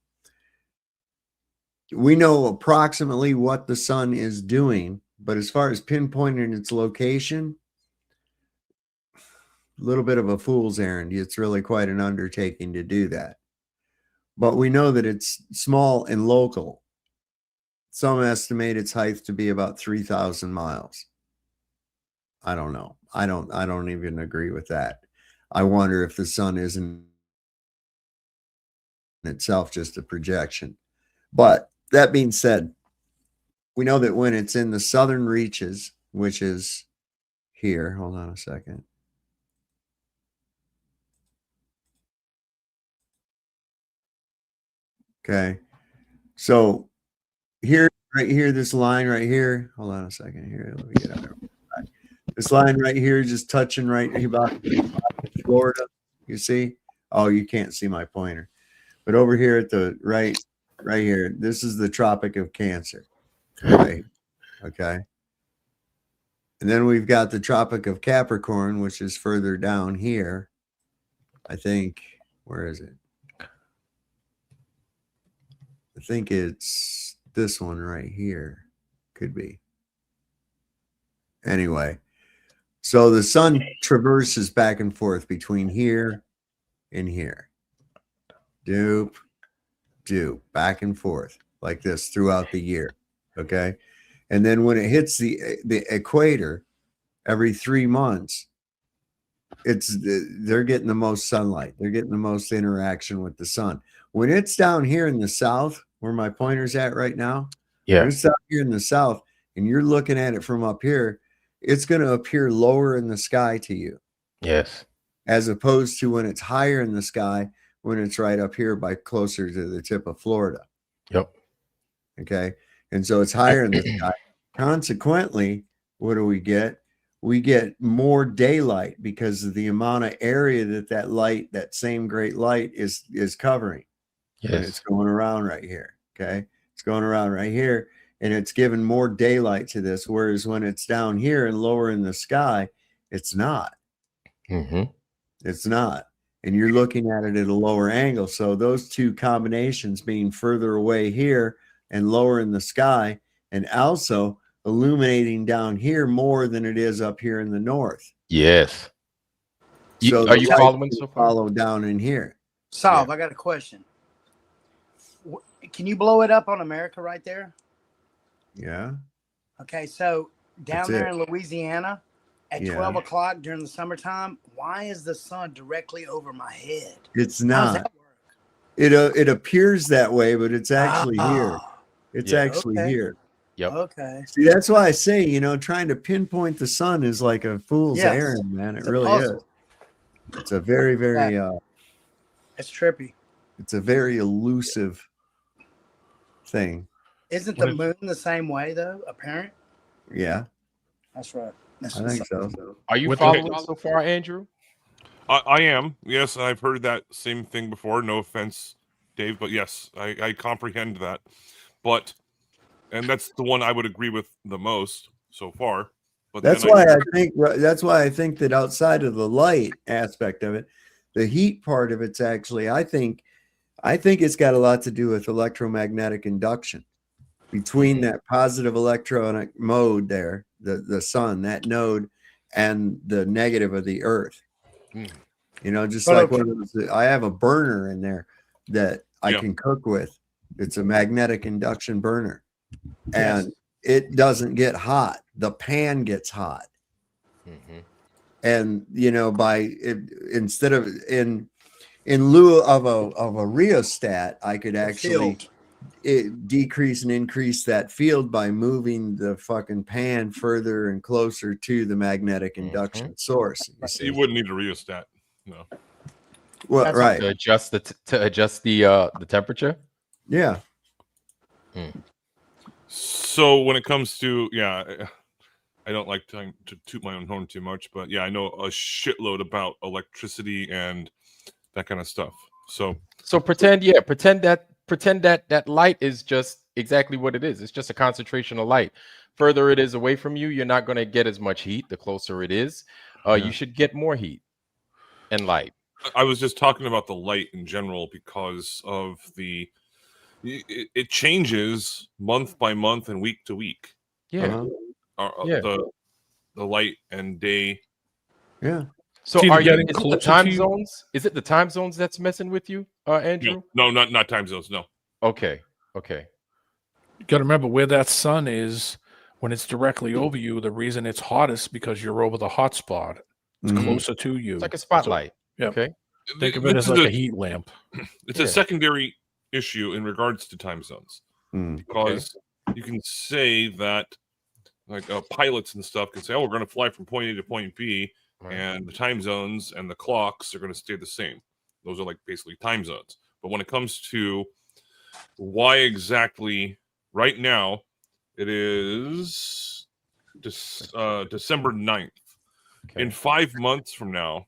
We know approximately what the sun is doing, but as far as pinpointing its location, little bit of a fool's errand. It's really quite an undertaking to do that. But we know that it's small and local. Some estimate its height to be about 3,000 miles. I don't know. I don't even agree with that. I wonder if the sun isn't in itself just a projection. But that being said, we know that when it's in the southern reaches, which is here, hold on a second. Okay. So here, right here, this line right here, hold on a second here. Let me get out of it. This line right here, just touching right about Florida. You see? Oh, you can't see my pointer. But over here at the right here, this is the Tropic of Cancer. Right. Okay. And then we've got the Tropic of Capricorn, which is further down here. I think, where is it? I think it's this one right here. Could be. Anyway, so the sun traverses back and forth between here and here. Doop, back and forth like this throughout the year. Okay. And then when it hits the equator every 3 months, they're getting the most sunlight. They're getting the most interaction with the sun. When it's down here in the south, where my pointer's at right now, when it's down here in the south and you're looking at it from up here, it's going to appear lower in the sky to you. Yes. As opposed to when it's higher in the sky, when it's right up here by closer to the tip of Florida. Yep. Okay. And so it's higher in the sky. Consequently, what do we get? We get more daylight because of the amount of area that light, that same great light is covering. Yes. And it's going around right here. Okay. It's going around right here and it's giving more daylight to this. Whereas when it's down here and lower in the sky, it's not. Mm-hmm. It's not. And you're looking at it at a lower angle. So those two combinations being further away here and lower in the sky, and also illuminating down here more than it is up here in the north. Yes. So Are you following so far? Follow down in here. Solve, I got a question. Can you blow it up on America right there? Yeah. Okay, so down That's there it. in Louisiana at 12 o'clock during the summertime, why is the sun directly over my head? It's How does not. that work? It appears that way, but it's actually here. It's actually Okay. here. Yep. Okay. See, that's why I say, trying to pinpoint the sun is like a fool's Yes. errand, man. It It's a really puzzle. is. It's a very, very It's trippy. it's a very elusive thing. Isn't the moon the same way though? Apparent. Yeah. That's right. That's I think so. Are you With following the- so far, Andrew? I am. Yes, I've heard that same thing before. No offense, Dave, but yes, I comprehend that. And that's the one I would agree with the most so far. But That's then why I think that outside of the light aspect of it, the heat part of it's actually, I think it's got a lot to do with electromagnetic induction between that positive electronic mode there, the sun, that node, and the negative of the earth. Just like I have a burner in there that I can cook with. It's a magnetic induction burner. And it doesn't get hot. The pan gets hot. Mm-hmm. And instead of in lieu of a rheostat, I could actually decrease and increase that field by moving the fucking pan further and closer to the magnetic induction source. You wouldn't need a rheostat. No. Well, right. To adjust the temperature. Yeah. So when it comes to I don't like to toot my own horn too much, but I know a shitload about electricity and that kind of stuff. So pretend that light is just exactly what it is. It's just a concentration of light. Further it is away from you, you're not going to get as much heat. The closer it is, you should get more heat and light. I was just talking about the light in general because of it changes month by month and week to week. Yeah. The light and day. Yeah. So It's either are you? getting Is it the closer to time you- zones? Is it the time zones that's messing with you, Andrew? No, not time zones. No. Okay. Okay. You got to remember where that sun is when it's directly over you. The reason it's hottest because you're over the hot spot. It's closer to you. It's like a spotlight. Yeah. Okay. Think of it as like a heat lamp. It's a secondary issue in regards to time zones because you can say that, like pilots and stuff can say, "Oh, we're going to fly from point A to point B," and the time zones and the clocks are going to stay the same. Those are like basically time zones. But when it comes to why exactly right now, it is December 9th. In 5 months from now,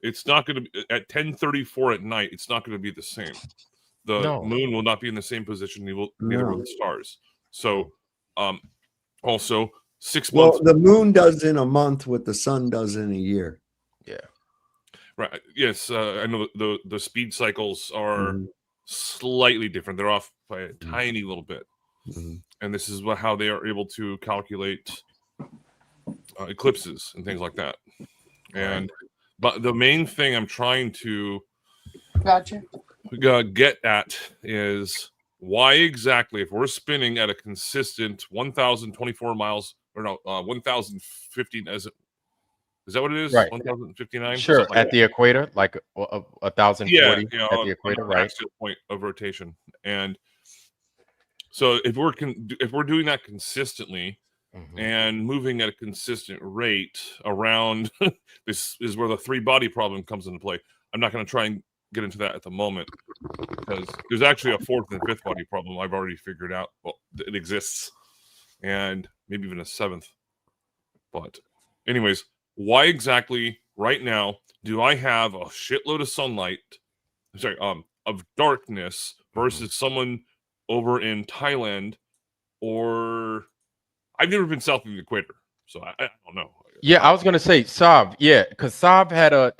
it's not going to be at 10:34 at night. It's not going to be the same. The moon will not be in the same position. Neither will the stars. So, also 6 months. Well, the moon does in a month what the sun does in a year. Yeah. Right. Yes. I know the speed cycles are slightly different. They're off by a tiny little bit. And this is how they are able to calculate eclipses and things like that. But the main thing I'm trying to get at is why exactly, if we're spinning at a consistent 1,024 miles, or no, 1,015, is that what it is? Right. 1,059? Sure. At the equator, like 1,040 yeah, at the equator, right? Axial point of rotation. And so if we're doing that consistently and moving at a consistent rate around, this is where the three body problem comes into play. I'm not going to try and get into that at the moment because there's actually a fourth and fifth body problem I've already figured out. Well, it exists, and maybe even a seventh. But anyways, why exactly right now do I have a shitload of sunlight, of darkness versus someone over in Thailand, or I've never been south of the equator, so I don't know. Yeah, I was gonna say Saab. Yeah, because Saab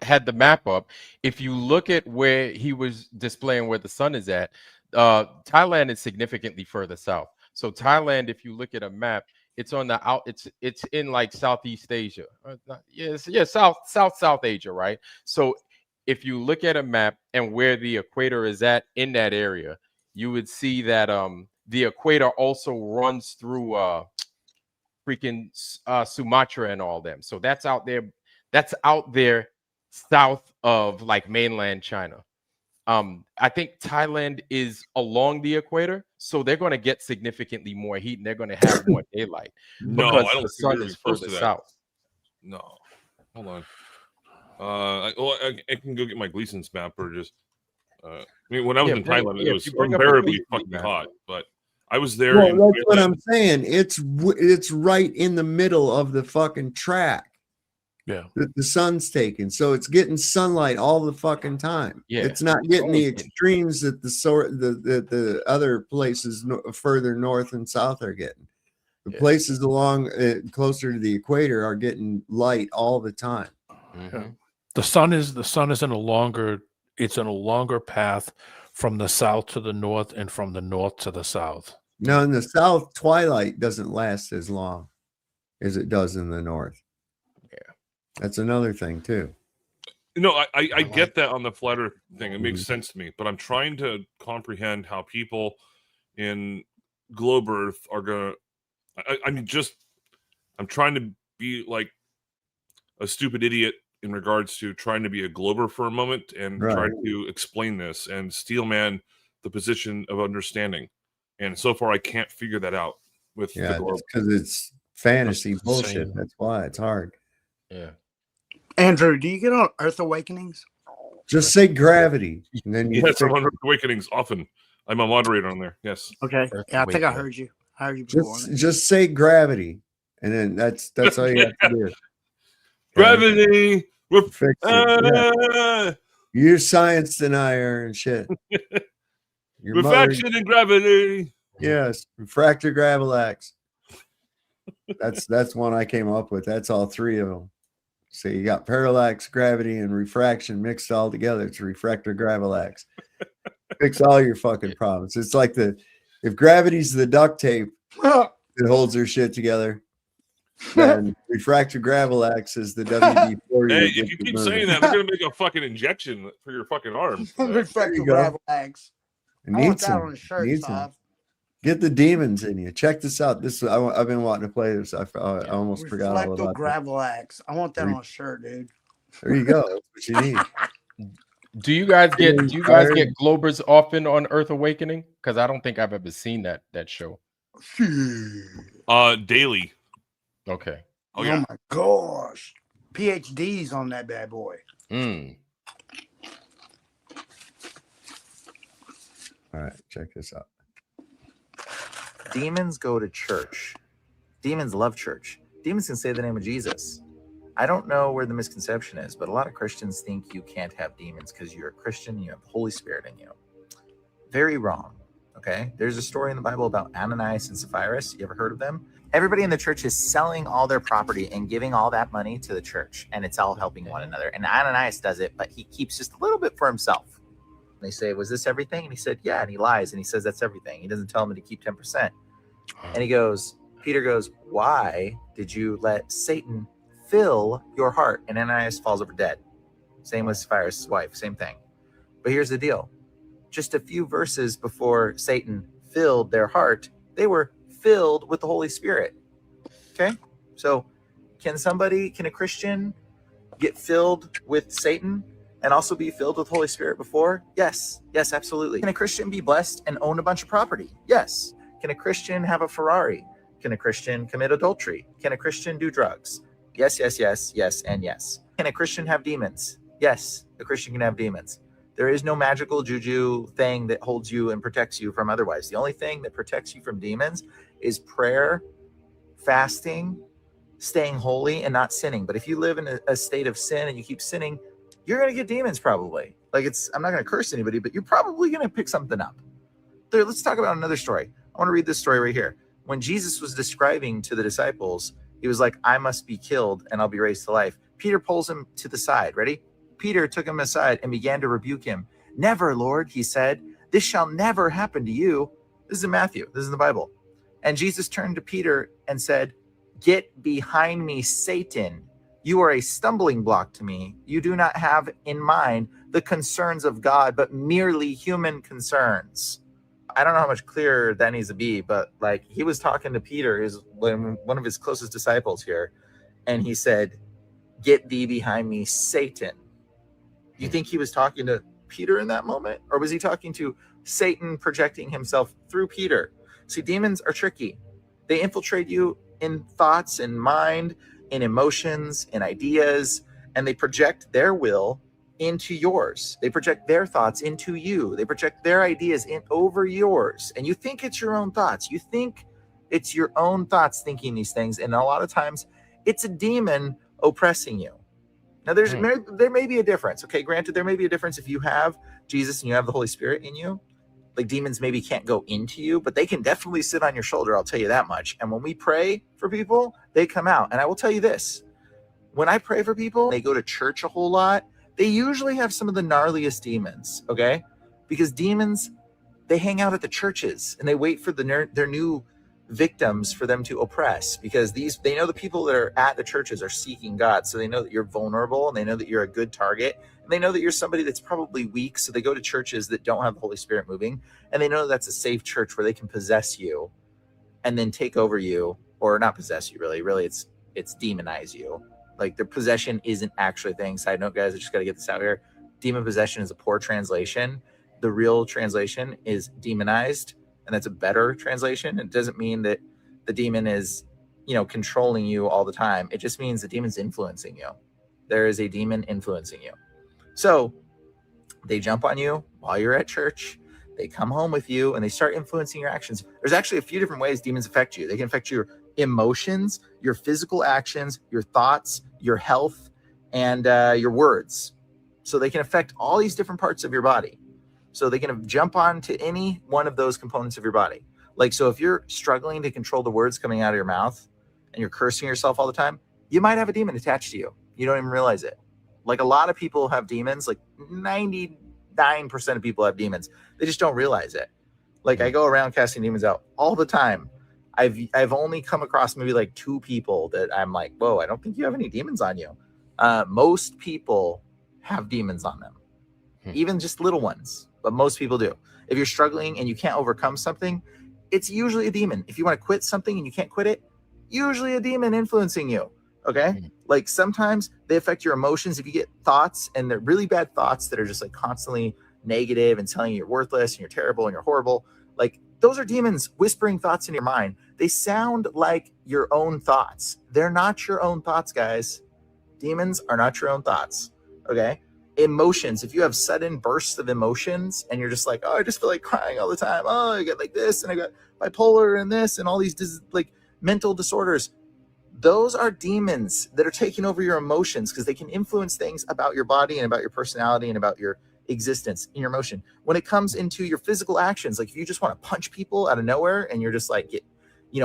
had the map up. If you look at where he was displaying where the sun is at, Thailand is significantly further south. So Thailand, if you look at a map, it's on the out. It's in like Southeast Asia. South Asia, right? So if you look at a map and where the equator is at in that area, you would see that the equator also runs through freaking Sumatra and all them. So that's out there. That's out there south of like mainland China. I think Thailand is along the equator, so they're going to get significantly more heat and they're going to have more daylight No, because I don't the think sun they're is close further to that. south. No, hold on. I can go get my Gleason's map or just. I mean, when I was in Thailand, it was unbearably fucking hot. But I was there. Well, that's what I'm saying. It's right in the middle of the fucking track. Yeah, that the sun's taking, so it's getting sunlight all the fucking time. Yeah, it's not getting the extremes that the other places further north and south are getting. The places along closer to the equator are getting light all the time. Yeah. The sun is in a longer path from the south to the north and from the north to the south. Now in the south, twilight doesn't last as long as it does in the north. That's another thing too. No, I get that on the flat earth thing. It makes sense to me, but I'm trying to comprehend how people in globe earth are gonna. I'm trying to be like a stupid idiot in regards to trying to be a glober for a moment and try to explain this and steelman the position of understanding. And so far, I can't figure that out with the globe because it's fantasy bullshit. That's why it's hard. Yeah. Andrew, do you get on Earth Awakenings? Just say gravity, and then yes, I'm on Earth Awakenings often. I'm a moderator on there. Yes. Okay. Yeah, I think I heard you. I heard you before. Just say gravity, and then that's all you have to do. Gravity. Fix it. Yeah. You're science denier and shit. Refraction and gravity. Yes, refractor gravillax. That's one I came up with. That's all three of them. So you got parallax, gravity, and refraction mixed all together. It's refractor gravillax. Fix all your fucking problems. It's like if gravity's the duct tape that holds their shit together, then refractor gravel axe is the WD-40. Hey, if you keep saying that, they're gonna make a fucking injection for your fucking arm. Refractor go. gravel axe. It I want needs that some. on a shirt, Needs some. Sav. Get the demons in you. Check this out. I've been wanting to play this. I almost forgot all Reflecto about gravel axe. I want that on a shirt, dude. There you go. That's what you need. Do you guys get Globers often on Earth Awakening? Because I don't think I've ever seen that show. Daily. Okay. Oh yeah. My gosh. PhDs on that bad boy. All right, check this out. Demons go to church. Demons love church. Demons can say the name of Jesus. I don't know where the misconception is, but a lot of Christians think you can't have demons because you're a Christian, you have the Holy Spirit in you. Very wrong. Okay? There's a story in the Bible about Ananias and Sapphira. You ever heard of them? Everybody in the church is selling all their property and giving all that money to the church, and it's all helping one another. And Ananias does it, but he keeps just a little bit for himself. They say, was this everything? And he said, yeah. And he lies and he says that's everything. He doesn't tell them to keep 10%. And Peter goes, why did you let Satan fill your heart? And Ananias falls over dead. Same with Sapphira's wife, same thing. But here's the deal. Just a few verses before Satan filled their heart, they were filled with the Holy Spirit. Okay? So can a Christian get filled with Satan and also be filled with Holy Spirit before? Yes. Yes, absolutely. Can a Christian be blessed and own a bunch of property? Yes. Can a Christian have a Ferrari? Can a Christian commit adultery? Can a Christian do drugs? Yes, yes, yes, yes, and yes. Can a Christian have demons? Yes, a Christian can have demons. There is no magical juju thing that holds you and protects you from otherwise. The only thing that protects you from demons is prayer, fasting, staying holy, and not sinning. But if you live in a state of sin and you keep sinning, you're going to get demons probably. I'm not going to curse anybody, but you're probably going to pick something up. Let's talk about another story. I want to read this story right here. When Jesus was describing to the disciples, he was like, I must be killed and I'll be raised to life. Peter pulls him to the side. Ready? Peter took him aside and began to rebuke him. Never, Lord, he said, this shall never happen to you. This is in Matthew. This is in the Bible. And Jesus turned to Peter and said, get behind me, Satan. You are a stumbling block to me. You do not have in mind the concerns of God, but merely human concerns. I don't know how much clearer that needs to be, but he was talking to Peter, one of his closest disciples here, and he said, get thee behind me, Satan. You think he was talking to Peter in that moment? Or was he talking to Satan projecting himself through Peter? See, demons are tricky. They infiltrate you in thoughts and mind, in emotions, in ideas, and they project their will into yours. They project their thoughts into you. They project their ideas over yours. And you think it's your own thoughts. You think it's your own thoughts thinking these things. And a lot of times it's a demon oppressing you. Now, there may be a difference. Okay, granted, there may be a difference if you have Jesus and you have the Holy Spirit in you. Like demons maybe can't go into you, but they can definitely sit on your shoulder. I'll tell you that much. And when we pray for people, they come out. And I will tell you this. When I pray for people, they go to church a whole lot. They usually have some of the gnarliest demons, okay? Because demons, they hang out at the churches and they wait for their new victims for them to oppress, because they know the people that are at the churches are seeking God. So they know that you're vulnerable and they know that you're a good target. And they know that you're somebody that's probably weak. So they go to churches that don't have the Holy Spirit moving. And they know that's a safe church where they can possess you and then take over you, or not possess you really. Really, it's demonize you. Like their possession isn't actually a thing. Side note, guys, I just got to get this out here. Demon possession is a poor translation. The real translation is demonized, and that's a better translation. It doesn't mean that the demon is, controlling you all the time. It just means the demon's influencing you. There is a demon influencing you. So they jump on you while you're at church. They come home with you and they start influencing your actions. There's actually a few different ways demons affect you. They can affect your emotions, your physical actions, your thoughts, your health, and your words. So they can affect all these different parts of your body. So they can jump on to any one of those components of your body. So if you're struggling to control the words coming out of your mouth and you're cursing yourself all the time, you might have a demon attached to you. You don't even realize it. A lot of people have demons, 99% of people have demons. They just don't realize it. I go around casting demons out all the time. I've only come across maybe like 2 people that I'm like, whoa, I don't think you have any demons on you. Most people have demons on them, even just little ones, but most people do. If you're struggling and you can't overcome something, it's usually a demon. If you want to quit something and you can't quit it, usually a demon influencing you. Okay. Like sometimes they affect your emotions. If you get thoughts and they're really bad thoughts that are just like constantly negative and telling you you're worthless and you're terrible and you're horrible, like those are demons whispering thoughts in your mind. They sound like your own thoughts. They're not your own thoughts, guys. Demons are not your own thoughts. Okay. Emotions. If you have sudden bursts of emotions and you're just like, oh, I just feel like crying all the time. Oh, I get like this and I got bipolar and this and all these like mental disorders. Those are demons that are taking over your emotions because they can influence things about your body and about your personality and about your existence in your emotion. When it comes into your physical actions, like if you just want to punch people out of nowhere and you're just like,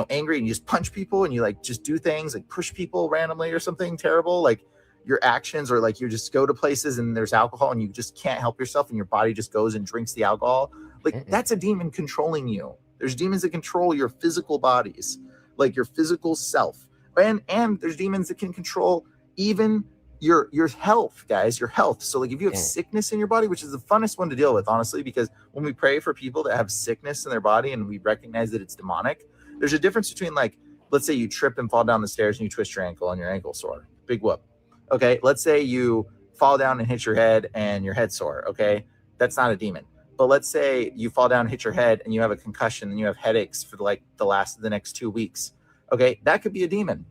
angry and you just punch people and you like just do things like push people randomly or something terrible, like your actions, or like you just go to places and there's alcohol and you just can't help yourself and your body just goes and drinks the alcohol. Like that's a demon controlling you. There's demons that control your physical bodies, like your physical self. And there's demons that can control even your health, guys, your health. So like if you have sickness in your body, which is the funnest one to deal with, honestly, because when we pray for people that have sickness in their body and we recognize that it's demonic, there's a difference between, like, let's say you trip and fall down the stairs and you twist your ankle and your ankle sore. Big whoop. Okay. Let's say you fall down and hit your head and your head sore. Okay. That's not a demon. But let's say you fall down and hit your head and you have a concussion and you have headaches for like the next 2 weeks. Okay, that could be a demon.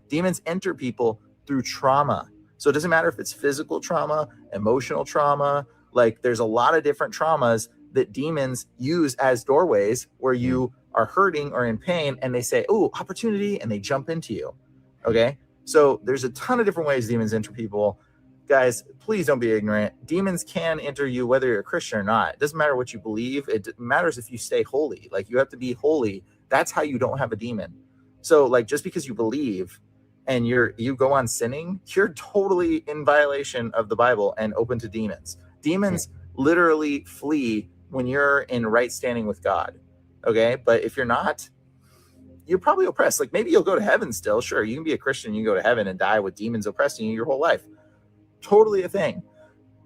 Demons enter people through trauma. So it doesn't matter if it's physical trauma, emotional trauma, like there's a lot of different traumas that demons use as doorways where you are hurting or in pain and they say, oh, opportunity, and they jump into you. Okay, so there's a ton of different ways demons enter people. Guys, please don't be ignorant. Demons can enter you whether you're a Christian or not. It doesn't matter what you believe. It matters if you stay holy. Like you have to be holy. That's how you don't have a demon. So like just because you believe and you go on sinning, you're totally in violation of the Bible and open to demons. Demons literally flee when you're in right standing with God. Okay. But if you're not, you're probably oppressed. Like maybe you'll go to heaven still. Sure. You can be a Christian. You can go to heaven and die with demons oppressing you your whole life. Totally a thing.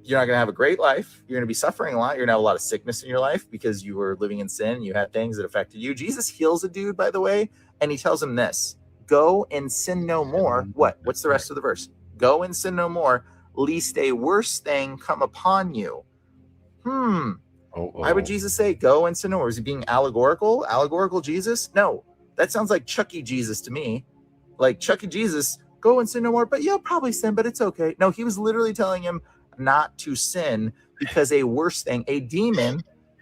You're not going to have a great life. You're going to be suffering a lot. You're going to have a lot of sickness in your life because you were living in sin. You had things that affected you. Jesus heals a dude, by the way, and he tells him this: go and sin no more. What's the rest of the verse? Go and sin no more, lest a worse thing come upon you. Why would Jesus say go and sin no more? Is he being allegorical? Allegorical Jesus? No, that sounds like Chucky Jesus to me. Like Chucky Jesus, go and sin no more, but you'll probably sin, but it's okay. No, he was literally telling him not to sin because a worse thing, a demon,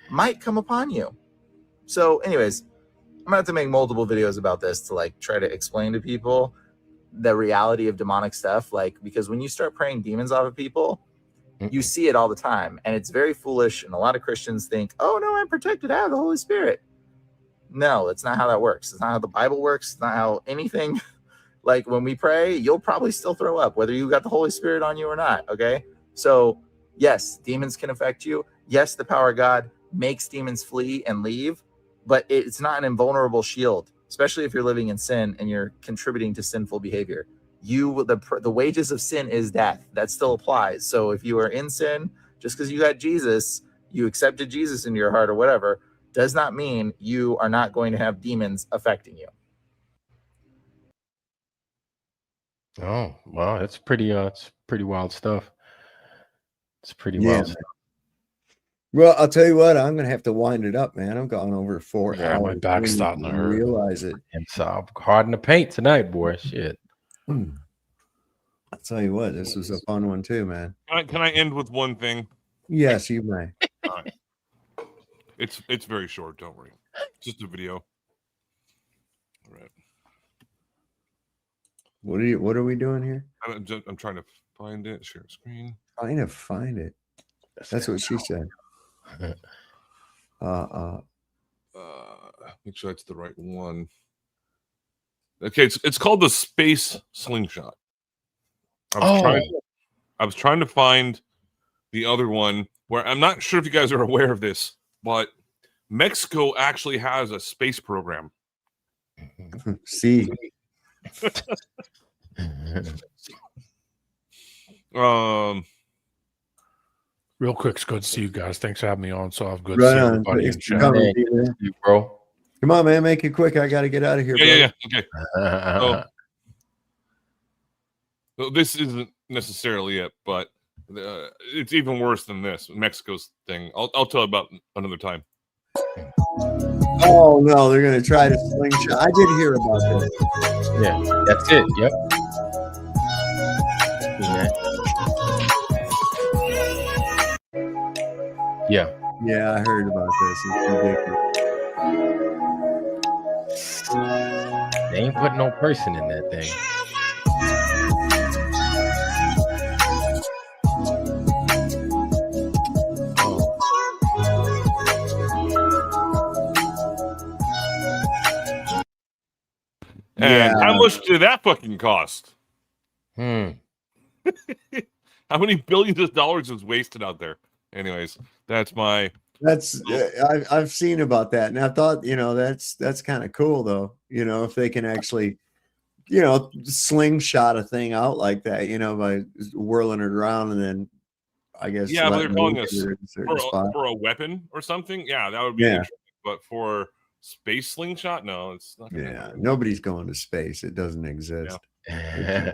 might come upon you. So anyways, I'm gonna have to make multiple videos about this to like try to explain to people the reality of demonic stuff. Like, because when you start praying demons off of people, you see it all the time, and it's very foolish. And a lot of Christians think, oh no, I'm protected. I have the Holy Spirit. No, that's not how that works. It's not how the Bible works. It's not how anything. Like when we pray, you'll probably still throw up whether you got the Holy Spirit on you or not. Okay. So yes, demons can affect you. Yes, the power of God makes demons flee and leave, but it's not an invulnerable shield, especially if you're living in sin and you're contributing to sinful behavior. The wages of sin is death. That still applies. So if you are in sin, just because you got Jesus, you accepted Jesus into your heart or whatever, does not mean you are not going to have demons affecting you. Oh, wow, it's pretty wild stuff. It's pretty wild stuff. Well, I'll tell you what, I'm gonna have to wind it up, man. I'm going over 4 hours. Yeah, my back's starting to hurt. Realize it. And so I'm hard in the paint tonight, boy. Shit. I'll tell you what, this was a fun one too, man. Can I end with one thing? Yes, you may. All right. It's very short. Don't worry. Just a video. All right. What are we doing here? I'm trying to find it. Share screen. Trying to find it. That's what she said. Make sure that's the right one. Okay, it's called the Space Slingshot. I was trying to find the other one where I'm not sure if you guys are aware of this, but Mexico actually has a space program. See. Real quick, it's good to see you guys. Thanks for having me on. So I've good Right to see on. everybody in Thanks chat. for coming, man. You, bro. Come on, man. Make it quick. I got to get out of here, Yeah, brother. Okay. So this isn't necessarily it, but it's even worse than this Mexico's thing. I'll tell about another time. Oh no, they're gonna try to slingshot. I did hear about this. Yeah, that's it. Yep. Yeah. Yeah, I heard about this. It's ridiculous. They ain't put no person in that thing. And how much did that fucking cost? How many billions of dollars was wasted out there? Anyways, that's my. I've seen about that, and I thought, that's kind of cool though. If they can actually, slingshot a thing out like that, by whirling it around and then, I guess. Yeah, but they're calling us spot. for a weapon or something. Yeah, that would be interesting. But for space slingshot, no, it's not. Yeah, nobody's going to space. It doesn't exist. Yeah.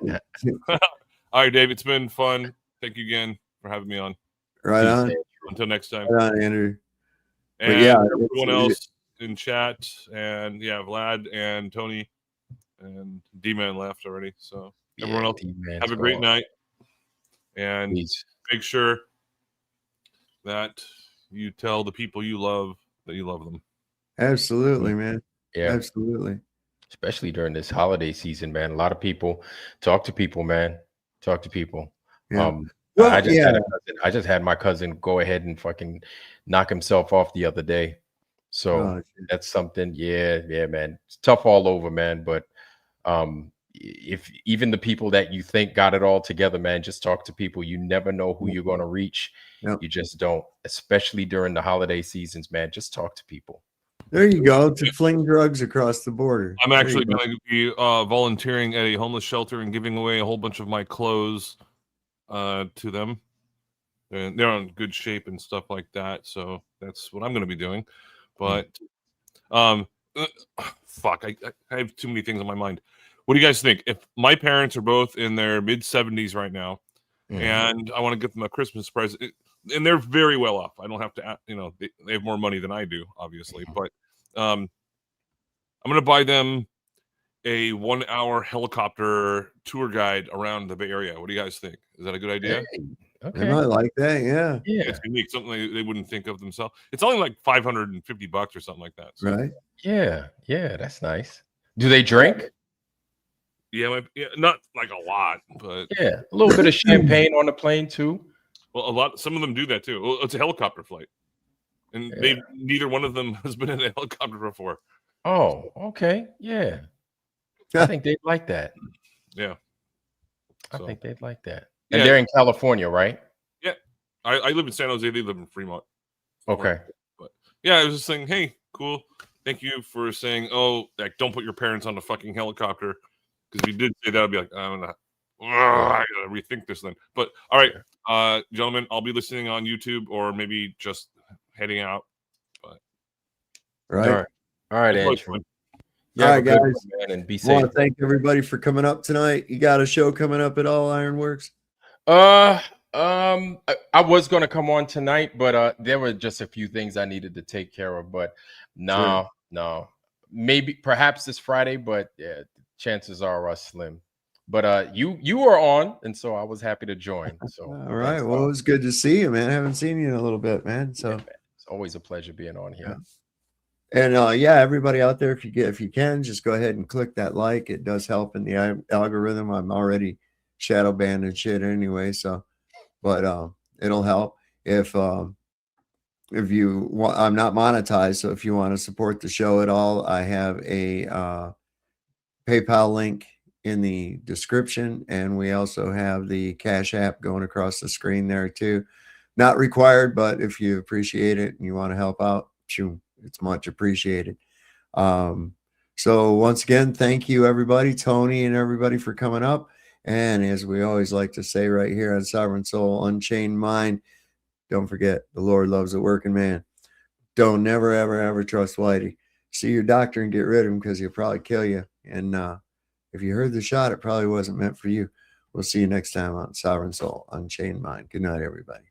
All right, Dave, it's been fun. Thank you again for having me on. Right on. Until next time. Right on, Andrew. And but yeah, everyone else in chat, and Vlad and Tony and D-Man left already. So everyone else, have a great night, and make sure that you tell the people you love that you love them. Absolutely, man. Yeah, absolutely. Especially during this holiday season, man. A lot of people talk to people, man. Talk to people. Yeah. I just had my cousin go ahead and fucking knock himself off the other day. So that's something. Yeah, man. It's tough all over, man. But if even the people that you think got it all together, man, just talk to people. You never know who you're going to reach. Yep. You just don't, especially during the holiday seasons, man. Just talk to people. There you go. To fling drugs across the border. I'm actually going to be volunteering at a homeless shelter and giving away a whole bunch of my clothes to them. And they're in good shape and stuff like that. So that's what I'm going to be doing. But fuck, I have too many things on my mind. What do you guys think? If my parents are both in their mid 70s right now, and I want to give them a Christmas present, and they're very well off. I don't have to, they have more money than I do, obviously. But I'm going to buy them a 1-hour helicopter tour guide around the Bay Area. What do you guys think? Is that a good idea? Hey, okay. I like that. Yeah. It's unique. Something they wouldn't think of themselves. It's only like $550 or something like that. So. Right. Yeah. That's nice. Do they drink? Yeah, not like a lot, but yeah, a little bit of champagne on the plane too. Well, some of them do that too. Well, it's a helicopter flight, and neither one of them has been in a helicopter before. Oh, okay, yeah. I think they'd like that. Yeah, I think they'd like that. And they're in California, right? Yeah, I live in San Jose. They live in Fremont. Okay, but yeah, I was just saying, hey, cool. Thank you for saying, like, don't put your parents on a fucking helicopter. Because if you did say that, I'd be like, I gotta rethink this then. But all right, gentlemen, I'll be listening on YouTube or maybe just heading out. But right, all right, Andrew. All right, guys, man, and be I safe. want to thank everybody for coming up tonight. You got a show coming up at all, Ironworks? I was gonna come on tonight, but there were just a few things I needed to take care of. But no, maybe perhaps this Friday, but yeah. Chances are slim, but you were on, and so I was happy to join. So all right, well, it was good to see you, man. I haven't seen you in a little bit, man. So man. It's always a pleasure being on here. And everybody out there, if you can, just go ahead and click that like. It does help in the algorithm. I'm already shadow banned and shit anyway, so but it'll help if you want. I'm not monetized, so if you want to support the show at all, I have a PayPal link in the description, and we also have the Cash App going across the screen there too. Not required, but if you appreciate it and you want to help out, it's much appreciated. So once again, thank you, everybody, Tony and everybody, for coming up. And as we always like to say right here on Sovereign Soul, Unchained Mind, don't forget, the Lord loves a working man. Don't never, ever, ever trust Whitey. See your doctor and get rid of him because he'll probably kill you. And if you heard the shot, it probably wasn't meant for you. We'll see you next time on Sovereign Soul, Unchained Mind. Good night, everybody.